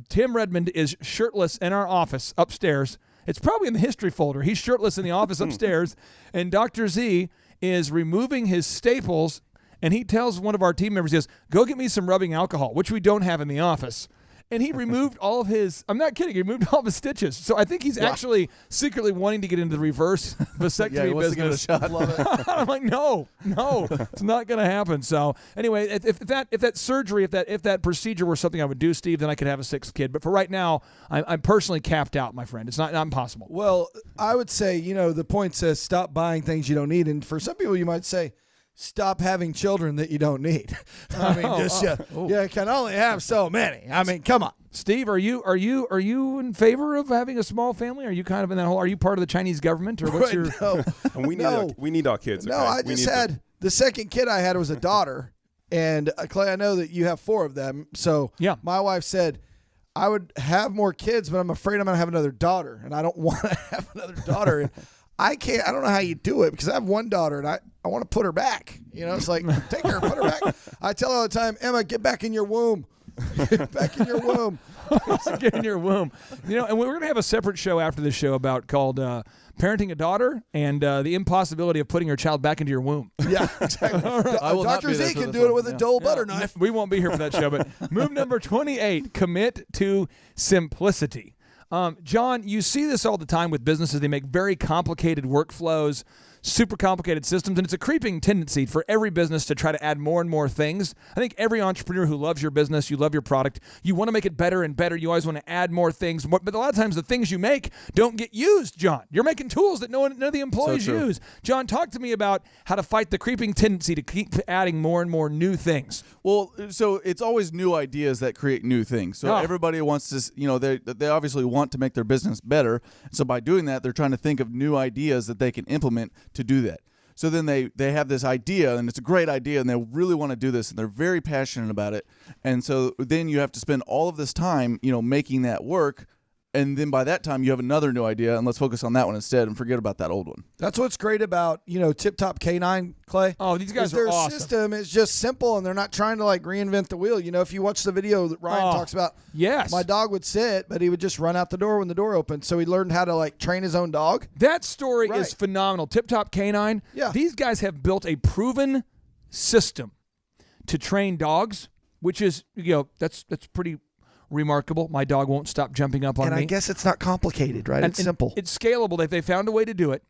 Tim Redmond is shirtless in our office upstairs. It's probably in the history folder. He's shirtless in the office upstairs, and Dr. Z is removing his staples, and he tells one of our team members, he goes, go get me some rubbing alcohol, which we don't have in the office. And he removed all of his, I'm not kidding, he removed all of his stitches. So I think he's actually secretly wanting to get into the reverse vasectomy business. To give it a shot. Love it. I'm like, no, it's not going to happen. So anyway, if that surgery, if that procedure were something I would do, Steve, then I could have a 6th kid. But for right now, I'm personally capped out, my friend. It's not impossible. Well, I would say, the point says stop buying things you don't need. And for some people, you might say, stop having children that you don't need. I mean, you can only have so many. I mean, come on. Steve, are you in favor of having a small family? Are you kind of in that whole? Are you part of the Chinese government, or what's your? No. And we need our kids. No, okay? I just had the second kid I had was a daughter, and Clay, I know that you have 4 of them. So yeah, my wife said I would have more kids, but I'm afraid I'm going to have another daughter, and I don't want to have another daughter. And I don't know how you do it because I have one daughter and I want to put her back. It's like, take her, put her back. I tell her all the time, Emma, get back in your womb. Get back in your womb. Get in your womb. And we're going to have a separate show after this show called Parenting a Daughter and the impossibility of putting your child back into your womb. Yeah, exactly. Dr. Z can do it with a dull butter knife. We won't be here for that show, but move number 28, commit to simplicity. John, you see this all the time with businesses. They make very complicated workflows, super complicated systems, and it's a creeping tendency for every business to try to add more and more things. I think every entrepreneur who loves your business, you love your product, you want to make it better and better. You always want to add more things, but a lot of times the things you make don't get used, John. You're making tools that none of the employees use. John, talk to me about how to fight the creeping tendency to keep adding more and more new things. Well, so it's always new ideas that create new things. So everybody wants to, they obviously want to make their business better. So by doing that, they're trying to think of new ideas that they can implement to do that. So then they have this idea, and it's a great idea, and they really want to do this, and they're very passionate about it. And so then you have to spend all of this time, making that work. And then by that time, you have another new idea, and let's focus on that one instead and forget about that old one. That's what's great about, Tip Top K9, Clay. Oh, these guys are awesome. Their system is just simple, and they're not trying to, reinvent the wheel. If you watch the video that Ryan talks about, yes, my dog would sit, but he would just run out the door when the door opened. So he learned how to, train his own dog. That story is phenomenal. Tip Top K9. Yeah. These guys have built a proven system to train dogs, which is, that's pretty remarkable. My dog won't stop jumping up on me. And I guess it's not complicated, right? It's simple. It's scalable. They found a way to do it.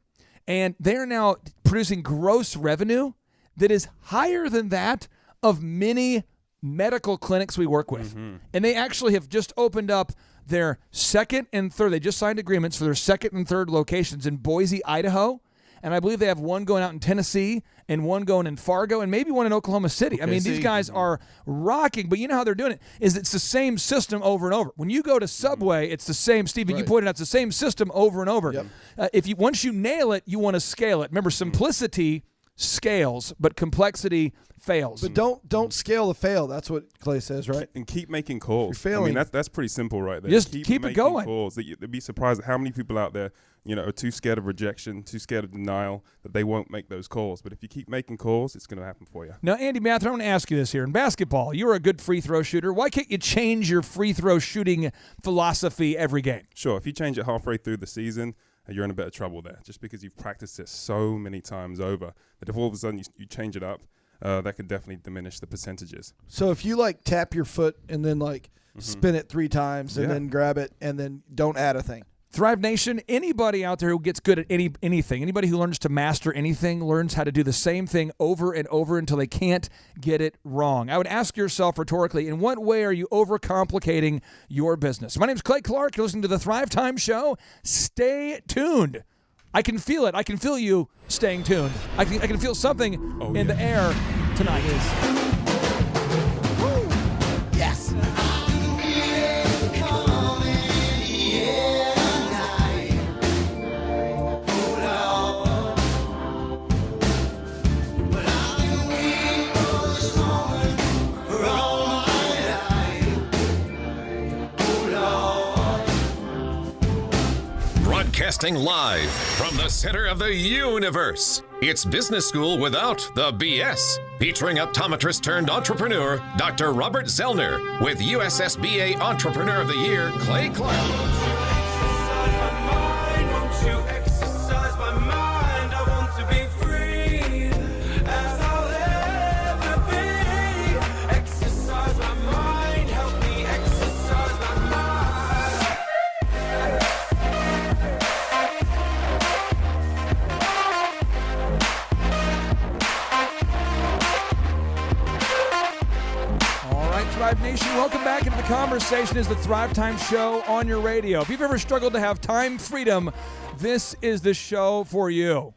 And they are now producing gross revenue that is higher than that of many medical clinics we work with. Mm-hmm. And they actually have just opened up their second and third. They just signed agreements for their second and third locations in Boise, Idaho. And I believe they have one going out in Tennessee and one going in Fargo and maybe one in Oklahoma City. I mean, these guys are rocking. But you know how they're doing it is it's the same system over and over. When you go to Subway, it's the same. Stephen, you pointed out it's the same system over and over. Yep. Once you nail it, you want to scale it. Remember, simplicity scales, but complexity fails. But don't scale the fail. That's what Clay says, right? And keep making calls. You're failing. I mean, that's pretty simple right there. Just keep it making going. Calls. You'd be surprised at how many people out there, are too scared of rejection, too scared of denial, that they won't make those calls. But if you keep making calls, it's going to happen for you. Now, Andy Mather, I want to ask you this here. In basketball, you're a good free throw shooter. Why can't you change your free throw shooting philosophy every game? Sure. If you change it halfway through the season, you're in a bit of trouble there, just because you've practiced it so many times over that if all of a sudden you change it up, that could definitely diminish the percentages. So if you tap your foot and then spin it 3 times and then grab it and then don't add a thing. Thrive Nation, anybody out there who gets good at anything, anybody who learns to master anything, learns how to do the same thing over and over until they can't get it wrong. I would ask yourself rhetorically, in what way are you overcomplicating your business? My name's Clay Clark. You're listening to the Thrive Time Show. Stay tuned. I can feel it. I can feel you staying tuned. I can feel something in the air tonight. Yes. Broadcasting live from the center of the universe. It's Business School Without the BS. Featuring optometrist turned entrepreneur, Dr. Robert Zoellner, with USSBA Entrepreneur of the Year, Clay Clark. Thrive Nation, welcome back into the conversation. Is the Thrive Time Show on your radio. If you've ever struggled to have time freedom, this is the show for you.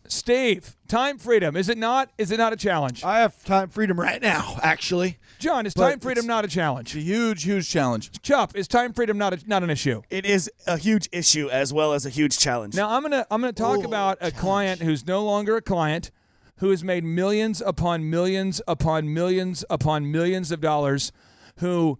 Steve, time freedom, is it not a challenge? I have time freedom right now, actually. John, is time freedom not a challenge? It's a huge, huge challenge. Chup, is time freedom not an issue? It is a huge issue as well as a huge challenge. Now, I'm gonna talk about a client who's no longer a client, who has made millions upon millions upon millions upon millions of dollars, who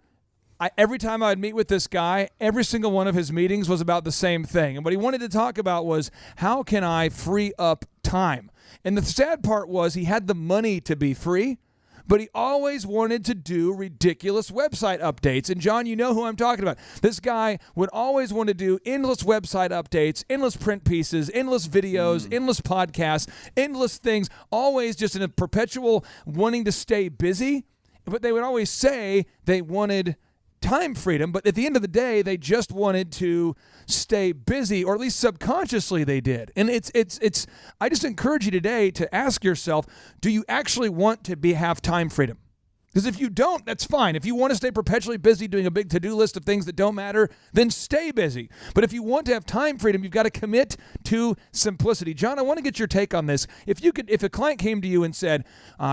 every time I would meet with this guy, every single one of his meetings was about the same thing. And what he wanted to talk about was, how can I free up time? And the sad part was he had the money to be free, but he always wanted to do ridiculous website updates. And John, you know who I'm talking about. This guy would always want to do endless website updates, endless print pieces, endless videos, endless podcasts, endless things, always just in a perpetual wanting to stay busy. But they would always say they wanted time freedom, but at the end of the day, they just wanted to stay busy, or at least subconsciously they did. And it's I just encourage you today to ask yourself, do you actually want to have time freedom? Because if you don't, that's fine. If you want to stay perpetually busy doing a big to-do list of things that don't matter, then stay busy. But if you want to have time freedom, you've got to commit to simplicity. John, I want to get your take on this. If a client came to you and said,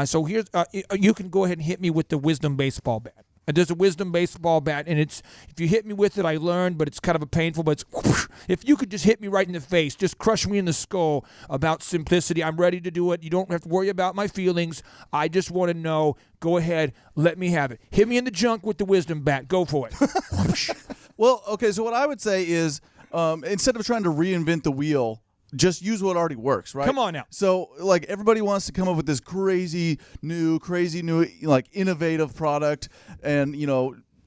so here's you can go ahead and hit me with the wisdom baseball bat. There's a wisdom baseball bat, and it's, if you hit me with it, I learned, but it's kind of a painful, but it's, whoosh. If you could just hit me right in the face, just crush me in the skull about simplicity, I'm ready to do it. You don't have to worry about my feelings. I just want to know, go ahead, let me have it. Hit me in the junk with the wisdom bat. Go for it. Well, okay, so what I would say is, instead of trying to reinvent the wheel, just use what already works, right? Come on now. So, everybody wants to come up with this crazy new, innovative product, and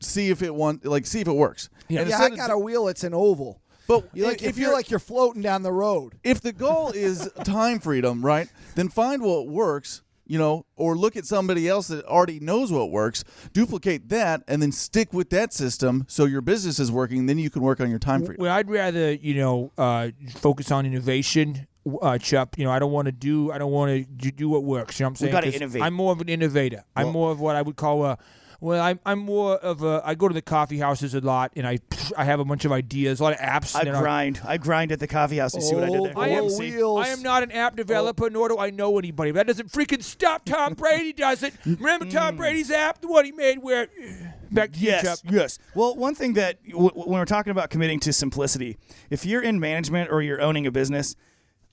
see if it works. Yeah, I got a wheel. It's an oval. But you feel like you're floating down the road. If the goal is time freedom, right? Then find what works. Or look at somebody else that already knows what works, duplicate that, and then stick with that system so your business is working. Then you can work on your time freedom. Well, I'd rather, focus on innovation, Chup. I don't want to do what works. You know what I'm saying? We got to innovate. I'm more of an innovator. I'm more of what I would call well, I'm more of a, I go to the coffee houses a lot, and I have a bunch of ideas, a lot of apps. I grind at the coffee house. You see what I did there? I am not an app developer, nor do I know anybody. But that doesn't freaking stop Tom Brady, does it? Remember Tom Brady's app, the one he made where... Back to you, Chuck. Yes. Well, one thing that when we're talking about committing to simplicity, if you're in management or you're owning a business,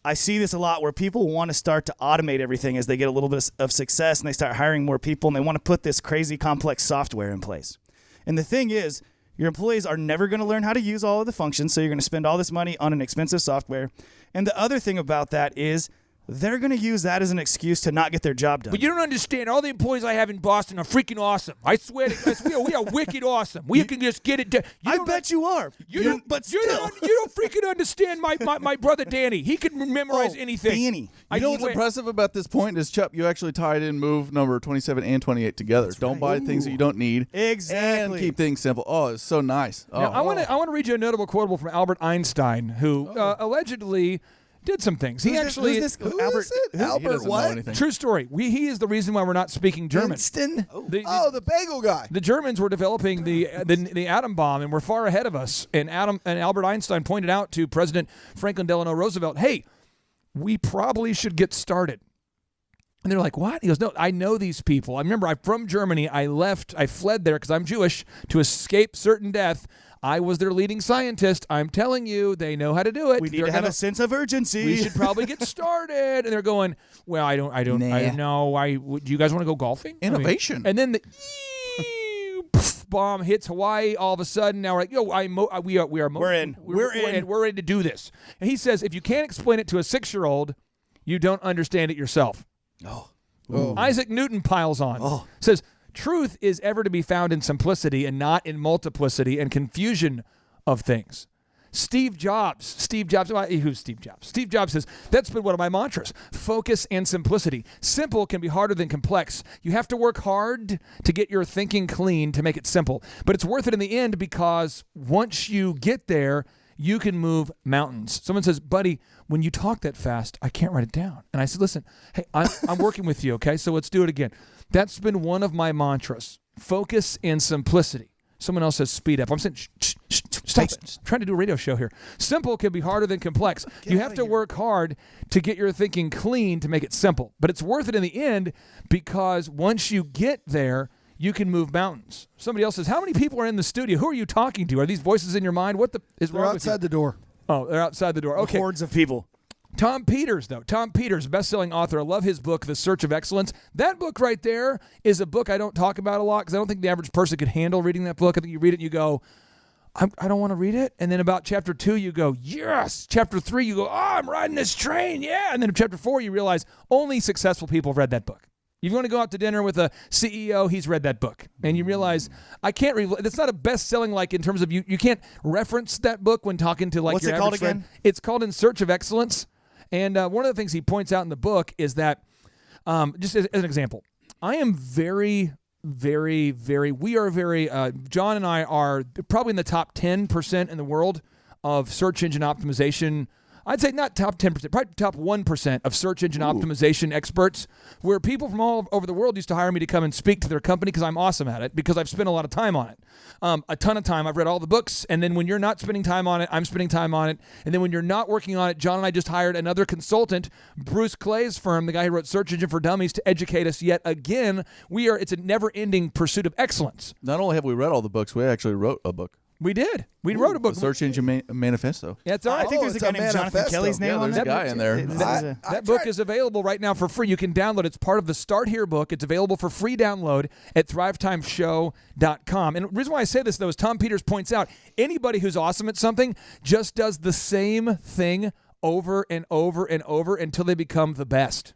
I see this a lot where people want to start to automate everything as they get a little bit of success and they start hiring more people and they want to put this crazy complex software in place. And the thing is, your employees are never going to learn how to use all of the functions, so you're going to spend all this money on an expensive software. And the other thing about that is they're going to use that as an excuse to not get their job done. But you don't understand. All the employees I have in Boston are freaking awesome. I swear to God, we are wicked awesome. We can just get it done. I bet you are. You don't freaking understand my brother Danny. He can memorize anything. Danny. You know what's impressive about this point is, Chuck, you actually tied in move number 27 and 28 together. Don't buy things that you don't need. Exactly. And keep things simple. Oh, it's so nice. Oh. Now, I want to read you a notable quotable from Albert Einstein, who allegedly did some things. He actually who's Albert what? True story. He is the reason why we're not speaking German. Winston? The bagel guy. The Germans were developing the atom bomb and were far ahead of us. And Albert Einstein pointed out to President Franklin Delano Roosevelt, "Hey, we probably should get started." And they're like, "What?" He goes, "No, I know these people. I remember I'm from Germany. I fled there because I'm Jewish to escape certain death. I was their leading scientist. I'm telling you, they know how to do it. We need to have a sense of urgency. We should probably get started." And they're going, "Well, I don't know. Do you guys want to go golfing?" Innovation. And then the bomb hits Hawaii. All of a sudden, now we're like, we're in. We're ready to do this. And he says, if you can't explain it to a 6-year-old, you don't understand it yourself. Isaac Newton piles on. Says, truth is ever to be found in simplicity and not in multiplicity and confusion of things. Steve Jobs. Who's Steve Jobs? Steve Jobs says, that's been one of my mantras. Focus and simplicity. Simple can be harder than complex. You have to work hard to get your thinking clean to make it simple. But it's worth it in the end because once you get there, you can move mountains. Someone says, buddy, when you talk that fast, I can't write it down. And I said, listen, hey, I'm working with you, okay? So let's do it again. That's been one of my mantras. Focus and simplicity. Someone else says speed up. I'm saying, stop it. I'm trying to do a radio show here. Simple can be harder than complex. You have to work hard to get your thinking clean to make it simple. But it's worth it in the end because once you get there, you can move mountains. Somebody else says, how many people are in the studio? Who are you talking to? Are these voices in your mind? What is wrong with you? They're outside the door. Oh, they're outside the door. Okay. Hordes of people. Tom Peters, though. Tom Peters, best-selling author. I love his book, The Search of Excellence. That book right there is a book I don't talk about a lot because I don't think the average person could handle reading that book. I think you read it and you go, I don't want to read it. And then about chapter 2, you go, yes. Chapter 3, you go, oh, I'm riding this train, yeah. And then in chapter 4, you realize only successful people have read that book. If you want to go out to dinner with a CEO, he's read that book. And you realize, I can't read, it's not a best-selling, like in terms of you can't reference that book when talking to like What's your it called average friend. again? It's called In Search of Excellence. And one of the things he points out in the book is that, just as an example, I am very, very, very, John and I are probably in the top 10% in the world of search engine optimization. I'd say not top 10%, probably top 1% of search engine optimization experts, where people from all over the world used to hire me to come and speak to their company because I'm awesome at it, because I've spent a lot of time on it. A ton of time. I've read all the books, and then when you're not spending time on it, I'm spending time on it. And then when you're not working on it, John and I just hired another consultant, Bruce Clay's firm, the guy who wrote Search Engine for Dummies, to educate us yet again. It's a never-ending pursuit of excellence. Not only have we read all the books, we actually wrote a book. We did. We wrote a book. The Search Engine Manifesto. Yeah, it's all right. I think there's a guy named Jonathan Kelly's name on that. There's a guy in there. That book is available right now for free. You can download it. It's part of the Start Here book. It's available for free download at thrivetimeshow.com. And the reason why I say this, though, is Tom Peters points out anybody who's awesome at something just does the same thing over and over and over until they become the best.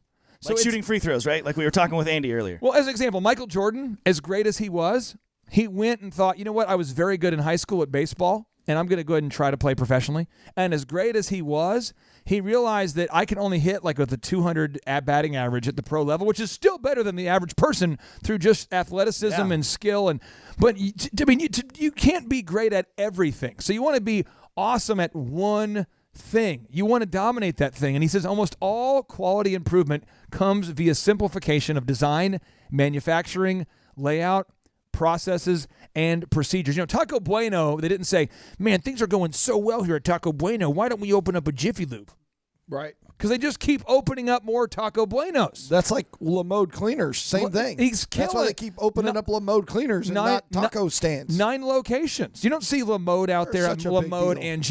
Like shooting free throws, right? Like we were talking with Andy earlier. Well, as an example, Michael Jordan, as great as he was, he went and thought, you know what, I was very good in high school at baseball, and I'm going to go ahead and try to play professionally. And as great as he was, he realized that I can only hit like with a 200 batting average at the pro level, which is still better than the average person through just athleticism and skill. But you can't be great at everything. So you want to be awesome at one thing. You want to dominate that thing. And he says almost all quality improvement comes via simplification of design, manufacturing, layout, processes and procedures. Taco Bueno, they didn't say, man, things are going so well here at Taco Bueno. Why don't we open up a Jiffy Lube? Right. Because they just keep opening up more Taco Buenos. That's like LaMode Cleaners. Same thing. That's why they keep opening up LaMode Cleaners and not taco stands. 9 locations. You don't see LaMode out there at LaMode and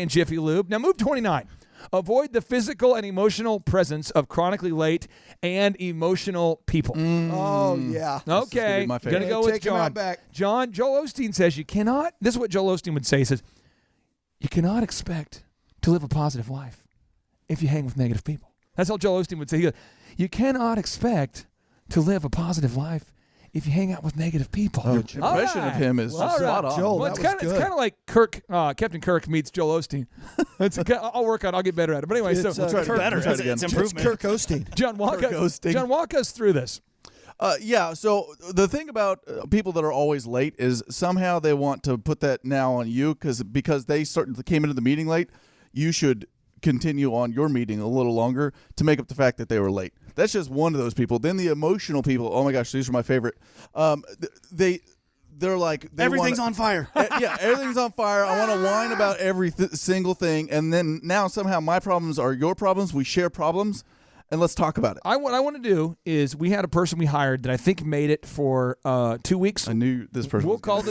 Jiffy Lube. Now move 29. Avoid the physical and emotional presence of chronically late and emotional people. Oh, yeah. Okay. my Going to go with Take him John. out back. Joel Osteen says you cannot, this is what Joel Osteen would say. He says, you cannot expect to live a positive life if you hang with negative people. That's how Joel Osteen would say. He goes, you cannot expect to live a positive life if you hang out with negative people. Your impression of him is just spot on. Joel, Well, it's that was kind of like Captain Kirk meets Joel Osteen. I'll get better at it. But anyway, It's, so Kirk better. It's improvement. Kirk Osteen. John, walk us through this. Yeah, so the thing about people that are always late is somehow they want to put that now on you because they came into the meeting late. You should continue on your meeting a little longer to make up the fact that they were late. That's just one of those people. Then the emotional people, oh my gosh, these are my favorite. They're like Everything's on fire. Yeah, everything's on fire. I want to whine about every single thing, and then now somehow my problems are your problems. We share problems, and let's talk about it. What I want to do is we had a person we hired that I think made it for 2 weeks. I knew this person. I'm going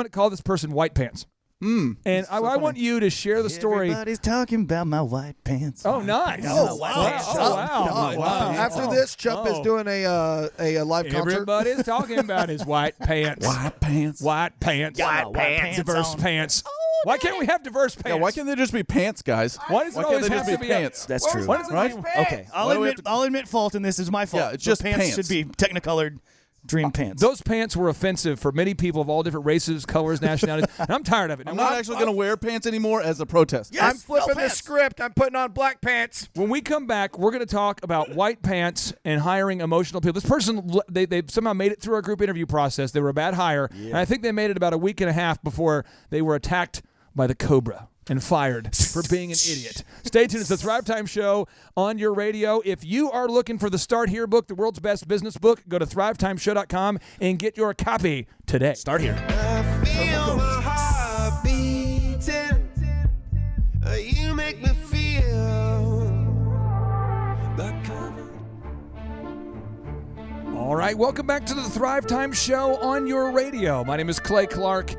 to call this person White Pants. And I want you to share the story. Everybody's talking about my white pants. Oh, nice. Wow. After this, Chup is doing a live concert. Everybody's talking about his white pants. White pants. White pants. Got my white pants Diverse on. pants. Why can't we have diverse pants? Yeah, why can't they just be pants, guys? Why does it can't always they have just to be be pants? That's true. Why does it Right? have to be pants? Okay, Why do we have I'll admit fault in this. Is my fault. Yeah, it's just pants pants. should be technicolored dream pants. Those pants were offensive for many people of all different races, colors, nationalities. And I'm tired of it. I'm not actually going to wear pants anymore as a protest. Yes, I'm flipping no the pants. script. I'm putting on black pants. When we come back, we're going to talk about white pants and hiring emotional people. This person, they somehow made it through our group interview process. They were a bad hire. Yeah. And I think they made it about a week and a half before they were attacked by the Cobra and fired for being an idiot. Stay tuned. It's the Thrive Time Show on your radio. If you are looking for the Start Here book, the world's best business book, go to thrivetimeshow.com and get your copy today. Start here. I feel my heart beating. You make me feel like All right, welcome back to the Thrive Time Show on your radio. My name is Clay Clark,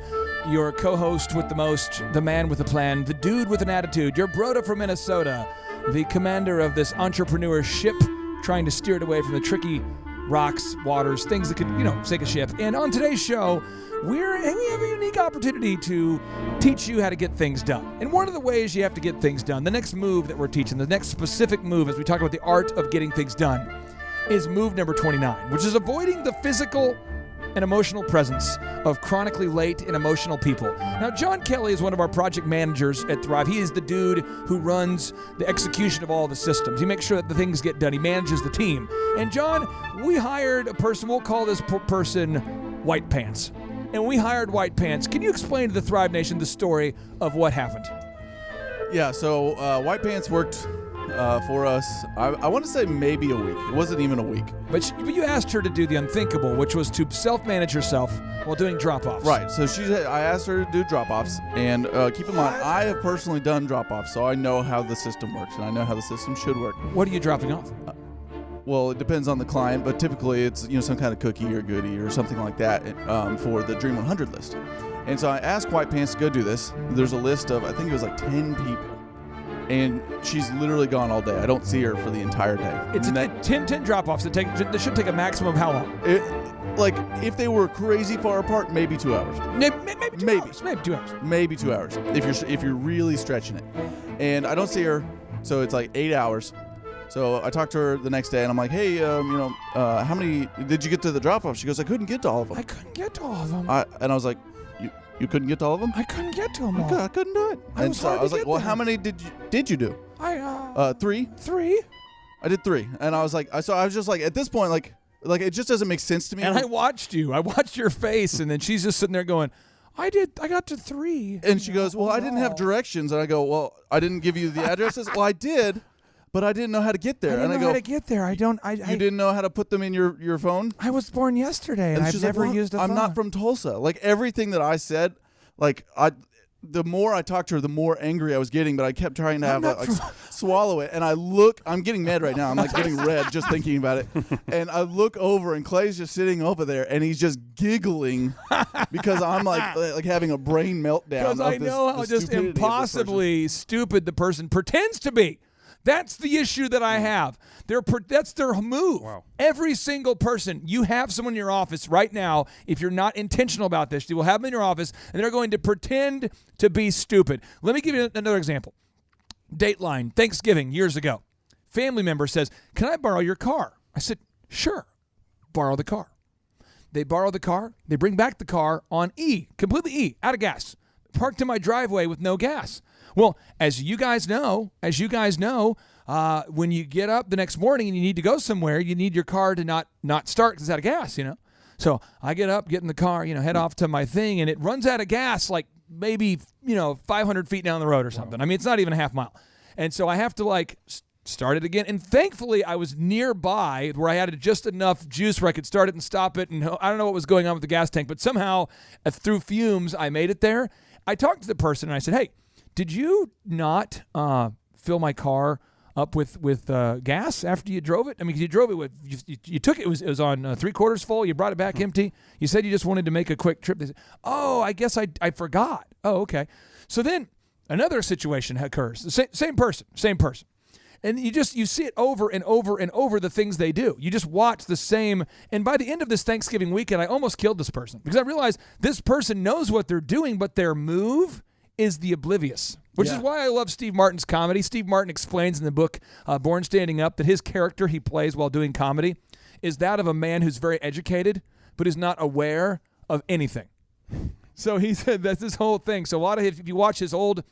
your co-host with the most, the man with a plan, the dude with an attitude, your broda from Minnesota, the commander of this entrepreneur ship trying to steer it away from the tricky rocks, waters, things that could, sink a ship. And on today's show, we have a unique opportunity to teach you how to get things done. And one of the ways you have to get things done, the next move that we're teaching, the next specific move as we talk about the art of getting things done, is move number 29, which is avoiding the physical and emotional presence of chronically late and emotional people. Now, John Kelly is one of our project managers at Thrive. He is the dude who runs the execution of all the systems. He makes sure that the things get done. He manages the team. And John, we hired a person, we'll call this person White Pants. And we hired White Pants. Can you explain to the Thrive Nation the story of what happened? Yeah, so White Pants worked for us, I want to say maybe a week. It wasn't even a week. But you asked her to do the unthinkable, which was to self-manage herself while doing drop-offs. Right. So I asked her to do drop-offs, and keep in mind, I have personally done drop-offs, so I know how the system works, and I know how the system should work. What are you dropping off? Well, it depends on the client, but typically it's some kind of cookie or goodie or something like that for the Dream 100 list. And so I asked White Pants to go do this. There's a list of, I think it was like 10 people. And she's literally gone all day. I don't see her for the entire day. It's 10 drop-offs. They should take a maximum of how long? If they were crazy far apart, maybe 2 hours. Maybe 2 hours. Maybe 2 hours. Maybe 2 hours if you're really stretching it. And I don't see her, so it's like 8 hours. So I talked to her the next day, and I'm like, hey, how many did you get to the drop-off? She goes, I couldn't get to all of them. I couldn't get to all of them. And I was like, You couldn't get to all of them? I couldn't get to them all. I couldn't do it. And so I was like, well, how many did you do? 3. 3? I did 3. And I was like, I was just like, at this point, like it just doesn't make sense to me. And I watched you. I watched your face, and then she's just sitting there going, I got to 3. And she goes, well, I didn't have directions. And I go, well, I didn't give you the addresses. Well, I did. But I didn't know how to get there. I didn't and know how to get there. You didn't know how to put them in your phone? I was born yesterday, and I've she's never like, used a I'm phone. not from Tulsa. Like, everything that I said, the more I talked to her, the more angry I was getting, but I kept trying to swallow it. And I'm getting mad right now. I'm like getting red just thinking about it. And I look over, and Clay's just sitting over there, and he's just giggling because I'm like having a brain meltdown. Because I know how just impossibly stupid the person pretends to be. That's the issue that I have. That's their move. Wow. Every single person, you have someone in your office right now, if you're not intentional about this, you will have them in your office, and they're going to pretend to be stupid. Let me give you another example. Dateline, Thanksgiving, years ago. Family member says, "Can I borrow your car?" I said, "Sure, borrow the car." They borrow the car. They bring back the car on E, completely E, out of gas, parked in my driveway with no gas. Well, as you guys know, when you get up the next morning and you need to go somewhere, you need your car to not start because it's out of gas, So I get up, get in the car, head off to my thing, and it runs out of gas like maybe, 500 feet down the road or something. I mean, it's not even a half mile. And so I have to start it again. And thankfully, I was nearby where I had just enough juice where I could start it and stop it. And I don't know what was going on with the gas tank, but somehow through fumes, I made it there. I talked to the person and I said, "Hey, did you not fill my car up with gas after you drove it? I mean, 'cause you drove it with you took it was on 3/4 full. You brought it back empty. You said you just wanted to make a quick trip." They said, "Oh, I guess I forgot." Oh, okay. So then another situation occurs. The same person, and you see it over and over and over. The things they do, you just watch the same. And by the end of this Thanksgiving weekend, I almost killed this person because I realized this person knows what they're doing, but their move is the oblivious, which is why I love Steve Martin's comedy. Steve Martin explains in the book Born Standing Up that his character he plays while doing comedy is that of a man who's very educated but is not aware of anything. So he said that's this whole thing. So if you watch his old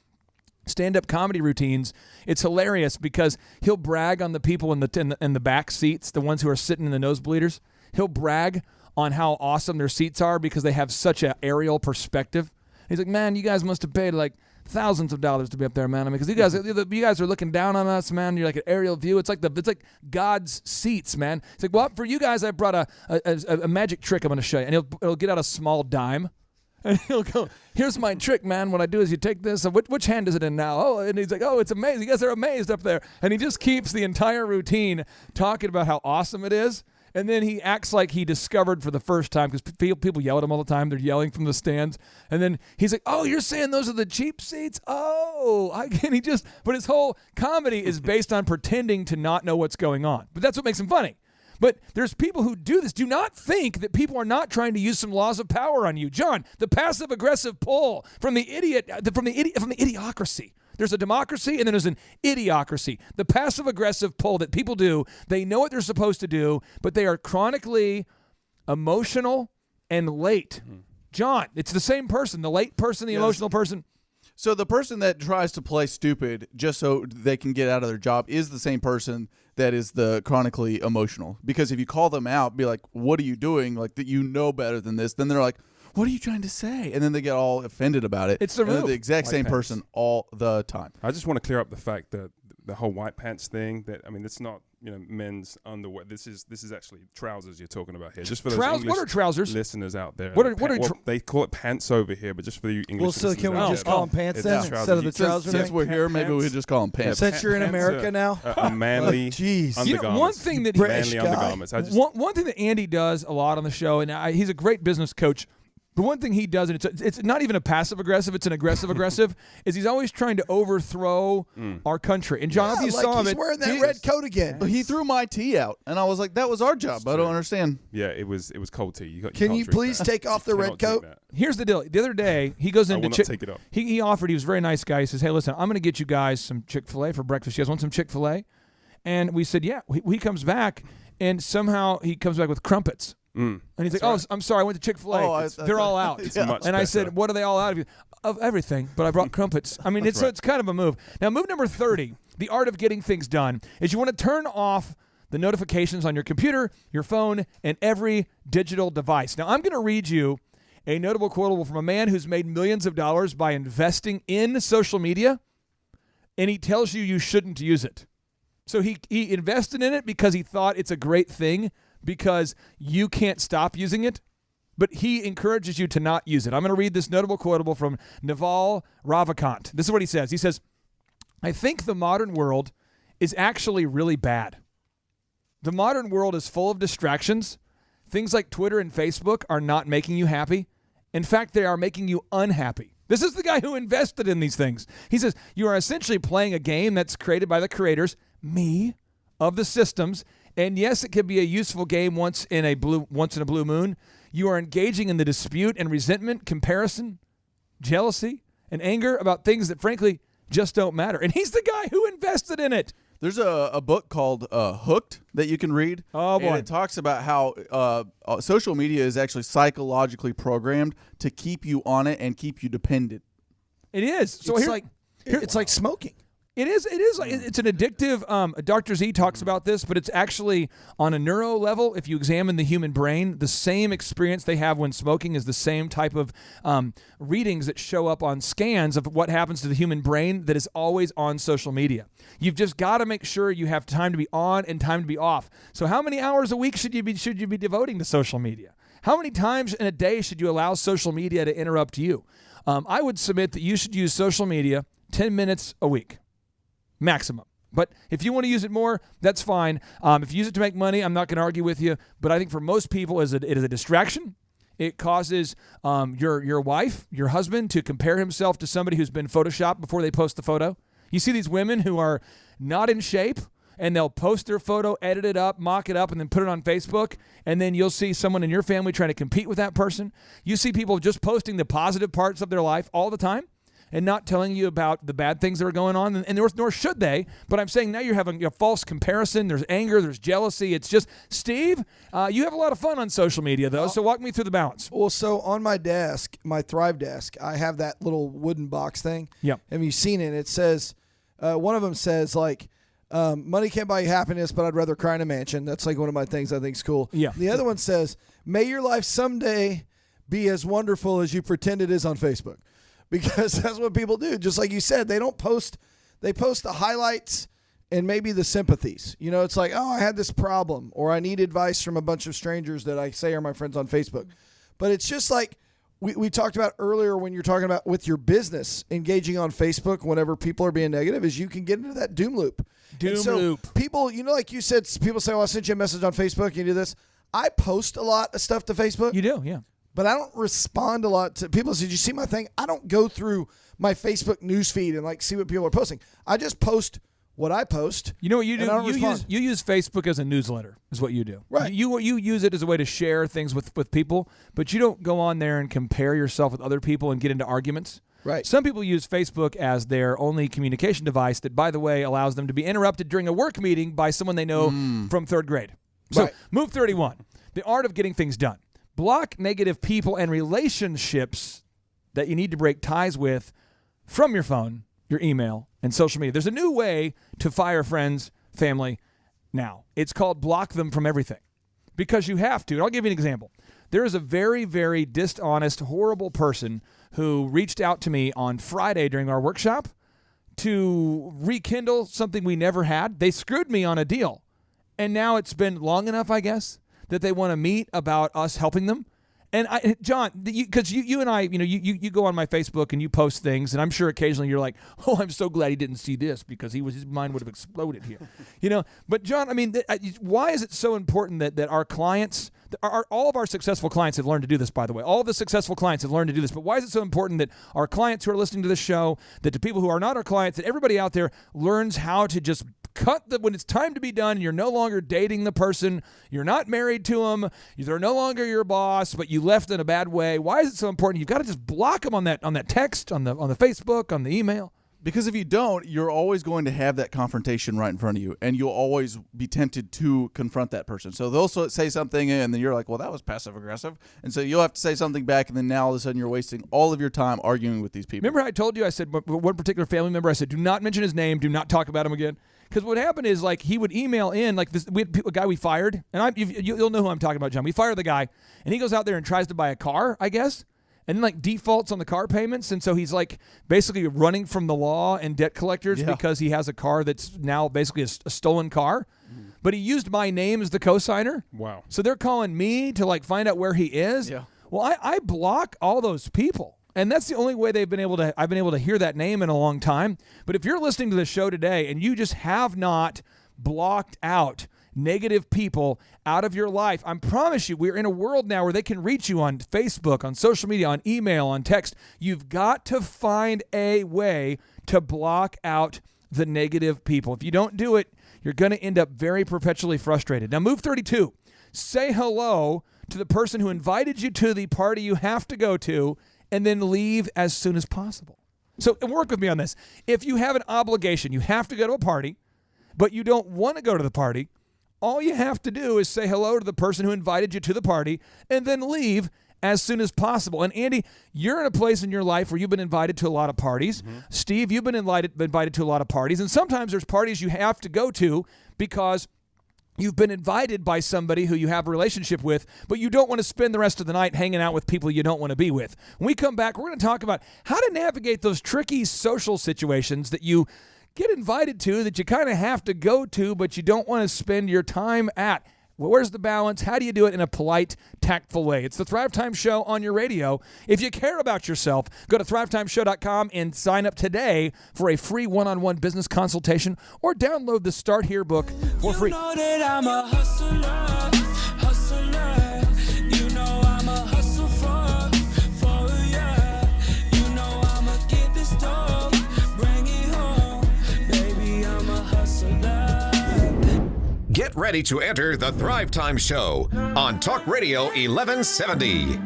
stand-up comedy routines, it's hilarious because he'll brag on the people in the back seats, the ones who are sitting in the nosebleeders. He'll brag on how awesome their seats are because they have such an aerial perspective. He's like, "Man, you guys must have paid thousands of dollars to be up there, man. I mean, because you guys are looking down on us, man. You're like an aerial view. It's like God's seats, man." It's like, "Well, for you guys, I brought a magic trick I'm going to show you." And he'll get out a small dime, and he'll go, "Here's my trick, man. What I do is you take this. Which hand is it in now?" Oh, and he's like, "Oh, it's amazing. You guys are amazed up there." And he just keeps the entire routine talking about how awesome it is. And then he acts like he discovered for the first time because people yell at him all the time. They're yelling from the stands. And then he's like, "Oh, you're saying those are the cheap seats? Oh." But his whole comedy is based on pretending to not know what's going on. But that's what makes him funny. But there's people who do this. Do not think that people are not trying to use some laws of power on you. John, the passive aggressive pull from the idiocracy. There's a democracy and then there's an idiocracy. The passive aggressive pull that people do, they know what they're supposed to do, but they are chronically emotional and late. John, it's the same person, the late person, the emotional person. So the person that tries to play stupid just so they can get out of their job is the same person that is the chronically emotional. Because if you call them out, be like, "What are you doing?" Like that, better than this. Then they're like, "What are you trying to say?" And then they get all offended about it. It's the the exact same person all the time. I just want to clear up the fact that the whole white pants thing. It's not men's underwear. This is actually trousers you're talking about here. Just for those English what are trousers? listeners out there. They call it pants over here, but just for you English. Well, so listeners can we out just there, call them pants then instead of the trousers? Since we're here, maybe we just call them pants. Since you're in America now, a manly undergarments. One thing that manly undergarments. One thing that Andy does a lot on the show, and he's a great business coach. But one thing he does, and it's not even a passive aggressive, it's an aggressive aggressive, is he's always trying to overthrow our country. And John, if you saw him, he's wearing that red coat again. He threw my tea out, and I was like, "That was our job." I don't understand. Yeah, it was cold tea. Can you please take off the red coat? Here's the deal. The other day, he goes into take it off. He offered. He was a very nice guy. He says, "Hey, listen, I'm going to get you guys some Chick-fil-A for breakfast. You guys want some Chick-fil-A?" And we said, "Yeah." He comes back, and somehow he comes back with crumpets. And he's like, "Oh, I'm sorry, I went to Chick-fil-A. They're all out." And I said, "What are they all out of?" Of everything, but I brought crumpets. I mean, it's kind of a move. Now, move number 30, the art of getting things done, is you want to turn off the notifications on your computer, your phone, and every digital device. Now, I'm going to read you a notable quotable from a man who's made millions of dollars by investing in social media, and he tells you shouldn't use it. So he invested in it because he thought it's a great thing because you can't stop using it. But he encourages you to not use it. I'm going to read this notable quotable from Naval Ravikant. This is what he says. He says, I think the modern world is actually really bad. The modern world is full of distractions. Things like Twitter and Facebook are not making you happy. In fact, they are making you unhappy. This is the guy who invested in these things. He says, you are essentially playing a game that's created by the creators, me, of the systems. And yes, it could be a useful game once in a blue moon. You are engaging in the dispute and resentment, comparison, jealousy, and anger about things that frankly just don't matter. And he's the guy who invested in it. There's a book called Hooked that you can read. Oh, boy. And it talks about how social media is actually psychologically programmed to keep you on it and keep you dependent. It is. So it's like smoking. It is. It's an addictive. Dr. Z talks about this, but it's actually on a neuro level. If you examine the human brain, the same experience they have when smoking is the same type of readings that show up on scans of what happens to the human brain that is always on social media. You've just got to make sure you have time to be on and time to be off. So how many hours a week should you be devoting to social media? How many times in a day should you allow social media to interrupt you? I would submit that you should use social media 10 minutes a week. Maximum. But if you want to use it more, that's fine. If you use it to make money, I'm not going to argue with you. But I think for most people, it is a distraction. It causes your wife, your husband, to compare himself to somebody who's been photoshopped before they post the photo. You see these women who are not in shape, and they'll post their photo, edit it up, mock it up, and then put it on Facebook. And then you'll see someone in your family trying to compete with that person. You see people just posting the positive parts of their life all the time, and not telling you about the bad things that are going on, and nor should they. But I'm saying now you're having a false comparison. There's anger. There's jealousy. It's just, Steve, you have a lot of fun on social media, though, so walk me through the balance. Well, so on my desk, my Thrive desk, I have that little wooden box thing. Yep. Have you seen it? It says, one of them says, like, money can't buy you happiness, but I'd rather cry in a mansion. That's like one of my things I think is cool. Yeah. The other one says, may your life someday be as wonderful as you pretend it is on Facebook. Because that's what people do. Just like you said, they post the highlights and maybe the sympathies. You know, it's like, oh, I had this problem, or I need advice from a bunch of strangers that I say are my friends on Facebook. But it's just like we talked about earlier when you're talking about with your business, engaging on Facebook whenever people are being negative, is you can get into that doom loop. Loop. People, you know, like you said, people say, oh, I sent you a message on Facebook, you do this. I post a lot of stuff to Facebook. You do, yeah. But I don't respond a lot to people. Did you see my thing? I don't go through my Facebook newsfeed and like see what people are posting. I just post what I post. You know what you do? You use Facebook as a newsletter is what you do. Right. You use it as a way to share things with people, but you don't go on there and compare yourself with other people and get into arguments. Right. Some people use Facebook as their only communication device that, by the way, allows them to be interrupted during a work meeting by someone they know from third grade. So Right. move 31, the art of getting things done. Block negative people and relationships that you need to break ties with from your phone, your email, and social media. There's a new way to fire friends, family now. It's called block them from everything because you have to. And I'll give you an example. There is a very, very dishonest, horrible person who reached out to me on Friday during our workshop to rekindle something we never had. They screwed me on a deal. And now it's been long enough, I guess, that they want to meet about us helping them. And John, because you and I, you go on my Facebook and you post things, and I'm sure occasionally you're like, oh, I'm so glad he didn't see this because his mind would have exploded here. But John, I mean, why is it so important that our clients, all of our successful clients have learned to do this, by the way. All of the successful clients have learned to do this. But why is it so important that our clients who are listening to this show, that the people who are not our clients, that everybody out there learns how to just when it's time to be done, you're no longer dating the person, you're not married to them, they're no longer your boss, but you left in a bad way. Why is it so important? You've got to just block them on that text, on the Facebook, on the email. Because if you don't, you're always going to have that confrontation right in front of you, and you'll always be tempted to confront that person. So they'll say something, and then you're like, well, that was passive-aggressive. And so you'll have to say something back, and then now all of a sudden you're wasting all of your time arguing with these people. Remember I told you, I said, one particular family member, I said, do not mention his name, do not talk about him again. Because what happened is, like, he would email in, like, we had a guy we fired, and you'll know who I'm talking about, John. We fired the guy, and he goes out there and tries to buy a car, I guess. and then like defaults on the car payments. And so he's like basically running from the law and debt collectors because he has a car that's now basically a stolen car. But he used my name as the cosigner. Wow. So they're calling me to like find out where he is. Yeah. Well, I block all those people. And that's the only way I've been able to hear that name in a long time. But if you're listening to the show today and you just have not blocked out negative people out of your life, I promise you, we're in a world now where they can reach you on Facebook, on social media, on email, on text. You've got to find a way to block out the negative people. If you don't do it, you're going to end up very perpetually frustrated. Now, move 32. Say hello to the person who invited you to the party you have to go to, and then leave as soon as possible. So work with me on this. If you have an obligation, you have to go to a party, but you don't want to go to the party, all you have to do is say hello to the person who invited you to the party and then leave as soon as possible. And Andy, you're in a place in your life where you've been invited to a lot of parties. Steve, you've been invited to a lot of parties. And sometimes there's parties you have to go to because you've been invited by somebody who you have a relationship with, but you don't want to spend the rest of the night hanging out with people you don't want to be with. When we come back, we're going to talk about how to navigate those tricky social situations that you get invited to, that you kind of have to go to, but you don't want to spend your time at. Well, where's the balance? How do you do it in a polite, tactful way? It's the Thrive Time Show on your radio. If you care about yourself, go to thrivetimeshow.com and sign up today for a free one-on-one business consultation or download the Start Here book for free. You know that I'm a hustler. You know I'm a hustle for ya. You know I'ma get this dough, bring it home. Baby, I'm a hustler. Get ready to enter the Thrive Time Show on Talk Radio 1170.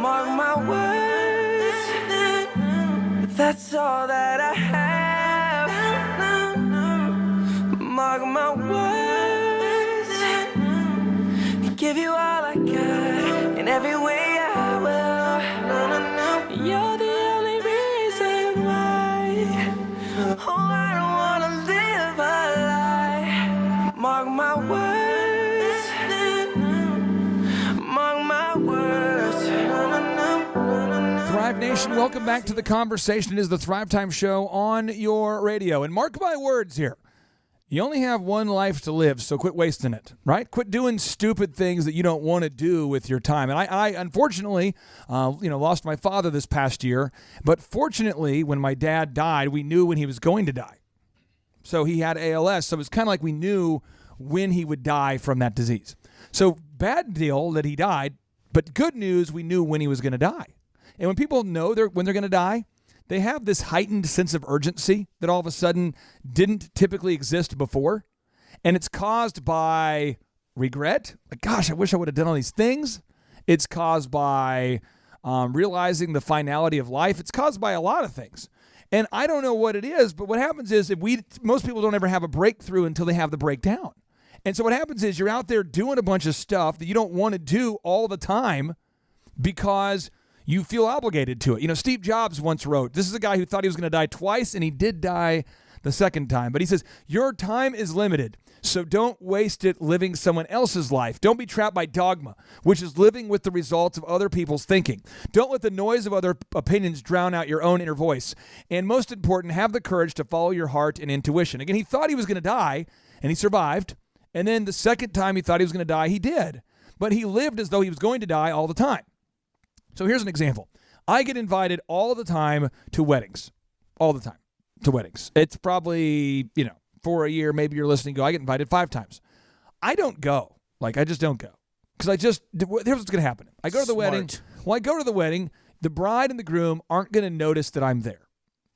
Mark my words, that's all that I have. Mark my words, give you all I got in every way I will. You're the only reason why. Oh, I don't wanna live a lie. Mark my words, mark my words. Thrive Nation, welcome back to the conversation. It is the Thrive Time Show on your radio. And mark my words here. You only have one life to live, so quit wasting it, right? Quit doing stupid things that you don't want to do with your time. And I unfortunately, lost my father this past year. But fortunately, when my dad died, we knew when he was going to die. So he had ALS, so it was kind of like we knew when he would die from that disease. So bad deal that he died, but good news, we knew when he was going to die. And when people know when they're going to die, they have this heightened sense of urgency that all of a sudden didn't typically exist before. And it's caused by regret. Like, gosh, I wish I would have done all these things. It's caused by realizing the finality of life. It's caused by a lot of things. And I don't know what it is, but what happens is most people don't ever have a breakthrough until they have the breakdown. And so what happens is you're out there doing a bunch of stuff that you don't want to do all the time because you feel obligated to it. You know, Steve Jobs once wrote, this is a guy who thought he was going to die twice, and he did die the second time. But he says, your time is limited, so don't waste it living someone else's life. Don't be trapped by dogma, which is living with the results of other people's thinking. Don't let the noise of other opinions drown out your own inner voice. And most important, have the courage to follow your heart and intuition. Again, he thought he was going to die, and he survived. And then the second time he thought he was going to die, he did. But he lived as though he was going to die all the time. So here's an example. I get invited all the time to weddings. All the time to weddings. It's probably, for a year, maybe you're listening, I get invited 5 times. I don't go. I just don't go. Because here's what's going to happen. I go to the wedding. Well, I go to the wedding. The bride and the groom aren't going to notice that I'm there.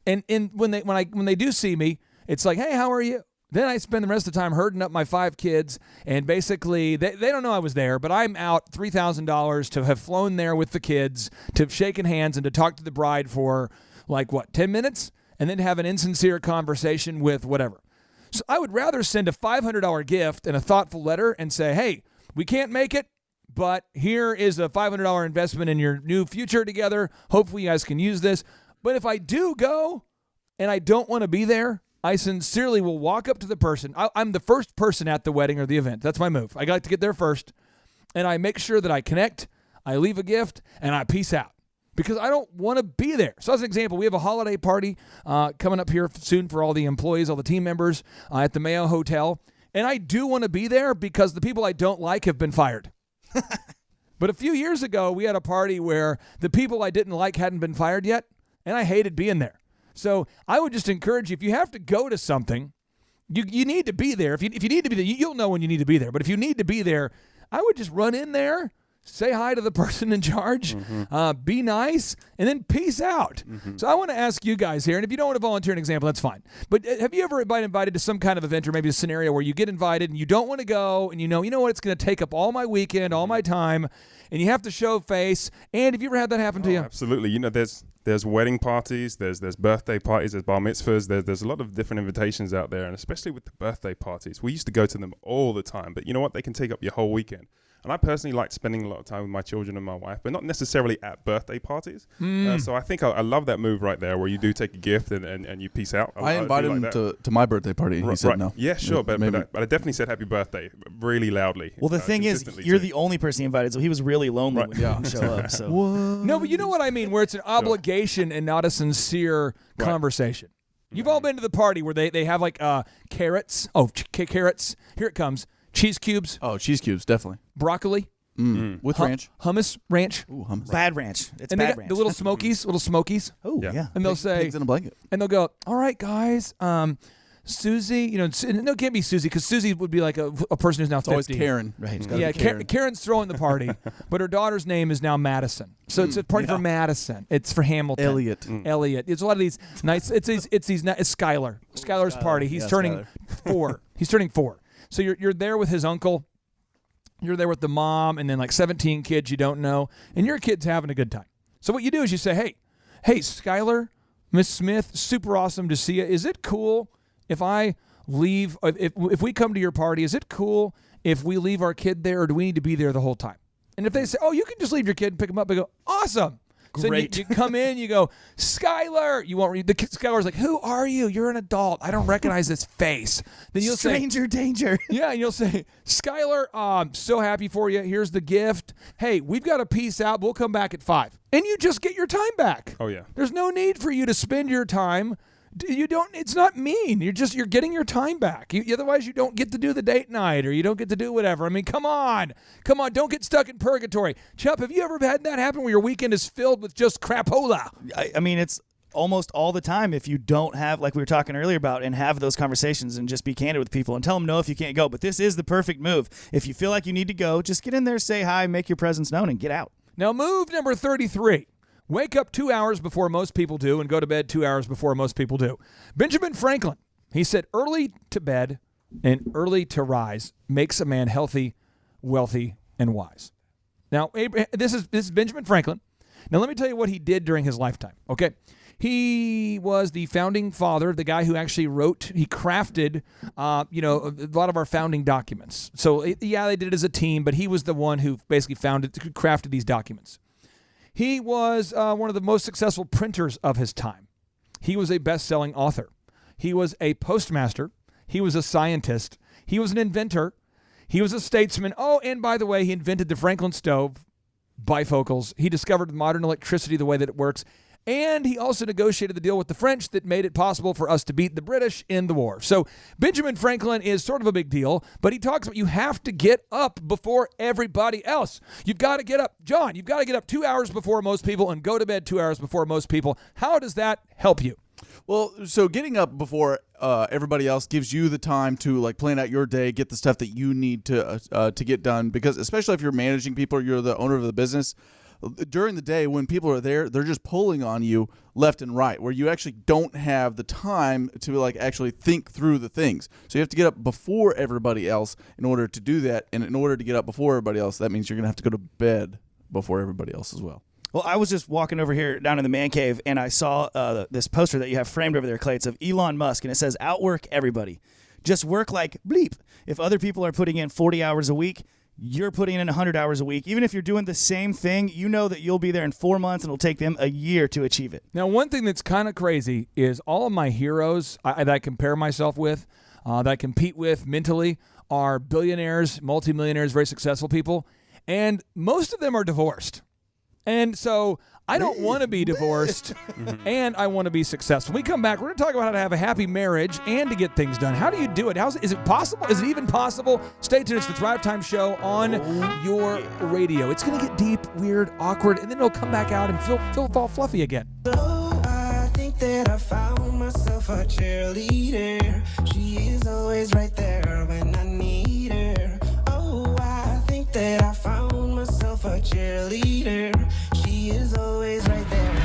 And when they do see me, it's like, hey, how are you? Then I spend the rest of the time herding up my 5 kids, and basically they don't know I was there, but I'm out $3,000 to have flown there with the kids, to have shaken hands and to talk to the bride for 10 minutes, and then have an insincere conversation with whatever. So I would rather send a $500 gift and a thoughtful letter and say, hey, we can't make it, but here is a $500 investment in your new future together. Hopefully you guys can use this. But if I do go and I don't want to be there, I sincerely will walk up to the person. I'm the first person at the wedding or the event. That's my move. I got to get there first. And I make sure that I connect, I leave a gift, and I peace out. Because I don't want to be there. So as an example, we have a holiday party coming up here soon for all the employees, all the team members at the Mayo Hotel. And I do want to be there because the people I don't like have been fired. But a few years ago, we had a party where the people I didn't like hadn't been fired yet, and I hated being there. So I would just encourage you, if you have to go to something, you need to be there. If you need to be there, you'll know when you need to be there. But if you need to be there, I would just run in there, say hi to the person in charge, be nice, and then peace out. So I want to ask you guys here, and if you don't want to volunteer an example, that's fine. But have you ever been invited to some kind of event or maybe a scenario where you get invited and you don't want to go and you know what, it's going to take up all my weekend, all my time, and you have to show face. And have you ever had that happen to you? Absolutely. You know, there's wedding parties, there's birthday parties, there's bar mitzvahs, there's a lot of different invitations out there, and especially with the birthday parties. We used to go to them all the time, but you know what? They can take up your whole weekend. And I personally like spending a lot of time with my children and my wife, but not necessarily at birthday parties. So I think I love that move right there where you do take a gift and you peace out. I invited him to my birthday party. He said no. Yeah, sure. But I definitely said happy birthday really loudly. Well, the thing is, you're the only person he invited, so he was really lonely when he didn't show up. So. No, but you know what I mean, where it's an obligation and not a sincere conversation. You've all been to the party where they have like carrots. Oh, carrots. Here it comes. Cheese cubes. Oh, cheese cubes, definitely. Broccoli. With ranch. Hummus ranch. Ooh, hummus. Bad ranch. It's and bad ranch. The little smokies. Oh, yeah. And they'll say. Pigs in a blanket. And they'll go, all right, guys. Susie, no, it can't be Susie because Susie would be like a person who's now 50. Always Karen. Right. Yeah, Karen's throwing the party, but her daughter's name is now Madison. So it's a party for Madison. It's for Hamilton. Elliot. It's a lot of these nice. It's Skylar. Skylar's party. He's turning 4. He's turning 4. So you're there with his uncle. You're there with the mom, and then like 17 kids you don't know, and your kid's having a good time. So what you do is you say, hey, Skylar, Miss Smith, super awesome to see you. Is it cool if I leave? If we come to your party, is it cool if we leave our kid there, or do we need to be there the whole time? And if they say, oh, you can just leave your kid and pick him up, I go, awesome. Great. So you come in, you go, Skylar. You won't read. Skylar's like, who are you? You're an adult. I don't recognize this face. Then you'll Stranger say, danger. Yeah, and you'll say, Skylar, I'm so happy for you. Here's the gift. Hey, we've got to peace out. We'll come back at 5. And you just get your time back. Oh, yeah. There's no need for you to spend your time. You don't. It's not mean. You're getting your time back. Otherwise, you don't get to do the date night, or you don't get to do whatever. I mean, come on. Don't get stuck in purgatory. Chup, have you ever had that happen where your weekend is filled with just crapola? I mean, it's almost all the time if you don't have, like we were talking earlier about, and have those conversations and just be candid with people and tell them no if you can't go. But this is the perfect move. If you feel like you need to go, just get in there, say hi, make your presence known, and get out. Now, move number 33. Wake up 2 hours before most people do and go to bed 2 hours before most people do. Benjamin Franklin, he said, early to bed and early to rise makes a man healthy, wealthy, and wise. Now, this is Benjamin Franklin. Now, let me tell you what he did during his lifetime, okay? He was the founding father, the guy who actually crafted, a lot of our founding documents. So, yeah, they did it as a team, but he was the one who basically crafted these documents. He was one of the most successful printers of his time. He was a best-selling author. He was a postmaster. He was a scientist. He was an inventor. He was a statesman. Oh, and by the way, he invented the Franklin stove, bifocals. He discovered modern electricity, the way that it works. And he also negotiated the deal with the French that made it possible for us to beat the British in the war. So Benjamin Franklin is sort of a big deal, but he talks about you have to get up before everybody else. You've got to get up. John, you've got to get up 2 hours before most people and go to bed 2 hours before most people. How does that help you? Well, so getting up before everybody else gives you the time to like plan out your day, get the stuff that you need to get done, because especially if you're managing people, you're the owner of the business. During the day when people are there, they're just pulling on you left and right, where you actually don't have the time to like actually think through the things. So you have to get up before everybody else in order to do that. And in order to get up before everybody else, that means you're going to have to go to bed before everybody else as well. Well, I was just walking over here down in the man cave, and I saw this poster that you have framed over there, Clay. It's of Elon Musk, and it says, outwork everybody. Just work like bleep. If other people are putting in 40 hours a week, you're putting in 100 hours a week. Even if you're doing the same thing, you know that you'll be there in 4 months and it'll take them a year to achieve it. Now, one thing that's kind of crazy is all of my heroes that I compare myself with, that I compete with mentally, are billionaires, multimillionaires, very successful people, and most of them are divorced. And so I don't want to be divorced, and I want to be successful. When we come back, we're going to talk about how to have a happy marriage and to get things done. How do you do it? Is it possible? Is it even possible? Stay tuned. It's the Thrive Time Show on your radio. It's going to get deep, weird, awkward, and then it'll come back out and feel all fluffy again. I think that I found myself a cheerleader. She is always right there when I need her. Oh, I think that I found myself a cheerleader. She is always right there.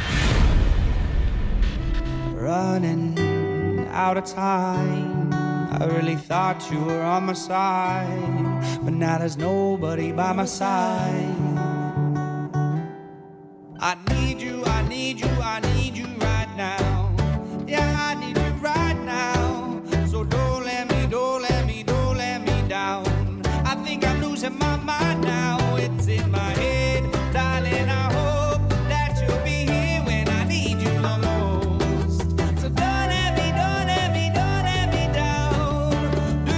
Running out of time. I really thought you were on my side, but now there's nobody by my side. I need you, I need you, I need you right now. Yeah, I need you right now. So don't let me, don't let me, don't let me down. I think I'm losing my mind now. It's in my head, darling. I hope that you'll be here when I need you the most. So don't let me, don't let me, don't let me down.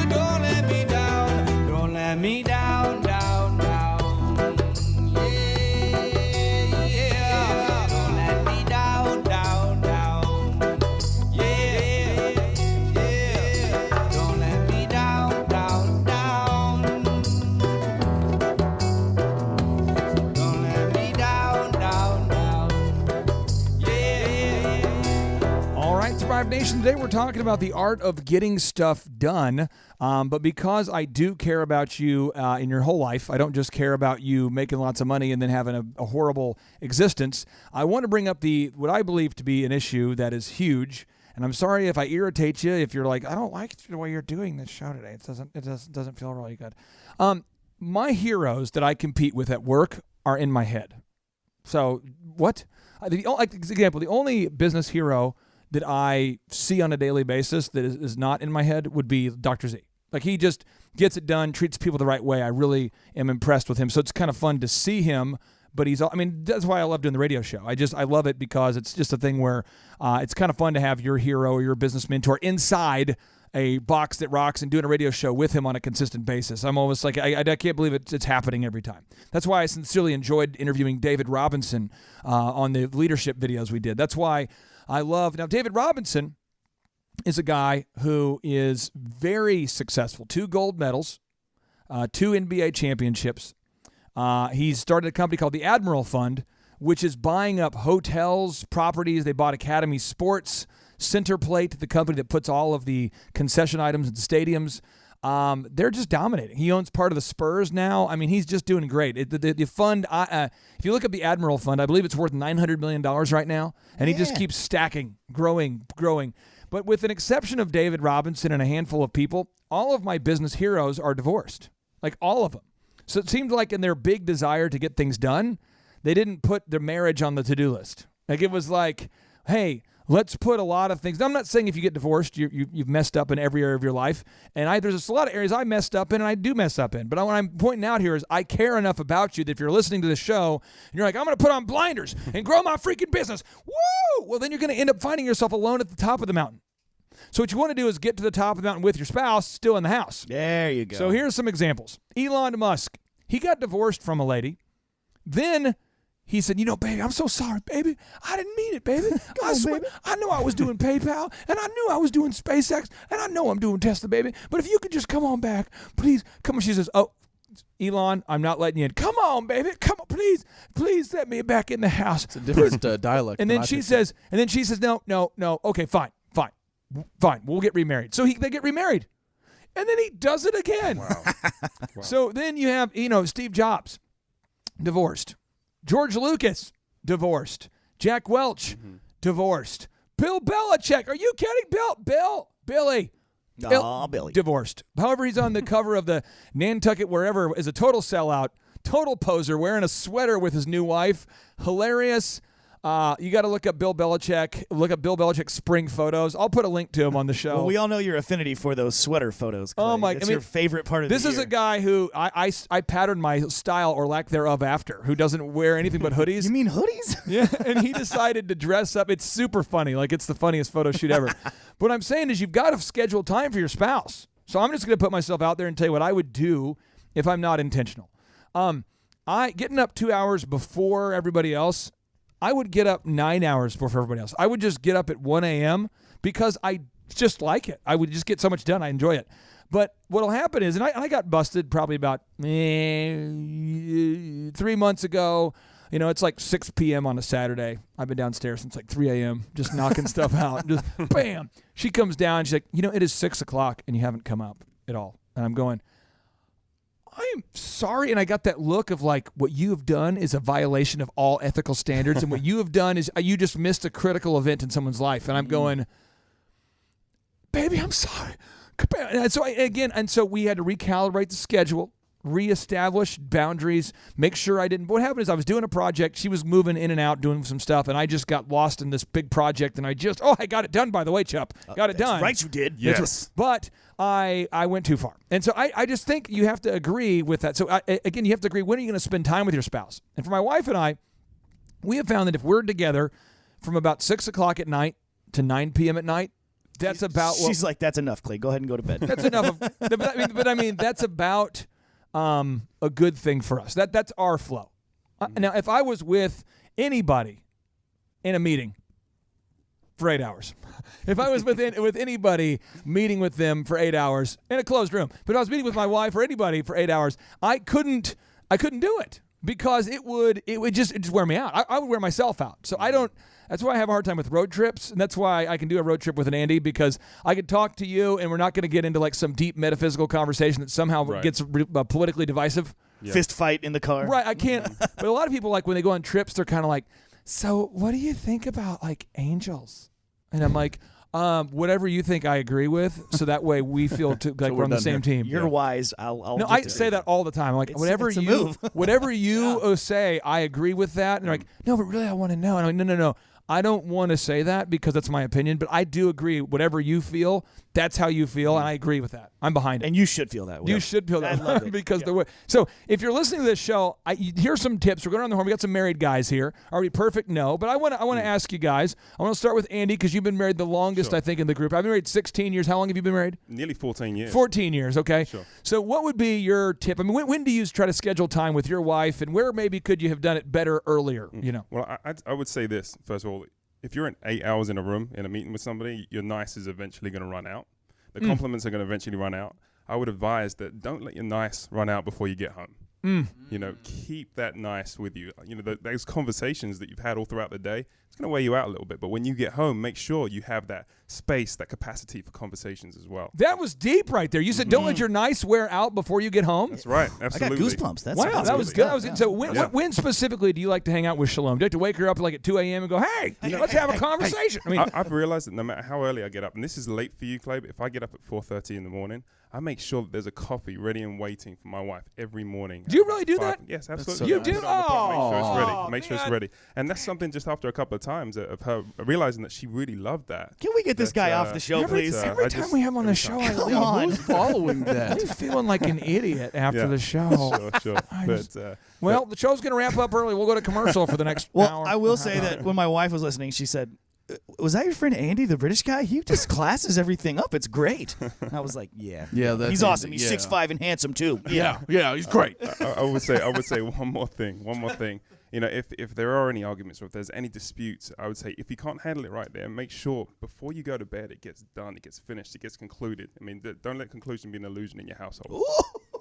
Don't let me down, don't let me down, down, down. Nation, today we're talking about the art of getting stuff done, but because I do care about you in your whole life, I don't just care about you making lots of money and then having a horrible existence. I want to bring up what I believe to be an issue that is huge, and I'm sorry if I irritate you, if you're like, I don't like the way you're doing this show today. It doesn't feel really good. My heroes that I compete with at work are in my head. So what? Like example, the only business hero that I see on a daily basis that is not in my head would be Dr. Z. Like, he just gets it done, treats people the right way. I really am impressed with him. So it's kind of fun to see him, but that's why I love doing the radio show. I love it because it's just a thing where it's kind of fun to have your hero or your business mentor inside a box that rocks and doing a radio show with him on a consistent basis. I'm almost like, I can't believe it's happening every time. That's why I sincerely enjoyed interviewing David Robinson on the leadership videos we did. That's why I love. Now, David Robinson is a guy who is very successful. 2 gold medals, 2 NBA championships. He's started a company called the Admiral Fund, which is buying up hotels, properties. They bought Academy Sports, Centerplate, the company that puts all of the concession items in the stadiums. They're just dominating. He owns part of the Spurs now. I mean, he's just doing great. The fund, if you look up the Admiral Fund, I believe it's worth $900 million right now, and he just keeps stacking, growing. But with an exception of David Robinson and a handful of people, all of my business heroes are divorced, like all of them. So it seemed like in their big desire to get things done, they didn't put their marriage on the to-do list. Like, it was like, hey, let's put a lot of things. I'm not saying if you get divorced, you've messed up in every area of your life. And there's a lot of areas I messed up in and I do mess up in. But what I'm pointing out here is I care enough about you that if you're listening to the show and you're like, I'm going to put on blinders and grow my freaking business. Woo! Well, then you're going to end up finding yourself alone at the top of the mountain. So what you want to do is get to the top of the mountain with your spouse still in the house. There you go. So here's some examples. Elon Musk, he got divorced from a lady. Then he said, baby, I'm so sorry, baby. I didn't mean it, baby. I swear, baby. I know I was doing PayPal, and I knew I was doing SpaceX, and I know I'm doing Tesla, baby. But if you could just come on back, please. Come on. She says, oh, Elon, I'm not letting you in. Come on, baby. Come on, please let me back in the house. It's a different dialect. And then she says, no. Okay, fine. We'll get remarried. So they get remarried. And then he does it again. Wow. So then you have, Steve Jobs, divorced. George Lucas, divorced. Jack Welch, divorced. Bill Belichick, are you kidding? Billy. Billy. Divorced. However, he's on the cover of the Nantucket wherever is a total sellout, total poser, wearing a sweater with his new wife. Hilarious. You got to look up Bill Belichick. Look up Bill Belichick spring photos. I'll put a link to him on the show. Well, we all know your affinity for those sweater photos. Oh my! It's your favorite part of this the is year. a guy who I patterned my style or lack thereof after, who doesn't wear anything but hoodies. You mean hoodies? Yeah, and he decided to dress up. It's super funny. Like, it's the funniest photo shoot ever. What I'm saying is you've got to schedule time for your spouse. So I'm just going to put myself out there and tell you what I would do if I'm not intentional. Getting up 2 hours before everybody else, I would get up 9 hours before everybody else. I would just get up at 1 a.m. because I just like it. I would just get so much done. I enjoy it. But what will happen is, and I got busted probably about 3 months ago. You know, it's like 6 p.m. on a Saturday. I've been downstairs since like 3 a.m. just knocking stuff out. Just bam. She comes down. She's like, it is 6 o'clock and you haven't come up at all. And I'm going, I'm sorry. And I got that look of like, what you have done is a violation of all ethical standards. And what you have done is you just missed a critical event in someone's life. And I'm going, baby, I'm sorry. And so we had to recalibrate the schedule, reestablish boundaries, make sure I didn't. What happened is I was doing a project. She was moving in and out, doing some stuff, and I just got lost in this big project. And I got it done, by the way, Chup. Got it done. Right, you did. Yes. But I went too far. And so I just think you have to agree with that. So, again, you have to agree, when are you going to spend time with your spouse? And for my wife and I, we have found that if we're together from about 6 o'clock at night to 9 p.m. at night, that's about what... She's like, that's enough, Clay. Go ahead and go to bed. That's enough. That's about a good thing for us. That's our flow. Now, if I was with anybody in a meeting for 8 hours, if I was with anybody meeting with them for 8 hours in a closed room, but if I was meeting with my wife or anybody for 8 hours, I couldn't do it because it would just wear me out. I would wear myself out. So I don't. That's why I have a hard time with road trips, and that's why I can do a road trip with an Andy, because I could talk to you, and we're not going to get into like some deep metaphysical conversation that somehow gets politically divisive. Yeah. Fist fight in the car. Right, I can't. But a lot of people, like, when they go on trips, they're kind of like, so what do you think about, like, angels? And I'm like, whatever you think I agree with, so that way we feel like we're on the same team. You're wise. I'll no, I say that all the time. I'm like, whatever you say, I agree with that. And they're like, no, but really I want to know. And I'm like, no. I don't want to say that because that's my opinion, but I do agree. Whatever you feel, that's how you feel, and I agree with that. I'm behind it. And you should feel that way. You should feel that way because the way. So if you're listening to this show, here's some tips. We're going around the horn. We got some married guys here. Are we perfect? No. But I want to ask you guys. I want to start with Andy because you've been married the longest, I think, in the group. I've been married 16 years. How long have you been married? Nearly 14 years. 14 years. Okay. Sure. So what would be your tip? I mean, when do you try to schedule time with your wife, and where maybe could you have done it better earlier? You know. Well, I would say this first of all. If you're in 8 hours in a room in a meeting with somebody, your nice is eventually going to run out. The compliments are going to eventually run out. I would advise that don't let your nice run out before you get home. You know, keep that nice with you. You know, those conversations that you've had all throughout the day, it's going to wear you out a little bit. But when you get home, make sure you have that space, that capacity for conversations as well. That was deep right there. You said don't let your nice wear out before you get home. That's right. Absolutely. I got goosebumps. That's wow, that was good. That was good. So when specifically do you like to hang out with Shalom? Do you like to wake her up like at 2 a.m. and go, hey, let's have a conversation? I mean, I've realized that no matter how early I get up, and this is late for you, Clay, but if I get up at 4:30 in the morning, I make sure that there's a coffee ready and waiting for my wife every morning. Do you really do that? Yes, absolutely. You do? Make sure it's ready. Make sure it's ready. And that's something just after a couple of times of her realizing that she really loved that. Can we get this guy off the show, please? Every time we have him on the show, who's following that? He's feeling like an idiot after the show. Sure. Well, the show's going to wrap up early. We'll go to commercial for the next hour. Well, I will say that when my wife was listening, she said, was that your friend Andy, the British guy? He just classes everything up. It's great. And I was like, yeah. That's he's awesome. He's 6'5" and handsome too. Yeah, he's great. I would say one more thing. You know, if there are any arguments or if there's any disputes, I would say if you can't handle it right there, make sure before you go to bed it gets done, it gets finished, it gets concluded. I mean, don't let conclusion be an illusion in your household.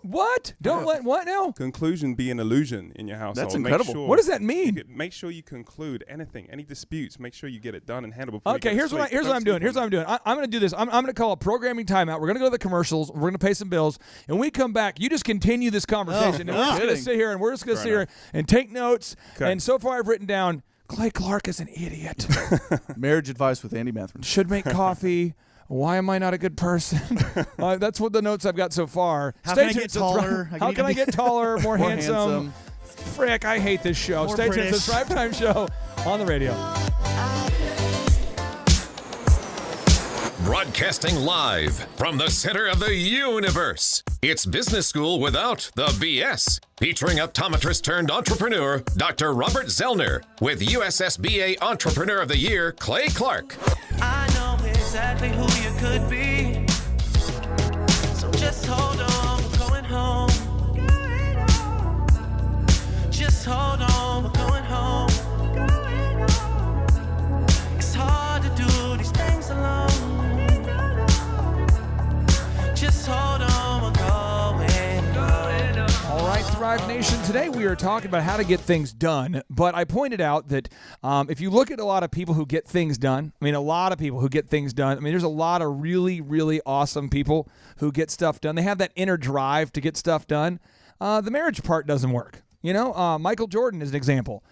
What? Don't let what now? Conclusion be an illusion in your household. That's incredible. Make sure what does that mean? Make sure you conclude anything, any disputes. Make sure you get it done and handled before. Okay, here's what I'm doing. I'm going to do this. I'm going to call a programming timeout. We're going to go to the commercials. We're going to pay some bills, and when we come back, you just continue this conversation. And we're just going to sit here and and take notes. Okay. And so far, I've written down Clay Clark is an idiot. Marriage advice with Andy Matherin. Should make coffee. Why am I not a good person? That's what the notes I've got so far. How can I get taller? How can I get taller, more handsome? Frick, I hate this show. More Stay tuned to British. the Drive Time Show on the radio. Broadcasting live from the center of the universe. It's Business School without the BS. Featuring optometrist turned entrepreneur, Dr. Robert Zoellner, with USSBA Entrepreneur of the Year, Clay Clark. I know exactly who you could be. So just hold on, we're going home. Just hold on, we're going home. It's hard to do these things alone. Just hold on, we're going home. All right, Thrive Nation, today we are talking about how to get things done, but I pointed out that if you look at a lot of people who get things done, there's a lot of really, really awesome people who get stuff done. They have that inner drive to get stuff done. The marriage part doesn't work. Michael Jordan is an example.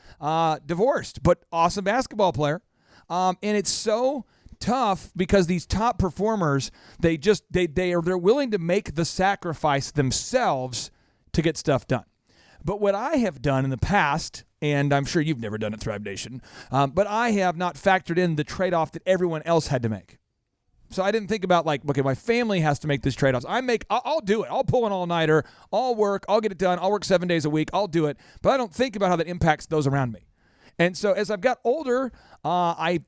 Divorced, but awesome basketball player. And it's so tough because these top performers, they're willing to make the sacrifice themselves to get stuff done. But what I have done in the past, and I'm sure you've never done it, Thrive Nation, but I have not factored in the trade-off that everyone else had to make. So I didn't think about okay, my family has to make this trade-offs. I'll do it. I'll pull an all-nighter. I'll work. I'll get it done. I'll work 7 days a week. I'll do it. But I don't think about how that impacts those around me. And so as I've got older, I'm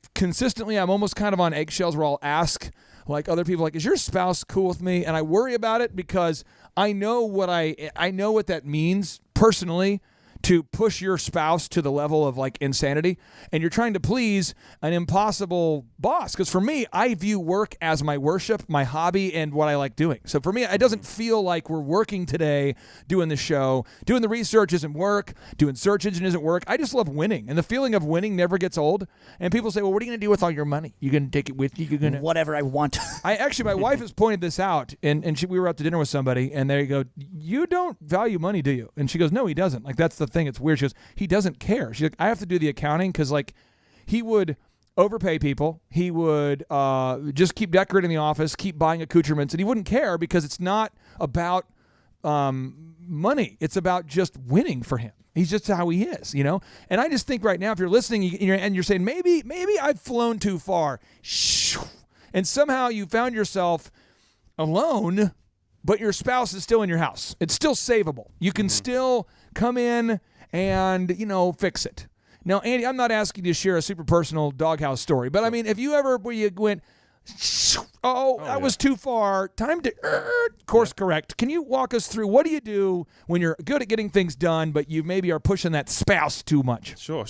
almost kind of on eggshells where I'll ask other people, is your spouse cool with me? And I worry about it because I know what that means personally to push your spouse to the level of insanity, and you're trying to please an impossible boss. Because for me, I view work as my worship, my hobby, and what I like doing. So for me, it doesn't feel like we're working today doing the show. Doing the research isn't work. Doing search engine isn't work. I just love winning, and the feeling of winning never gets old. And people say, well, what are you going to do with all your money? You going to take it with you? You're going to whatever I want. My wife has pointed this out, and we were out to dinner with somebody, and there you go, you don't value money, do you? And she goes, no, he doesn't. That's the thing. It's weird. She goes, he doesn't care. She's like, I have to do the accounting because he would overpay people. He would just keep decorating the office, keep buying accoutrements, and he wouldn't care because it's not about money. It's about just winning for him. He's just how he is, And I just think right now, if you're listening and you're saying, maybe I've flown too far, and somehow you found yourself alone, but your spouse is still in your house. It's still savable. You can still come in and, fix it. Now, Andy, I'm not asking you to share a super personal doghouse story, but if you ever, where you went, that was too far, time to course correct. Can you walk us through what do you do when you're good at getting things done, but you maybe are pushing that spouse too much? Sure.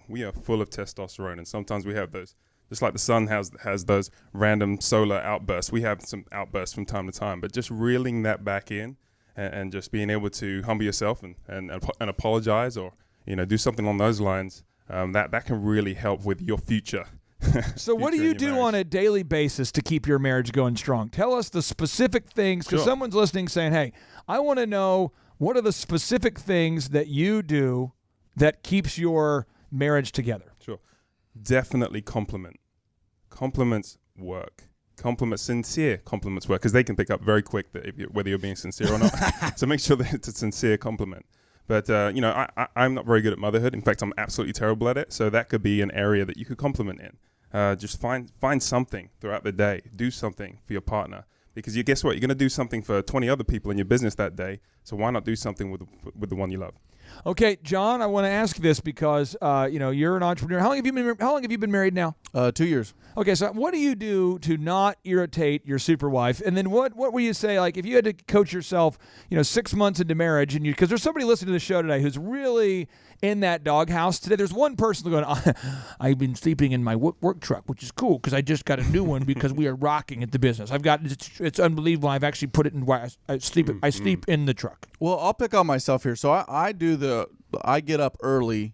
We are full of testosterone, and sometimes we have those. Just like the sun has those random solar outbursts. We have some outbursts from time to time, but just reeling that back in and just being able to humble yourself and apologize or do something along those lines, that can really help with your future. So what do you do on a daily basis to keep your marriage going strong? Tell us the specific things, because someone's listening saying, hey, I want to know what are the specific things that you do that keeps your marriage together. Sure. Definitely compliment. Compliments work. Sincere compliments work, because they can pick up very quick that whether you're being sincere or not. So make sure that it's a sincere compliment. But, I'm not very good at motherhood. In fact, I'm absolutely terrible at it. So that could be an area that you could compliment in. Just find something throughout the day. Do something for your partner. Because guess what? You're going to do something for 20 other people in your business that day. So why not do something with the one you love? Okay, John, I want to ask this because you're an entrepreneur. How long have you been married now? 2 years. Okay, so what do you do to not irritate your super wife? And then what will you say, if you had to coach yourself, 6 months into marriage, and because there's somebody listening to the show today who's really in that doghouse today. There's one person going, I've been sleeping in my work truck, which is cool because I just got a new one because we are rocking at the business. It's unbelievable. I've actually put it in where I sleep in the truck. Well, I'll pick on myself here. So I get up earlier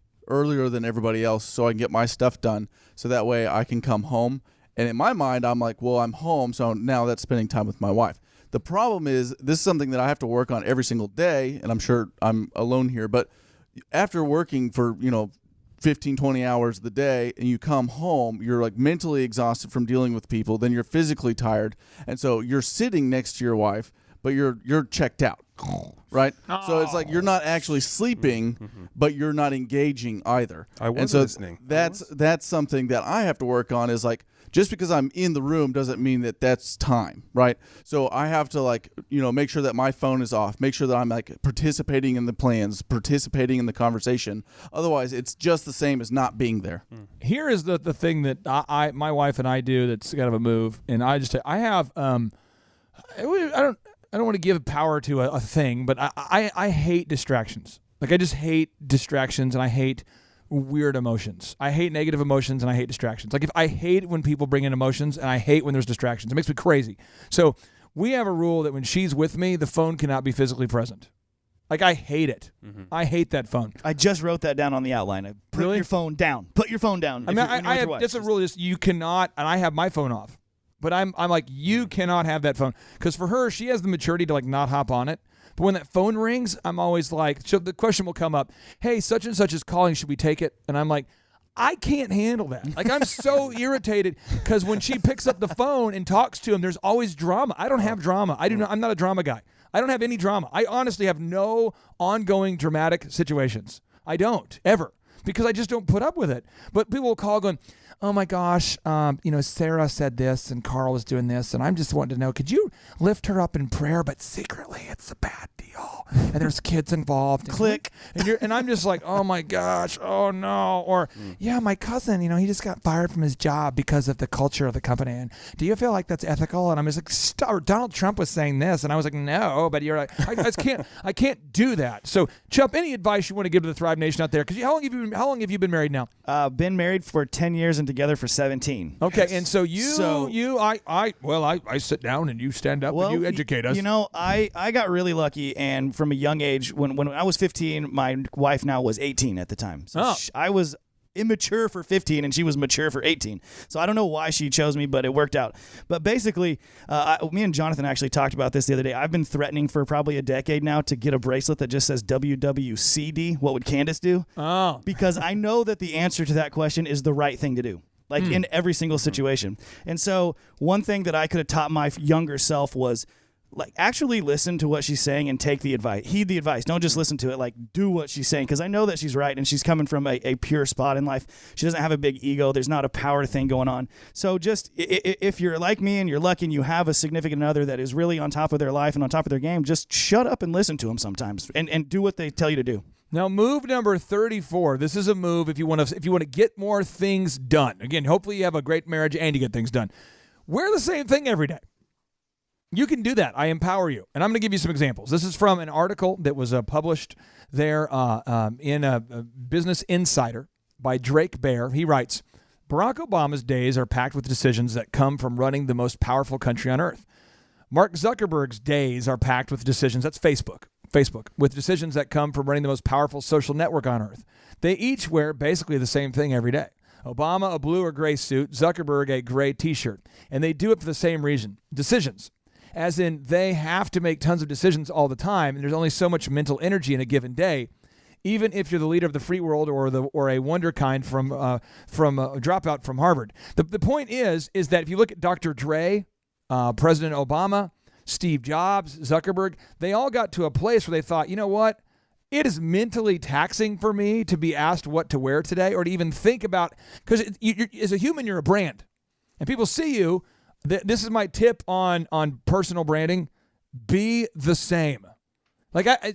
than everybody else so I can get my stuff done so that way I can come home. And in my mind, I'm like, well, I'm home, so now that's spending time with my wife. The problem is this is something that I have to work on every single day, and I'm sure I'm alone here, but after working for, 15, 20 hours of the day and you come home, you're mentally exhausted from dealing with people, then you're physically tired. And so you're sitting next to your wife, but you're checked out. right? So it's like you're not actually sleeping, but you're not engaging either. I was and so listening. That's something that I have to work on. Is like, just because I'm in the room doesn't mean that that's time, right? So I have to, like, make sure that my phone is off, make sure that I'm like participating in the plans, participating in the conversation. Otherwise, it's just the same as not being there. Here is the thing that my wife and I do that's kind of a move, and I have I don't want to give power to a thing, but I hate distractions. Like, I just hate distractions, and I hate weird emotions. I hate negative emotions, and I hate distractions. Like, if I hate when people bring in emotions, and I hate when there's distractions. It makes me crazy. So we have a rule that when she's with me, the phone cannot be physically present. Like, I hate it. I hate that phone. I just wrote that down on the outline. Put your phone down. Put your phone down. I mean, I have different rules. You cannot, and I have my phone off. But I'm like, you cannot have that phone. Because for her, she has the maturity to, like, not hop on it. But when that phone rings, I'm always like, so the question will come up, hey, such and such is calling, should we take it? And I'm like, I can't handle that. Like, I'm so irritated because when she picks up the phone and talks to him, there's always drama. I don't have drama. I'm not a drama guy. I don't have any drama. I honestly have no ongoing dramatic situations. I don't, ever. Because I just don't put up with it. But people will call going, oh my gosh, Sarah said this and Carl was doing this, and I'm just wanting to know, could you lift her up in prayer, but secretly it's a bad deal, and there's kids involved. And click. And I'm just like, oh my gosh, oh no. Or, yeah, my cousin, he just got fired from his job because of the culture of the company, and do you feel like that's ethical? And I'm just like, stop. Donald Trump was saying this, and I was like, no, but you're like, I can't do that. So, Chup, any advice you want to give to the Thrive Nation out there? Because how long have you been married now? Been married for 10 years and together for 17. Okay, and so I sit down and you stand up and you educate us. I got really lucky, and from a young age, when I was 15, my wife now was 18 at the time. So I was immature for 15 and she was mature for 18. So I don't know why she chose me, but it worked out. But basically, me and Jonathan actually talked about this the other day. I've been threatening for probably a decade now to get a bracelet that just says WWCD. What would Candace do? Oh. Because I know that the answer to that question is the right thing to do. Like in every single situation. And so one thing that I could have taught my younger self was, like, actually listen to what she's saying and take the advice. Heed the advice. Don't just listen to it. Like, do what she's saying, because I know that she's right and she's coming from a pure spot in life. She doesn't have a big ego. There's not a power thing going on. So just if you're like me and you're lucky and you have a significant other that is really on top of their life and on top of their game, just shut up and listen to them sometimes and do what they tell you to do. Now, move number 34. This is a move if you want to get more things done. Again, hopefully you have a great marriage and you get things done. Wear the same thing every day. You can do that. I empower you. And I'm going to give you some examples. This is from an article that was published there in a Business Insider by Drake Bear. He writes, Barack Obama's days are packed with decisions that come from running the most powerful country on earth. Mark Zuckerberg's days are packed with decisions. That's Facebook, with decisions that come from running the most powerful social network on earth. They each wear basically the same thing every day. Obama, a blue or gray suit, Zuckerberg, a gray t-shirt. And they do it for the same reason, decisions. As in, they have to make tons of decisions all the time, and there's only so much mental energy in a given day. Even if you're the leader of the free world or a wonderkind from a dropout from Harvard. The point is that if you look at Dr. Dre, President Obama, Steve Jobs, Zuckerberg, they all got to a place where they thought, you know what? It is mentally taxing for me to be asked what to wear today or to even think about, because as a human, you're a brand. And people see you. This is my tip on personal branding. Be the same.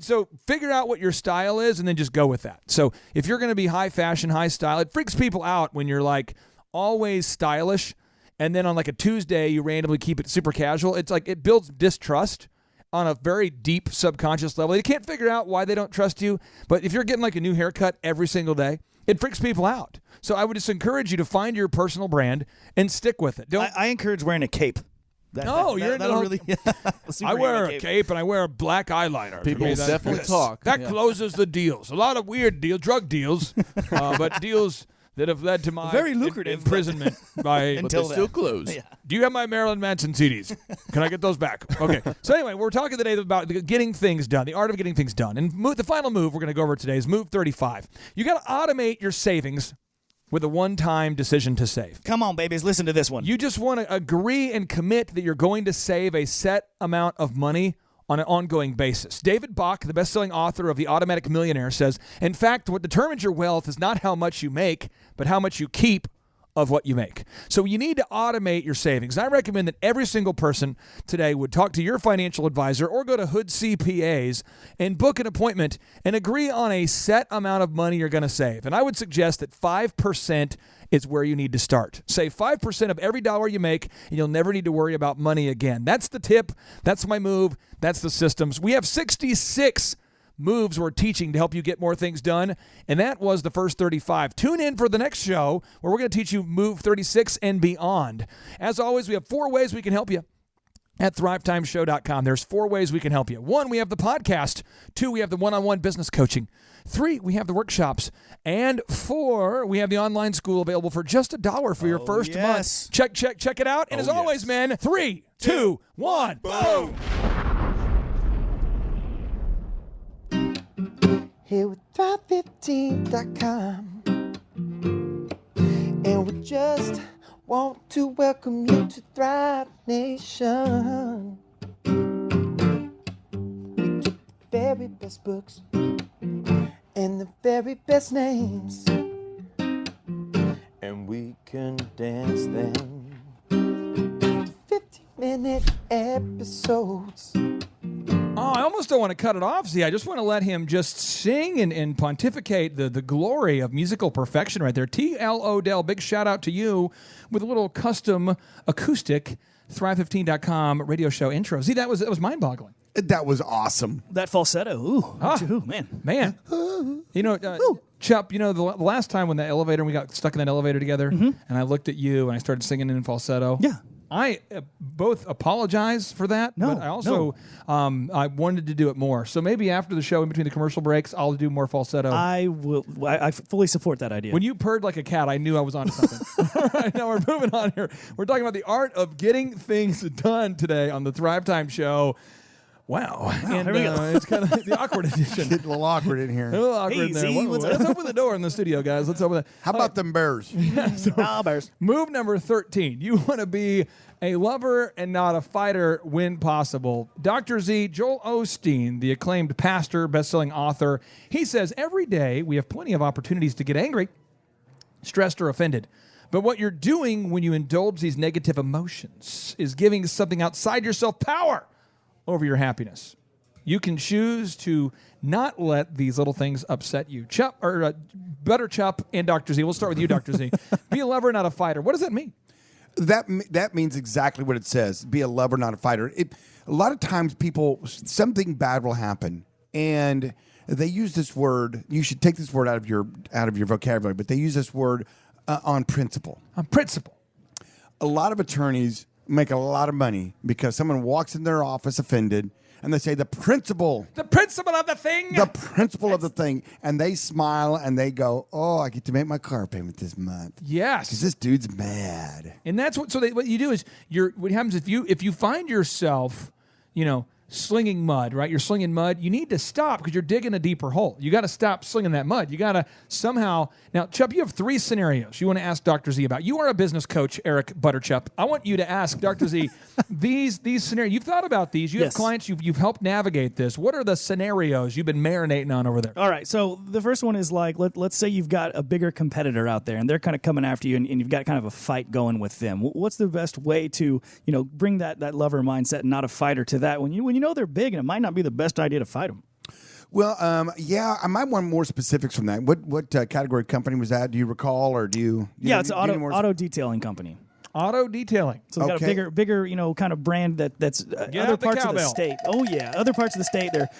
So figure out what your style is and then just go with that. So if you're going to be high fashion, high style, it freaks people out when you're like always stylish. And then on like a Tuesday, you randomly keep it super casual. It's like it builds distrust on a very deep subconscious level. They can't figure out why they don't trust you. But if you're getting like a new haircut every single day, it freaks people out. So I would just encourage you to find your personal brand and stick with it. I encourage wearing a cape. I wear a cape and I wear a black eyeliner. People definitely talk. That closes the deals. A lot of weird deals, drug deals, but deals that have led to my very lucrative imprisonment by but they still close. Yeah. Do you have my Marilyn Manson CDs? Can I get those back? Okay. So anyway, we're talking today about getting things done, the art of getting things done. And the final move we're going to go over today is move 35. You got to automate your savings with a one-time decision to save. Come on, babies, listen to this one. You just want to agree and commit that you're going to save a set amount of money on an ongoing basis. David Bach, the best-selling author of The Automatic Millionaire, says, in fact, what determines your wealth is not how much you make, but how much you keep of what you make. So you need to automate your savings. I recommend that every single person today would talk to your financial advisor or go to Hood CPAs and book an appointment and agree on a set amount of money you're going to save. And I would suggest that 5% is where you need to start. Save 5% of every dollar you make, and you'll never need to worry about money again. That's the tip. That's my move. That's the systems. We have 66 moves we're teaching to help you get more things done, and that was the first 35. Tune in for the next show where we're going to teach you move 36 and beyond. As always, we have 4 ways we can help you at thrivetimeshow.com. There's 4 ways we can help you. 1, we have the podcast. 2, we have the one-on-one business coaching. 3, we have the workshops. And 4, we have the online school available for just $1 for your first month. Check it out. And as always, man, 3, 2, 1, boom! Here with Thrive15.com, and we just want to welcome you to Thrive Nation. We took the very best books and the very best names, and we condensed them to 15-minute episodes. Oh, I almost don't want to cut it off, Z. I just want to let him just sing and pontificate the glory of musical perfection right there. T.L. Odell, big shout out to you with a little custom acoustic Thrive15.com radio show intro. Z, that was mind-boggling. That was awesome. That falsetto, ooh, man. You know, Chup, you know, the last time when that elevator, we got stuck in that elevator together, and I looked at you and I started singing in falsetto. Yeah. I both apologize for that, but I also I wanted to do it more. So maybe after the show, in between the commercial breaks, I'll do more falsetto. I will. I fully support that idea. When you purred like a cat, I knew I was onto something. All right, now we're moving on here. We're talking about the art of getting things done today on the Thrive Time Show. Wow. And here we go. It's kind of the awkward edition. Getting a little awkward in here. A little awkward in there. Let's open the door in the studio, guys. Let's open that. How about them Bears? Bears. Move number 13. You want to be a lover and not a fighter when possible. Dr. Z, Joel Osteen, the acclaimed pastor, best-selling author, he says, every day we have plenty of opportunities to get angry, stressed, or offended. But what you're doing when you indulge these negative emotions is giving something outside yourself power over your happiness. You can choose to not let these little things upset you. Chup, or Butter Chup and Dr. Z. We'll start with you, Dr. Z. Be a lover, not a fighter. What does that mean? That means exactly what it says. Be a lover, not a fighter. A lot of times something bad will happen, and they use this word. You should take this word out of your vocabulary, but they use this word on principle. On principle. A lot of attorneys make a lot of money because someone walks in their office offended and they say the principle of the thing, of the thing, and they smile and they go, oh, I get to make my car payment this month. Yes, because this dude's mad. And that's what. So what you do is what happens if you find yourself, slinging mud, right? You're slinging mud. You need to stop because you're digging a deeper hole. You got to stop slinging that mud. You got to somehow. Now, Chup, you have 3 scenarios you want to ask Dr. Z about. You are a business coach, Eric Butterchup. I want you to ask Dr. Z these scenarios. You've thought about these. You have clients. You've helped navigate this. What are the scenarios you've been marinating on over there? All right. So the first one is like, let's say you've got a bigger competitor out there and they're kind of coming after you and you've got kind of a fight going with them. What's the best way to, bring that lover mindset and not a fighter to that when you know they're big and it might not be the best idea to fight them? Well, I might want more specifics from that. What category company was that? Do you recall, or do you? It's an auto detailing company. Auto detailing. So they got a bigger, kind of brand that's other parts of the state. Oh yeah, other parts of the state. They're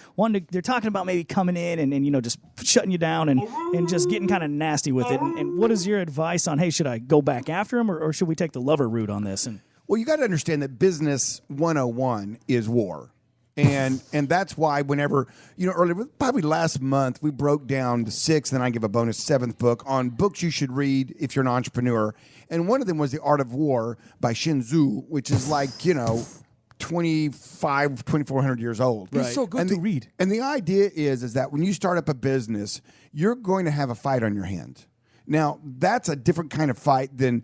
talking about maybe coming in and just shutting you down and just getting kind of nasty with it. And what is your advice on? Hey, should I go back after them or should we take the lover route on this? Well, you got to understand that business 101 is war. And that's why whenever, earlier, probably last month, we broke down the 6th, and I give a bonus 7th book on books you should read if you're an entrepreneur. And one of them was The Art of War by Sun Tzu, which is like, 2,400 years old. It's so good to read. And the idea is that when you start up a business, you're going to have a fight on your hands. Now, that's a different kind of fight than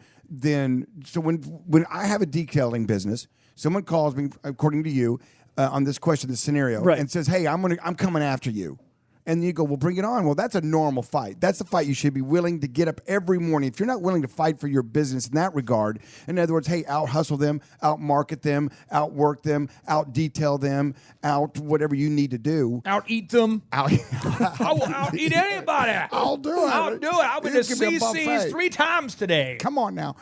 so when I have a detailing business, someone calls me, according to you, on this question, this scenario, and says, "Hey, I'm coming after you." And you go, well, bring it on. Well, that's a normal fight. That's a fight you should be willing to get up every morning. If you're not willing to fight for your business in that regard, in other words, hey, out hustle them, out market them, out work them, out detail them, out whatever you need to do. Out eat them. I will out eat anybody. I'll do it. I'll do it. I've been to CC's 3 times today. Come on now.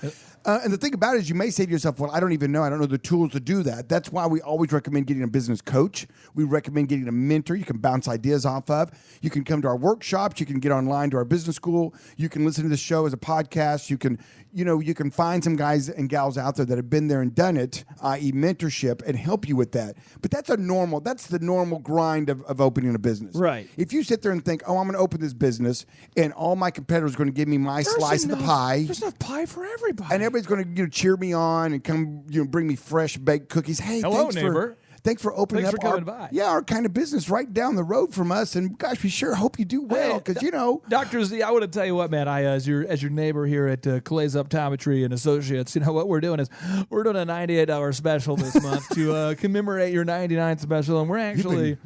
And the thing about it is you may say to yourself, well, I don't even know. I don't know the tools to do that. That's why we always recommend getting a business coach. We recommend getting a mentor you can bounce ideas off of. You can come to our workshops. You can get online to our business school. You can listen to the show as a podcast. You can find some guys and gals out there that have been there and done it, i.e. mentorship, and help you with that. But that's the normal grind of opening a business. Right. If you sit there and think, oh, I'm going to open this business and all my competitors are going to give me my slice of the pie. There's enough pie for everybody. And everybody's going to cheer me on and come bring me fresh baked cookies. Hey, hello, neighbor. Thanks for opening Thanks up for coming by. our kind of business right down the road from us. And gosh, we sure hope you do well because Dr. Z, I want to tell you what, man. I as your neighbor here at Clay's Optometry and Associates, what we're doing is we're doing a $98 special this month to commemorate your 99th special, and we're actually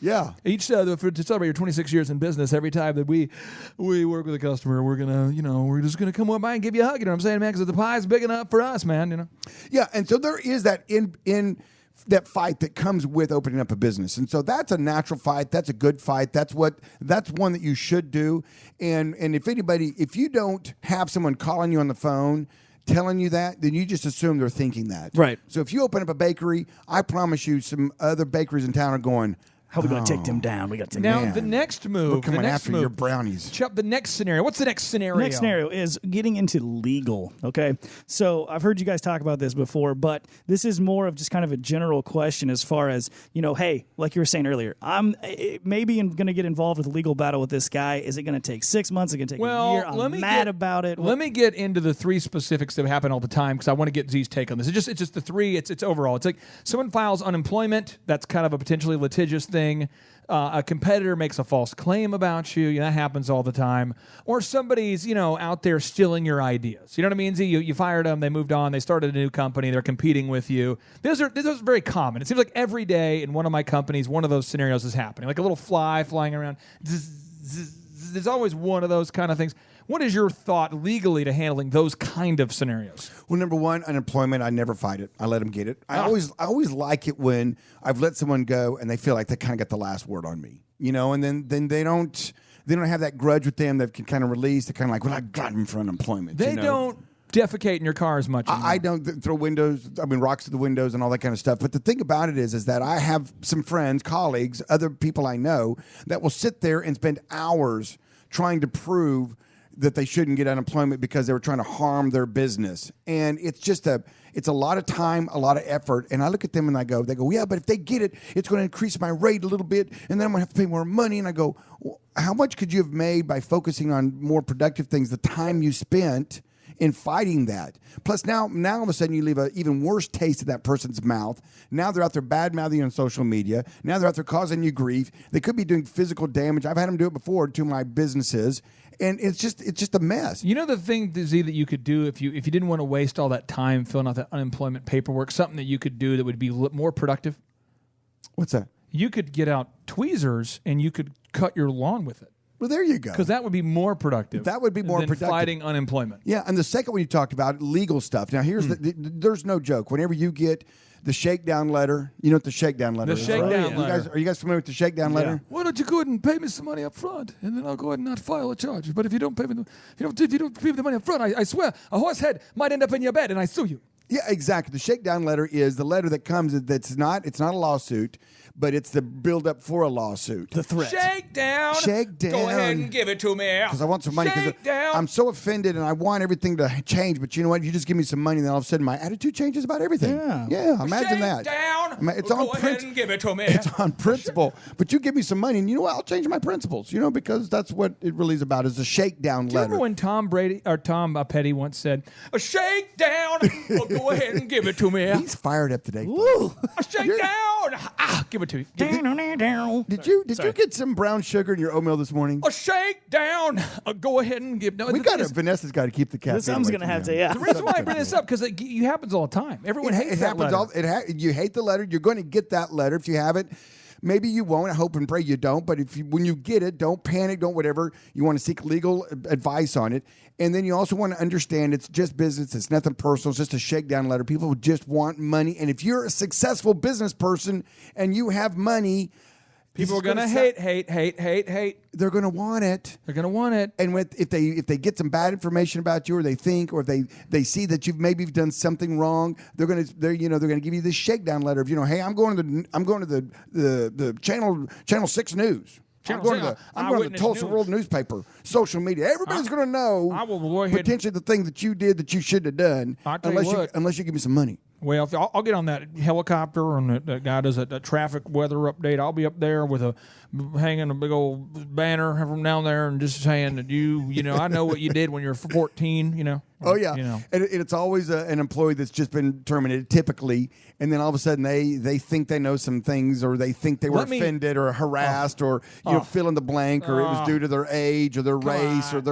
each to celebrate your 26 years in business. Every time that we work with a customer, we're gonna we're just gonna come on by and give you a hug. You know what I'm saying, man? Because the pie's big enough for us, man. Yeah, and so there is that in that fight that comes with opening up a business. And so that's a natural fight. That's a good fight. That's one that you should do. And if you don't have someone calling you on the phone telling you that, then you just assume they're thinking that. Right. So if you open up a bakery, I promise you some other bakeries in town are going, how are we going to take them down? We got to now the next move. We're coming after your brownies. Chuck, the next scenario. What's the next scenario? Next scenario is getting into legal. Okay, so I've heard you guys talk about this before, but this is more of just kind of a general question as far as hey, like you were saying earlier, I'm maybe going to get involved with a legal battle with this guy. Is it going to take 6 months? Is it going to take a year? I'm mad about it. Let me get into the 3 specifics that happen all the time because I want to get Z's take on this. It's just the 3. It's overall. It's like someone files unemployment. That's kind of a potentially litigious thing. A competitor makes a false claim about you. That happens all the time. Or somebody's, out there stealing your ideas. You know what I mean? You fired them. They moved on. They started a new company. They're competing with you. Those are very common. It seems like every day in one of my companies, one of those scenarios is happening. Like a little fly flying around. There's always one of those kind of things. What is your thought legally to handling those kind of scenarios? Well, number one, unemployment, I never fight it. I let them get it. I always like it when I've let someone go and they feel like they kind of got the last word on me, and then they don't have that grudge with them that can kind of release. They're kind of like, well, I got them for unemployment. They don't defecate in your car as much. I don't throw rocks at the windows and all that kind of stuff. But the thing about it is that I have some friends, colleagues, other people I know that will sit there and spend hours trying to prove that they shouldn't get unemployment because they were trying to harm their business. And it's just it's a lot of time, a lot of effort. And I look at them and they go, yeah, but if they get it, it's going to increase my rate a little bit. And then I'm going to have to pay more money. And I go, well, how much could you have made by focusing on more productive things, the time you spent in fighting that? Plus now all of a sudden you leave an even worse taste in that person's mouth. Now they're out there bad-mouthing on social media. Now they're out there causing you grief. They could be doing physical damage. I've had them do it before to my businesses. And it's just a mess. You know the thing, Z, that you could do if you didn't want to waste all that time filling out that unemployment paperwork, something that you could do that would be more productive? What's that? You could get out tweezers and you could cut your lawn with it. Well, there you go. Because that would be more productive. That would be more than productive. Fighting unemployment. Yeah, and the second one you talked about, legal stuff. Now, here's there's no joke. Whenever you get the shakedown letter, you know what the shakedown letter is. The shakedown letter. Are you guys familiar with the shakedown letter? Why don't you go ahead and pay me some money up front, and then I'll go ahead and not file a charge. But if you don't pay me, if you don't pay me the money up front, I swear a horse head might end up in your bed, and I sue you. Yeah, exactly. The shakedown letter is the letter that comes. It's not a lawsuit, but it's the build up for a lawsuit. The threat. Shake down. Go ahead and give it to me. Because I want some money. Shake down. I'm so offended, and I want everything to change. But you know what? You just give me some money, and then all of a sudden my attitude changes about everything. Yeah. Imagine that. Down. It's Go on ahead and give it to me. It's on principle. But you give me some money, and you know what? I'll change my principles. Because that's what it really is about. Is a shakedown letter. Do you remember when Tom Petty once said, "A shakedown"? Well, Go ahead and give it to me. He's fired up today. Shake down. Give it to you. Did you get some brown sugar in your oatmeal this morning? A shake down. Go ahead and give. No, Vanessa's got to keep the caffeine. Something's going to have to, The reason why I bring this up because it happens all the time. Everyone hates that letter. You hate the letter. You're going to get that letter if you have it. Maybe you won't. I hope and pray you don't. But when you get it, don't panic. Don't whatever. You want to seek legal advice on it. And then you also want to understand it's just business. It's nothing personal. It's just a shakedown letter. People just want money. And if you're a successful business person and you have money, people are going to hate. They're going to want it. They're going to want it. And if they get some bad information about you, or they think, or if they see that you've maybe done something wrong, they're going to give you this shakedown letter of, hey, I'm going to the channel 6 news. I'm going to the Tulsa World newspaper, social media. Everybody's going to know potentially the thing that you did that you shouldn't have done unless you give me some money. Well, I'll get on that helicopter and that guy does a traffic weather update. I'll be up there with hanging a big old banner from down there and just saying that I know what you did when you were 14, Oh, yeah. And it's always an employee that's just been terminated, typically, and then all of a sudden they think they know some things, or they think they were offended or harassed or fill in the blank, or it was due to their age or their race or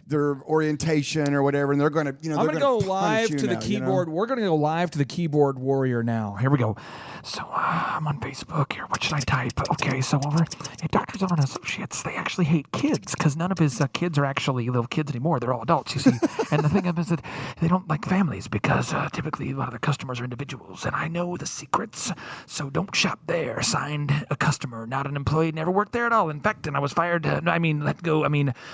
their orientation or whatever, and they're going to, I'm going to go live to the keyboard. We're going to go live to the keyboard warrior now. Here we go. So I'm on Facebook here. What should I type? Okay, so over at Dr. Zoellner and Associates, they actually hate kids because none of his kids are actually little kids anymore. They're all adults, you see. And the thing is that they don't like families because typically a lot of their customers are individuals. And I know the secrets, so don't shop there. Signed, a customer, not an employee, never worked there at all. In fact, and I was fired. Let go.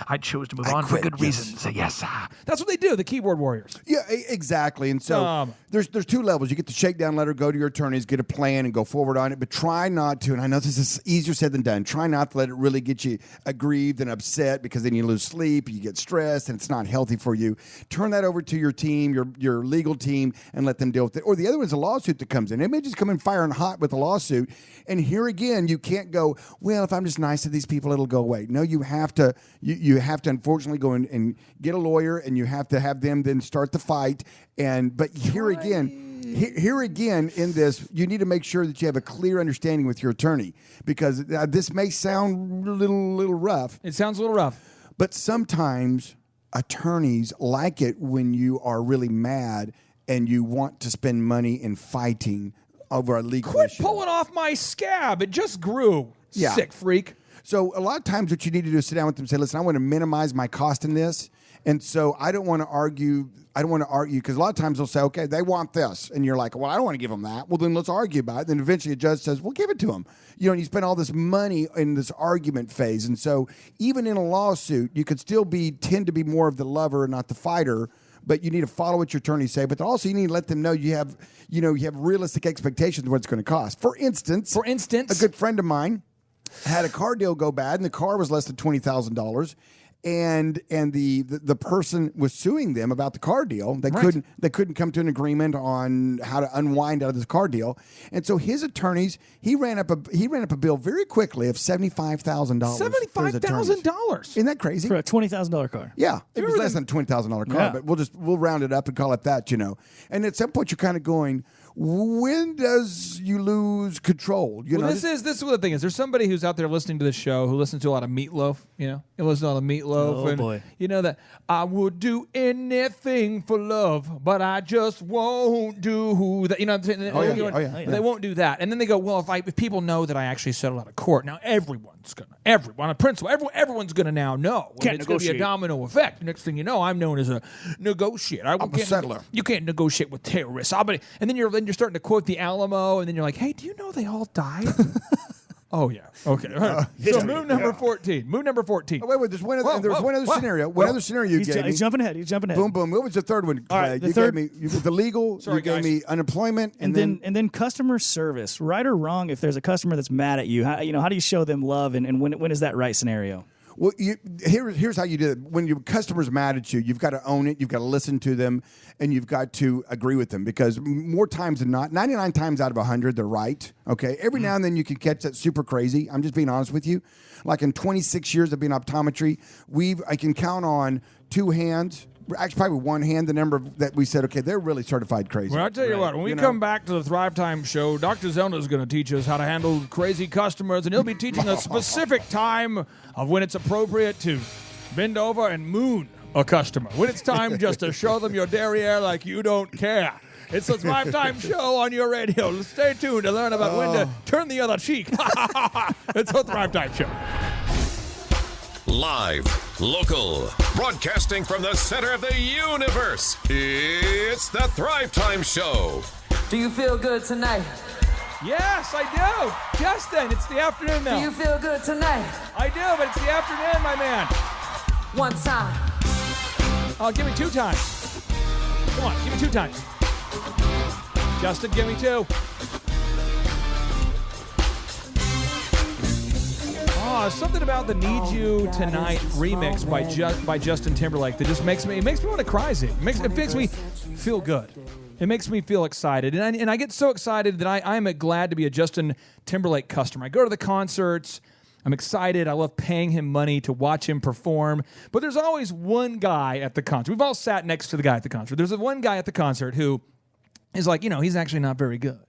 I chose to move on for good reasons. Yes. That's what they do, the keyboard warriors. Yeah, exactly. And so there's 2 levels. You get the shakedown letter, go to your attorneys, get a plan, and go forward on it. But try not to, and I know this is easier said than done, try not to let it really get you aggrieved and upset, because then you lose sleep, you get stressed, and it's not healthy for you. Turn that over to your team, your legal team, and let them deal with it. Or the other one's a lawsuit that comes in. It may just come in firing hot with a lawsuit. And here again, you can't go, well, if I'm just nice to these people, it'll go away. No, you have to unfortunately go in and get a lawyer, and you have to have them then start the fight. But here again, in this, you need to make sure that you have a clear understanding with your attorney, because this may sound a little rough. It sounds a little rough. But sometimes attorneys like it when you are really mad and you want to spend money in fighting over a legal issue. Quit pulling off my scab. It just grew. Yeah. Sick freak. So a lot of times what you need to do is sit down with them and say, listen, I want to minimize my cost in this. And so I don't want to argue because a lot of times they'll say, okay, they want this. And you're like, well, I don't want to give them that. Well, then let's argue about it. Then eventually a judge says, well, give it to them. And you spend all this money in this argument phase. And so even in a lawsuit, you could still tend to be more of the lover and not the fighter. But you need to follow what your attorneys say. But also you need to let them know you have realistic expectations of what it's going to cost. For instance, a good friend of mine had a car deal go bad, and the car was less than $20,000. And the person was suing them about the car deal. They couldn't come to an agreement on how to unwind out of this car deal. And so his attorneys, he ran up a bill very quickly of $75,000. $75,000. Isn't that crazy? For a $20,000 car. Yeah, it was less than a $20,000 car, but we'll round it up and call it that, And at some point you're kind of going, when does you lose control? This is what the thing is. There's somebody who's out there listening to this show who listens to a lot of Meatloaf. You listen to a lot of Meatloaf. Oh, boy. You know that I would do anything for love, but I just won't do that. You know what I'm saying? Yeah. They won't do that. And then they go, well, if people know that I actually settled out of court, now everyone's a principal, everyone's gonna now know. It's gonna be a domino effect. Next thing you know, I'm known as a negotiator. I'm a settler. You can't negotiate with terrorists. And then you're starting to quote the Alamo, and then you're like, hey, do you know they all died? Oh, yeah. Okay. All right. So move number 14. Move number 14. Oh, wait. There's one other scenario. One other scenario you gave me. He's jumping ahead. Boom, boom. What was the third one? All right, you gave me the legal. You gave me unemployment, and then customer service. Right or wrong, if there's a customer that's mad at you, how do you show them love, and when is that right scenario? Well, here's how you do it. When your customer's mad at you, you've got to own it. You've got to listen to them, and you've got to agree with them, because more times than not, 99 times out of 100, they're right. Okay, every now and then you can catch that super crazy. I'm just being honest with you. Like in 26 years of being optometry, I can count on 2 hands actually probably one hand the number that we said, okay, they're really certified crazy. Well, I tell you what, when we come back to the Thrive Time show, Dr. Zoellner is going to teach us how to handle crazy customers, and he'll be teaching a specific time of when it's appropriate to bend over and moon a customer. When it's time just to show them your derriere like you don't care. It's the Thrive Time show on your radio. Stay tuned to learn about when to turn the other cheek. It's the Thrive Time show. Live, local, broadcasting from the center of the universe. It's the Thrive Time Show. Do you feel good tonight? Yes, I do. Justin, it's the afternoon now. Do you feel good tonight? I do, but it's the afternoon, my man. One time. Oh, give me 2 times. Come on, give me 2 times. Justin, give me 2. Oh, something about the "Need You Tonight" remix by Justin Timberlake that just makes me want to cry. It makes me feel good. It makes me feel excited, and I get so excited that I'm glad to be a Justin Timberlake customer. I go to the concerts. I'm excited. I love paying him money to watch him perform. But there's always one guy at the concert. We've all sat next to the guy at the concert. There's one guy at the concert who is like, he's actually not very good.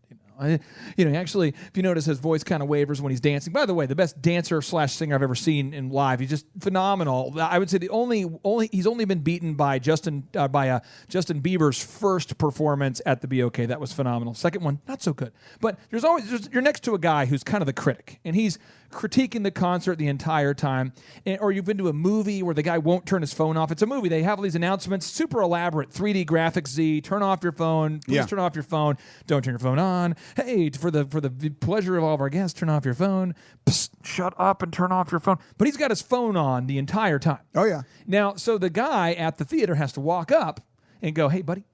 Actually, if you notice, his voice kind of wavers when he's dancing. By the way, the best dancer/singer I've ever seen in live. He's just phenomenal. I would say he's only been beaten by Justin Bieber's first performance at the BOK. That was phenomenal. Second one, not so good. But you're next to a guy who's kind of the critic, and he's critiquing the concert the entire time. Or you've been to a movie where the guy won't turn his phone off. It's a movie. They have all these announcements, super elaborate, 3D graphics. Turn off your phone. Please turn off your phone. Don't turn your phone on. Hey, for the pleasure of all of our guests, turn off your phone. Psst, shut up and turn off your phone. But he's got his phone on the entire time. Oh, yeah. Now, so the guy at the theater has to walk up and go, hey, buddy,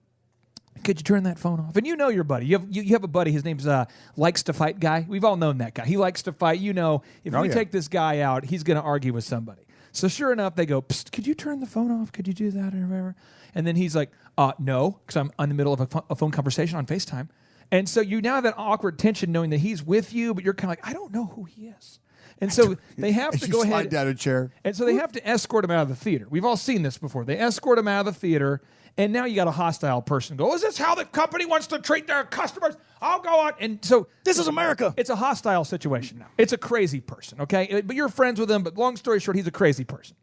could you turn that phone off? And you know your buddy. You have a buddy. His name's Likes to Fight guy. We've all known that guy. He likes to fight. If we take this guy out, he's going to argue with somebody. So sure enough, they go, psst, could you turn the phone off? Could you do that or whatever? And then he's like, no, because I'm in the middle of a phone conversation on FaceTime. And so you now have that awkward tension knowing that he's with you, but you're kind of like, I don't know who he is. And so they have to go ahead. Slide down a chair. And so they have to escort him out of the theater. We've all seen this before. They escort him out of the theater, and now you got a hostile person go, is this how the company wants to treat their customers? I'll go on. And so this is America. It's a hostile situation now. It's a crazy person, okay? But you're friends with him, but long story short, he's a crazy person.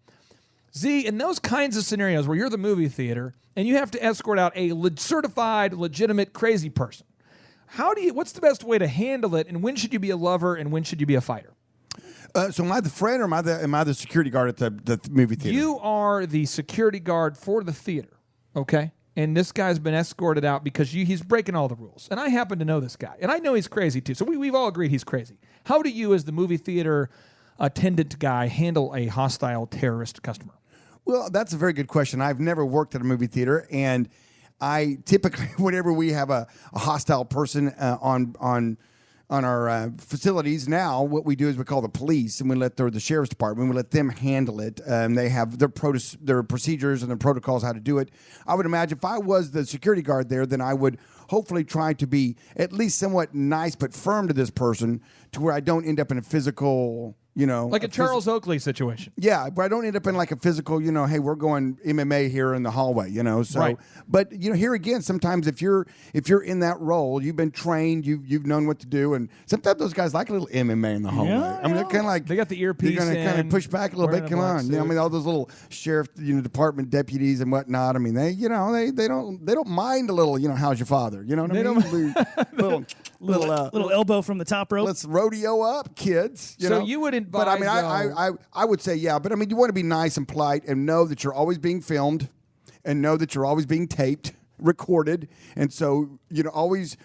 Z, in those kinds of scenarios where you're the movie theater and you have to escort out a certified, legitimate, crazy person, what's the best way to handle it, and when should you be a lover and when should you be a fighter? So am I the friend or am I the security guard at the movie theater? You are the security guard for the theater, okay? And this guy's been escorted out because he's breaking all the rules. And I happen to know this guy. And I know he's crazy too. So we've all agreed he's crazy. How do you, as the movie theater attendant guy, handle a hostile terrorist customer? Well, that's a very good question. I've never worked at a movie theater, and I typically, whenever we have a hostile person on our facilities now, what we do is we call the police, and we let the sheriff's department, we let them handle it. They have their procedures and their protocols how to do it. I would imagine if I was the security guard there, then I would hopefully try to be at least somewhat nice but firm to this person to where I don't end up in a physical... like a Charles Oakley situation. Yeah, but I don't end up in like a physical, hey, we're going MMA here in the hallway, So, right. But here again, sometimes if you're in that role, you've been trained, you've known what to do, and sometimes those guys like a little MMA in the hallway. Yeah, I mean, they're kind of like they got the earpiece. They're going to kind of push back a little bit. Come on, suit. I mean, all those little sheriff, department deputies and whatnot. I mean, they don't mind a little, how's your father? You know what I mean? little elbow from the top rope. Let's rodeo up, kids. You would advise. But I mean, I would say yeah. But I mean, you want to be nice and polite and know that you're always being filmed, and know that you're always being taped, recorded, and so always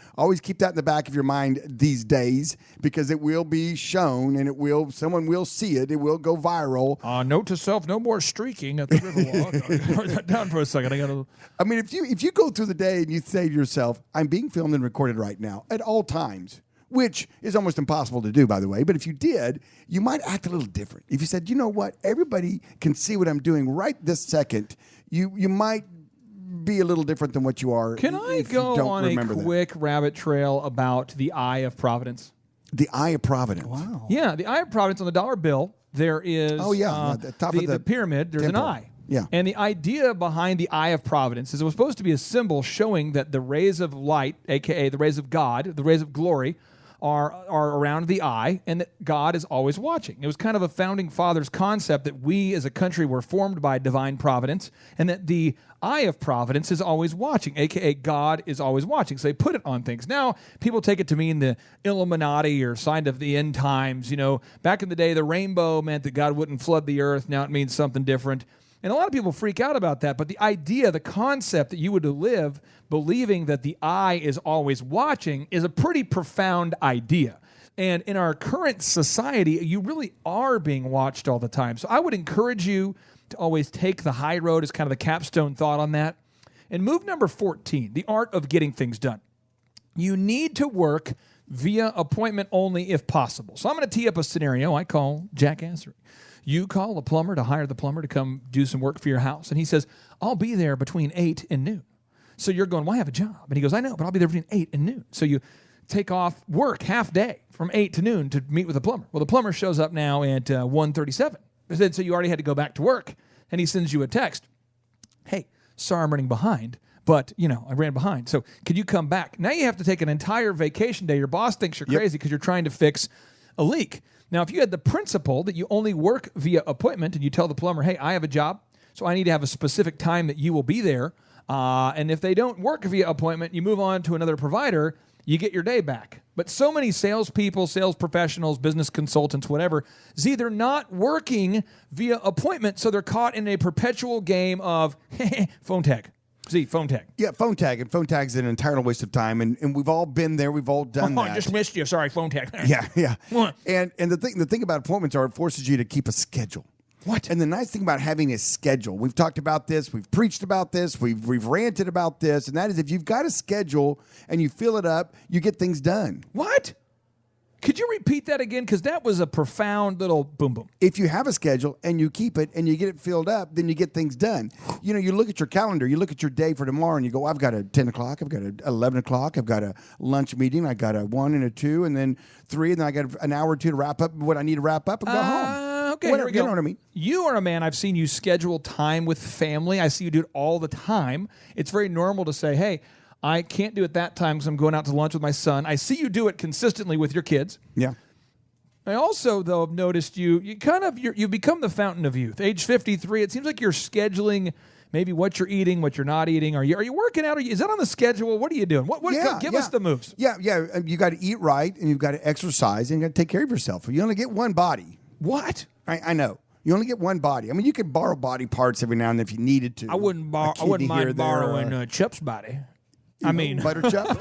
keep that in the back of your mind these days, because it will be shown and someone will see it. It will go viral. Note to self: no more streaking at the Riverwalk. Write that down for a second. I mean, if you go through the day and you say to yourself, "I'm being filmed and recorded right now at all times," which is almost impossible to do, by the way. But if you did, you might act a little different. If you said, you know what, everybody can see what I'm doing right this second, you might be a little different than what you are. Can I go on a quick rabbit trail about the Eye of Providence? The Eye of Providence. Wow. Yeah, the Eye of Providence on the dollar bill, there is the top of the pyramid, there's temple. an eye. Yeah. And the idea behind the eye of providence is it was supposed to be a symbol showing that the rays of light, a.k.a. the rays of God, the rays of glory, are around the eye, and that God is always watching. It was kind of a founding fathers concept that we as a country were formed by divine providence, and that the eye of providence is always watching, a.k.a. God is always watching. So they put it on things. Now, people take it to mean the Illuminati or sign of the end times. You know, back in the day, the rainbow meant that God wouldn't flood the earth. Now it means something different. And a lot of people freak out about that, but the idea, the concept that you would live believing that the eye is always watching is a pretty profound idea. And in our current society, you really are being watched all the time. So I would encourage you to always take the high road as kind of the capstone thought on that. And move number 14, the art of getting things done. You need to work via appointment only if possible. So I'm going to tee up a scenario I call jackassery. You call a plumber to hire the plumber to come do some work for your house. And he says, I'll be there between 8 and noon. So you're going, well, I have a job. And he goes, I know, but I'll be there between 8 and noon. So you take off work half day from 8 to noon to meet with the plumber. Well, the plumber shows up now at 1:37. So you already had to go back to work. And he sends you a text. Hey, sorry I'm running behind, but, I ran behind. So could you come back? Now you have to take an entire vacation day. Your boss thinks you're crazy because you're trying to fix a leak. Now, if you had the principle that you only work via appointment and you tell the plumber, hey, I have a job, so I need to have a specific time that you will be there. And if they don't work via appointment, you move on to another provider, you get your day back. But so many salespeople, sales professionals, business consultants, whatever, is either not working via appointment, so they're caught in a perpetual game of phone tag. Phone tag. Yeah, phone tag. And phone tag's an entire waste of time. And we've all been there. We've all done that. I just missed you. Sorry, phone tag. Yeah. And the thing about appointments are it forces you to keep a schedule. What? And the nice thing about having a schedule, we've talked about this, we've preached about this, we've ranted about this, and that is if you've got a schedule and you fill it up, you get things done. What? Could you repeat that again? Because that was a profound little boom boom. If you have a schedule and you keep it and you get it filled up, then you get things done. You look at your calendar, you look at your day for tomorrow and you go, I've got a 10 o'clock, I've got a 11 o'clock, I've got a lunch meeting, I got a 1 and a 2, and then 3, and then I got an hour or 2 to wrap up what I need to wrap up and go home. Okay, Whatever, here we go. You know what I mean? You are a man, I've seen you schedule time with family. I see you do it all the time. It's very normal to say, hey, I can't do it that time because I'm going out to lunch with my son. I see you do it consistently with your kids. Yeah. I also, though, have noticed you become the fountain of youth. Age 53, it seems like you're scheduling maybe what you're eating, what you're not eating. Are you working out? Is that on the schedule? What are you doing? Give us the moves. Yeah. You got to eat right, and you've got to exercise, and you got to take care of yourself. You only get one body. What? I know. You only get one body. I mean, you could borrow body parts every now and then if you needed to. I wouldn't mind borrowing Chip's body. Butterchup.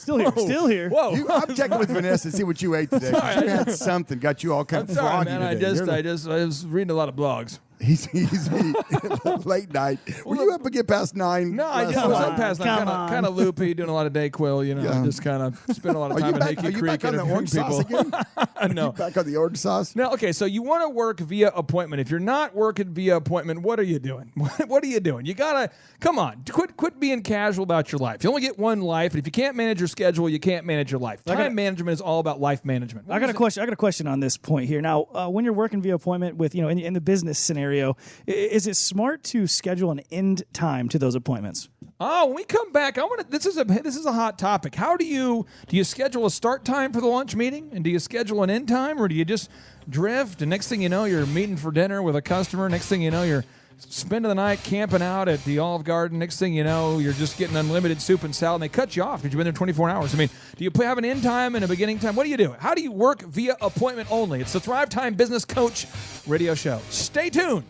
Still here. Whoa! I'm checking with Vanessa to see what you ate today. You had something, got you all kind of froggy man. today. I was reading a lot of blogs. He's late night. Were you up again past 9? No, I was up past 9. Kind of loopy, doing a lot of Dayquil. Just kind of spend a lot of time at Hickey Creek and interviewing people. No, back on the orange sauce. Now, okay, so you want to work via appointment. If you're not working via appointment, what are you doing? What are you doing? You gotta come on, quit being casual about your life. You only get one life, and if you can't manage your schedule, you can't manage your life. Time management is all about life management. I got a question on this point here. Now, when you're working via appointment with in the business scenario, is it smart to schedule an end time to those appointments? Oh, when we come back, this is a hot topic. How do you schedule a start time for the lunch meeting, and do you schedule an end time, or do you just drift? And next thing you know, you're meeting for dinner with a customer. Next thing you know, you're spending the night camping out at the Olive Garden. Next thing you know, you're just getting unlimited soup and salad, and they cut you off because you've been there 24 hours. I mean, do you have an end time and a beginning time? What do you do? How do you work via appointment only? It's the Thrive Time Business Coach radio show. Stay tuned.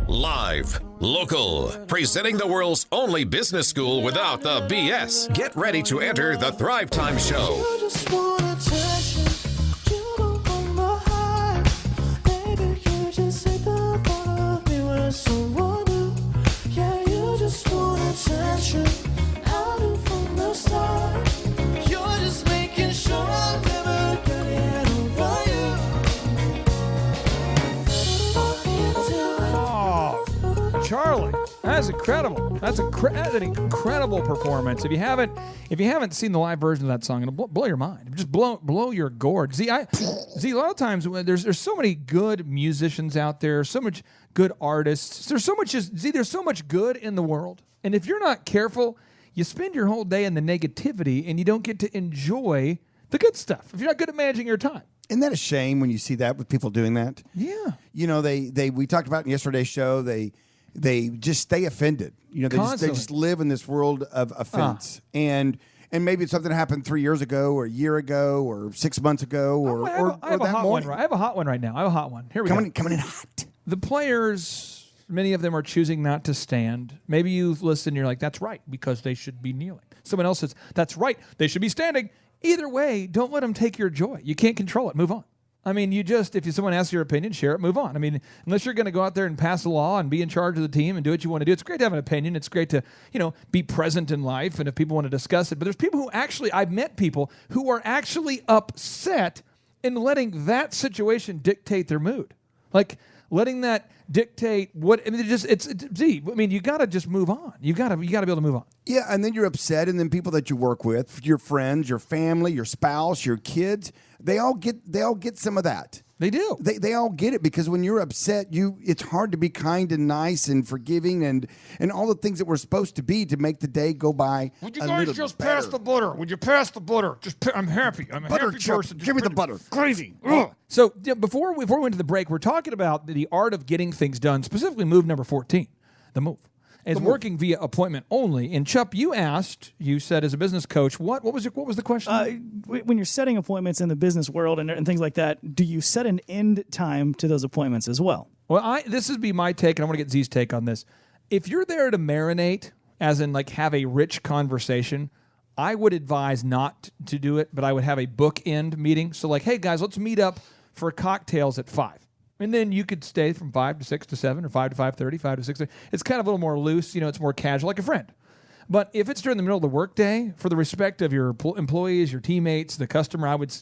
Live, local, presenting the world's only business school without the BS. Get ready to enter the Thrive Time Show. You just want attention. You don't want my heart. Baby, you just take the part of me when someone new. Yeah, you just want attention. I knew from the start. You're just making sure I'm never getting over you. Charlie. That's incredible. That's an incredible performance. If you haven't seen the live version of that song, it'll blow your mind. Just blow your gourd. See, a lot of times there's so many good musicians out there, so much good artists. There's so much good in the world, and if you're not careful, you spend your whole day in the negativity, and you don't get to enjoy the good stuff. If you're not good at managing your time. Isn't that a shame when you see that with people doing that? Yeah. You know, we talked about in yesterday's show, they just stay offended. You know, they just live in this world of offense. And maybe it's something that happened 3 years ago or a year ago or 6 months ago or I have a that hot morning. one. I have a hot one right now. I have a hot one. Here we go. Coming in hot. The players, many of them are choosing not to stand. Maybe you've listened and you're like, that's right, because they should be kneeling. Someone else says, that's right, they should be standing. Either way, don't let them take your joy. You can't control it. Move on. I mean, if someone asks your opinion, share it, move on. I mean, unless you're going to go out there and pass a law and be in charge of the team and do what you want to do, it's great to have an opinion. It's great to, be present in life, and if people want to discuss it. But there's people I've met people who are actually upset in letting that situation dictate their mood. Like, letting that dictate what, I mean, you got to just move on. You got to be able to move on. Yeah, and then you're upset, and then people that you work with, your friends, your family, your spouse, your kids, they all get some of that. They do. They all get it, because when you're upset, it's hard to be kind and nice and forgiving and all the things that we're supposed to be to make the day go by. Would you guys just pass the butter? Would you pass the butter? I'm happy. I'm a butter happy chip. person. Give me the butter. Crazy. So before we went to the break, we're talking about the art of getting things done, specifically move number 14, the move. It's working via appointment only. And Chup, you said as a business coach, what was the question? When you're setting appointments in the business world and things like that, do you set an end time to those appointments as well? Well, this would be my take, and I want to get Z's take on this. If you're there to marinate, as in like have a rich conversation, I would advise not to do it, but I would have a bookend meeting. So like, hey guys, let's meet up for cocktails at 5. And then you could stay from 5 to 6 to 7 or 5 to 5:30, 5 to 6. It's kind of a little more loose. It's more casual, like a friend. But if it's during the middle of the workday, for the respect of your employees, your teammates, the customer, I would,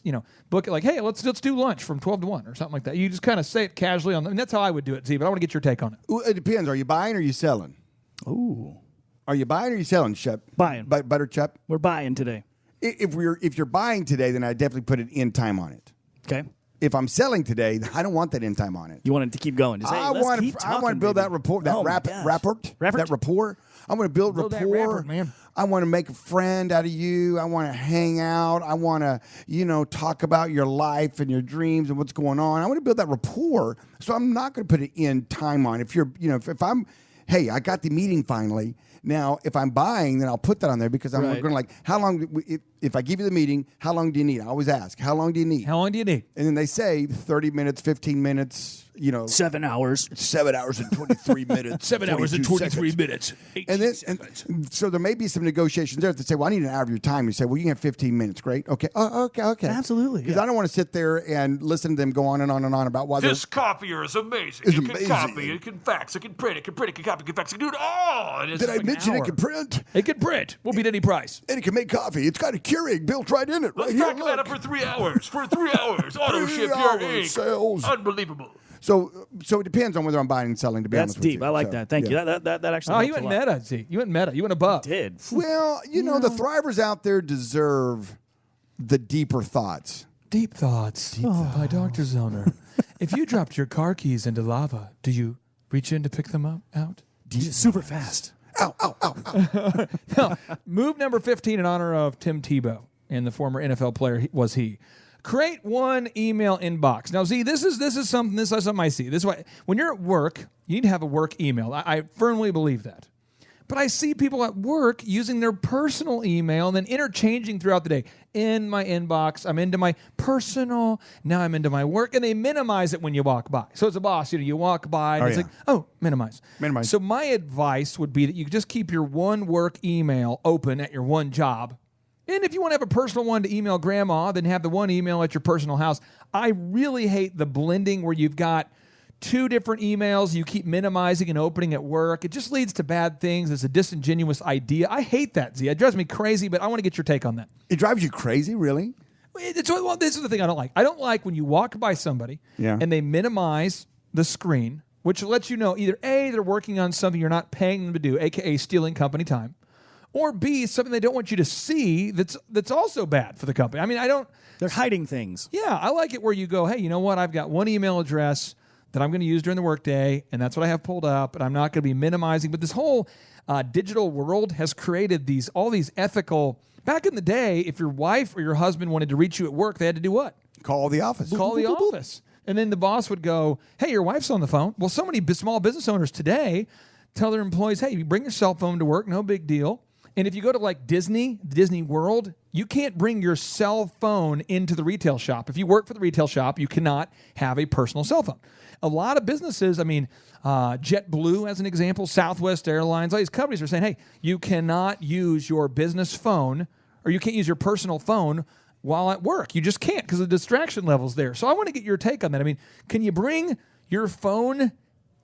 book it like, hey, let's do lunch from 12 to 1 or something like that. You just kind of say it casually and that's how I would do it, Z. But I want to get your take on it. Well, it depends. Are you buying or are you selling? Ooh. Are you buying or are you selling, Shep? Buying. Butter Chup? We're buying today. If you're buying today, then I definitely put an end time on it. Okay. If I'm selling today, I don't want that end time on it. You want it to keep going. Just, hey, I want to build that rapport, that rapport. I want to build rapport. That rapport, man. I want to make a friend out of you. I want to hang out. I want to, talk about your life and your dreams and what's going on. I want to build that rapport. So I'm not going to put an end time on. If you're, if I'm, hey, I got the meeting finally. Now, if I'm buying, then I'll put that on there because I'm going to like, how long, if I give you the meeting, how long do you need? I always ask, how long do you need? How long do you need? And then they say 30 minutes, 15 minutes, 7 hours. 7 hours and 23 minutes. 7 hours and 23 minutes. And so there may be some negotiations there. If they say, well, I need an hour of your time. You say, well, you can have 15 minutes. Great. Okay. Okay. Absolutely. Because I don't want to sit there and listen to them go on and on and on about why this copier is amazing. It's it amazing. Can copy, it can fax, it can print, it can copy, it can fax, it can do it all. Did I mention it can print? It can print. Won't beat any price. And it can make coffee. It's got a Keurig built right in it. Let's talk about it for 3 hours. For 3 hours. Auto ship your ink. Sales. Unbelievable. So it depends on whether I'm buying and selling, to be honest with you. That's deep. I like that. Thank you. That actually you went meta, Z. You went meta. You went above. I did. Well, the thrivers out there deserve the deeper thoughts. Deep Thoughts by Dr. Zoellner. If you dropped your car keys into lava, do you reach in to pick them out? Super fast. Ow. Now, move number 15 in honor of Tim Tebow, and the former NFL player was he. Create one email inbox. Now, Z, this is something I see. This is why when you're at work, you need to have a work email. I firmly believe that. But I see people at work using their personal email and then interchanging throughout the day. In my inbox, I'm into my personal, now I'm into my work, and they minimize it when you walk by. So as a boss, you walk by, and it's like, minimize. Minimize. So my advice would be that you just keep your one work email open at your one job. And if you want to have a personal one to email grandma, then have the one email at your personal house. I really hate the blending where you've got 2 different emails you keep minimizing and opening at work. It just leads to bad things. It's a disingenuous idea. I hate that, Z. It drives me crazy, but I want to get your take on that. It drives you crazy, really? This is the thing I don't like. I don't like when you walk by somebody and they minimize the screen which lets you know either A, they're working on something you're not paying them to do, aka stealing company time, or B, something they don't want you to see that's also bad for the company. I mean, They're hiding things. Yeah, I like it where you go, hey, you know what? I've got one email address that I'm going to use during the workday, and that's what I have pulled up, and I'm not going to be minimizing. But this whole digital world has created all these ethical. Back in the day, if your wife or your husband wanted to reach you at work, they had to do what? Call the office. Call the office. And then the boss would go, hey, your wife's on the phone. Well, so many small business owners today tell their employees, hey, you bring your cell phone to work, no big deal. And if you go to like Disney World, you can't bring your cell phone into the retail shop. If you work for the retail shop, you cannot have a personal cell phone. A lot of businesses, I mean, JetBlue as an example, Southwest Airlines, all these companies are saying, hey, you cannot use your business phone or you can't use your personal phone while at work. You just can't because the distraction level's there. So I want to get your take on that. I mean, can you bring your phone?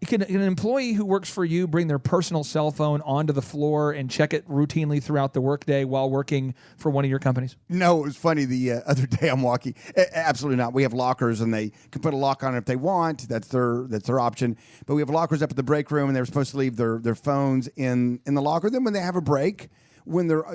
Can an employee who works for you bring their personal cell phone onto the floor and check it routinely throughout the workday while working for one of your companies? No, it was funny. The other day I'm walking. Absolutely not. We have lockers, and they can put a lock on it if they want. That's their option. But we have lockers up at the break room, and they're supposed to leave their phones in the locker. Then when they have a break, when they're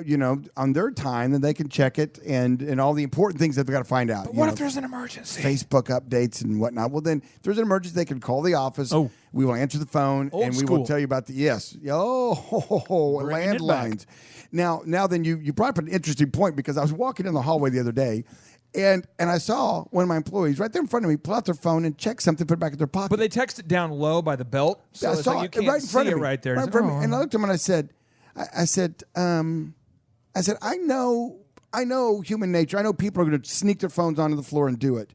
on their time, then they can check it and all the important things that they've got to find out. But what if there's an emergency? Facebook updates and whatnot. Well, then if there's an emergency, they can call the office. Oh. We will answer the phone Old and school. we will tell you about landlines. Now then you brought up an interesting point because I was walking in the hallway the other day. And I saw one of my employees right there in front of me pull out their phone and check something, put it back in their pocket. But they text it down low by the belt, so I it's saw like you it can't right in front see of it me, right there. right in front of me. And I looked at him and I said, I know human nature. I know people are going to sneak their phones onto the floor and do it,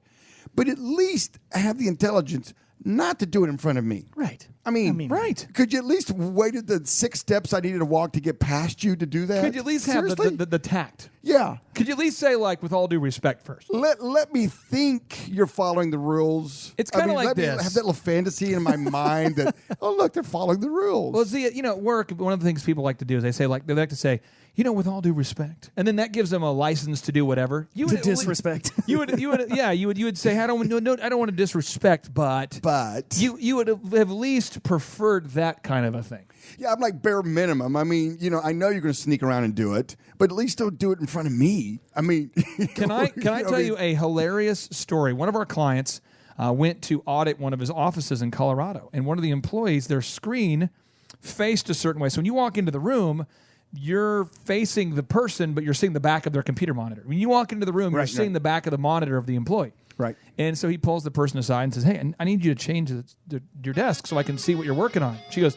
but at least have the intelligence not to do it in front of me. Right. I mean, right. Could you at least waited the 6 steps I needed to walk to get past you to do that? Could you at least have the tact? Yeah. Could you at least say, like, with all due respect first? Let me think you're following the rules. It's kind of like let this. me have that little fantasy in my mind that, oh, look, they're following the rules. Well, see, at work, one of the things people like to do is they like to say, with all due respect, and then that gives them a license to do whatever. Disrespect. You would say, I don't want to disrespect, but you would have at least preferred that kind of a thing. Yeah, I'm like bare minimum. I mean, I know you're going to sneak around and do it, but at least don't do it in front of me. I mean, can I tell you a hilarious story? One of our clients went to audit one of his offices in Colorado, and one of the employees, their screen faced a certain way. So when you walk into the room, you're facing the person, but you're seeing the back of their computer monitor. When you walk into the room, you're seeing the back of the monitor of the employee. Right. And so he pulls the person aside and says, hey, I need you to change your desk so I can see what you're working on. She goes,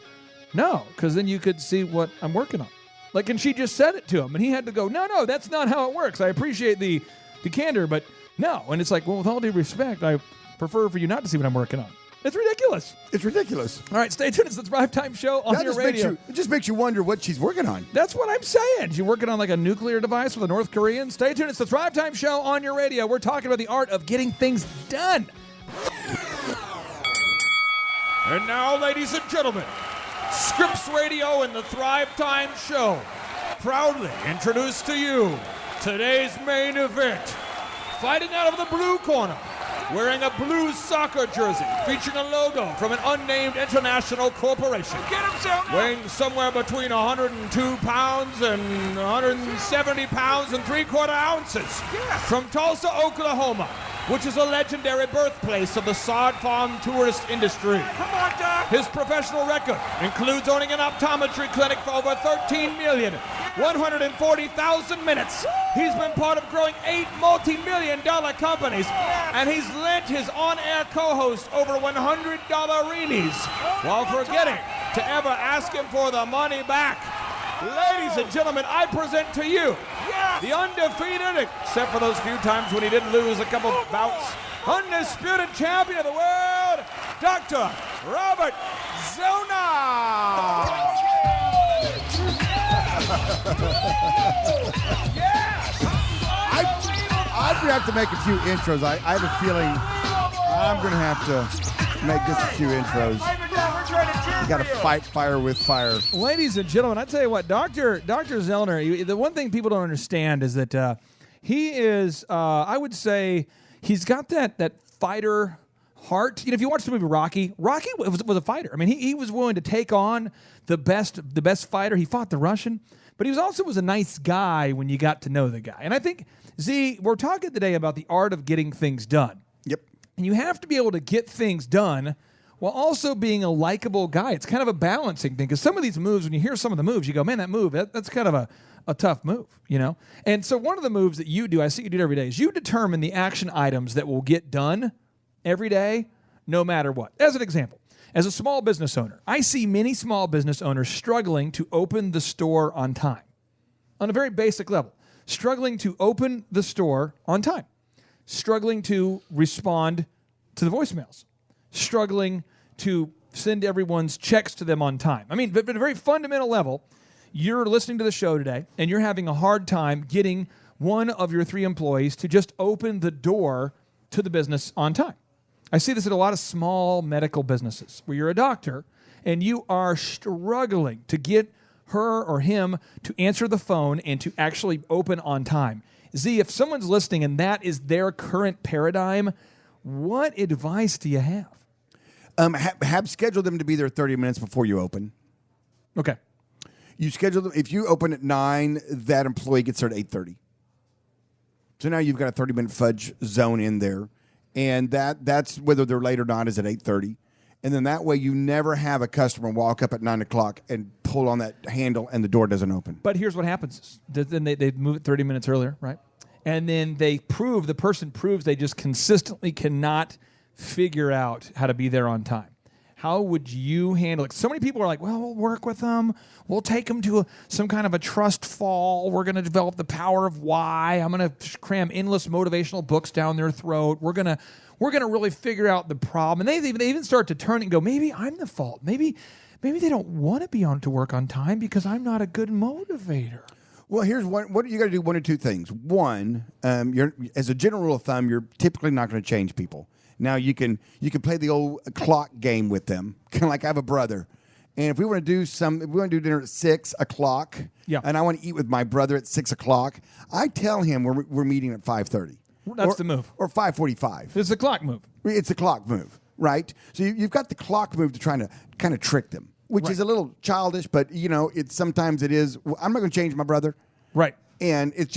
no, because then you could see what I'm working on. And she just said it to him, and he had to go, no, that's not how it works. I appreciate the candor, but no. And it's like, well, with all due respect, I prefer for you not to see what I'm working on. It's ridiculous. It's ridiculous. All right, stay tuned. It's the Drive Time Show on your radio. It just makes you wonder what she's working on. That's what I'm saying. She's working on like a nuclear device with a North Korean. Stay tuned. It's the Drive Time Show on your radio. We're talking about the art of getting things done. And now, ladies and gentlemen, Scripps Radio and the Thrive Time Show proudly introduce to you today's main event. Fighting out of the blue corner, wearing a blue soccer jersey featuring a logo from an unnamed international corporation. Weighing somewhere between 102 pounds and 170 pounds and 3/4 ounces. From Tulsa, Oklahoma, which is a legendary birthplace of the sod farm tourist industry. Come on, Doc! His professional record includes owning an optometry clinic for over 13,140,000 minutes. He's been part of growing 8 multi-million-dollar companies, and he's lent his on-air co-host over $100 reenies while forgetting to ever ask him for the money back. Ladies and gentlemen, I present to you the undefeated, except for those few times when he did lose a couple bouts, undisputed champion of the world, Dr. Robert Zoellner. I'm going to have to make a few intros. I have a feeling I'm going to have to make just a few intros. You got to fight fire with fire. Ladies and gentlemen, I tell you what, Dr. Zoellner, the one thing people don't understand is that he is, I would say, he's got that fighter heart. If you watch the movie Rocky was a fighter. I mean, he was willing to take on the best fighter. He fought the Russian, but he was a nice guy when you got to know the guy. And I think, Z, we're talking today about the art of getting things done. Yep. And you have to be able to get things done while also being a likable guy. It's kind of a balancing thing, because some of these moves, when you hear some of the moves, you go, man, that move, that's kind of a tough move, And so one of the moves that you do, I see you do it every day, is you determine the action items that will get done every day, no matter what. As an example, as a small business owner, I see many small business owners struggling to open the store on time. On a very basic level, struggling to open the store on time, struggling to respond to the voicemails, struggling to send everyone's checks to them on time. I mean, but at a very fundamental level, you're listening to the show today and you're having a hard time getting one of your 3 employees to just open the door to the business on time. I see this at a lot of small medical businesses where you're a doctor and you are struggling to get her or him to answer the phone and to actually open on time. Z, if someone's listening and that is their current paradigm, what advice do you have? Have scheduled them to be there 30 minutes before you open. Okay. You schedule them. If you open at 9, that employee gets there at 8:30. So now you've got a 30-minute fudge zone in there, and that's whether they're late or not is at 8:30. And then that way you never have a customer walk up at 9 o'clock and pull on that handle and the door doesn't open. But here's what happens. Then they move it 30 minutes earlier, right? And then the person proves they just consistently cannot figure out how to be there on time. How would you handle it? So many people are like, well, we'll work with them. We'll take them to some kind of a trust fall. We're going to develop the power of why. I'm going to cram endless motivational books down their throat. We're going to really figure out the problem. And they even start to turn and go, maybe I'm the fault. Maybe they don't want to be on to work on time because I'm not a good motivator. Well, here's one. What you got to do? One or two things. One, as a general rule of thumb, you're typically not going to change people. Now you can play the old clock game with them, kind of like I have a brother, and if we want to do dinner at 6 o'clock, and I want to eat with my brother at 6 o'clock, I tell him we're meeting at 5:30. That's the move. Or 5:45. It's the clock move. It's a clock move, right? So you've got the clock move to try to kind of trick them, which is a little childish, but sometimes it is. I'm not going to change my brother, right? And it's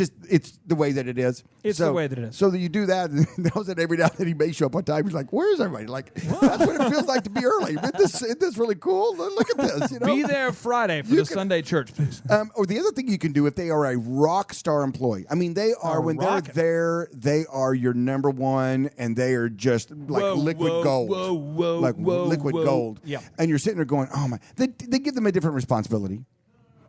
the way that it is. It's the way that it is. So that you do that, and knows that every now and then he may show up on time. He's like, "Where is everybody?" Like, that's what it feels like to be early. Isn't this really cool? Look at this. Be there Friday for Sunday church, please. Or the other thing you can do if they are a rock star employee. I mean, they are they're there. They are your number one, and they are just like liquid gold. Liquid gold. Yeah. And you're sitting there going, "Oh my!" They give them a different responsibility.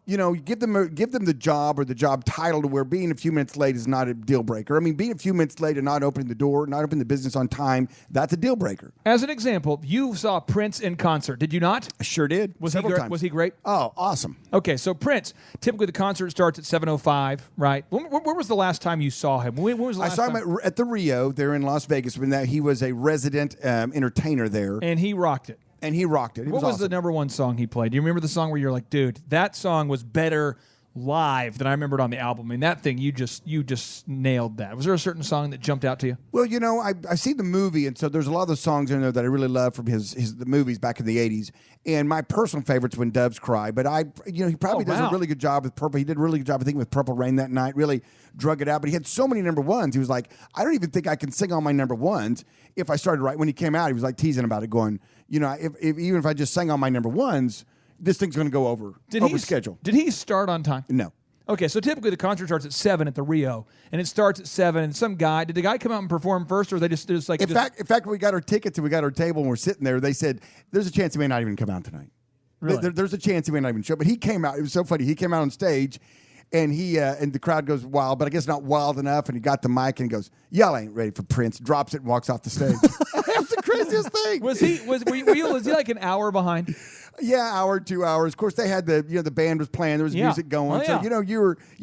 Give them the job or the job title to where being a few minutes late is not a deal breaker. I mean, being a few minutes late and not opening the door, not opening the business on time, that's a deal breaker. As an example, you saw Prince in concert, did you not? I sure did. Several times. Was he great? Oh, awesome. Okay, so Prince, typically the concert starts at 7:05, right? Where was the last time you saw him? When was the last time? I saw him at the Rio there in Las Vegas when he was a resident entertainer there. And he rocked it. And he rocked it. What was the number one song he played? Do you remember the song where you're like, dude, that song was better live than I remembered on the album? I mean, that thing, you just nailed that. Was there a certain song that jumped out to you? Well, I've seen the movie, and so there's a lot of those songs in there that I really love from the movies back in the 80s. And my personal favorite's When Doves Cry. But he probably does a really good job with Purple. He did a really good job, I think, with Purple Rain that night. Really drug it out. But he had so many number ones. He was like, I don't even think I can sing all my number ones. If I started right when he came out, he was like teasing about it, going, even if I just sang all my number ones, this thing's going to go over schedule. Did he start on time? No. Okay, so typically the concert starts at 7 at the Rio, and it starts at 7. And did the guy come out and perform first, or they just like? In fact, when we got our tickets and we got our table and we're sitting there, they said there's a chance he may not even come out tonight. Really? There's a chance he may not even show. But he came out. It was so funny. He came out on stage, and and the crowd goes wild, but I guess not wild enough. And he got the mic and he goes, "Y'all ain't ready for Prince." Drops it and walks off the stage. That's the craziest thing. Was he like an hour behind? Yeah, hour, 2 hours. Of course, they had the band was playing. There was music going. So you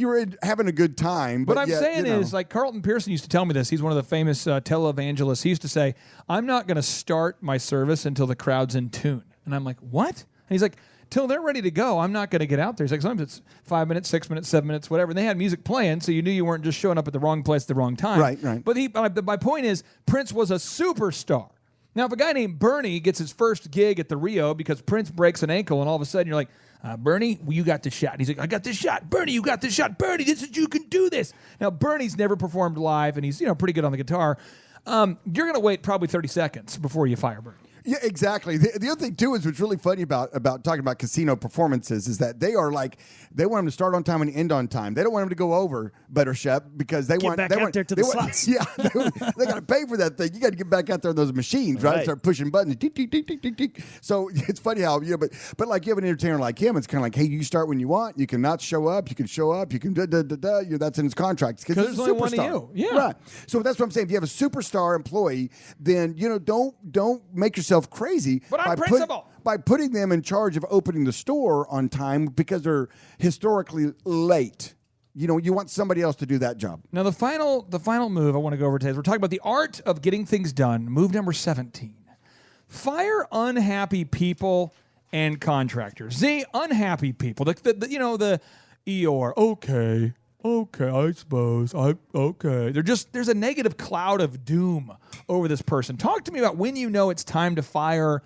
were having a good time. But what I'm saying is, like Carlton Pearson used to tell me this. He's one of the famous televangelists. He used to say, "I'm not going to start my service until the crowd's in tune." And I'm like, "What?" And he's like, "Till they're ready to go, I'm not going to get out there." He's like, "Sometimes it's 5 minutes, 6 minutes, 7 minutes, whatever." And they had music playing, so you knew you weren't just showing up at the wrong place at the wrong time. Right. But my point is, Prince was a superstar. Now, if a guy named Bernie gets his first gig at the Rio because Prince breaks an ankle, and all of a sudden you're like, Bernie, well, you got the shot. And he's like, I got this shot. Bernie, you got this shot. Bernie, you can do this. Now, Bernie's never performed live, and he's pretty good on the guitar. You're going to wait probably 30 seconds before you fire Bernie. Yeah, exactly. The other thing, too, is what's really funny about talking about casino performances is that they are like, they want them to start on time and end on time. They don't want them to go over, Better Shep, because they want... Get back they out want, there to they the want, slots. Yeah, they got to pay for that thing. You got to get back out there on those machines, right? Start pushing buttons. Tick, tick, tick, tick, tick, tick. So it's funny how, but like you have an entertainer like him, it's kind of like, hey, you start when you want. You can not show up. You can show up. You can that's in his contract. Because there's only one of you. Yeah. Right. So that's what I'm saying. If you have a superstar employee, then, don't make yourself crazy. But on principle. By putting them in charge of opening the store on time because they're historically late. You want somebody else to do that job. Now, the final move I want to go over today is we're talking about the art of getting things done. Move number 17. Fire unhappy people and contractors. Unhappy people. The Eeyore. Okay, I suppose. Okay. There's a negative cloud of doom over this person. Talk to me about when you know it's time to fire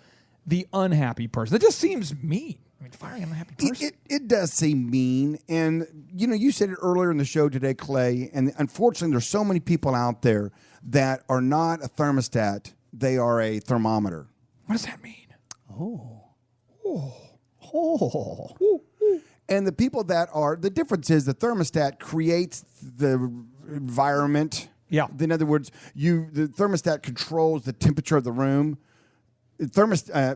the unhappy person. That just seems mean. I mean, firing an unhappy person. It does seem mean. And, you said it earlier in the show today, Clay, and unfortunately there's so many people out there that are not a thermostat. They are a thermometer. What does that mean? And the people that are, the difference is the thermostat creates the environment. Yeah. In other words, the thermostat controls the temperature of the room.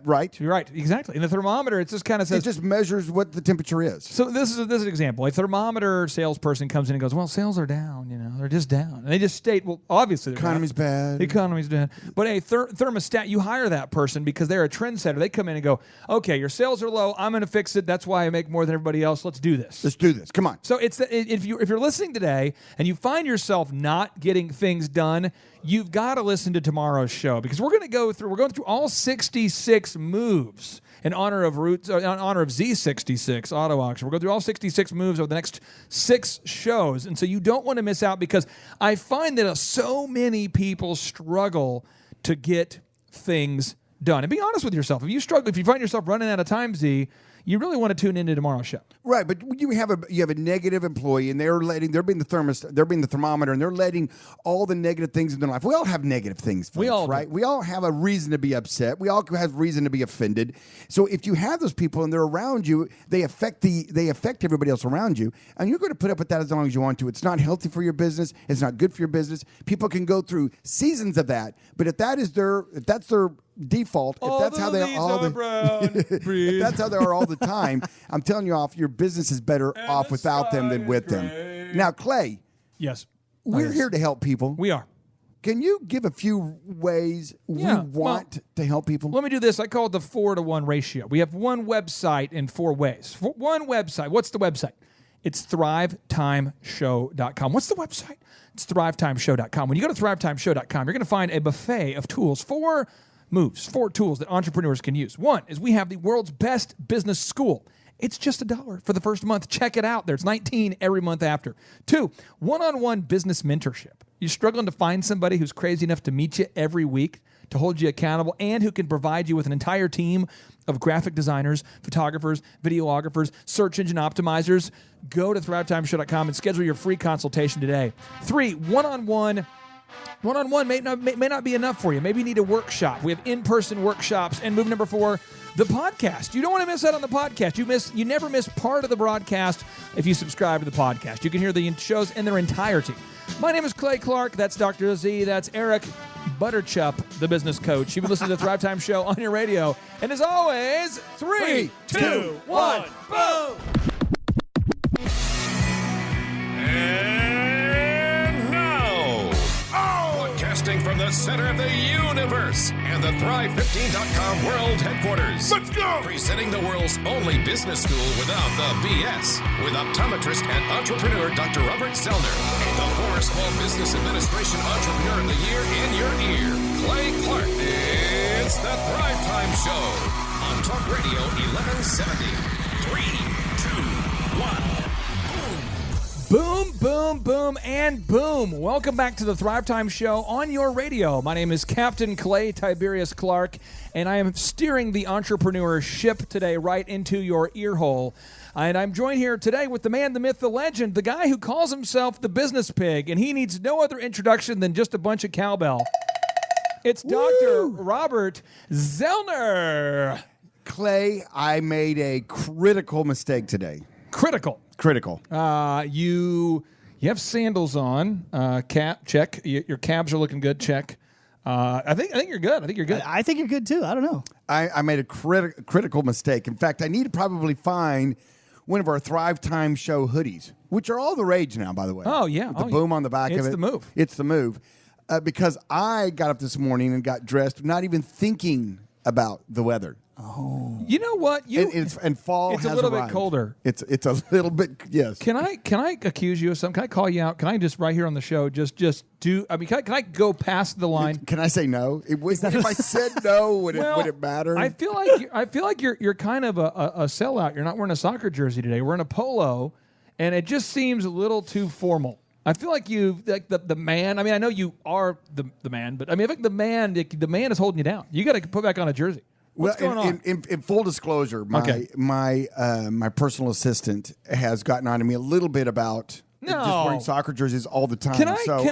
Right? You're right, exactly. And the thermometer, it just kind of says... It just measures what the temperature is. So this is an example. A thermometer salesperson comes in and goes, well, sales are down, they're just down. And they just state, well, obviously... The economy's bad. The economy's bad. But a thermostat, you hire that person because they're a trendsetter. They come in and go, okay, your sales are low, I'm going to fix it. That's why I make more than everybody else. Let's do this. Let's do this. Come on. So if you're listening today and you find yourself not getting things done, you've got to listen to tomorrow's show because we're going through all 66 moves in honor of Z66 auto auction. We're going through all 66 moves over the next 6 shows. And so you don't want to miss out because I find that so many people struggle to get things done. And be honest with yourself. If you find yourself running out of time, Z, you really want to tune into tomorrow's show. Right, but you have a negative employee, and they're being the thermometer, and they're letting all the negative things in their life. We all have negative things, folks, right? We all have a reason to be upset. We all have reason to be offended. So if you have those people and they're around you, they affect everybody else around you, and you're going to put up with that as long as you want to. It's not healthy for your business. It's not good for your business. People can go through seasons of that, but if that's their default, if that's how they are all the time, I'm telling you off, your business is better off without them than with them. Now, Clay. Yes. We're here to help people. We are. Can you give a few ways we want to help people? Let me do this. I call it the 4-to-1 ratio. We have one website in 4 ways. One website. What's the website? It's thrivetimeshow.com. What's the website? It's thrivetimeshow.com. When you go to thrivetimeshow.com, you're going to find a buffet of tools, 4 tools that entrepreneurs can use. One is we have the world's best business school. It's just $1 for the first month. Check it out. There's $19 every month after. 2, one-on-one business mentorship. You're struggling to find somebody who's crazy enough to meet you every week, to hold you accountable, and who can provide you with an entire team of graphic designers, photographers, videographers, search engine optimizers. Go to thrivetimeshow.com and schedule your free consultation today. 3, one-on-one may not be enough for you. Maybe you need a workshop. We have in-person workshops. And move number 4, the podcast. You don't want to miss out on the podcast. You never miss part of the broadcast if you subscribe to the podcast. You can hear the shows in their entirety. My name is Clay Clark. That's Dr. Z. That's Eric Butterchup, the business coach. You've been listening to the Thrive Time Show on your radio. And as always, 3, 2, 1, boom! And now, broadcasting from the center of the universe and the Thrive15.com world headquarters. Let's go! Presenting the world's only business school without the BS, with optometrist and entrepreneur Dr. Robert Zoellner, and the Former Small Business Administration Entrepreneur of the Year in your ear, Clay Clark. It's the Thrive Time Show on Talk Radio 1170. 3, 2, 1, boom! Boom, boom, boom, and boom. Welcome back to the Thrive Time Show on your radio. My name is Captain Clay Tiberius Clark, and I am steering the entrepreneur ship today right into your ear hole. And I'm joined here today with the man, the myth, the legend, the guy who calls himself the business pig, and he needs no other introduction than just a bunch of cowbell. It's Dr. Robert Zoellner. Clay, I made a critical mistake today. Critical. You have sandals on. Cap, check. Your calves are looking good. Check. I think you're good. I think you're good too. I don't know. I made a critical mistake. In fact, I need to probably find one of our Thrive Time Show hoodies, which are all the rage now, by the way. Oh, yeah. With the boom on the back of it. It's the move. It's the move. Because I got up this morning and got dressed, not even thinking about the weather. Oh, you know what? And fall. It's has a little arrived. bit colder. It's a little bit. Yes. Can I accuse you of something? Can I call you out? Can I just right here on the show just do? I mean, can I go past the line? Can I say no? If I said no, would it matter? I feel like you're kind of a sellout. You're not wearing a soccer jersey today. We're in a polo, and it just seems a little too formal. I feel like you like the man. I mean, I know you are the man, but I mean, I think the man is holding you down. You got to put back on a jersey. What's going on? In full disclosure, my personal assistant has gotten on to me a little bit about just wearing soccer jerseys all the time.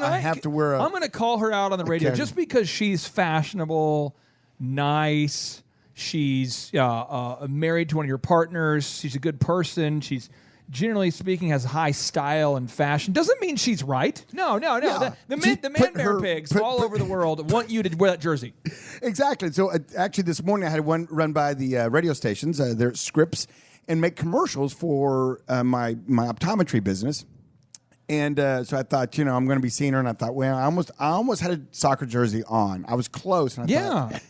I have to wear I'm going to call her out on the radio just because she's fashionable, nice. She's married to one of your partners. She's a good person. She's generally speaking has high style and fashion. Doesn't mean she's right. No. Yeah. The man bear pigs all over the world want you to wear that jersey. Exactly. So actually this morning I had one run by the radio stations, their scripts, and make commercials for my optometry business. And so I thought, I'm going to be seeing her, and I thought, well, I almost had a soccer jersey on. I was close, and I thought,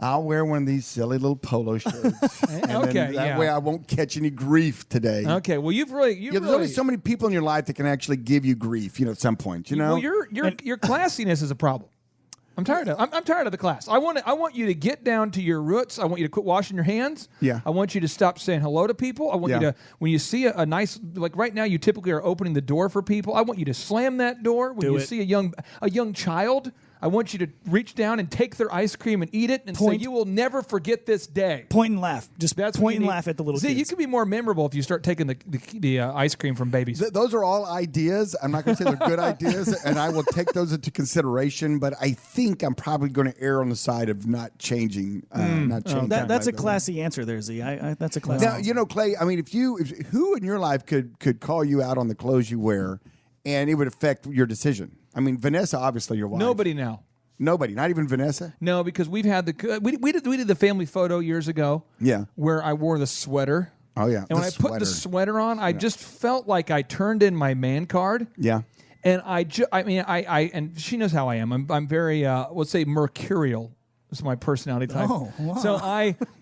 I'll wear one of these silly little polo shirts. That way I won't catch any grief today. Okay, well, there's only so many people in your life that can actually give you grief, at some point, Well, your classiness is a problem. I'm tired of the class. I want you to get down to your roots. I want you to quit washing your hands. Yeah. I want you to stop saying hello to people. I want you to, when you see a nice, like right now, you typically are opening the door for people. I want you to slam that door when you see a young child. I want you to reach down and take their ice cream and eat it and say, you will never forget this day. Point and laugh. Just point and laugh at the little kids. You can be more memorable if you start taking the ice cream from babies. Those are all ideas. I'm not going to say they're good ideas, and I will take those into consideration, but I think I'm probably going to err on the side of not changing. That's a classy answer there, Z. That's a classy answer. Now, Clay, I mean, who in your life could call you out on the clothes you wear, and it would affect your decision? I mean, Vanessa, obviously your wife. Nobody now. Nobody, not even Vanessa? No, because we've had we did the family photo years ago. Yeah. Where I wore the sweater. Oh, yeah. And when I put the sweater on, I just felt like I turned in my man card. Yeah. And I and she knows how I am. I'm very, let's say, mercurial. This is my personality type. Oh, wow. So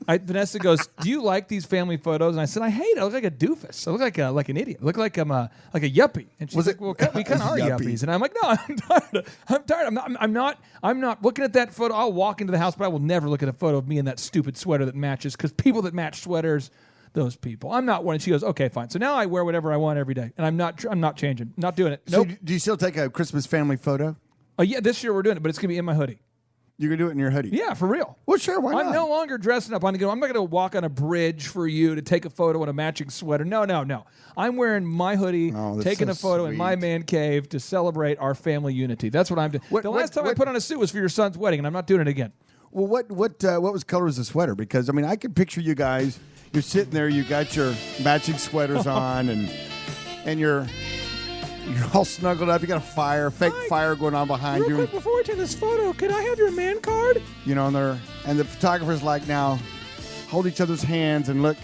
Vanessa goes, "Do you like these family photos?" And I said, "I hate it. I look like a doofus. I look like an idiot. I look like I'm like a yuppie." And she's like, "Well, we kind of are yuppies." And I'm like, "No, I'm tired. I'm not looking at that photo. I'll walk into the house, but I will never look at a photo of me in that stupid sweater that matches, because people that match sweaters, those people. I'm not one." And she goes, "Okay, fine." So now I wear whatever I want every day, and I'm not changing. Not doing it. So do you still take a Christmas family photo? Yeah, this year we're doing it, but it's gonna be in my hoodie. You're going to do it in your hoodie? Yeah, for real. Well, sure, why not? I'm no longer dressing up. I'm not going to walk on a bridge for you to take a photo in a matching sweater. No. I'm wearing my hoodie, taking a photo in my man cave to celebrate our family unity. That's what I'm doing. The last time I put on a suit was for your son's wedding, and I'm not doing it again. Well, what was color was the sweater? Because, I mean, I could picture you guys. You're sitting there, you got your matching sweaters on, and you're all snuggled up. You got a fake fire going on behind you. Real quick, before we take this photo, can I have your man card? And the photographer's like, now, hold each other's hands and look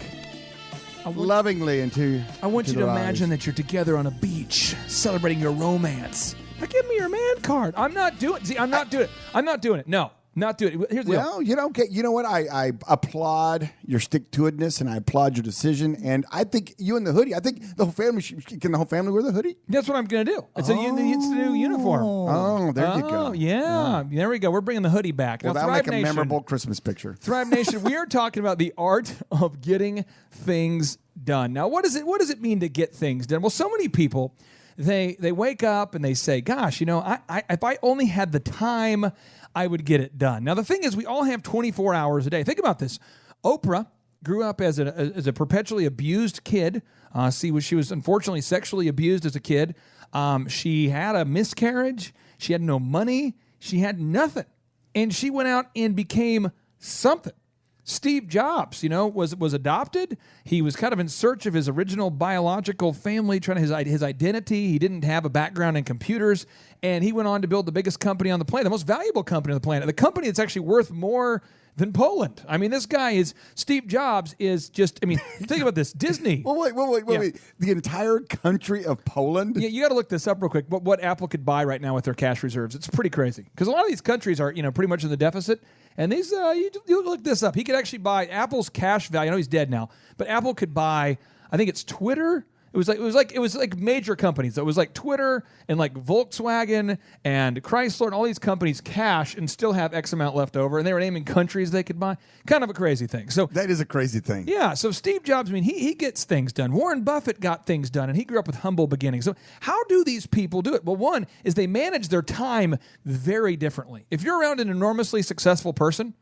lovingly into. I want you to imagine that you're together on a beach, celebrating your romance. Now give me your man card. I'm not doing it. No. Not doing it. Here's the deal. You don't get. You know what? I applaud your stick-to-itness, and I applaud your decision. And I think you and the hoodie. I think the whole family can the whole family wear the hoodie. That's what I'm going to do. It's the new uniform. Oh, there you go. Oh, yeah. There we go. We're bringing the hoodie back. Well, now, that'll Thrive make a Nation, memorable Christmas picture. Thrive Nation, we are talking about the art of getting things done. Now, what does it mean to get things done? Well, so many people, they wake up and they say, gosh, if I only had the time, I would get it done. Now, the thing is, we all have 24 hours a day. Think about this. Oprah grew up as a perpetually abused kid. She was unfortunately sexually abused as a kid. She had a miscarriage. She had no money. She had nothing. And she went out and became something. Steve Jobs, was adopted. He was kind of in search of his original biological family, trying to his identity. He didn't have a background in computers, and he went on to build the biggest company on the planet, the most valuable company on the planet, the company that's actually worth more than Poland. I mean, this guy Steve Jobs is just, think about this. Disney. Well, wait. The entire country of Poland? Yeah, you got to look this up real quick. What Apple could buy right now with their cash reserves. It's pretty crazy. Because a lot of these countries are, pretty much in the deficit. And these, you look this up. He could actually buy Apple's cash value. I know he's dead now, but Apple could buy, I think it's Twitter. It was like major companies. It was like Twitter and like Volkswagen and Chrysler and all these companies cash and still have X amount left over. And they were naming countries they could buy. Kind of a crazy thing. So that is a crazy thing. Yeah. So Steve Jobs, he gets things done. Warren Buffett got things done, and he grew up with humble beginnings. So how do these people do it? Well, one is they manage their time very differently. If you're around an enormously successful person,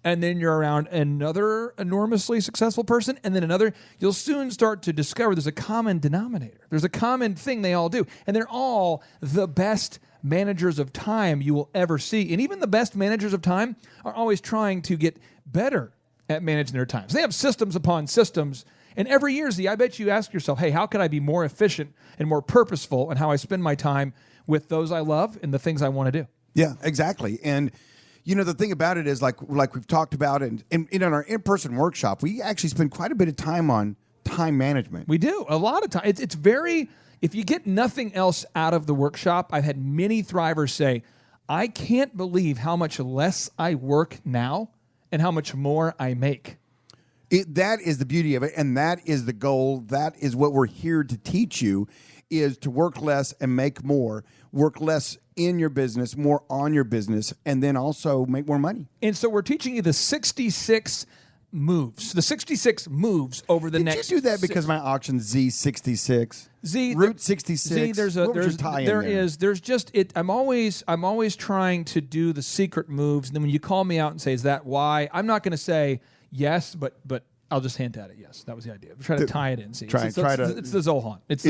and then you're around another enormously successful person, and then another, you'll soon start to discover there's a common denominator. There's a common thing they all do, and they're all the best managers of time you will ever see. And even the best managers of time are always trying to get better at managing their time. So they have systems upon systems, and every year, Z, I bet you ask yourself, hey, how can I be more efficient and more purposeful in how I spend my time with those I love and the things I want to do? Yeah, exactly. And the thing about it is, like we've talked about, and in our in-person workshop, we actually spend quite a bit of time on time management. We do. A lot of time. It's very, if you get nothing else out of the workshop, I've had many thrivers say, I can't believe how much less I work now and how much more I make. That is the beauty of it, and that is the goal. That is what we're here to teach you, is to work less and make more. Work less in your business, more on your business, and then also make more money. And so we're teaching you the 66 moves. The 66 moves over the next. Did you do that because my auction's Z66? Route 66. Z, there's just it. I'm always trying to do the secret moves, and then when you call me out and say, "Is that why?" I'm not going to say yes, but I'll just hint at it. Yes, that was the idea. Try to tie it in. See, it's the Zoellner. It's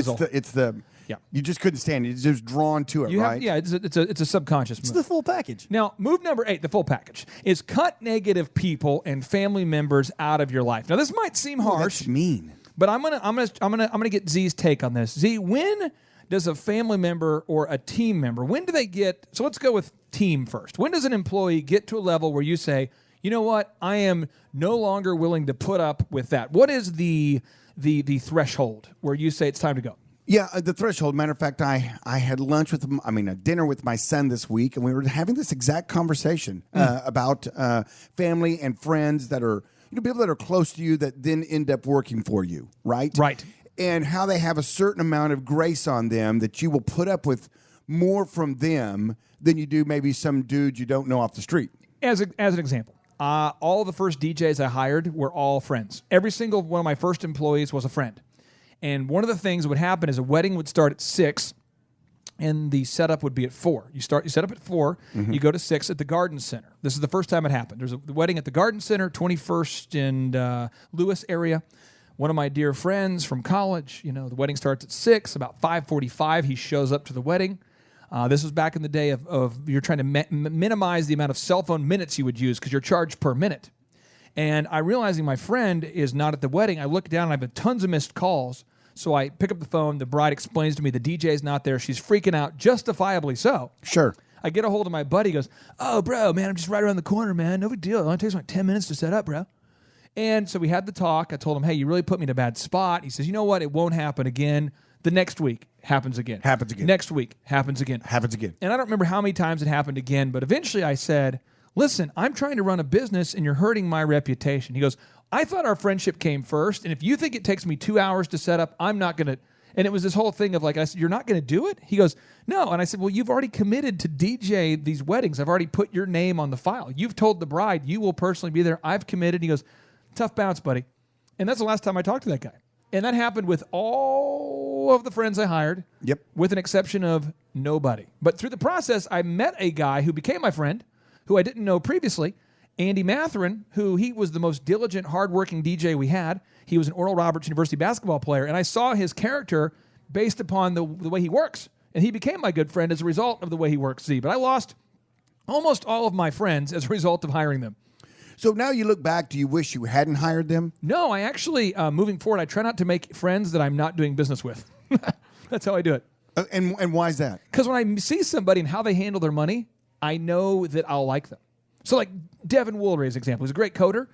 the yeah. You just couldn't stand it. You're just drawn to it, right? It's a subconscious move. It's the full package. Now, move number 8, the full package, is cut negative people and family members out of your life. Now, this might seem harsh. That's mean. But I'm gonna get Z's take on this. Z, when does a family member or a team member, when do they get? So let's go with team first. When does an employee get to a level where you say, you know what, I am no longer willing to put up with that? What is the threshold where you say it's time to go? Yeah, the threshold. Matter of fact, I had lunch with, a dinner with my son this week, and we were having this exact conversation about family and friends that are, people that are close to you that then end up working for you, right? Right. And how they have a certain amount of grace on them that you will put up with more from them than you do maybe some dude you don't know off the street. As an example, all the first DJs I hired were all friends. Every single one of my first employees was a friend. And one of the things that would happen is a wedding would start at 6, and the setup would be at 4. You set up at 4, you go to 6 at the Garden Center. This is the first time it happened. There's the wedding at the Garden Center, 21st and Lewis area. One of my dear friends from college, the wedding starts at 6. About 5:45, he shows up to the wedding. This was back in the day of you're trying to minimize the amount of cell phone minutes you would use because you're charged per minute. And I realizing my friend is not at the wedding, I look down and I have tons of missed calls. So I pick up the phone. The bride explains to me the DJ's not there. She's freaking out, justifiably so. Sure. I get a hold of my buddy. He goes, oh, bro, man, I'm just right around the corner, man. No big deal. It only takes like 10 minutes to set up, bro. And so we had the talk. I told him, hey, you really put me in a bad spot. He says, you know what? It won't happen again. The next week, happens again. Happens again. Next week, happens again. Happens again. And I don't remember how many times it happened again, but eventually I said, listen, I'm trying to run a business and you're hurting my reputation. He goes, I thought our friendship came first, and if you think it takes me 2 hours to set up, I'm not going to. And it was this whole thing of like, I said, you're not going to do it? He goes, no. And I said, well, you've already committed to DJ these weddings. I've already put your name on the file. You've told the bride you will personally be there. I've committed. He goes, tough bounce, buddy. And that's the last time I talked to that guy. And that happened with all all of the friends I hired. Yep. With an exception of nobody. But through the process, I met a guy who became my friend, who I didn't know previously, Andy Matherin, who he was the most diligent, hardworking DJ we had. He was an Oral Roberts University basketball player, and I saw his character based upon the way he works. And he became my good friend as a result of the way he works, Z. But I lost almost all of my friends as a result of hiring them. So now you look back, do you wish you hadn't hired them? No, I actually, moving forward, I try not to make friends that I'm not doing business with. That's how I do it. And why is that? Because when I see somebody and how they handle their money, I know that I'll like them. So like Devin Woolery, as an example. He's a great coder.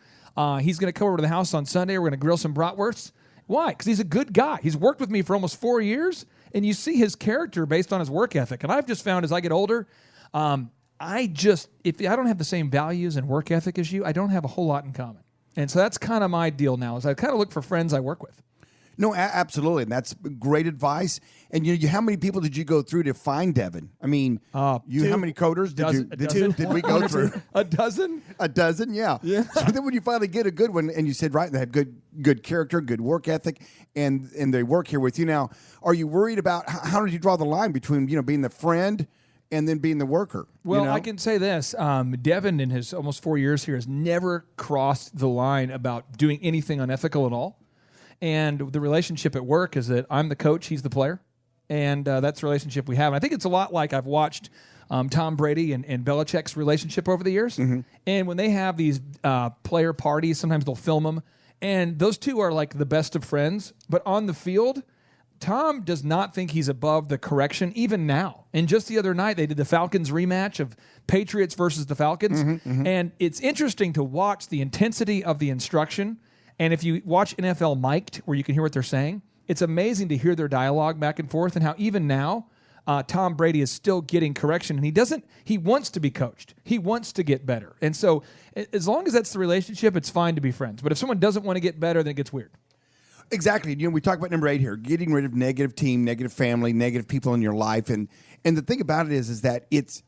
He's going to come over to the house on Sunday. We're going to grill some bratwursts. Why? Because he's a good guy. He's worked with me for almost 4 years, and you see his character based on his work ethic. And I've just found as I get older, if I don't have the same values and work ethic as you, I don't have a whole lot in common. And so that's kind of my deal now, is I kind of look for friends I work with. No, absolutely, and that's great advice. And how many people did you go through to find Devin? I mean, how many coders did we go through? A dozen? A dozen, yeah. So then when you finally get a good one, and you said, right, they have good character, good work ethic, and they work here with you. Now, are you worried about how did you draw the line between being the friend and then being the worker? Well, I can say this. Devin, in his almost 4 years here, has never crossed the line about doing anything unethical at all. And the relationship at work is that I'm the coach, he's the player. And that's the relationship we have. And I think it's a lot like I've watched Tom Brady and Belichick's relationship over the years. Mm-hmm. And when they have these player parties, sometimes they'll film them. And those two are like the best of friends. But on the field, Tom does not think he's above the correction, even now. And just the other night, they did the Falcons rematch of Patriots versus the Falcons. Mm-hmm, mm-hmm. And it's interesting to watch the intensity of the instruction. And if you watch NFL Mic'd, where you can hear what they're saying, it's amazing to hear their dialogue back and forth and how even now, Tom Brady is still getting correction. And he wants to be coached. He wants to get better. And so as long as that's the relationship, it's fine to be friends. But if someone doesn't want to get better, then it gets weird. Exactly. We talk about number 8 here, getting rid of negative team, negative family, negative people in your life. And the thing about it is that it's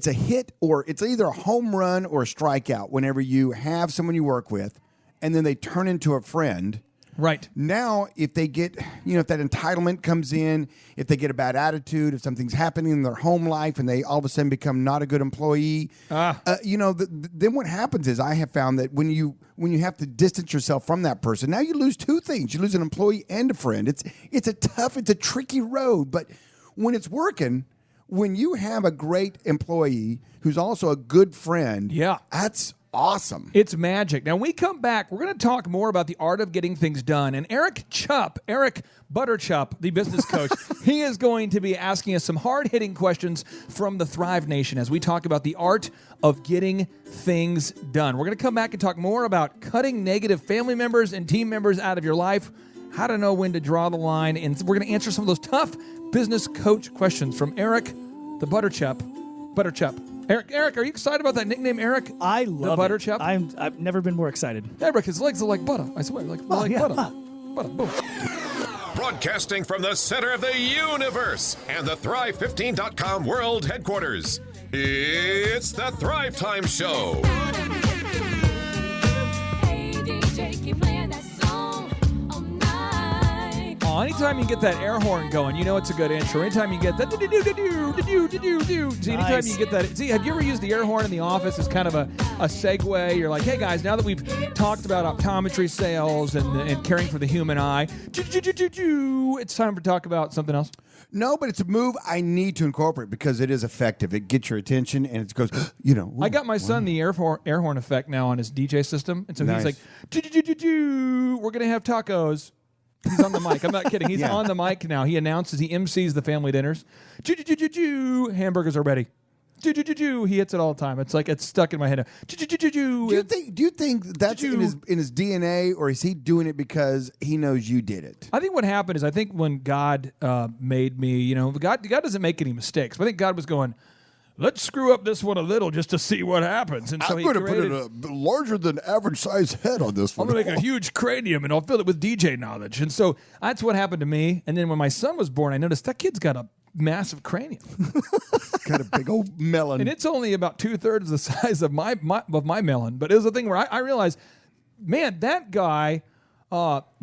a hit, or it's either a home run or a strikeout whenever you have someone you work with and then they turn into a friend. Right. Now, if they get, if that entitlement comes in, if they get a bad attitude, if something's happening in their home life and they all of a sudden become not a good employee, then what happens is I have found that when you have to distance yourself from that person, now you lose two things. You lose an employee and a friend. It's a tricky road, but when it's working, when you have a great employee who's also a good friend, that's awesome. It's magic. Now, when we come back, we're going to talk more about the art of getting things done. And Eric Butterchup, the business coach, he is going to be asking us some hard-hitting questions from the Thrive Nation as we talk about the art of getting things done. We're going to come back and talk more about cutting negative family members and team members out of your life, how to know when to draw the line, and we're going to answer some of those tough business coach questions from Eric, the Butterchup. Eric, are you excited about that nickname, Eric? I love the Butterchup. I've never been more excited. Eric, his legs are like butter. I swear, like butter. Butter, boom. Broadcasting from the center of the universe and the Thrive15.com world headquarters, it's the Thrive Time Show. Hey, DJ, keep playing that song all night. Oh, anytime you get that air horn going, you know it's a good intro. Anytime you get that, see, anytime you get that, see, have you ever used the air horn in the office as kind of a segue? You're like, hey guys, now that we've talked about optometry sales and caring for the human eye, it's time to talk about something else. No, but it's a move I need to incorporate because it is effective. It gets your attention and it goes, I got my son the air horn effect now on his DJ system. And so he's like, we're going to have tacos. He's on the mic. I'm not kidding. He's on the mic now. He announces, he MCs the family dinners. Hamburgers are ready. He hits it all the time. It's like it's stuck in my head. Do you think that's in his DNA, or is he doing it because he knows you did it? I think what happened is when God made me, God doesn't make any mistakes. But I think God was going, let's screw up this one a little just to see what happens. And so I'm going to put a larger than average size head on this one. I'm going to make a huge cranium and I'll fill it with DJ knowledge. And so that's what happened to me. And then when my son was born, I noticed that kid's got a massive cranium. Got a big old melon. And it's only about 2/3 the size of my melon. But it was a thing where I realized, man, that guy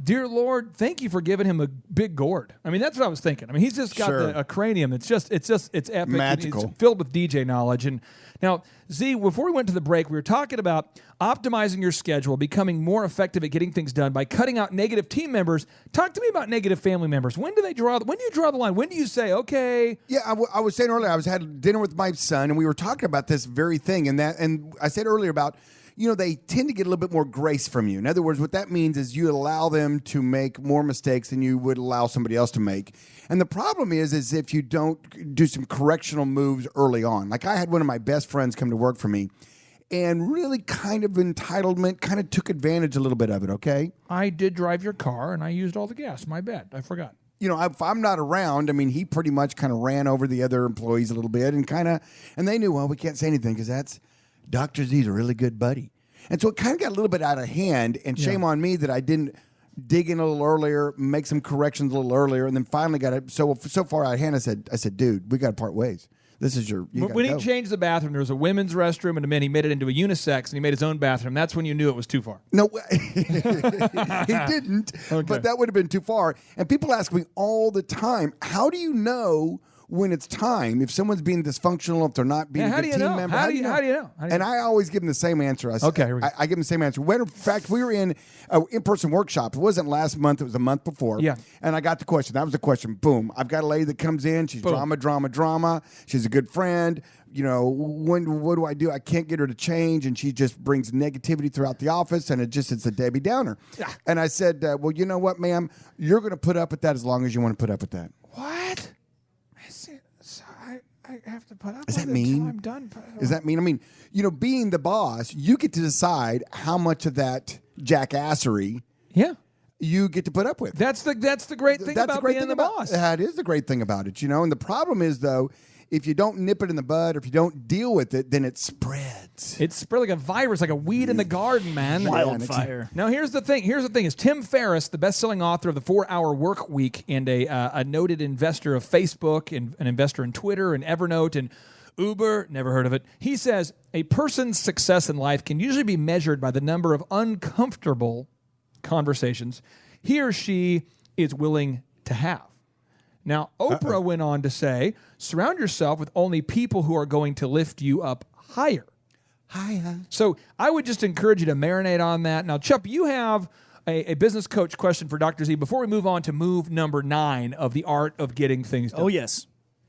dear Lord, thank you for giving him a big gourd. I mean, that's what I was thinking. I mean, he's just got a cranium. It's epic. Magical. It's filled with DJ knowledge. And now, Z, before we went to the break, we were talking about optimizing your schedule, becoming more effective at getting things done by cutting out negative team members. Talk to me about negative family members. When do you draw the line? When do you say, okay? Yeah, I was saying earlier, I had dinner with my son, and we were talking about this very thing. And I said earlier about, they tend to get a little bit more grace from you. In other words, what that means is you allow them to make more mistakes than you would allow somebody else to make. And the problem is if you don't do some correctional moves early on. Like I had one of my best friends come to work for me, and really kind of entitlement, kind of took advantage a little bit of it, okay? I did drive your car, and I used all the gas. My bad. I forgot. If I'm not around, I mean, he pretty much kind of ran over the other employees a little bit and they knew, well, we can't say anything because that's Dr. Z's a really good buddy. And so it kind of got a little bit out of hand, and shame on me that I didn't dig in a little earlier, make some corrections a little earlier, and then finally got it so far out of hand. I said, dude, we got to part ways. This is when he changed the bathroom, there was a women's restroom, and then he made it into a unisex, and he made his own bathroom. That's when you knew it was too far. No, he didn't, but that would have been too far. And people ask me all the time, how do you know when it's time, if someone's being dysfunctional, if they're not being a good team member? How do you know? And I always give them the same answer. I give them the same answer. When, in fact, we were in an in-person workshop. It wasn't last month. It was the month before. Yeah. And I got the question. That was the question. Boom. I've got a lady that comes in. She's drama. She's a good friend. What do I do? I can't get her to change, and she just brings negativity throughout the office, and it's a Debbie Downer. Yeah. And I said, well, you know what, ma'am? You're going to put up with that as long as you want to put up with that. What? I have to put up Is with that it mean? until I'm done. Is that mean? I mean, being the boss, you get to decide how much of that jackassery you get to put up with. That's the great thing about being the boss. That is the great thing about it, And the problem is, though, if you don't nip it in the bud, or if you don't deal with it, then it spreads. It's spread like a virus, like a weed in the garden, man. Wildfire. Now, here's the thing. Is Tim Ferriss, the best-selling author of The 4-Hour Work Week and a noted investor of Facebook and an investor in Twitter and Evernote and Uber, never heard of it. He says, a person's success in life can usually be measured by the number of uncomfortable conversations he or she is willing to have. Now, Oprah went on to say, surround yourself with only people who are going to lift you up higher. So I would just encourage you to marinate on that. Now, Chup, you have a business coach question for Dr. Z before we move on to move number 9 of the art of getting things done. Oh, yes.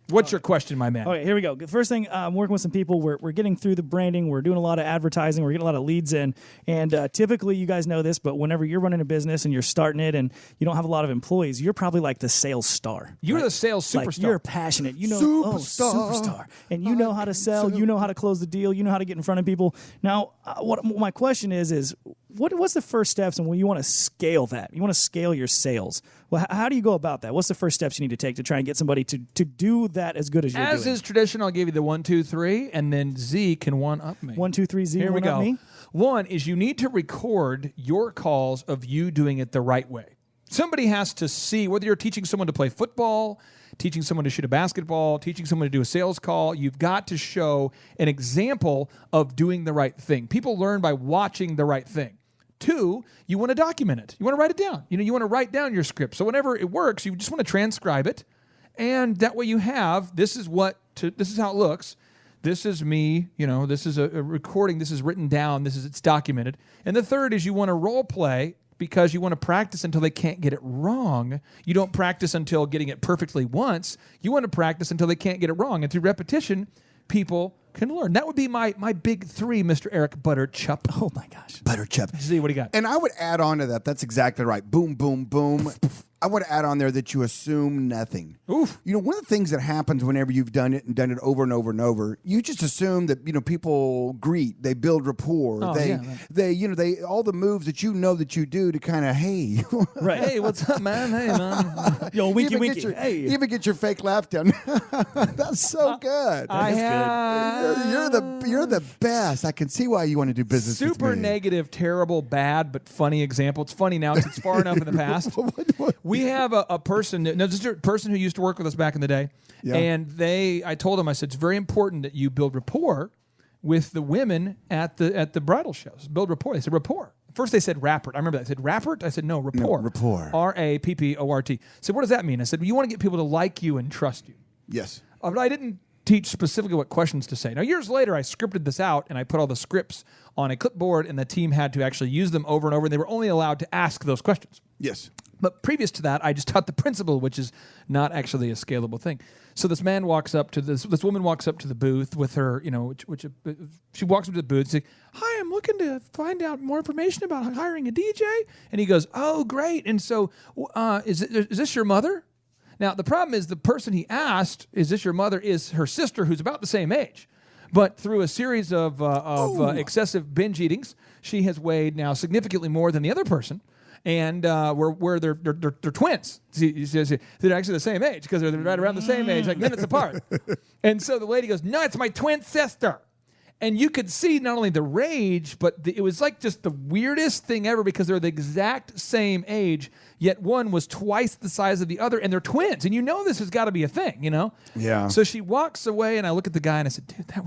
What's your question, my man? Okay, here we go. The first thing, I'm working with some people. We're getting through the branding. We're doing a lot of advertising. We're getting a lot of leads in. And typically, you guys know this, but whenever you're running a business and you're starting it and you don't have a lot of employees, you're probably like the sales star. You're the sales superstar. Like, you're passionate. Superstar. And you know how to sell. You know how to close the deal. You know how to get in front of people. Now, what my question is what's the first steps and when you want to scale that? You want to scale your sales. Well, how do you go about that? What's the first steps you need to take to try and get somebody to do that as good as you're doing? As is tradition, I'll give you the 1, 2, 3, and then Z can one-up me. 1, 2, 3, Z, Here we go. Me? One is you need to record your calls of you doing it the right way. Somebody has to see, whether you're teaching someone to play football, teaching someone to shoot a basketball, teaching someone to do a sales call, you've got to show an example of doing the right thing. People learn by watching the right thing. 2, you want to document it. You want to write it down. You want to write down your script. So whenever it works, you just want to transcribe it. And that way you have, this is how it looks. This is me, this is a recording. This is written down. It's documented. And the 3rd is you want to role play because you want to practice until they can't get it wrong. You don't practice until getting it perfectly once. You want to practice until they can't get it wrong. And through repetition, people can learn. That would be my big 3, Mr. Eric Butterchup. Oh, my gosh. Butterchup. Z, what do you got? And I would add on to that. That's exactly right. Boom, boom, boom. I would add on there that you assume nothing. Oof. One of the things that happens whenever you've done it and done it over and over and over, you just assume that, people greet, they build rapport. Oh, they all the moves that that you do to kind of, hey. Right. Hey, what's up, man? Hey, man. Yo, winky, winky. Hey. Even get your fake laugh down. That's so good. You're the best. I can see why you want to do business with me. Super negative, terrible, bad, but funny example. It's funny now because it's far enough in the past. We have a person, this is a person who used to work with us back in the day, and I told him, I said, it's very important that you build rapport with the women at the bridal shows. Build rapport. They said, rapport. First they said Rapport. I remember that. I said Rapport? I said, no, Rapport. No, Rapport. R-A-P-P-O-R-T. I said, what does that mean? I said, you want to get people to like you and trust you. Yes. But I didn't teach specifically what questions to say. Now, years later, I scripted this out, and I put all the scripts on a clipboard, and the team had to actually use them over and over, and they were only allowed to ask those questions. Yes. But previous to that, I just taught the principle, which is not actually a scalable thing. So this man walks up to this woman walks up to the booth with her, she walks up to the booth and says, hi, I'm looking to find out more information about hiring a DJ. And he goes, oh, great. And so is this your mother? Now, the problem is the person he asked, is this your mother, is her sister, who's about the same age. But through a series of excessive binge eatings, she has weighed now significantly more than the other person. And where they're twins. See, they're actually the same age because they're right around the same age, like minutes apart. And so the lady goes, no, it's my twin sister. And you could see not only the rage, but it was like just the weirdest thing ever because they're the exact same age, yet one was twice the size of the other, and they're twins. And you know this has got to be a thing, Yeah. So she walks away, and I look at the guy, and I said, dude, that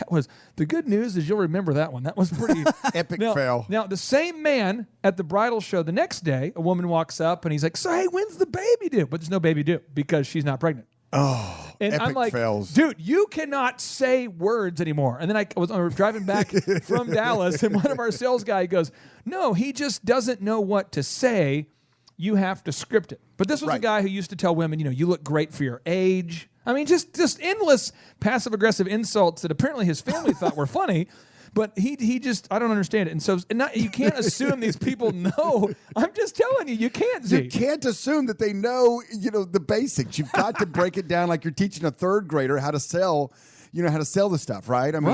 was the good news is you'll remember that one. That was pretty epic fail. Now, the same man at the bridal show the next day, a woman walks up, and he's like, so, hey, when's the baby due? But there's no baby due because she's not pregnant. Oh, and epic I'm like, fails. dude, you cannot say words anymore. And then I was driving back from Dallas, and one of our sales guys goes, no, he just doesn't know what to say. You have to script it. But this was a guy who used to tell women, you look great for your age. I mean, just endless passive-aggressive insults that apparently his family thought were funny. But he just, I don't understand it. And so you can't assume these people know. I'm just telling you, you can't. You can't assume that they know, the basics. You've got to break it down like you're teaching a third grader how to sell, how to sell the stuff, right? I mean,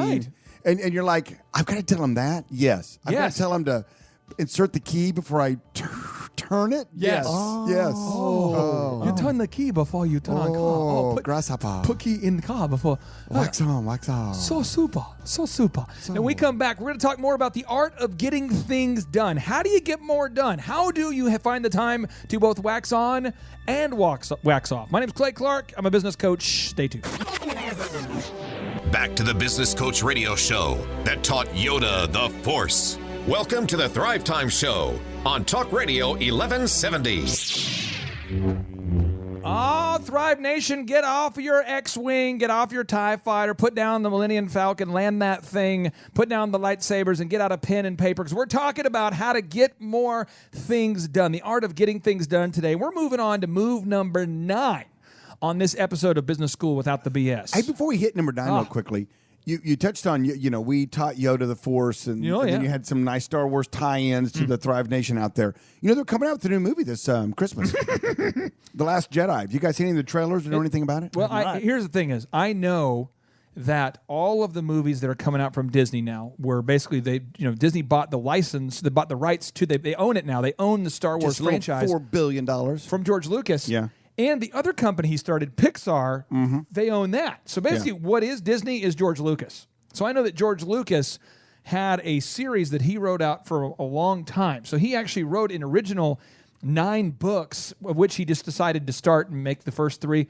right. And you're like, I've got to tell them that? Yes. I've got to tell them to insert the key before I turn it? Yes. Yes. You turn the key before you turn on car. Put grasshopper. Put key in the car before. Wax on, wax on. So super. When we come back, we're going to talk more about the art of getting things done. How do you get more done? How do you find the time to both wax on and wax off? My name is Clay Clark. I'm a business coach. Stay tuned. Back to the Business Coach Radio Show that taught Yoda the Force. Welcome to the Thrive Time Show on Talk Radio 1170. Oh, Thrive Nation, get off your X-Wing, get off your TIE Fighter, put down the Millennium Falcon, land that thing, put down the lightsabers, and get out a pen and paper, because we're talking about how to get more things done, the art of getting things done today. We're moving on to move number 9 on this episode of Business School Without the BS. Hey, before we hit number 9 real quickly, you touched on, we taught Yoda the Force, and then you had some nice Star Wars tie-ins to the Thrive Nation out there. They're coming out with a new movie this Christmas, The Last Jedi. Have you guys seen any of the trailers or know anything about it? Well, here's the thing is, I know that all of the movies that are coming out from Disney now were basically Disney bought the license, they bought the rights to, they own it now. They own the Star Wars franchise. $4 billion. From George Lucas. Yeah. And the other company he started, Pixar, they own that. So basically what is Disney is George Lucas. So I know that George Lucas had a series that he wrote out for a long time. So he actually wrote an original 9 books, of which he just decided to start and make the first 3,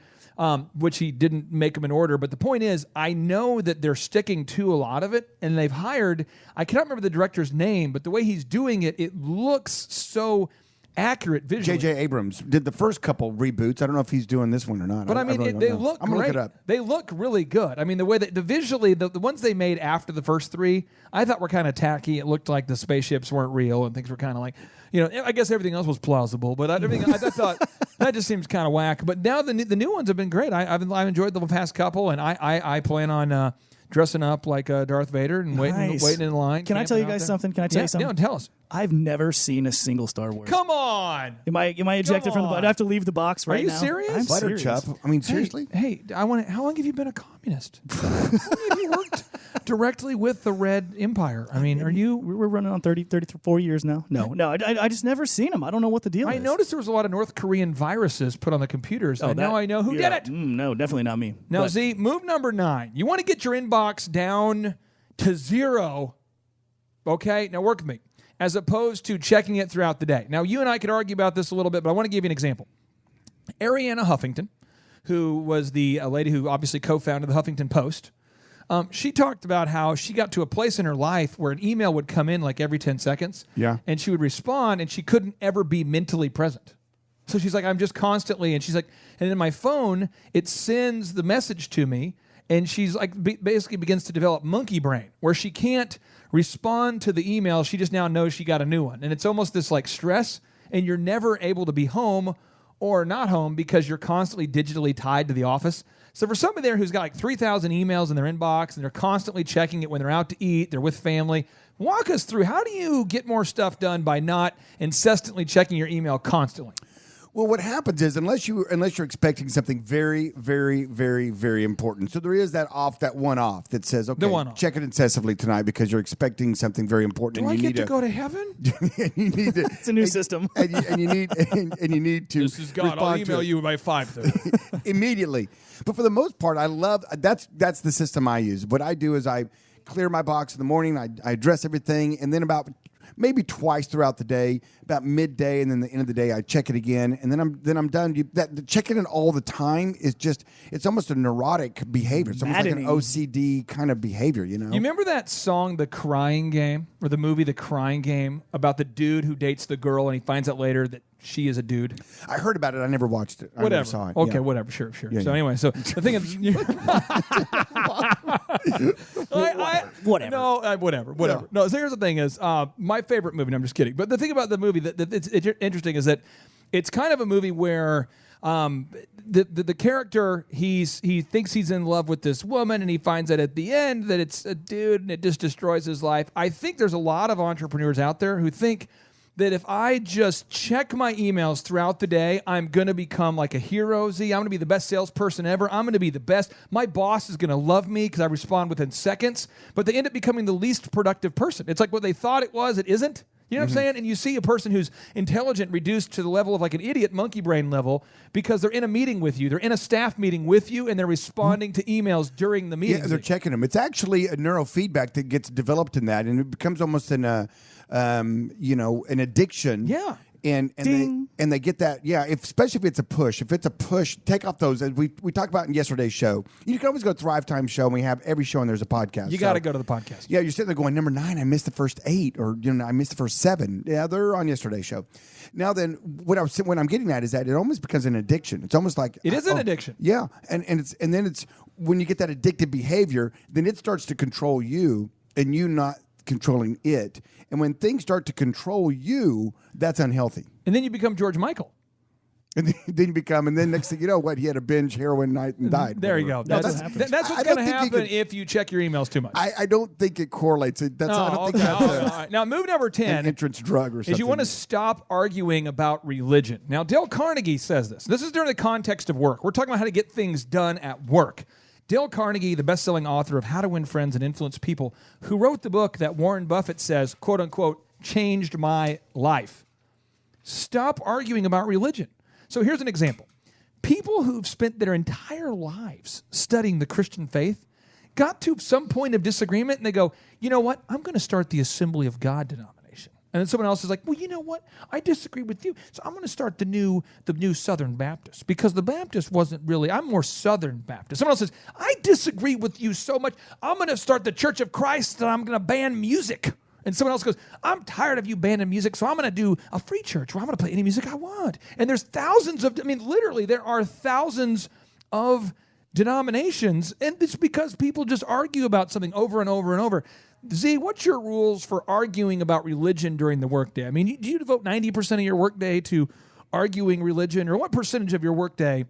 which he didn't make them in order. But the point is, I know that they're sticking to a lot of it, and they've hired, I cannot remember the director's name, but the way he's doing it, it looks so accurate visually. J.J. Abrams did the first couple reboots. I don't know if he's doing this one or not. But I mean, really they look I'm gonna great. look it up. They look really good. I mean, the way that visually, the ones they made after the first 3, I thought were kind of tacky. It looked like the spaceships weren't real and things were kind of like, I guess everything else was plausible. But everything I thought that just seems kind of whack. But now the new ones have been great. I've enjoyed the past couple, and I plan on dressing up like Darth Vader and waiting in line. Can I tell you guys something? Can I tell you something? Yeah, tell us. I've never seen a single Star Wars. Come on. Am I ejected from the box? I have to leave the box right now. Are you serious? I'm Butter serious. chop. I mean, seriously? Hey, how long have you been a communist? How long have you worked directly with the Red Empire? I mean, are you... We're running on 34 years now. No, I just never seen them. I don't know what the deal is. I noticed there was a lot of North Korean viruses put on the computers. And now I know who did it. No, definitely not me. Now, Z, move number 9. You want to get your inbox down to 0, okay? Now, work with me. As opposed to checking it throughout the day. Now, you and I could argue about this a little bit, but I want to give you an example. Arianna Huffington, who was the lady who obviously co-founded the Huffington Post, She talked about how she got to a place in her life where an email would come in like every 10 seconds. Yeah. And she would respond, and she couldn't ever be mentally present. So she's like, I'm just constantly, and she's like, and then my phone, it sends the message to me, and she's like, basically begins to develop monkey brain, where she can't respond to the email. She just now knows she got a new one. And it's almost this like stress, and you're never able to be home or not home because you're constantly digitally tied to the office. So for somebody there who's got like 3,000 emails in their inbox and they're constantly checking it when they're out to eat, they're with family, walk us through, how do you get more stuff done by not incessantly checking your email constantly? Well, what happens is unless you're expecting something very, very, very, very important, so there is that one off that says, okay, check it incessantly tonight because you're expecting something very important. Do and I you get to go to heaven? You need to. It's a new system, and you need to. This is God. I'll email you by 5:30 immediately. But for the most part, I love that's the system I use. What I do is I clear my box in the morning. I address everything, and then about maybe twice throughout the day, about midday, and then the end of the day, I check it again, and then I'm done. Checking it all the time is it's almost a neurotic behavior. It's almost like an OCD kind of behavior, you know? You remember that song, The Crying Game, or the movie The Crying Game, about the dude who dates the girl and he finds out later that she is a dude? I heard about it. I never watched it. I Whatever. never saw it. Okay, yeah. whatever. Sure. Yeah, so yeah. anyway, so the thing is... Whatever. No, whatever. Yeah. No, so here's the thing is, my favorite movie, no, I'm just kidding, but the thing about the movie that it's interesting is that it's kind of a movie where the character, he thinks he's in love with this woman, and he finds out at the end that it's a dude, and it just destroys his life. I think there's a lot of entrepreneurs out there who think that if I just check my emails throughout the day, I'm going to become like a hero, Z. I'm going to be the best salesperson ever. I'm going to be the best. My boss is going to love me because I respond within seconds. But they end up becoming the least productive person. It's like what they thought it was, it isn't. You know what I'm saying? And you see a person who's intelligent reduced to the level of like an idiot monkey brain level because they're in a meeting with you. They're in a staff meeting with you, and they're responding to emails during the meeting. Yeah, they're checking them. It's actually a neurofeedback that gets developed in that, and it becomes almost an addiction. Yeah. And they get that, especially if it's a push. If it's a push, take off those. As we talked about in yesterday's show. You can always go to Thrive Time Show, and we have every show, and there's a podcast. You got to go to the podcast. Yeah, you're sitting there going, number 9, I missed the first 8, or I missed the first 7. Yeah, they're on yesterday's show. Now then, what I'm getting at is that it almost becomes an addiction. It's almost like it is an addiction. Yeah, and then it's when you get that addictive behavior, then it starts to control you, and you not controlling it. And when things start to control you, that's unhealthy. And then you become George Michael. And then you become, and then next thing you know, he had a binge heroin night and died. There you go. That's what's going to happen if you check your emails too much. I don't think it correlates. I don't think that's all right. Now, move number 10. An entrance drug or something. Is you want to stop arguing about religion. Now, Dale Carnegie says this. This is during the context of work. We're talking about how to get things done at work. Dale Carnegie, the best-selling author of How to Win Friends and Influence People, who wrote the book that Warren Buffett says, quote unquote, changed my life. Stop arguing about religion. So here's an example. People who've spent their entire lives studying the Christian faith got to some point of disagreement and they go, you know what? I'm going to start the Assembly of God denomination. And then someone else is like, well, you know what? I disagree with you. So I'm going to start the new Southern Baptist because the Baptist wasn't really, I'm more Southern Baptist. Someone else says, I disagree with you so much. I'm going to start the Church of Christ and I'm going to ban music. And someone else goes, I'm tired of you banning music, so I'm going to do a free church where I'm going to play any music I want. And there's literally there are thousands of denominations, and it's because people just argue about something over and over and over. Z, what's your rules for arguing about religion during the workday? I mean, do you devote 90% of your workday to arguing religion, or what percentage of your workday,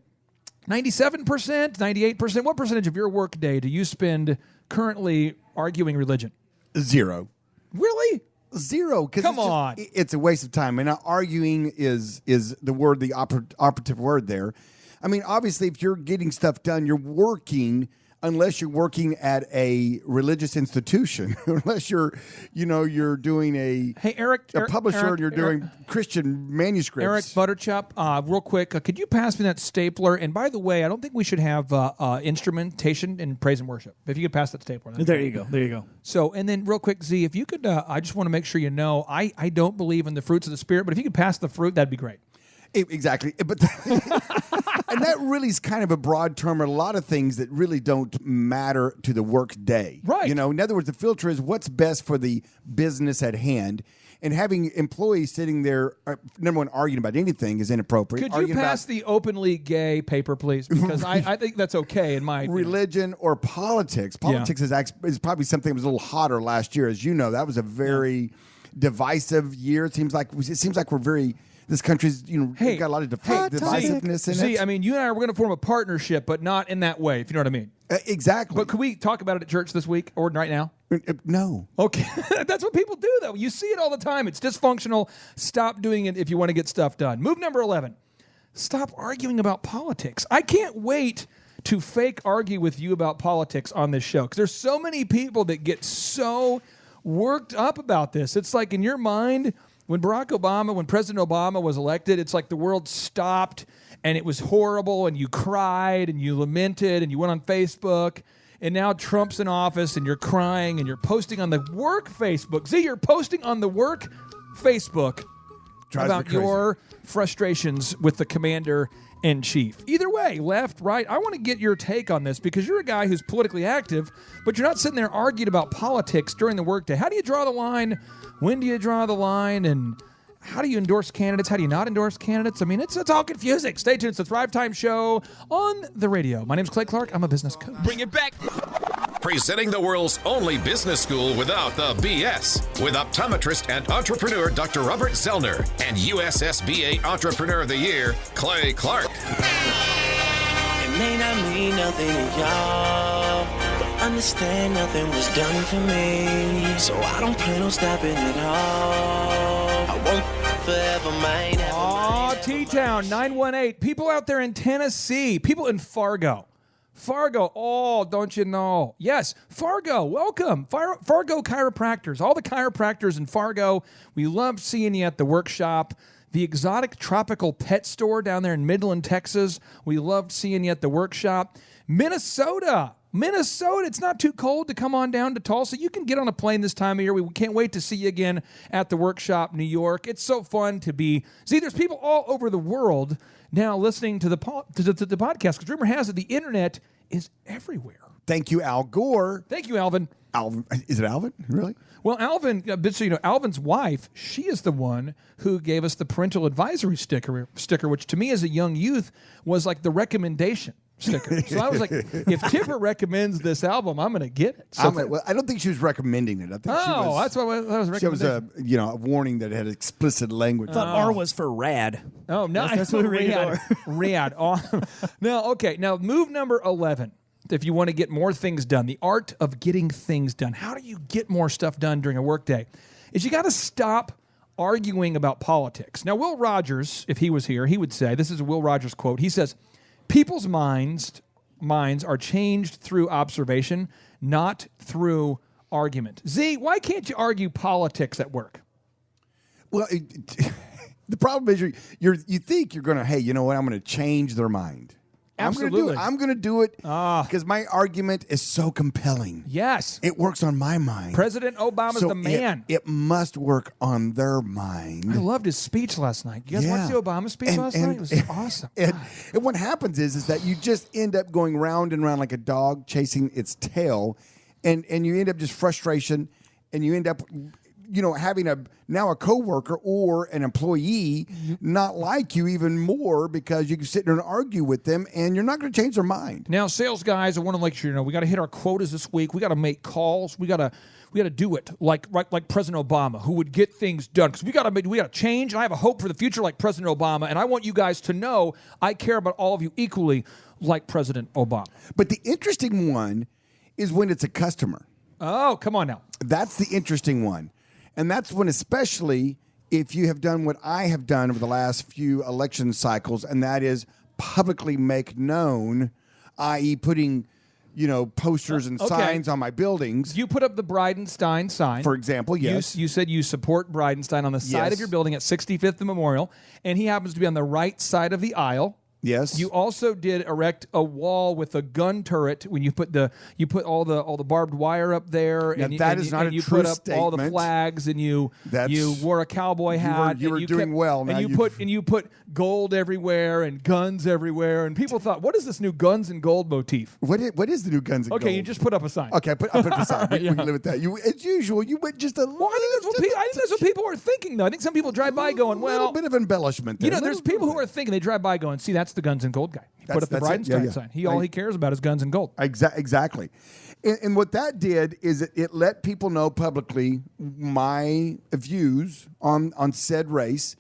97%, 98%, what percentage of your workday do you spend currently arguing religion? 0. Really? 0. Come on. It's a waste of time. And arguing is the operative word there. I mean, obviously, if you're getting stuff done, you're working, unless you're working at a religious institution, unless you're doing a publisher and you're doing Christian manuscripts. Eric Butterchup, real quick, could you pass me that stapler? And by the way, I don't think we should have instrumentation in praise and worship. If you could pass that stapler. There you go. So, and then real quick, Z, if you could, I just want to make sure you know, I don't believe in the fruits of the Spirit, but if you could pass the fruit, that'd be great. Exactly. But And that really is kind of a broad term. A lot of things that really don't matter to the work day. Right. You know, in other words, the filter is what's best for the business at hand. And having employees sitting there, number one, arguing about anything is inappropriate. Could you pass the openly gay paper, please? Because I think that's okay in my religion or politics. Politics is probably something that was a little hotter last year. As you know, that was a very divisive year. It seems like we're very. This country's, got a lot of divisiveness in it. See, I mean, you and I are going to form a partnership, but not in that way, if you know what I mean. Exactly. But could we talk about it at church this week or right now? No. Okay. That's what people do, though. You see it all the time. It's dysfunctional. Stop doing it if you want to get stuff done. Move number 11. Stop arguing about politics. I can't wait to fake argue with you about politics on this show because there's so many people that get so worked up about this. It's like in your mind... When President Obama was elected, it's like the world stopped and it was horrible and you cried and you lamented and you went on Facebook. And now Trump's in office and you're crying and you're posting on the work Facebook. See, you're posting on the work Facebook about your frustrations with the commander-in-chief. Either way, left, right, I want to get your take on this because you're a guy who's politically active, but you're not sitting there arguing about politics during the workday. How do you draw the line? When do you draw the line? And how do you endorse candidates? How do you not endorse candidates? I mean, it's all confusing. Stay tuned. It's the Thrive Time Show on the radio. My name's Clay Clark. I'm a business coach. Bring it back. Presenting the world's only business school without the BS with optometrist and entrepreneur Dr. Robert Zoellner and USSBA Entrepreneur of the Year, Clay Clark. It may not mean nothing to y'all, but understand nothing was done for me, so I don't plan on stopping at all. I won't forever, mine. Aw, T-Town, 918. People out there in Tennessee, people in Fargo. Oh, don't you know? Yes, Fargo, welcome. Fargo Chiropractors. All the chiropractors in Fargo, we love seeing you at the workshop. The exotic tropical pet store down there in Midland, Texas, we loved seeing you at the workshop. Minnesota, it's not too cold to come on down to Tulsa. You can get on a plane this time of year. We can't wait to see you again at the workshop, New York. It's so fun to be. See, there's people all over the world now listening to the podcast because rumor has it the internet is everywhere. Thank you, Al Gore. Thank you, Alvin. Alvin, is it Alvin? Really? Well, Alvin, so you know, Alvin's wife, she is the one who gave us the parental advisory sticker, which to me as a young youth was like the recommendation sticker. So I was like, if Tipper recommends this album, I'm going to get it. So well, I don't think she was recommending it. I think she was, that's what that was recommending. She was a warning that it had explicit language. I thought R was for rad. Oh, no. That's what Rad. Now, okay. Now, move number 11. If you want to get more things done, the art of getting things done. How do you get more stuff done during a workday? Is you got to stop arguing about politics. Now, Will Rogers, if he was here, he would say, this is a Will Rogers quote. He says, people's minds are changed through observation, not through argument. Z, why can't you argue politics at work? Well, the problem is you think you're going to, hey, you know what? I'm going to change their mind. Absolutely. I'm going to do it because my argument is so compelling. Yes. It works on my mind. President Obama's the man. It must work on their mind. I loved his speech last night. You guys watch the Obama speech last night? It was awesome. And what happens is that you just end up going round and round like a dog chasing its tail, and you end up just frustration, and you end up having a coworker or an employee not like you even more because you can sit there and argue with them and you're not going to change their mind. Now, sales guys, I want to make sure we got to hit our quotas this week. We got to make calls. We got to do it like President Obama, who would get things done. Because we got to change. And I have a hope for the future like President Obama. And I want you guys to know I care about all of you equally like President Obama. But the interesting one is when it's a customer. Oh, come on now. That's the interesting one. And that's when, especially if you have done what I have done over the last few election cycles, and that is publicly make known, i.e. putting, posters and signs on my buildings. You put up the Bridenstine sign. For example, yes. You said you support Bridenstine on the side of your building at 65th and Memorial, and he happens to be on the right side of the aisle. Yes. You also did erect a wall with a gun turret when you put all the barbed wire up there. Now, and that is not a you true put up all the statement. flags, and you wore a cowboy hat. You were doing well. Now And you put gold everywhere and guns everywhere, and people thought, what is this new guns and gold motif? What is the new guns and gold? Okay, you just put up a sign. Okay, I put up a sign. We can live with that. As usual, you went just a Well, I think that's what people are thinking, though. I think some people drive by going, well, a little bit of embellishment there. there's people who are thinking, they drive by going, see, that's the guns and gold guy. He put up the That's it. Bridenstine Yeah. sign. All he cares about is guns and gold. Exactly. And what that did is it let people know publicly my views on said race,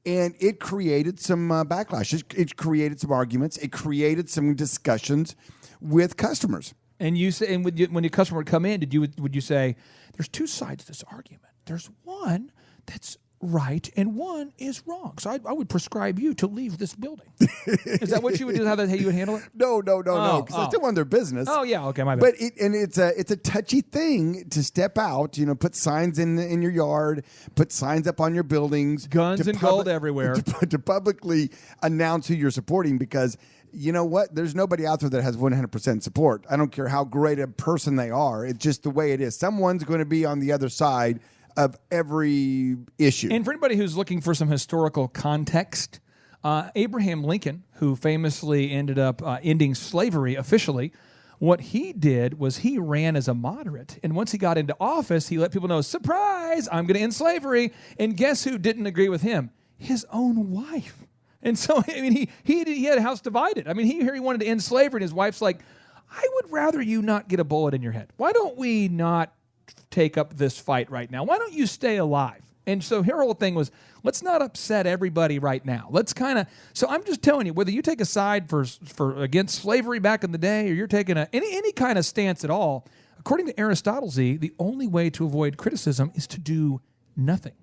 and it created some backlash. It created some arguments. It created some discussions with customers. And you say, and when your customer would come in, would you say, there's two sides to this argument. There's one that's right and one is wrong. So I would prescribe you to leave this building. Is that what you would do? How you would handle it? No. Because I still want their business. Oh yeah, okay, my bad. But it's a touchy thing to step out. Put signs in your yard, put signs up on your buildings, guns and gold everywhere, to publicly announce who you're supporting. Because you know what? There's nobody out there that has 100% support. I don't care how great a person they are. It's just the way it is. Someone's going to be on the other side of every issue. And for anybody who's looking for some historical context, Abraham Lincoln, who famously ended up ending slavery officially, what he did was he ran as a moderate. And once he got into office, he let people know, surprise, I'm going to end slavery. And guess who didn't agree with him? His own wife. And so, I mean, he had a house divided. I mean, he wanted to end slavery, and his wife's like, I would rather you not get a bullet in your head. Why don't we not take up this fight right now? Why don't you stay alive? And so her whole thing was, let's not upset everybody right now. Let's so I'm just telling you, whether you take a side for against slavery back in the day, or you're taking any kind of stance at all, according to Aristotle, the only way to avoid criticism is to do nothing.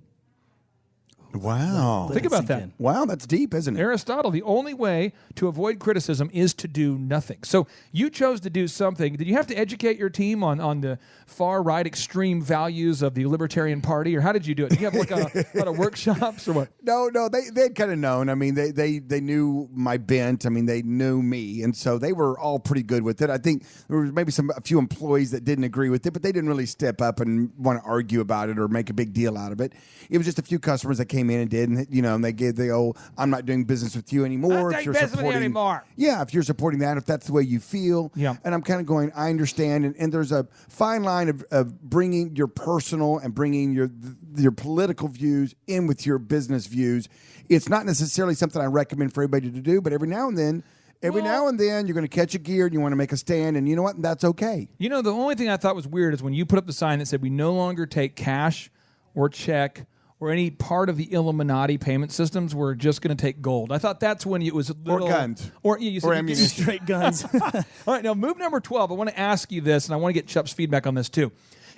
Wow. Think about that. Wow, that's deep, isn't it? Aristotle, the only way to avoid criticism is to do nothing. So you chose to do something. Did you have to educate your team on the far-right extreme values of the Libertarian Party, or how did you do it? Did you have like a lot of workshops or what? No, they'd kind of known. I mean, they knew my bent. I mean, they knew me, and so they were all pretty good with it. I think there was maybe a few employees that didn't agree with it, but they didn't really step up and want to argue about it or make a big deal out of it. It was just a few customers that came in and did, and they gave the old, I'm not doing business with you anymore. I'm not doing business with you anymore. Yeah, if you're supporting that, if that's the way you feel. Yeah. And I'm kind of going, I understand, and there's a fine line of bringing your personal and bringing your political views in with your business views. It's not necessarily something I recommend for everybody to do, but every now and then you're going to catch a gear and you want to make a stand, and you know what? And that's okay. You know, the only thing I thought was weird is when you put up the sign that said we no longer take cash or check or any part of the Illuminati payment systems, we're just going to take gold. I thought that's when it was a little... Or guns. Or, you said or ammunition. Straight guns. All right, now move number 12. I want to ask you this, and I want to get Chuck's feedback on this too,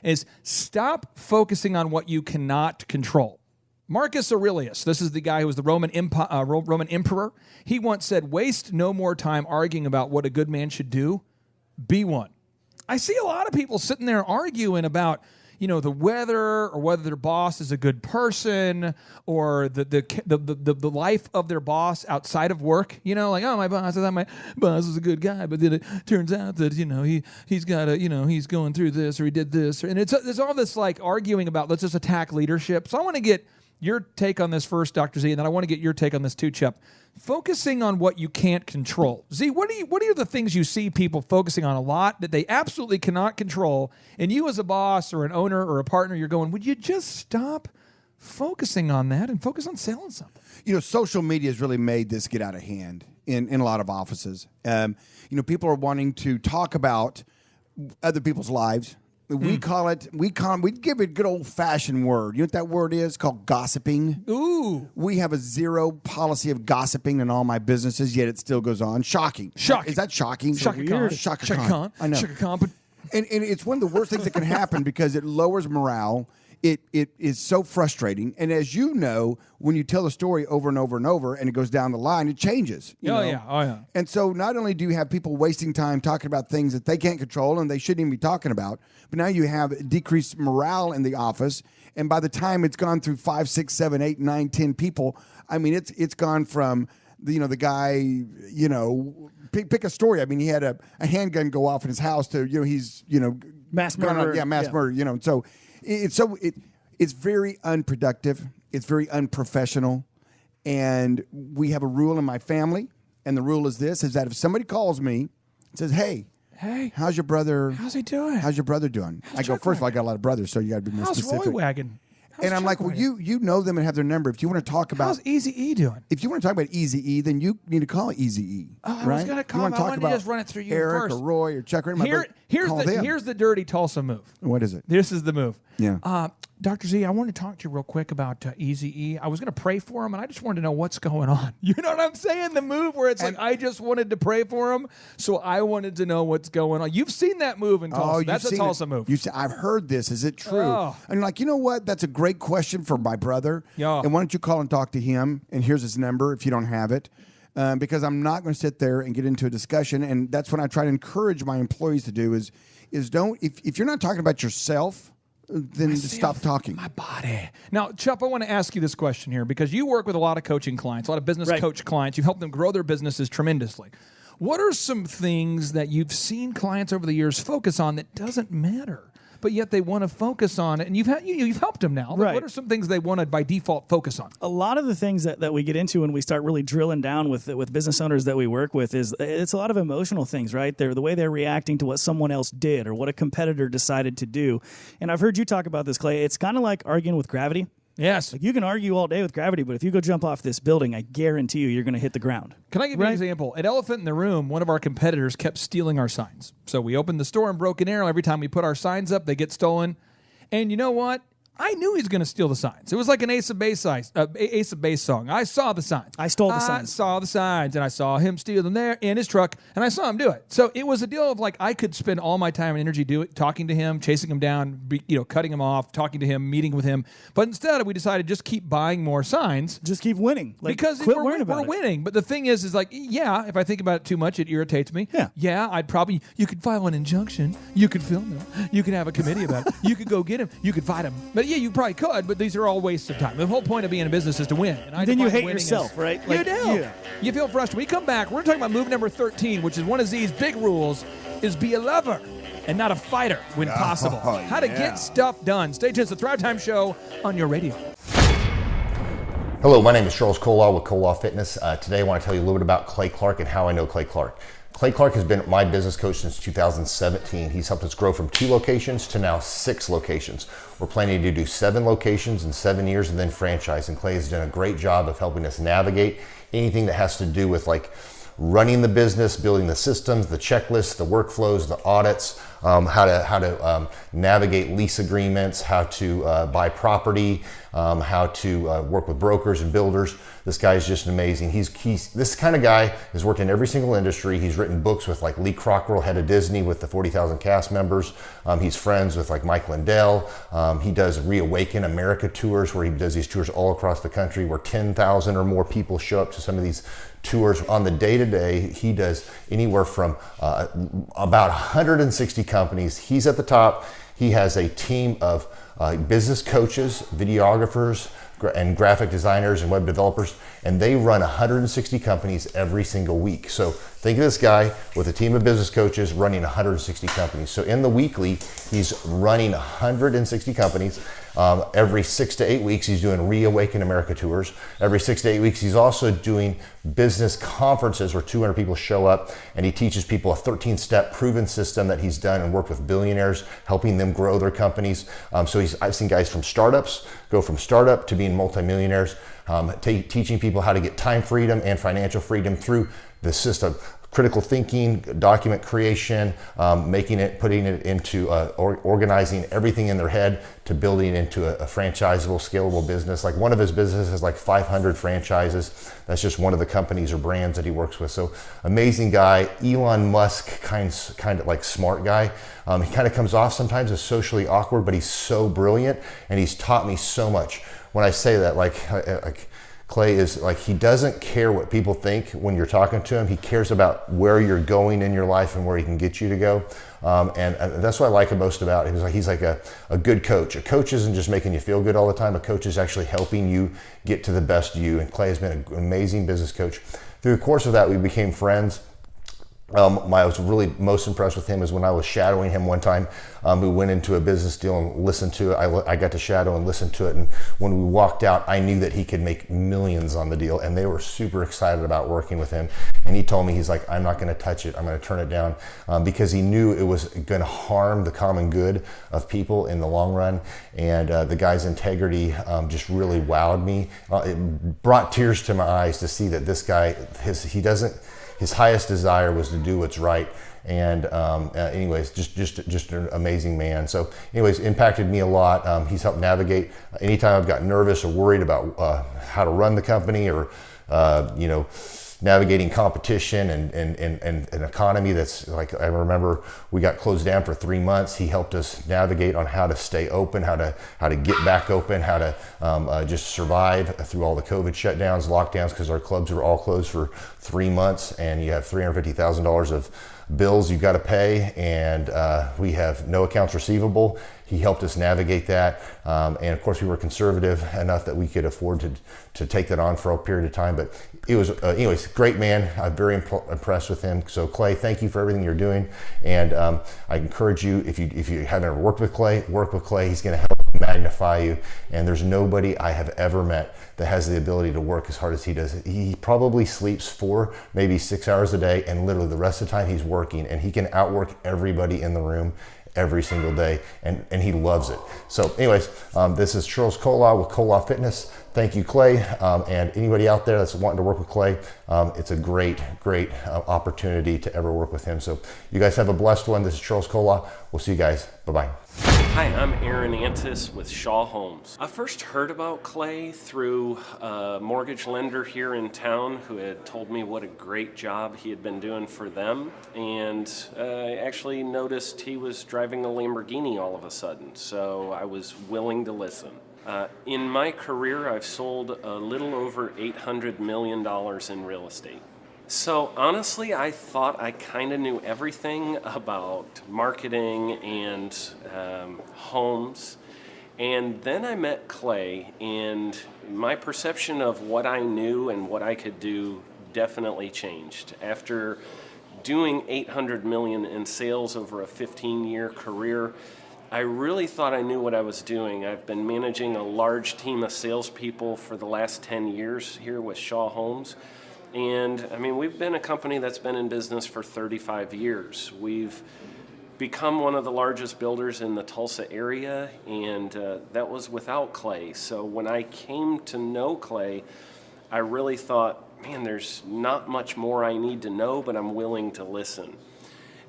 is stop focusing on what you cannot control. Marcus Aurelius, this is the guy who was the Roman emperor. He once said, waste no more time arguing about what a good man should do. Be one. I see a lot of people sitting there arguing about the weather, or whether their boss is a good person, or the life of their boss outside of work. Like, oh, I thought my boss was a good guy, but then it turns out that he's got he's going through this, or he did this, and there's all this like arguing about, let's just attack leadership. So I want to get your take on this first, Dr. Z, and then I want to get your take on this too, Chuck. Focusing on what you can't control. Z, what are the things you see people focusing on a lot that they absolutely cannot control? And you as a boss or an owner or a partner, you're going, would you just stop focusing on that and focus on selling something? Social media has really made this get out of hand in a lot of offices. People are wanting to talk about other people's lives. We give it a good old-fashioned word. You know what that word is? Called gossiping. Ooh. We have a zero policy of gossiping in all my businesses, yet it still goes on. Shocking. Shocking. Is that shocking? Shocking Khan. Shocking Khan. I know. Shocking Khan. And it's one of the worst things that can happen because it lowers morale. It is so frustrating. And as you know, when you tell a story over and over and over and it goes down the line, it changes. Oh, yeah. And so not only do you have people wasting time talking about things that they can't control and they shouldn't even be talking about, but now you have decreased morale in the office. And by the time it's gone through 5, 6, 7, 8, 9, 10 people, I mean, it's gone from the guy, pick a story. I mean, he had a handgun go off in his house to, he's, mass murder. Murder. So it's very unproductive. It's very unprofessional. And we have a rule in my family. And the rule is this, is that if somebody calls me and says, hey, how's your brother? How's he doing? How's your brother doing? I go, first of all, I got a lot of brothers, so you got to be more specific. How's ReAwaken? And I'm like, well, you know them and have their number. If you want to talk about how's Eazy-E doing? If you want to talk about Eazy-E, then you need to call Eazy-E. Oh, I right? was going to call him. I wanted to just run it through you Eric first. or Roy or Chuck. Or Here's the dirty Tulsa move. What is it? This is the move. Yeah. Dr. Z, I wanted to talk to you real quick about Eazy-E. I was going to pray for him, and I just wanted to know what's going on. You know what I'm saying? The move where it's like, I just wanted to pray for him, so I wanted to know what's going on. You've seen that move in Tulsa. That's a Tulsa move. I've heard this. Is it true? Oh. And like, you know what? That's a great question for my brother. Yeah. And why don't you call and talk to him? And here's his number if you don't have it. Because I'm not going to sit there and get into a discussion. And that's what I try to encourage my employees to do is don't, if you're not talking about yourself, then stop talking. My body. Now, Chup, I want to ask you this question here because you work with a lot of coaching clients, a lot of business coach clients. You've helped them grow their businesses tremendously. What are some things that you've seen clients over the years focus on that doesn't matter, but yet they want to focus on it? And you've helped them now. Right. What are some things they want to, by default, focus on? A lot of the things that we get into when we start really drilling down with business owners that we work with is it's a lot of emotional things, right? They're the way they're reacting to what someone else did or what a competitor decided to do. And I've heard you talk about this, Clay. It's kind of like arguing with gravity. Yes. Like you can argue all day with gravity, but if you go jump off this building, I guarantee you're going to hit the ground. Can I give you an example? At Elephant in the Room, one of our competitors kept stealing our signs. So we opened the store in Broken Arrow. Every time we put our signs up, they get stolen. And you know what? I knew he was going to steal the signs. It was like an Ace of Base song. I saw the signs. I stole the signs. I saw the signs, and I saw him steal them there in his truck, and I saw him do it. So it was a deal of like I could spend all my time and energy talking to him, chasing him down, cutting him off, talking to him, meeting with him. But instead, we decided to just keep buying more signs. Just keep winning. Because we're winning. But the thing is like, yeah, if I think about it too much, it irritates me. Yeah, I'd probably, you could file an injunction. You could film them. You could have a committee about it. You could go get him. You could fight him. But yeah, you probably could, but these are all wastes of time. The whole point of being in business is to win. And then you hate yourself, right? You do. Yeah. You feel frustrated. When we come back, we're talking about move number 13, which is one of Z's big rules, is be a lover and not a fighter when possible. How to get stuff done. Stay tuned. It's the Thrive Time Show on your radio. Hello, my name is Charles Kolaw with Kolaw Fitness. Today I want to tell you a little bit about Clay Clark and how I know Clay Clark. Clay Clark has been my business coach since 2017. He's helped us grow from 2 locations to now 6 locations. We're planning to do 7 locations in 7 years and then franchise. And Clay has done a great job of helping us navigate anything that has to do with like running the business, building the systems, the checklists, the workflows, the audits, how to navigate lease agreements, how to buy property, how to work with brokers and builders. This guy is just amazing. He's this kind of guy has worked in every single industry. He's written books with like Lee Crockrell, head of Disney, with the 40,000 cast members. He's friends with like Mike Lindell. He does ReAwaken America tours where he does these tours all across the country where 10,000 or more people show up to some of these tours. On the day-to-day, he does anywhere from about 160 companies. He's at the top. He has a team of business coaches, videographers, and graphic designers and web developers, and they run 160 companies every single week. So think of this guy with a team of business coaches running 160 companies. So in the weekly, he's running 160 companies. Every 6 to 8 weeks, he's doing ReAwaken America tours. Every 6 to 8 weeks, he's also doing business conferences where 200 people show up, and he teaches people a 13-step proven system that he's done and worked with billionaires, helping them grow their companies. So I've seen guys from startups go from startup to being multimillionaires, teaching people how to get time freedom and financial freedom through the system. Critical thinking, document creation, putting it into organizing everything in their head to building into a franchisable, scalable business. Like one of his businesses has like 500 franchises. That's just one of the companies or brands that he works with. So amazing guy, Elon Musk kind of like smart guy. He kind of comes off sometimes as socially awkward, but he's so brilliant and he's taught me so much. When I say that, like Clay is like, he doesn't care what people think when you're talking to him. He cares about where you're going in your life and where he can get you to go. And that's what I like most about him. He's like a good coach. A coach isn't just making you feel good all the time. A coach is actually helping you get to the best you. And Clay has been an amazing business coach. through the course of that, we became friends. I was really most impressed with him is when I was shadowing him one time. We went into a business deal and listened to it. I got to shadow and listen to it. And when we walked out, I knew that he could make millions on the deal. And they were super excited about working with him. And he told me, he's like, I'm not going to touch it. I'm going to turn it down, because he knew it was going to harm the common good of people in the long run. And the guy's integrity just really wowed me. It brought tears to my eyes to see that this guy, his highest desire was to do what's right. And anyways, just an amazing man. So anyways, impacted me a lot. He's helped navigate anytime I've got nervous or worried about how to run the company, or navigating competition and an economy that's like, I remember we got closed down for 3 months. He helped us navigate on how to stay open, how to get back open, how to just survive through all the COVID shutdowns, lockdowns, because our clubs were all closed for 3 months, and you have $350,000 of bills you've got to pay, and we have no accounts receivable. He helped us navigate that, and of course we were conservative enough that we could afford to take that on for a period of time. But it was, anyways, great man. I'm very impressed with him. So Clay, thank you for everything you're doing, and I encourage you, if you haven't ever worked with Clay, work with Clay. He's going to help magnify you, and there's nobody I have ever met that has the ability to work as hard as he does. He probably sleeps 4, maybe 6 hours a day, and literally the rest of the time he's working, and he can outwork everybody in the room every single day, and he loves it. So anyways, this is Charles Kola with Kola Fitness. Thank you, Clay, and anybody out there that's wanting to work with Clay, it's a great opportunity to ever work with him. So you guys have a blessed one. This is Charles Kola. We'll see you guys. Bye-bye. Hi, I'm Aaron Antis with Shaw Homes. I first heard about Clay through a mortgage lender here in town who had told me what a great job he had been doing for them, and I actually noticed he was driving a Lamborghini all of a sudden, so I was willing to listen. In my career, I've sold a little over $800 million in real estate. So honestly, I thought I kind of knew everything about marketing and homes. And then I met Clay, and my perception of what I knew and what I could do definitely changed. After doing $800 million in sales over a 15-year career, I really thought I knew what I was doing. I've been managing a large team of salespeople for the last 10 years here with Shaw Homes. And I mean, we've been a company that's been in business for 35 years. We've become one of the largest builders in the Tulsa area, and that was without Clay. So when I came to know Clay, I really thought, man, there's not much more I need to know, but I'm willing to listen.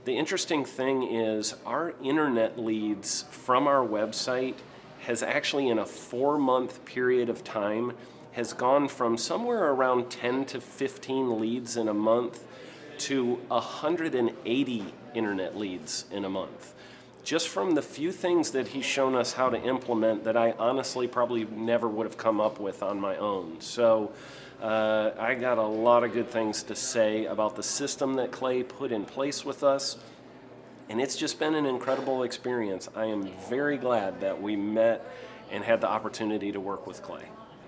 The interesting thing is our internet leads from our website has actually, in a 4-month period of time, has gone from somewhere around 10 to 15 leads in a month to 180 internet leads in a month. Just from the few things that he's shown us how to implement that I honestly probably never would have come up with on my own. So I got a lot of good things to say about the system that Clay put in place with us, and it's just been an incredible experience. I am very glad that we met and had the opportunity to work with Clay.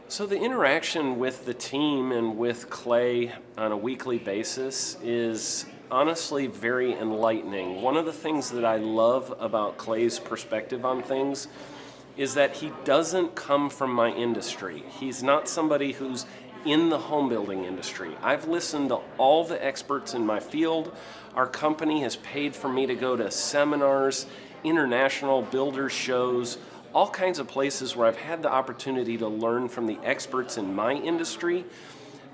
So the interaction with the team and with Clay on a weekly basis is honestly very enlightening. One of the things that I love about Clay's perspective on things is that he doesn't come from my industry. He's not somebody who's in the home building industry. I've listened to all the experts in my field. Our company has paid for me to go to seminars, international builder shows, all kinds of places where I've had the opportunity to learn from the experts in my industry.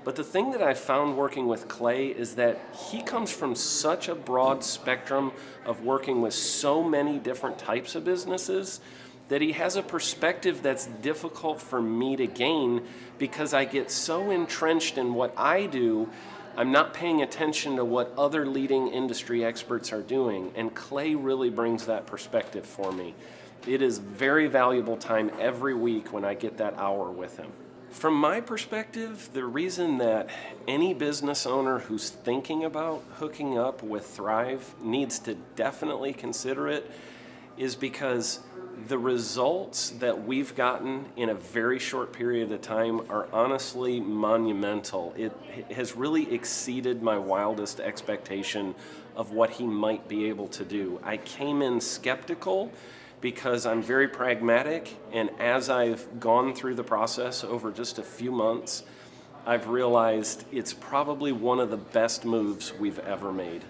But the thing that I've found working with Clay is that he comes from such a broad spectrum of working with so many different types of businesses that he has a perspective that's difficult for me to gain because I get so entrenched in what I do, I'm not paying attention to what other leading industry experts are doing. And Clay really brings that perspective for me. It is very valuable time every week when I get that hour with him. From my perspective, the reason that any business owner who's thinking about hooking up with Thrive needs to definitely consider it is because The results that we've gotten in a very short period of time are honestly monumental. It has really exceeded my wildest expectation of what he might be able to do. I came in skeptical because I'm very pragmatic, and as I've gone through the process over just a few months, I've realized it's probably one of the best moves we've ever made.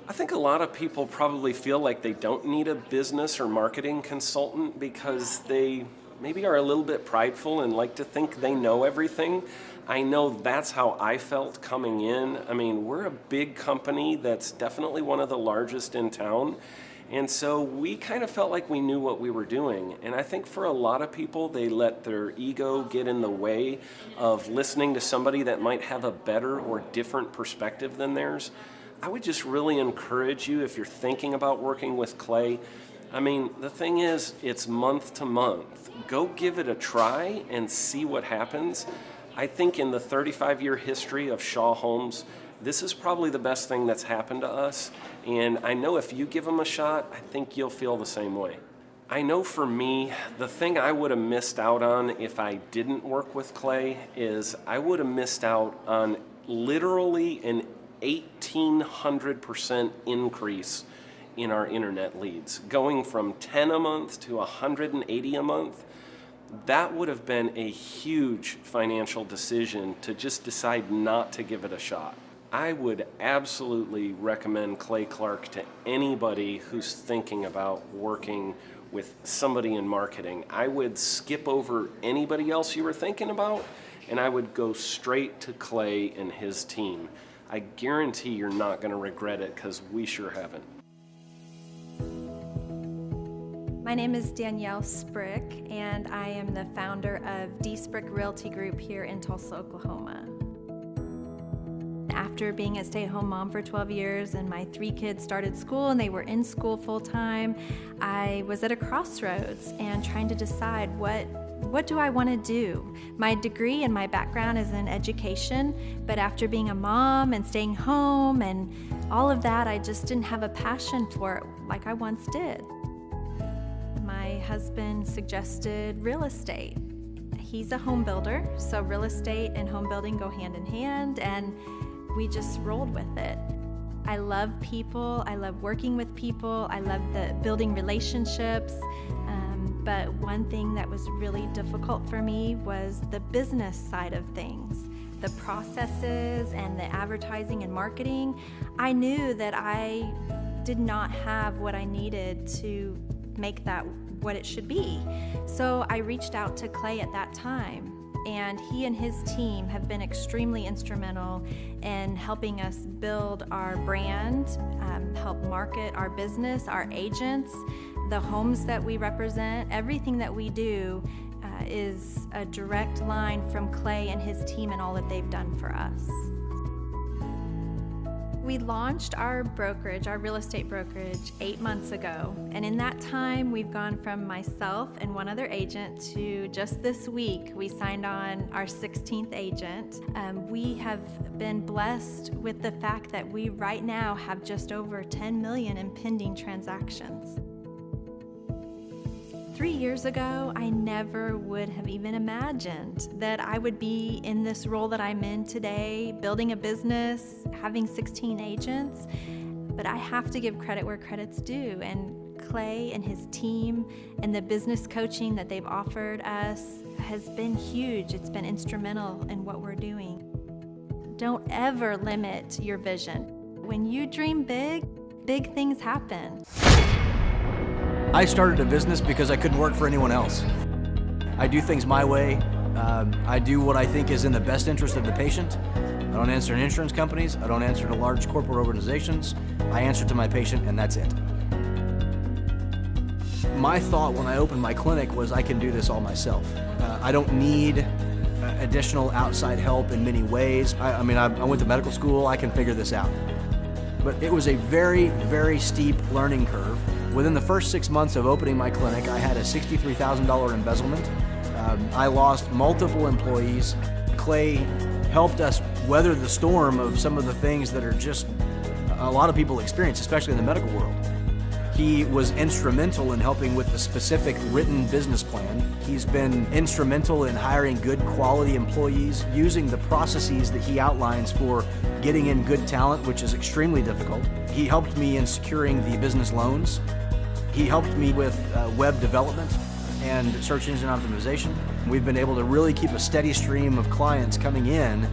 I think a lot of people probably feel like they don't need a business or marketing consultant because they maybe are a little bit prideful and like to think they know everything. I know that's how I felt coming in. I mean, we're a big company that's definitely one of the largest in town. And so we kind of felt like we knew what we were doing. And I think for a lot of people, they let their ego get in the way of listening to somebody that might have a better or different perspective than theirs. I would just really encourage you, if you're thinking about working with Clay, I mean, the thing is, it's month to month. Go give it a try and see what happens. I think in the 35-year history of Shaw Homes, this is probably the best thing that's happened to us. And I know if you give them a shot, I think you'll feel the same way. I know for me, the thing I would have missed out on if I didn't work with Clay is I would have missed out on literally an 1,800% increase in our internet leads, going from 10 a month to 180 a month. That would have been a huge financial decision to just decide not to give it a shot. I would absolutely recommend Clay Clark to anybody who's thinking about working with somebody in marketing. I would skip over anybody else you were thinking about, and I would go straight to Clay and his team. I guarantee you're not going to regret it because we sure haven't. My name is Danielle Sprick, and I am the founder of D. Sprick Realty Group here in Tulsa, Oklahoma. After being a stay-at-home mom for 12 years and my 3 kids started school and they were in school full-time, I was at a crossroads and trying to decide what do I want to do? My degree and my background is in education, but after being a mom and staying home and all of that, I just didn't have a passion for it like I once did. My husband suggested real estate. He's a home builder, so real estate and home building go hand in hand, and we just rolled with it. I love people, I love working with people, I love building relationships, but one thing that was really difficult for me was the business side of things. The processes and the advertising and marketing. I knew that I did not have what I needed to make that what it should be. So I reached out to Clay at that time, and he and his team have been extremely instrumental in helping us build our brand, help market our business, our agents, the homes that we represent. Everything that we do is a direct line from Clay and his team and all that they've done for us. We launched our brokerage, our real estate brokerage, 8 months ago. And in that time, we've gone from myself and one other agent to just this week, we signed on our 16th agent. We have been blessed with the fact that we right now have just over 10 million in pending transactions. 3 years ago, I never would have even imagined that I would be in this role that I'm in today, building a business, having 16 agents. But I have to give credit where credit's due. And Clay and his team and the business coaching that they've offered us has been huge. It's been instrumental in what we're doing. Don't ever limit your vision. When you dream big, big things happen. I started a business because I couldn't work for anyone else. I do things my way. I do what I think is in the best interest of the patient. I don't answer to insurance companies. I don't answer to large corporate organizations. I answer to my patient, and that's it. My thought when I opened my clinic was I can do this all myself. I don't need additional outside help in many ways. I went to medical school. I can figure this out. But it was a very, very steep learning curve. Within the first 6 months of opening my clinic, I had a $63,000 embezzlement. I lost multiple employees. Clay helped us weather the storm of some of the things that are just a lot of people experience, especially in the medical world. He was instrumental in helping with the specific written business plan. He's been instrumental in hiring good quality employees, using the processes that he outlines for getting in good talent, which is extremely difficult. He helped me in securing the business loans. He helped me with web development and search engine optimization. We've been able to really keep a steady stream of clients coming in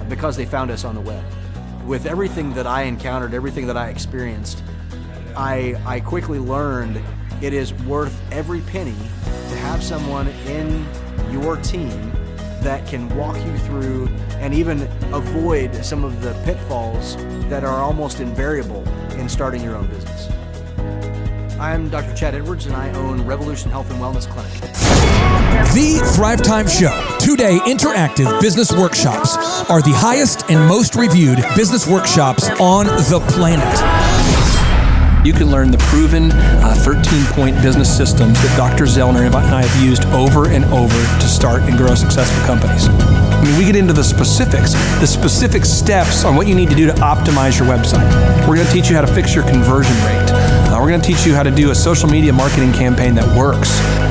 because they found us on the web. With everything that I encountered, everything that I experienced, I quickly learned it is worth every penny to have someone in your team that can walk you through and even avoid some of the pitfalls that are almost invariable in starting your own business. I'm Dr. Chad Edwards, and I own Revolution Health and Wellness Clinic. The Thrive Time Show 2-day interactive business workshops are the highest and most reviewed business workshops on the planet. You can learn the proven 13-point business systems that Dr. Zoellner and I have used over and over to start and grow successful companies. I mean, we get into the specifics, the specific steps on what you need to do to optimize your website. We're going to teach you how to fix your conversion rate. We're going to teach you how to do a social media marketing campaign that works.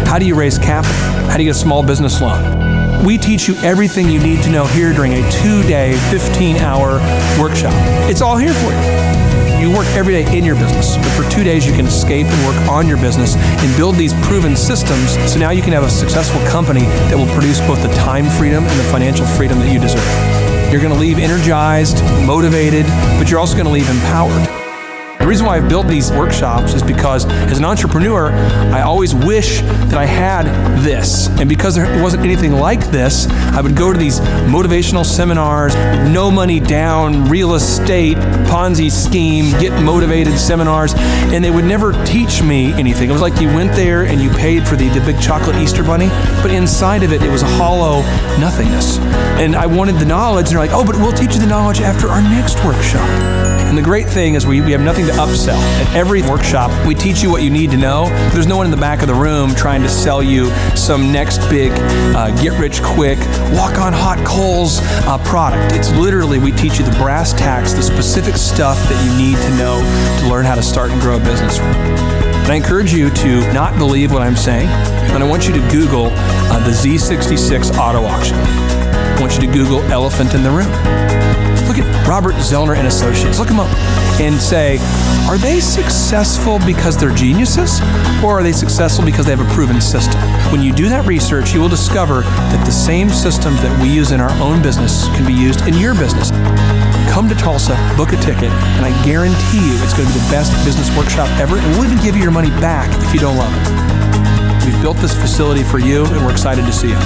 How do you raise capital? How do you get a small business loan? We teach you everything you need to know here during a 2-day, 15-hour workshop. It's all here for you. You work every day in your business, but for 2 days you can escape and work on your business and build these proven systems so now you can have a successful company that will produce both the time freedom and the financial freedom that you deserve. You're going to leave energized, motivated, but you're also going to leave empowered. The reason why I've built these workshops is because as an entrepreneur, I always wish that I had this. And because there wasn't anything like this, I would go to these motivational seminars, no money down, real estate, Ponzi scheme, get motivated seminars, and they would never teach me anything. It was like you went there and you paid for the big chocolate Easter bunny, but inside of it, it was a hollow nothingness. And I wanted the knowledge, and they're like, oh, but we'll teach you the knowledge after our next workshop. And the great thing is we have nothing to upsell. At every workshop, we teach you what you need to know. There's no one in the back of the room trying to sell you some next big get-rich-quick, walk-on-hot coals product. It's literally, we teach you the brass tacks, the specific stuff that you need to know to learn how to start and grow a business. And I encourage you to not believe what I'm saying, and I want you to Google the Z66 auto auction. I want you to Google elephant in the room. Look at Robert Zoellner and Associates. Look them up and say, are they successful because they're geniuses, or are they successful because they have a proven system? When you do that research, you will discover that the same systems that we use in our own business can be used in your business. Come to Tulsa, book a ticket, and I guarantee you it's going to be the best business workshop ever, and we'll even give you your money back if you don't love it. We've built this facility for you, and we're excited to see you.